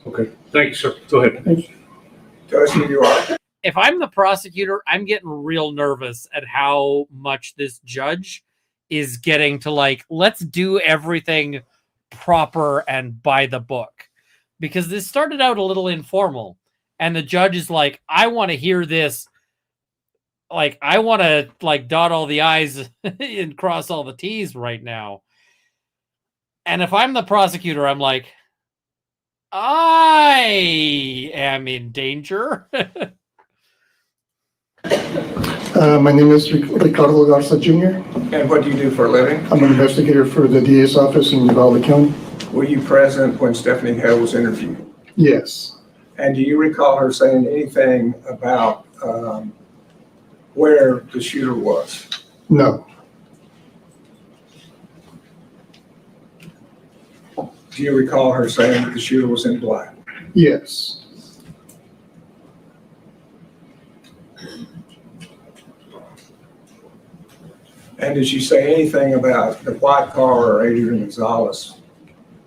Okay. Thank you, sir. Go ahead. Judge, who you are. if I'm the prosecutor, I'm getting real nervous at how much this judge is getting to like, let's do everything proper and by the book. Because this started out a little informal. And the judge is like, I want to hear this. Like, I want to like dot all the I's and cross all the T's right now. And if I'm the prosecutor, I'm like, I am in danger. My name is Ricardo Garza Jr. And what do you do for a living? I'm an investigator for the DA's office in Uvalde County. Were you present when Stephanie Hale was interviewed? Yes. And do you recall her saying anything about where the shooter was? No. Do you recall her saying that the shooter was in black? Yes. And did she say anything about the white car or Adrian Gonzales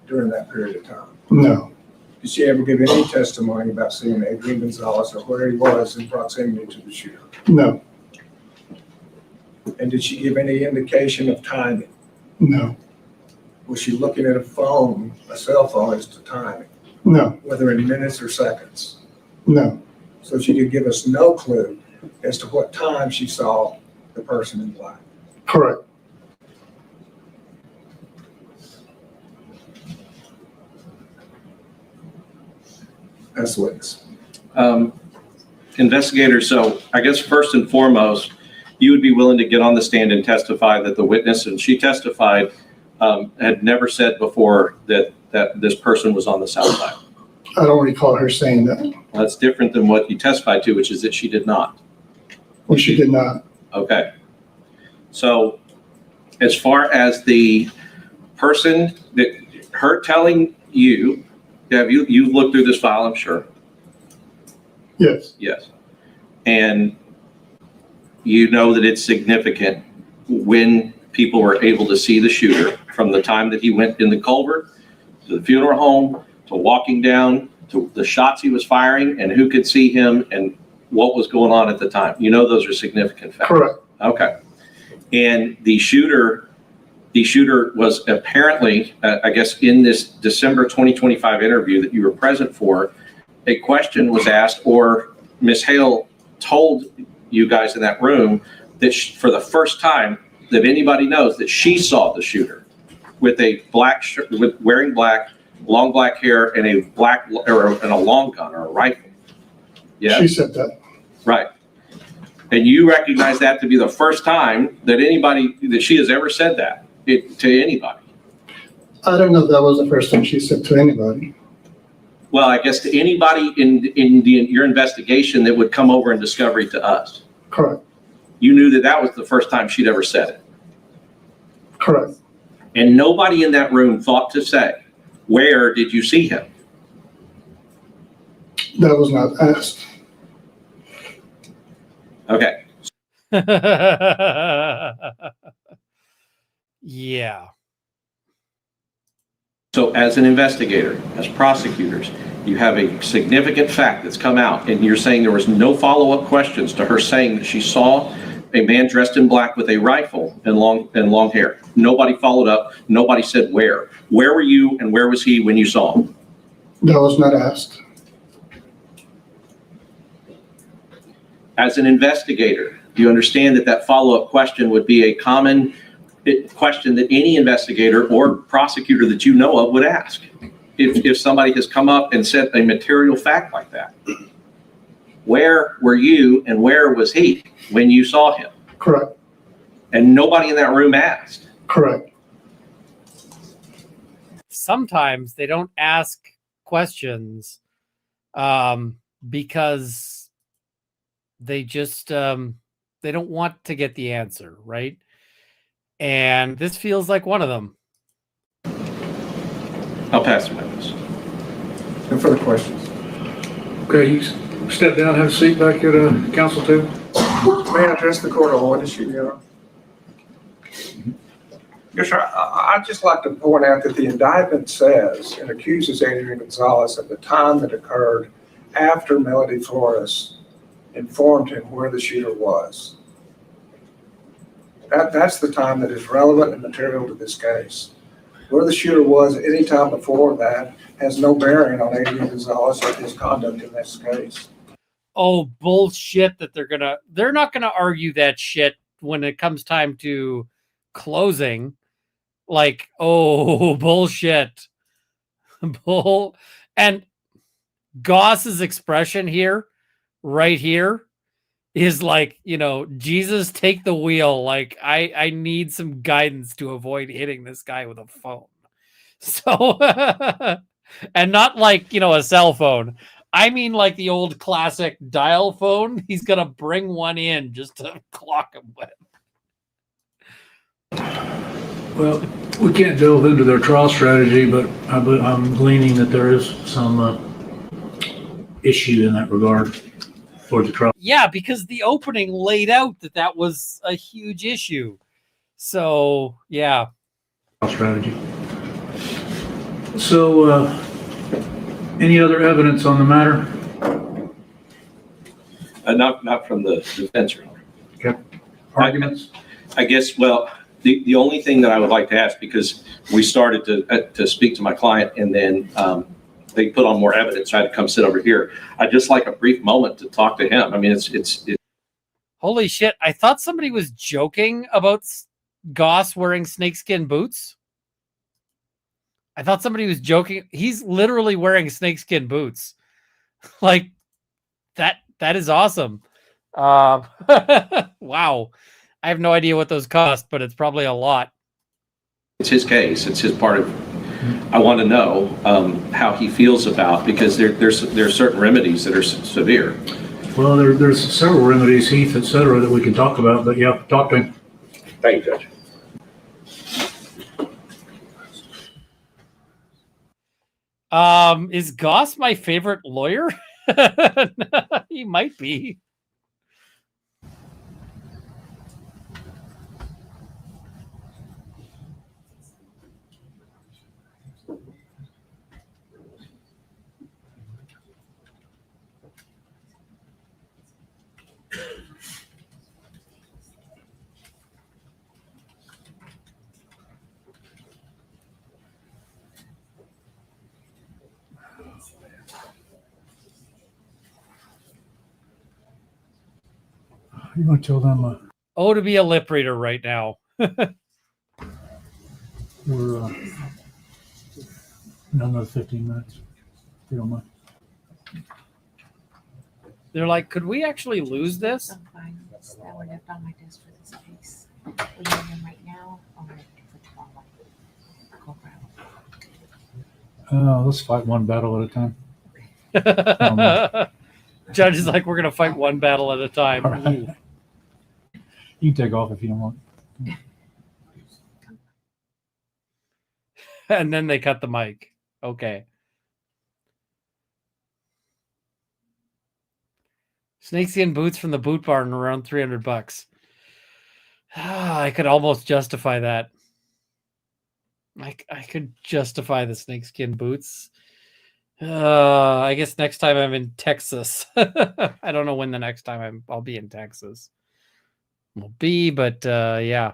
during that period of time? No. Did she ever give any testimony about seeing Adrian Gonzales or where he was in proximity to the shooter? No. And did she give any indication of timing? No. Was she looking at a phone, a cell phone, as to timing, No. whether in minutes or seconds? No. So she could give us no clue as to what time she saw the person in black. Correct. That's the witness. Investigator, so I guess first and foremost, you would be willing to get on the stand and testify that the witness, and she testified, had never said before that this person was on the south side. I don't recall her saying that. Well, that's different than what you testified to, which is that she did not. Well, she did not. Okay. So as far as the person that her telling you, you've looked through this file, I'm sure. Yes. Yes. And you know that it's significant when people were able to see the shooter from the time that he went in the culvert to the funeral home to walking down to the shots he was firing and who could see him and what was going on at the time. You know, those are significant facts. Correct. Okay. And the shooter was apparently, I guess, in this December 2025 interview that you were present for, a question was asked, or Ms. Hale told you guys in that room that for the first time that anybody knows that she saw the shooter with a black shirt, with wearing black, long black hair, and a and a long gun or a rifle. Yeah. She said that. Right. And you recognize that to be the first time that she has ever said that to anybody. I don't know if that was the first time she said to anybody. Well, I guess to anybody in your investigation that would come over in discovery to us. Correct. You knew that was the first time she'd ever said it. Correct. And nobody in that room thought to say, where did you see him? That was not asked. Okay. Yeah. So as an investigator, as prosecutors, you have a significant fact that's come out, and you're saying there was no follow-up questions to her saying that she saw a man dressed in black with a rifle and long hair. Nobody followed up. Nobody said where. Where were you and where was he when you saw him? That was not asked. As an investigator, do you understand that follow-up question would be a common question that any investigator or prosecutor that you know of would ask if somebody has come up and said a material fact like that? Where were you and where was he when you saw him? Correct. And nobody in that room asked. Correct. Sometimes they don't ask questions because they just they don't want to get the answer, right? And this feels like one of them. I'll pass the witness. No further questions. Okay, you step down, have a seat back at a council table. May I address the court on one issue, Your Honor? Yes, sir. I'd just like to point out that the indictment says and accuses Adrian Gonzales at the time that occurred after Melody Flores informed him where the shooter was. That's the time that is relevant and material to this case. Where the shooter was at any time before that has no bearing on Adrian Gonzales or his conduct in this case. Oh, bullshit that they're not gonna argue that shit when it comes time to closing. Like, oh, bullshit. And Goss's expression here, right here, is like, Jesus, take the wheel. Like, I need some guidance to avoid hitting this guy with a phone. So, and not like, a cell phone. I mean, like the old classic dial phone. He's going to bring one in just to clock him with. Well, we can't delve into their trial strategy, but I'm leaning that there is some issue in that regard for the trial. Yeah, because the opening laid out that was a huge issue. So, yeah. Strategy. So, any other evidence on the matter? Not from the defense, Your Honor. Okay. Arguments? I guess, well, the only thing that I would like to ask, because we started to speak to my client and then they put on more evidence, I had to come sit over here. I'd just like a brief moment to talk to him. I mean, it's Holy shit. I thought somebody was joking about Goss wearing snakeskin boots. I thought somebody was joking. He's literally wearing snakeskin boots. Like, that is awesome. Wow. I have no idea what those cost, but it's probably a lot. It's his case. It's his part of. I want to know how he feels about, because there's certain remedies that are severe. Well, there's several remedies, Heath, et cetera, that we can talk about. But yeah, talk to him. Thank you, Judge. Is Goss my favorite lawyer? He might be. You want to tell them Oh, to be a lip reader right now. we're another 15 minutes, if you don't mind. They're like, could we actually lose this? Some files that were left on my desk for this case. We have them right now or for tomorrow. Go grab them. Let's fight one battle at a time. Judge is like, we're going to fight one battle at a time. All right. You can take off if you don't want. And then they cut the mic. Okay. Snakeskin boots from the boot barn around $300. I could almost justify that. I could justify the snakeskin boots. I guess next time I'm in Texas. I don't know when the next time I'll be in Texas will be, but yeah.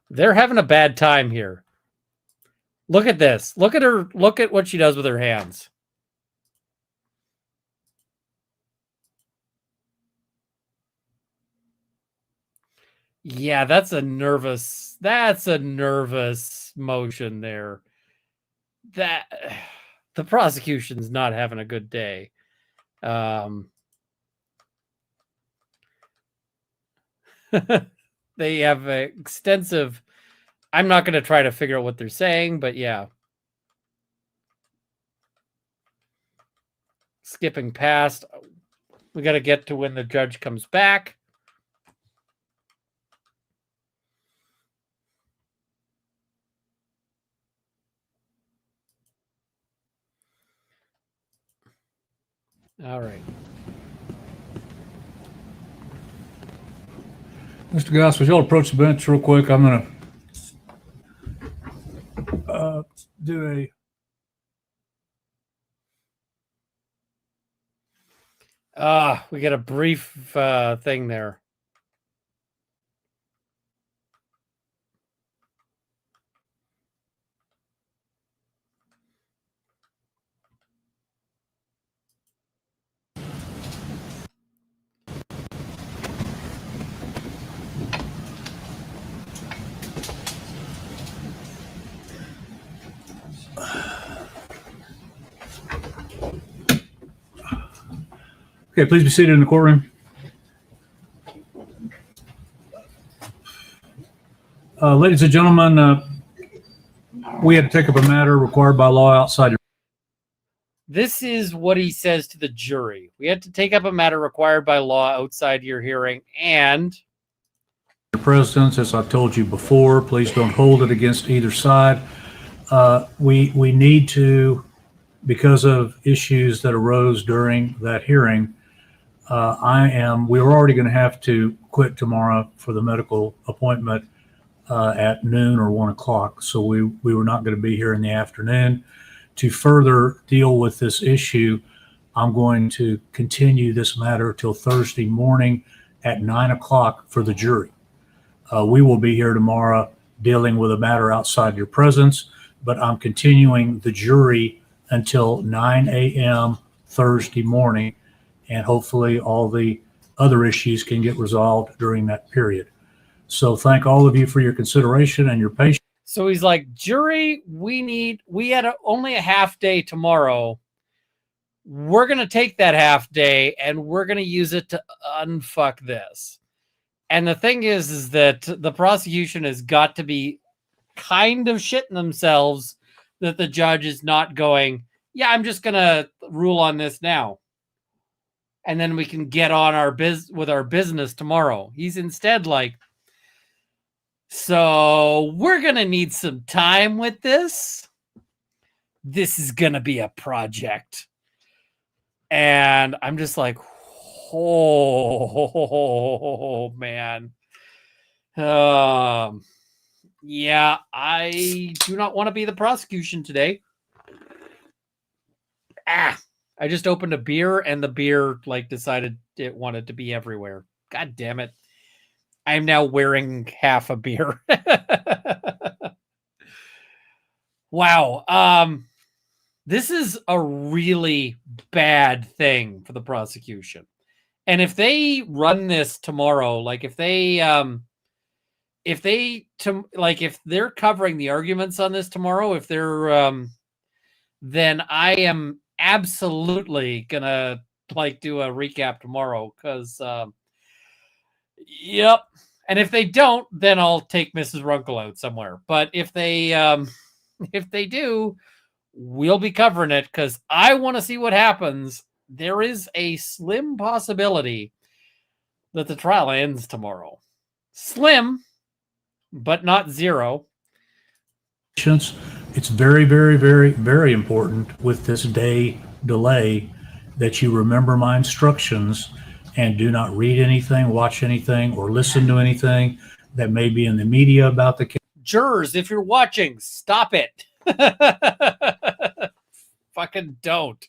They're having a bad time here. Look at this. Look at her. Look at what she does with her hands. Yeah, that's a nervous motion there. That the prosecution's not having a good day. They have extensive. I'm not going to try to figure out what they're saying, but yeah. Skipping past. We got to get to when the judge comes back. All right. Mr. Goss, would y'all approach the bench real quick? I'm going to do we got a brief thing there. Okay, please be seated in the courtroom. Ladies and gentlemen, we had to take up a matter required by law outside your. This is what he says to the jury. We had to take up a matter required by law outside your hearing and Presidents, as I've told you before, please don't hold it against either side. We need to, because of issues that arose during that hearing, we were already going to have to quit tomorrow for the medical appointment at noon or 1 o'clock. So we were not going to be here in the afternoon. To further deal with this issue, I'm going to continue this matter till Thursday morning at 9 o'clock for the jury. We will be here tomorrow dealing with a matter outside your presence, but I'm continuing the jury until 9 a.m. Thursday morning, and hopefully all the other issues can get resolved during that period. So thank all of you for your consideration and your patience. so he's like, jury, we had only a half day tomorrow. We're going to take that half day and we're going to use it to unfuck this. And the thing is that the prosecution has got to be kind of shitting themselves that the judge is not going, yeah, I'm just going to rule on this now. And then we can get on with our business tomorrow. He's instead like, so we're going to need some time with this. This is going to be a project. And I'm just like, oh man. Yeah, I do not want to be the prosecution today. I just opened a beer and the beer decided it wanted to be everywhere. God damn it. I'm now wearing half a beer. Wow. This is a really bad thing for the prosecution. And if they run this tomorrow, like if they're covering the arguments on this tomorrow, if they're then I am absolutely gonna do a recap tomorrow because yep. And if they don't, then I'll take Mrs. Runkle out somewhere. But if they do, we'll be covering it because I want to see what happens. There is a slim possibility that the trial ends tomorrow. Slim, but not zero. It's very, very, very, very important with this day delay that you remember my instructions and do not read anything, watch anything, or listen to anything that may be in the media about the case. Jurors, if you're watching, stop it. Fucking don't.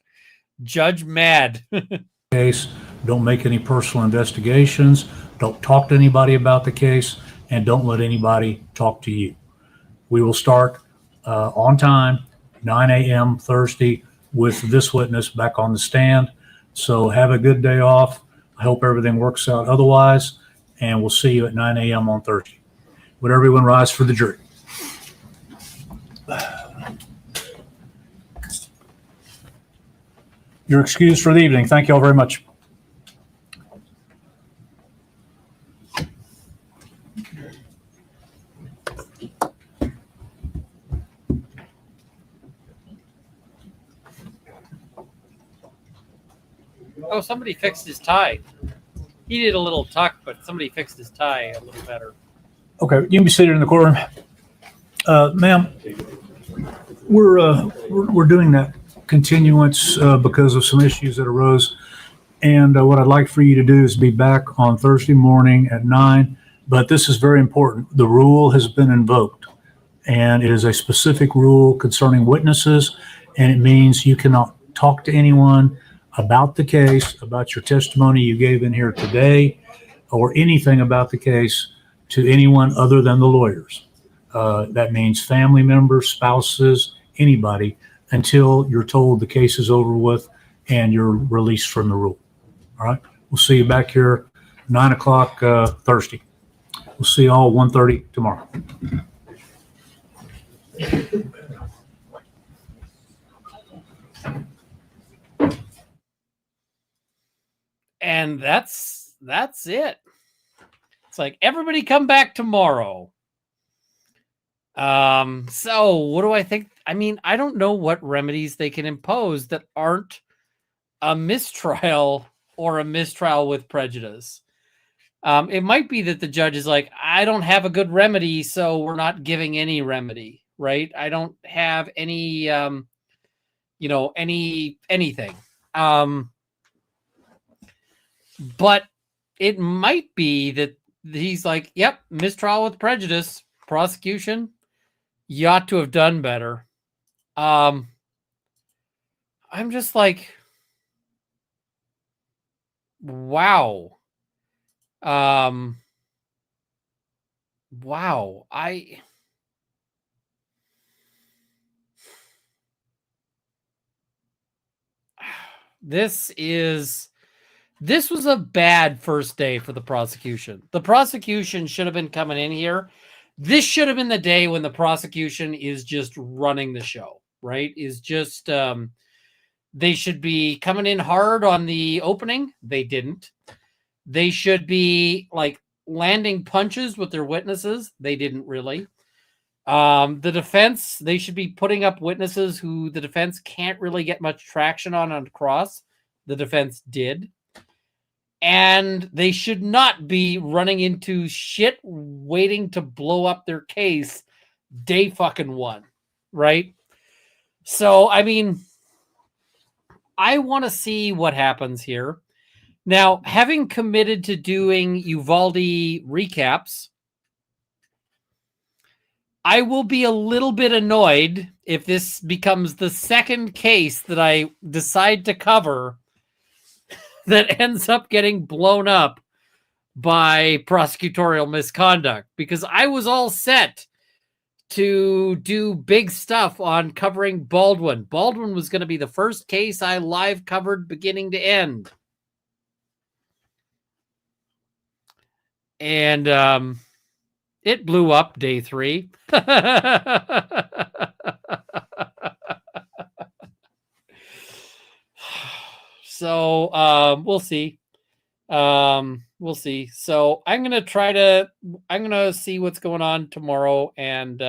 Judge mad. Case. Don't make any personal investigations. Don't talk to anybody about the case, and don't let anybody talk to you. We will start on time, 9 a.m. Thursday, with this witness back on the stand. So have a good day off. I hope everything works out otherwise, and we'll see you at 9 a.m. on Thursday. Would everyone rise for the jury? You're excused for the evening. Thank you all very much. Oh, somebody fixed his tie. He did a little tuck, but somebody fixed his tie a little better. Okay, you can be seated in the courtroom. Ma'am, we're doing that continuance because of some issues that arose. And what I'd like for you to do is be back on Thursday morning at 9. But this is very important. The rule has been invoked, and it is a specific rule concerning witnesses, and it means you cannot talk to anyone about the case, about your testimony you gave in here today, or anything about the case to anyone other than the lawyers. That means family members, spouses, anybody, until you're told the case is over with and you're released from the rule. All right. We'll see you back here 9 o'clock Thursday. We'll see you all 1:30 tomorrow. And that's it. It's like, everybody come back tomorrow. So what do I think? I mean, I don't know what remedies they can impose that aren't a mistrial or a mistrial with prejudice. It might be that the judge is like, I don't have a good remedy, so we're not giving any remedy, right? I don't have any, anything. But it might be that he's like, yep, mistrial with prejudice, prosecution, you ought to have done better. I'm just like, wow. Wow. This was a bad first day for the prosecution. The prosecution should have been coming in here. This should have been the day when the prosecution is just running the show, right? Is just, they should be coming in hard on the opening. They didn't. They should be like landing punches with their witnesses. They didn't really. The defense, they should be putting up witnesses who the defense can't really get much traction on cross. The defense did. And they should not be running into shit waiting to blow up their case day fucking one, right? So, I mean, I want to see what happens here. Now, having committed to doing Uvalde recaps, I will be a little bit annoyed if this becomes the second case that I decide to cover that ends up getting blown up by prosecutorial misconduct, because I was all set to do big stuff on covering Baldwin. Baldwin was going to be the first case I live covered beginning to end. And it blew up day 3. So we'll see. We'll see. So I'm gonna see what's going on tomorrow, and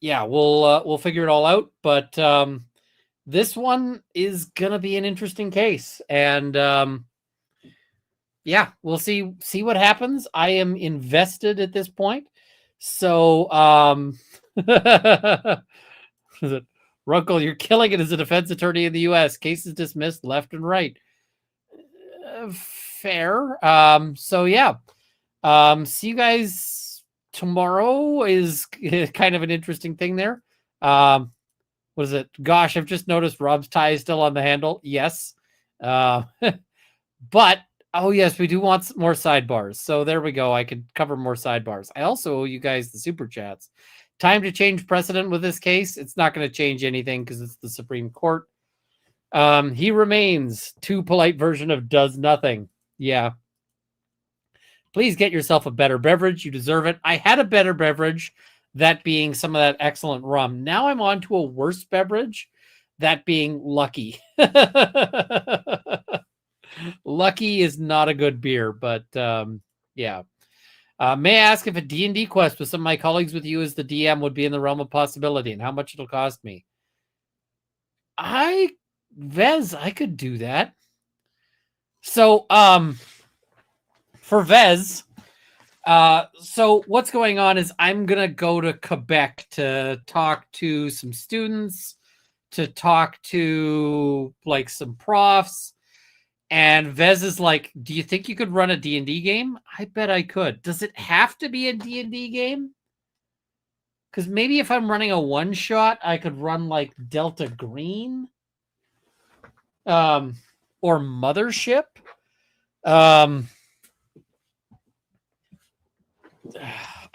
yeah, we'll figure it all out. But this one is gonna be an interesting case, and yeah, we'll see what happens. I am invested at this point. So is it Runkle, you're killing it as a defense attorney in the US. Cases dismissed left and right. Fair. So yeah. See you guys tomorrow is kind of an interesting thing there. What is it? Gosh, I've just noticed Rob's tie is still on the handle. Yes. But oh yes, we do want more sidebars. So there we go. I could cover more sidebars. I also owe you guys the super chats. Time to change precedent with this case. It's not going to change anything because it's the Supreme Court. He remains. Too polite version of does nothing. Yeah. Please get yourself a better beverage. You deserve it. I had a better beverage, that being some of that excellent rum. Now I'm on to a worse beverage, that being Lucky. Lucky is not a good beer, but yeah. May I ask if a D&D quest with some of my colleagues with you as the DM would be in the realm of possibility and how much it'll cost me? Vez, I could do that. So, for Vez, so what's going on is I'm going to go to Quebec to talk to some students, to talk to like some profs. And Vez is like, do you think you could run a D&D game? I bet I could. Does it have to be a D&D game? Because maybe if I'm running a one-shot, I could run like Delta Green. Or Mothership. I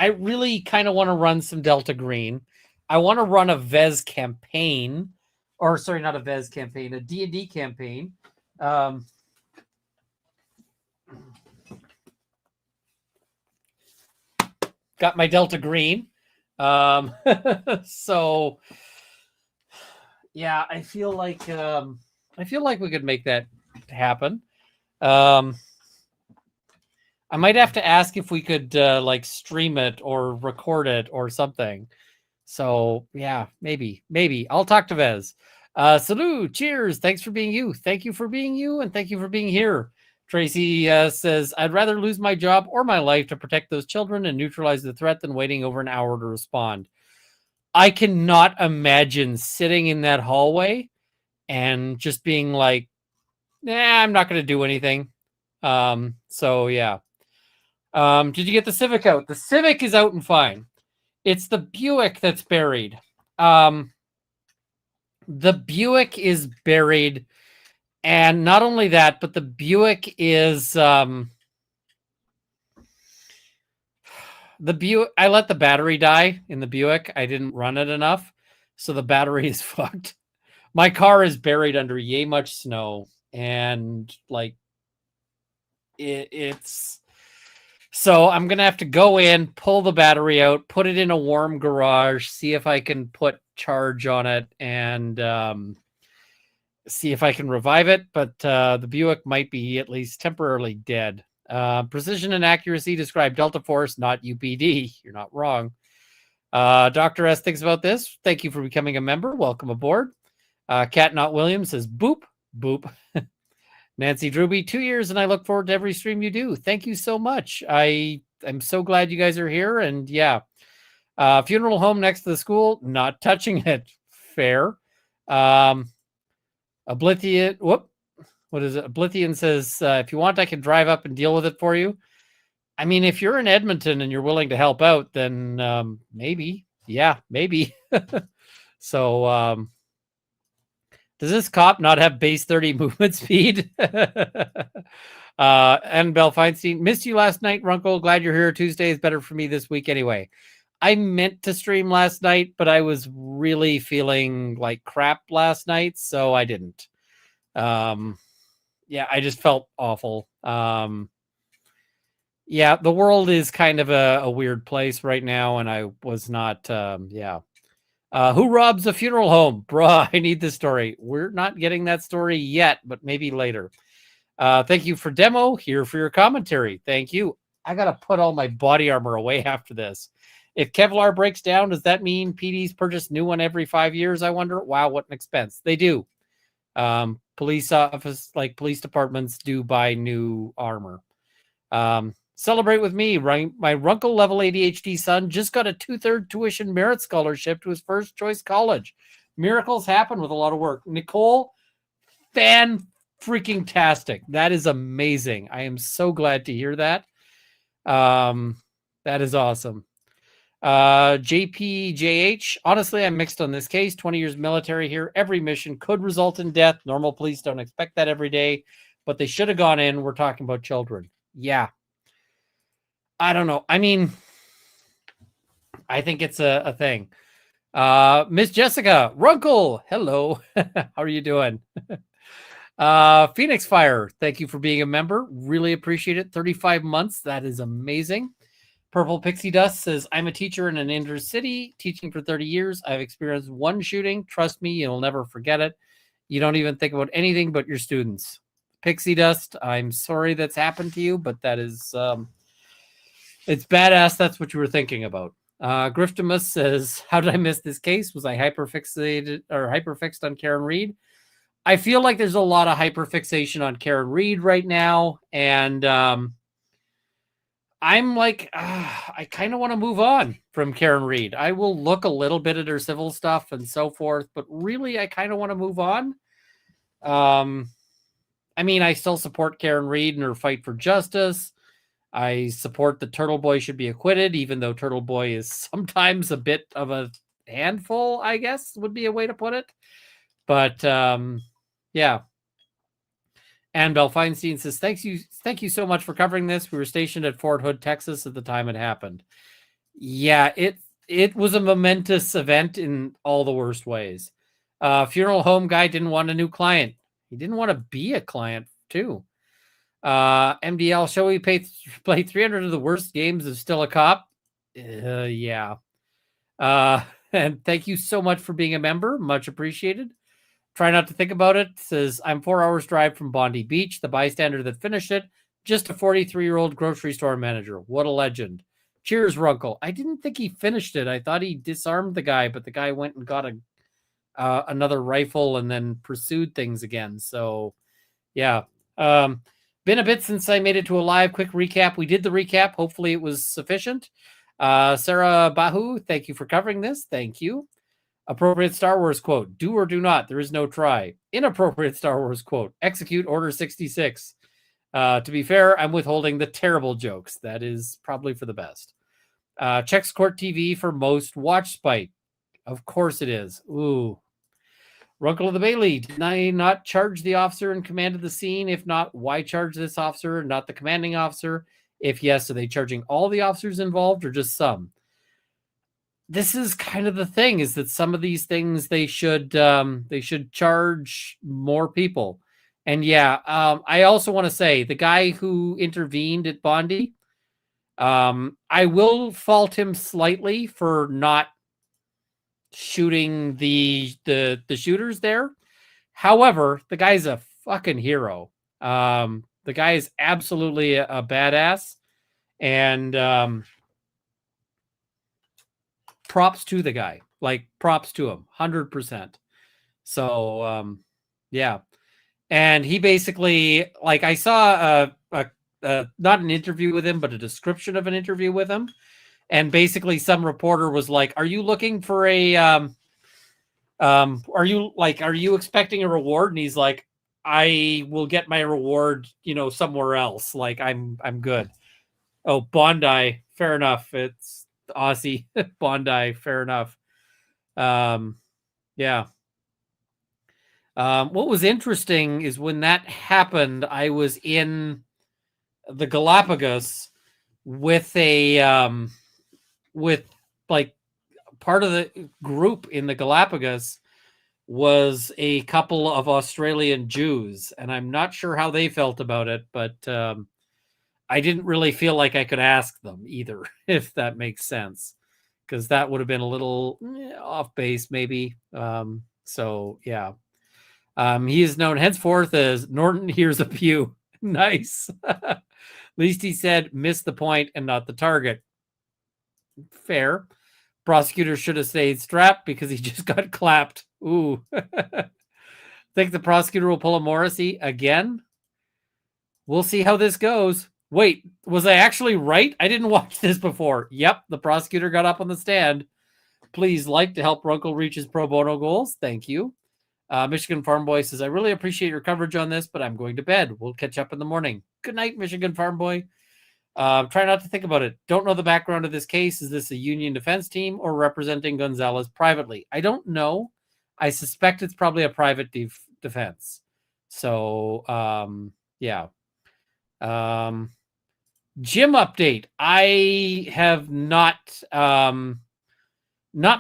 really kind of want to run some Delta Green. I want to run a Vez campaign. Or, sorry, not a Vez campaign. A D&D campaign. Got my Delta Green. So yeah, I feel like we could make that happen. I might have to ask if we could like stream it or record it or something. So yeah, maybe I'll talk to Vez. Salute, cheers, thanks for being you. Thank you for being you, and thank you for being here. Tracy says, I'd rather lose my job or my life to protect those children and neutralize the threat than waiting over an hour to respond. I cannot imagine sitting in that hallway and just being like, I'm not going to do anything. So yeah. Did you get the Civic out? The Civic is out and fine. It's the Buick that's buried. The Buick is buried. And not only that, but the Buick is I let the battery die in the Buick. I didn't run it enough. So the battery is fucked. My car is buried under yay much snow. And like it's so I'm gonna have to go in, pull the battery out, put it in a warm garage, see if I can put charge on it, and see if I can revive it, but the Buick might be at least temporarily dead. Precision and accuracy describe Delta Force, not UPD. You're not wrong. Dr. S thinks about this. Thank you for becoming a member. Welcome aboard. Cat Not Williams says, boop, boop. Nancy Druby, 2 years, and I look forward to every stream you do. Thank you so much. I'm so glad you guys are here, and yeah. Funeral home next to the school, not touching it. Fair. Oblivion, what is it? Oblivion says, if you want, I can drive up and deal with it for you. I mean, if you're in Edmonton and you're willing to help out, then maybe. Yeah, maybe. So, does this cop not have base 30 movement speed? And Belle Feinstein, missed you last night, Runkle. Glad you're here. Tuesday is better for me this week anyway. I meant to stream last night, but I was really feeling like crap last night, so I didn't. Yeah, I just felt awful. Yeah, the world is kind of a weird place right now, and I was not, yeah. Who robs a funeral home? Bruh, I need this story. We're not getting that story yet, but maybe later. Thank you for demo. Here for your commentary. Thank you. I got to put all my body armor away after this. If Kevlar breaks down, does that mean PDs purchase new one every 5 years? I wonder. Wow, what an expense. They do. Police departments do buy new armor. Celebrate with me. My Runkle level ADHD son just got a 2/3 tuition merit scholarship to his first choice college. Miracles happen with a lot of work. Nicole, freaking tastic. That is amazing. I am so glad to hear that. That is awesome. JPJH, honestly, I'm mixed on this case. 20 years military here. Every mission could result in death. Normal police don't expect that every day, but they should have gone in. We're talking about children. Yeah. I don't know. I mean, I think it's a thing. Miss Jessica Runkle, hello. How are you doing? Phoenix Fire, thank you for being a member. Really appreciate it. 35 months. That is amazing. Purple Pixie Dust says, I'm a teacher in an inner city, teaching for 30 years. I've experienced one shooting. Trust me, you'll never forget it. You don't even think about anything but your students. Pixie Dust, I'm sorry that's happened to you, but that is, it's badass. That's what you were thinking about. Griftimus says, how did I miss this case? Was I hyperfixed on Karen Reed? I feel like there's a lot of hyperfixation on Karen Reed right now. And I'm like, I kind of want to move on from Karen Reed. I will look a little bit at her civil stuff and so forth, but really, I kind of want to move on. I mean, I still support Karen Reed and her fight for justice. I support that Turtle Boy should be acquitted, even though Turtle Boy is sometimes a bit of a handful, I guess would be a way to put it. But yeah. And Belle Feinstein says, thank you so much for covering this. We were stationed at Fort Hood, Texas at the time it happened. Yeah, it was a momentous event in all the worst ways. Funeral home guy didn't want a new client. He didn't want to be a client too. MDL, shall we play 300 of the worst games of Still a Cop? Yeah. And thank you so much for being a member. Much appreciated. Try not to think about it. Says, I'm 4 hours drive from Bondi Beach. The bystander that finished it, just a 43-year-old grocery store manager. What a legend. Cheers, Runkle. I didn't think he finished it. I thought he disarmed the guy, but the guy went and got another rifle and then pursued things again. So, yeah. Been a bit since I made it to a live. Quick recap. We did the recap. Hopefully it was sufficient. Sarah Bahu, thank you for covering this. Thank you. Appropriate Star Wars quote. Do or do not. There is no try. Inappropriate Star Wars quote. Execute Order 66. To be fair, I'm withholding the terrible jokes. That is probably for the best. Checks Court TV for most watch spite. Of course it is. Ooh. Runkle of the Bailey, did I not charge the officer in command of the scene? If not, why charge this officer, not the commanding officer? If yes, are they charging all the officers involved or just some? This is kind of the thing, is that some of these things they should charge more people. And yeah, I also want to say the guy who intervened at Bondi, I will fault him slightly for not shooting the shooters there. However, the guy's a fucking hero. The guy is absolutely a badass, and props to the guy. Like, props to him, 100%. So yeah. And he basically, like, I saw not an interview with him, but a description of an interview with him. And basically some reporter was like, are you looking for a, are you expecting a reward? And he's like, I will get my reward, somewhere else. Like, I'm good. Oh, Bondi. Fair enough. It's Aussie. Bondi. Fair enough. Yeah. What was interesting is when that happened, I was in the Galapagos with like part of the group in the Galapagos was a couple of Australian Jews, and I'm not sure how they felt about it, but I didn't really feel like I could ask them either, if that makes sense, because that would have been a little off base, maybe. So yeah, he is known henceforth as Norton Hears a Pew. Nice. At least he said missed the point and not the target. Fair. Prosecutor should have stayed strapped because he just got clapped. Ooh. Think the prosecutor will pull a Morrissey again? We'll see how this goes. Wait, was I actually right? I didn't watch this before. Yep, the prosecutor got up on the stand. Please like to help Runkle reach his pro bono goals. Thank you. Michigan Farm Boy says, I really appreciate your coverage on this, but I'm going to bed. We'll catch up in the morning. Good night, Michigan Farm Boy. Try not to think about it. Don't know the background of this case. Is this a union defense team or representing Gonzales privately? I don't know. I suspect it's probably a private defense. So, yeah. Gym update. I have not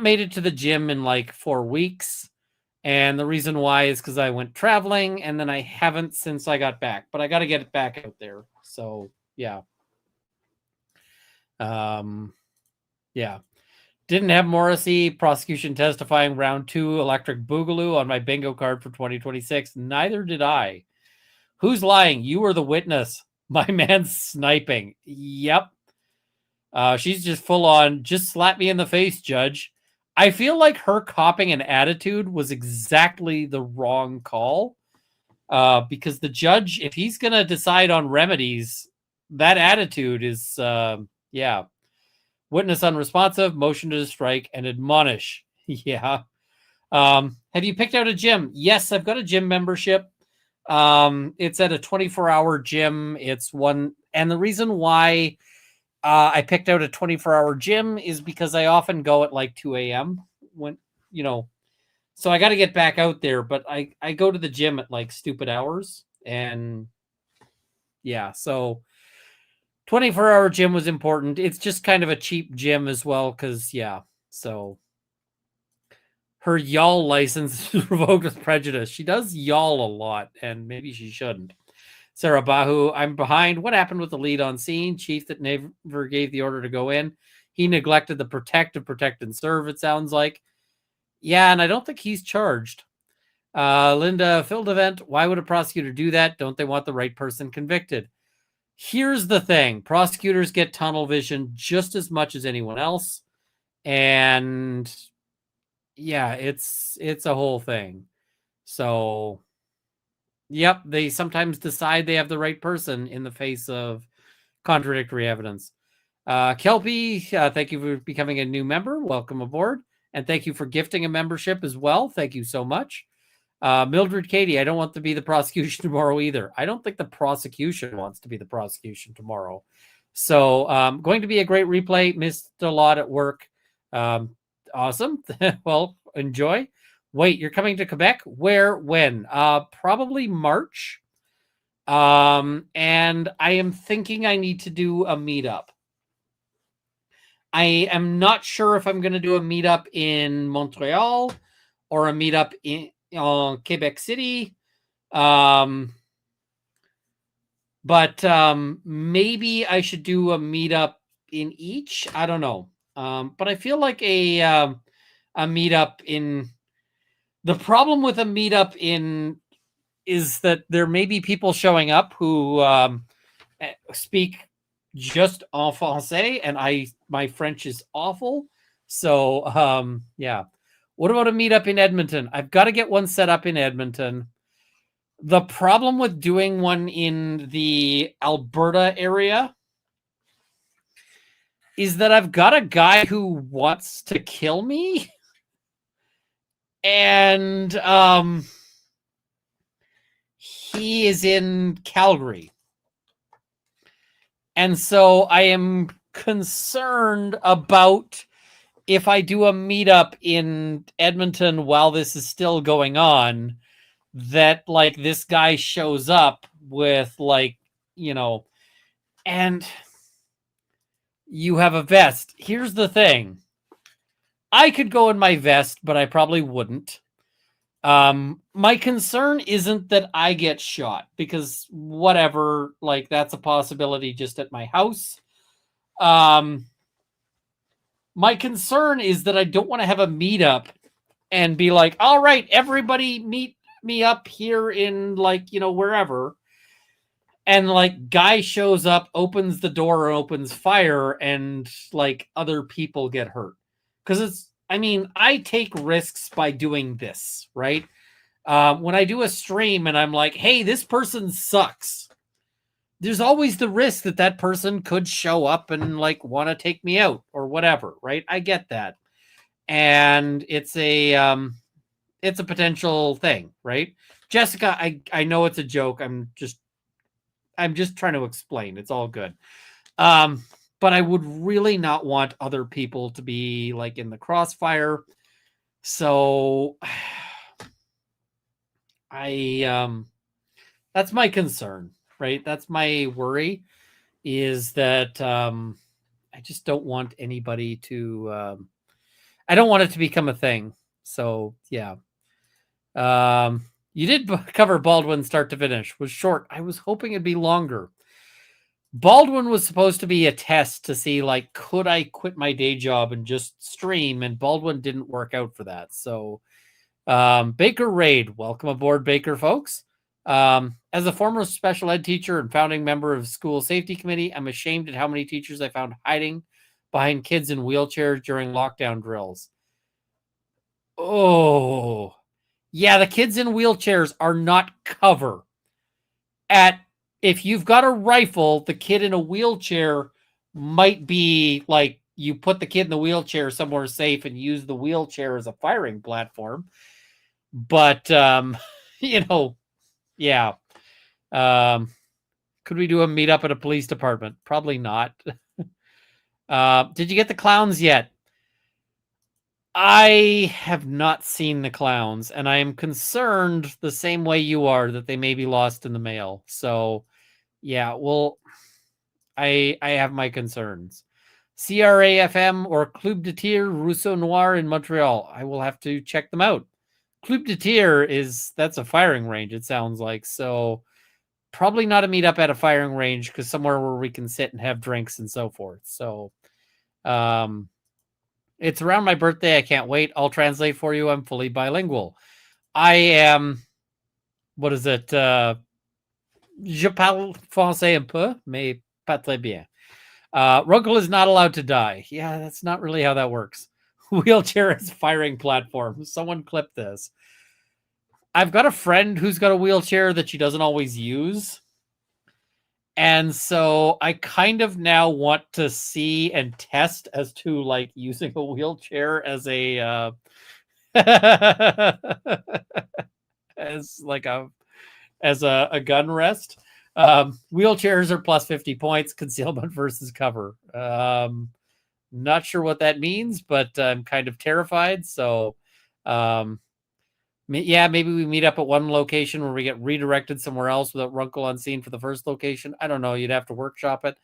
made it to the gym in like 4 weeks. And the reason why is because I went traveling and then I haven't since I got back. But I got to get it back out there. So, yeah. Yeah. Didn't have Morrissey. Prosecution testifying round 2 electric boogaloo on my bingo card for 2026. Neither did I. Who's lying? You were the witness. My man's sniping. Yep. She's just full on, just slap me in the face, Judge. I feel like her copping an attitude was exactly the wrong call. Because the judge, if he's going to decide on remedies, that attitude is, yeah. Witness unresponsive, motion to strike, and admonish. Yeah. Have you picked out a gym? Yes, I've got a gym membership. It's at a 24-hour gym. It's one, and the reason why I picked out a 24-hour gym is because I often go at like 2 a.m. when, so I got to get back out there, but I go to the gym at like stupid hours, and yeah, so 24-hour gym was important. It's just kind of a cheap gym as well, because yeah, so her y'all license is revoked with prejudice. She does y'all a lot, and maybe she shouldn't. Sarah Bahu, I'm behind. What happened with the lead on scene? Chief that never gave the order to go in. He neglected the protect and serve, it sounds like. Yeah, and I don't think he's charged. Linda Field event, why would a prosecutor do that? Don't they want the right person convicted? Here's the thing. Prosecutors get tunnel vision just as much as anyone else. And yeah, it's a whole thing. So, yep, they sometimes decide they have the right person in the face of contradictory evidence. Kelpie, thank you for becoming a new member. Welcome aboard. And thank you for gifting a membership as well. Thank you so much. Mildred Katie, I don't want to be the prosecution tomorrow either. I don't think the prosecution wants to be the prosecution tomorrow. So going to be a great replay. Missed a lot at work. Awesome. Well, enjoy. Wait, you're coming to Quebec? Where? When? Probably March. And I am thinking I need to do a meetup. I am not sure if I'm going to do a meetup in Montreal or a meetup in Quebec City. But maybe I should do a meetup in each. I don't know. But I feel like a meetup in... The problem with a meetup in is that there may be people showing up who speak just en français, and my French is awful. So, yeah. What about a meetup in Edmonton? I've got to get one set up in Edmonton. The problem with doing one in the Alberta area is that I've got a guy who wants to kill me. And he is in Calgary. And so I am concerned about if I do a meetup in Edmonton while this is still going on, that like this guy shows up with like, and you have a vest. Here's the thing. I could go in my vest, but I probably wouldn't. My concern isn't that I get shot, because whatever, like, that's a possibility just at my house. My concern is that I don't want to have a meetup and be like, all right, everybody meet me up here in, like, wherever. And, like, guy shows up, opens the door, opens fire, and, like, other people get hurt. Because I take risks by doing this, right? When I do a stream and I'm like, hey, this person sucks, there's always the risk that that person could show up and, like, want to take me out or whatever, right? I get that. And it's a potential thing, right? Jessica, I know it's a joke. I'm just trying to explain. It's all good. But I would really not want other people to be, like, in the crossfire. So that's my concern, right? That's my worry, is that I just don't want anybody to I don't want it to become a thing. So yeah. You did cover Baldwin start to finish. Was short. I was hoping it'd be longer. Baldwin was supposed to be a test to see, like, could I quit my day job and just stream, and Baldwin didn't work out for that. So Baker Raid, welcome aboard, Baker folks. As a former special ed teacher and founding member of school safety committee, I'm ashamed at how many teachers I found hiding behind kids in wheelchairs during lockdown drills. Oh, yeah, the kids in wheelchairs are not cover. If you've got a rifle, the kid in a wheelchair might be, like, you put the kid in the wheelchair somewhere safe and use the wheelchair as a firing platform. But, yeah. Could we do a meetup at a police department? Probably not. Did you get the clowns yet? I have not seen the clowns, and I am concerned the same way you are that they may be lost in the mail. So, yeah, well, I have my concerns. CRAFM or Club de Tir Rousseau Noir in Montreal. I will have to check them out. Club de Tir that's a firing range, it sounds like. So probably not a meetup at a firing range, because somewhere where we can sit and have drinks and so forth. So it's around my birthday. I can't wait. I'll translate for you. I'm fully bilingual. I am, what is it? Je parle français un peu, mais pas très bien. Runkle is not allowed to die. Yeah, that's not really how that works. Wheelchair as firing platform. Someone clip this. I've got a friend who's got a wheelchair that she doesn't always use. And so I kind of now want to see and test as to, like, using a wheelchair as a as a gun rest. Wheelchairs are plus 50 points, concealment versus cover. Not sure what that means, but I'm kind of terrified. So yeah, maybe we meet up at one location where we get redirected somewhere else without Runkle on scene for the first location. I don't know. You'd have to workshop it.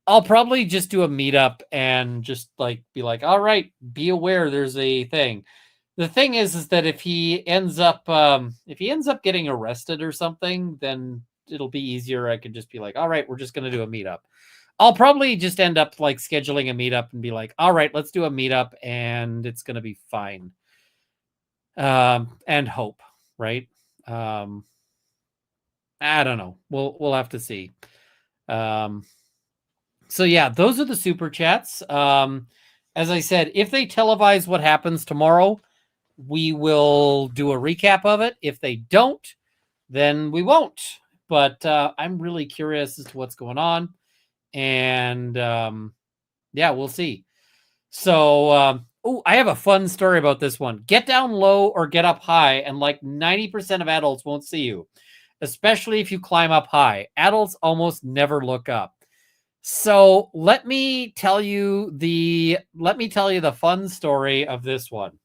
I'll probably just do a meetup and just, like, be like, all right, be aware there's a thing. The thing is that if he ends up getting arrested or something, then it'll be easier. I could just be like, all right, we're just going to do a meetup. I'll probably just end up, like, scheduling a meetup and be like, all right, let's do a meetup and it's going to be fine. And hope, right? I don't know. We'll have to see. So yeah, those are the super chats. As I said, if they televise what happens tomorrow, we will do a recap of it. If they don't, then we won't. But I'm really curious as to what's going on. And yeah, we'll see. So, I have a fun story about this one. Get down low or get up high, and like 90% of adults won't see you, especially if you climb up high. Adults almost never look up. So let me tell you the fun story of this one.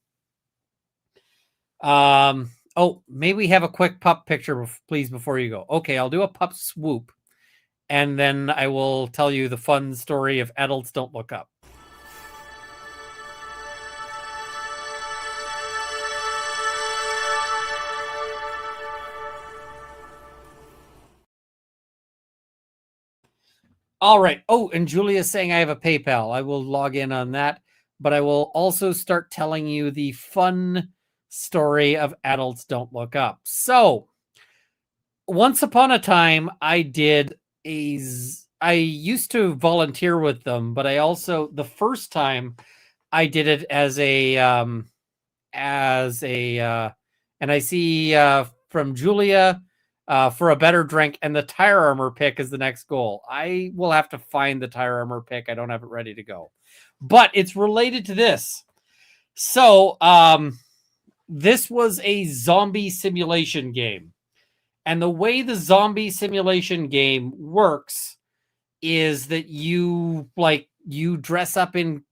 Maybe we have a quick pup picture, please, before you go. Okay, I'll do a pup swoop, and then I will tell you the fun story of adults don't look up. All right. Oh, and Julia's saying I have a PayPal. I will log in on that, but I will also start telling you the fun story of Adults Don't Look Up. So, once upon a time, I used to volunteer with them, but I also, the first time I did it as a, and I see from Julia, for a better drink, and the tire armor pick is the next goal. I will have to find the tire armor pick. I don't have it ready to go, but it's related to this. So, this was a zombie simulation game. And the way the zombie simulation game works is that you dress up in,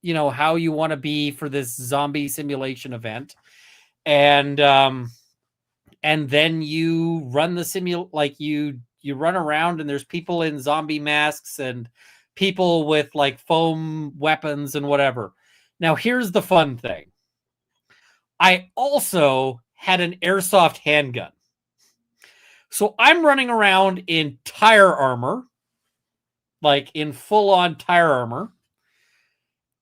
how you want to be for this zombie simulation event. And then you run the you run around, and there's people in zombie masks and people with like foam weapons and whatever. Now, here's the fun thing. I also had an airsoft handgun. So I'm running around in tire armor, like in full-on tire armor.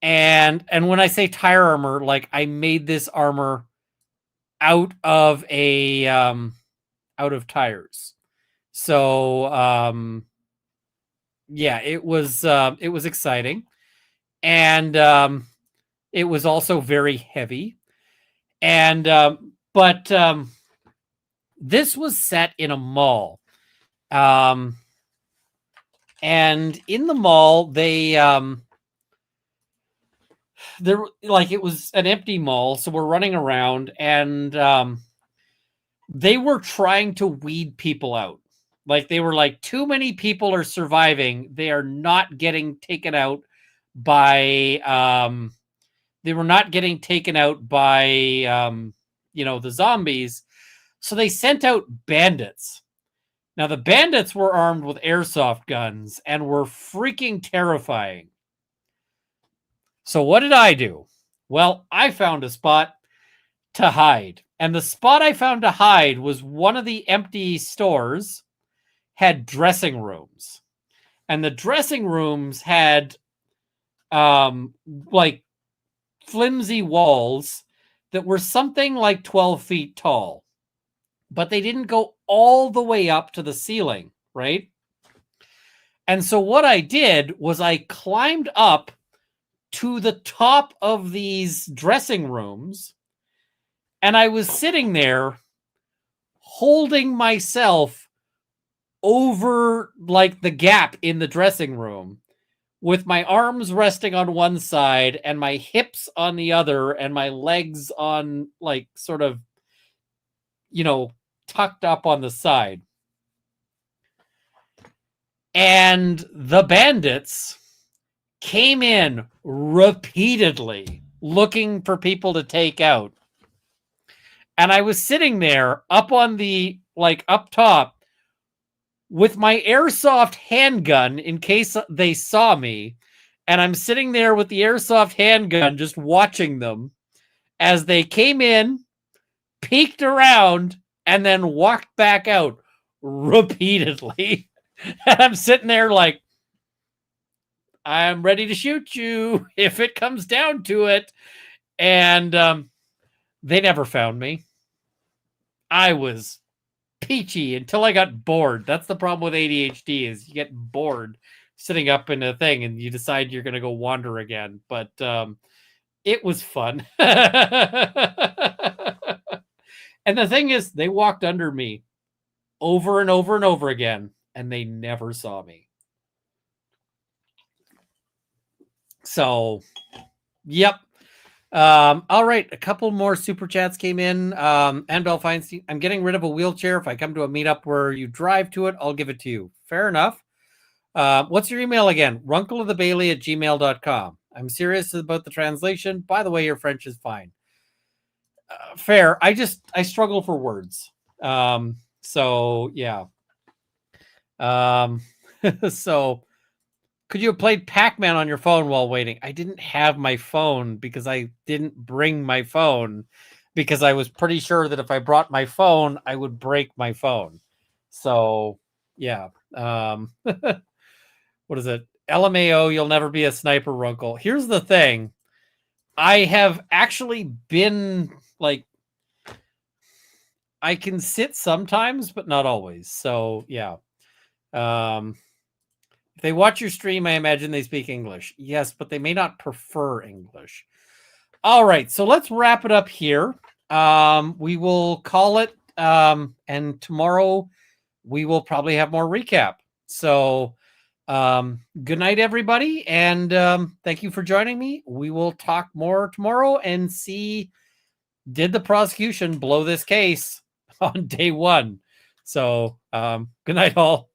And when I say tire armor, like I made this armor out of tires. So yeah, it was exciting. And it was also very heavy. And but this was set in a mall. And in the mall, it was an empty mall, so we're running around, and they were trying to weed people out. Like, they were like, too many people are surviving. They are not getting taken out by the zombies. So they sent out bandits. Now, the bandits were armed with airsoft guns and were freaking terrifying. So what did I do? Well, I found a spot to hide. And the spot I found to hide was one of the empty stores had dressing rooms. And the dressing rooms had like flimsy walls that were something like 12 feet tall. But they didn't go all the way up to the ceiling, right? And so what I did was I climbed up to the top of these dressing rooms, and I was sitting there holding myself over like the gap in the dressing room with my arms resting on one side and my hips on the other and my legs on like sort of, tucked up on the side. And the bandits came in repeatedly looking for people to take out. And I was sitting there up on the, up top with my airsoft handgun in case they saw me. And I'm sitting there with the airsoft handgun just watching them as they came in, peeked around, and then walked back out repeatedly. And I'm sitting there like, I'm ready to shoot you if it comes down to it. And they never found me. I was peachy until I got bored. That's the problem with ADHD, is you get bored sitting up in a thing and you decide you're going to go wander again. But it was fun. And the thing is, they walked under me over and over and over again, and they never saw me. So, yep. All right. A couple more super chats came in. Annabelle Feinstein, I'm getting rid of a wheelchair. If I come to a meetup where you drive to it, I'll give it to you. Fair enough. What's your email again? runkleofthebailey@gmail.com. I'm serious about the translation. By the way, your French is fine. Fair. I struggle for words. So yeah. So could you have played Pac-Man on your phone while waiting? I didn't have my phone because I didn't bring my phone, because I was pretty sure that if I brought my phone, I would break my phone. So yeah. What what is it? LMAO, you'll never be a sniper, Runkle. Here's the thing. I have actually been like, I can sit sometimes, but not always. So yeah. If they watch your stream, I imagine they speak English. Yes, but they may not prefer English. All right, so let's wrap it up here. We will call it, and tomorrow we will probably have more recap. So good night, everybody, and thank you for joining me. We will talk more tomorrow and see, did the prosecution blow this case on day one? So good night, all.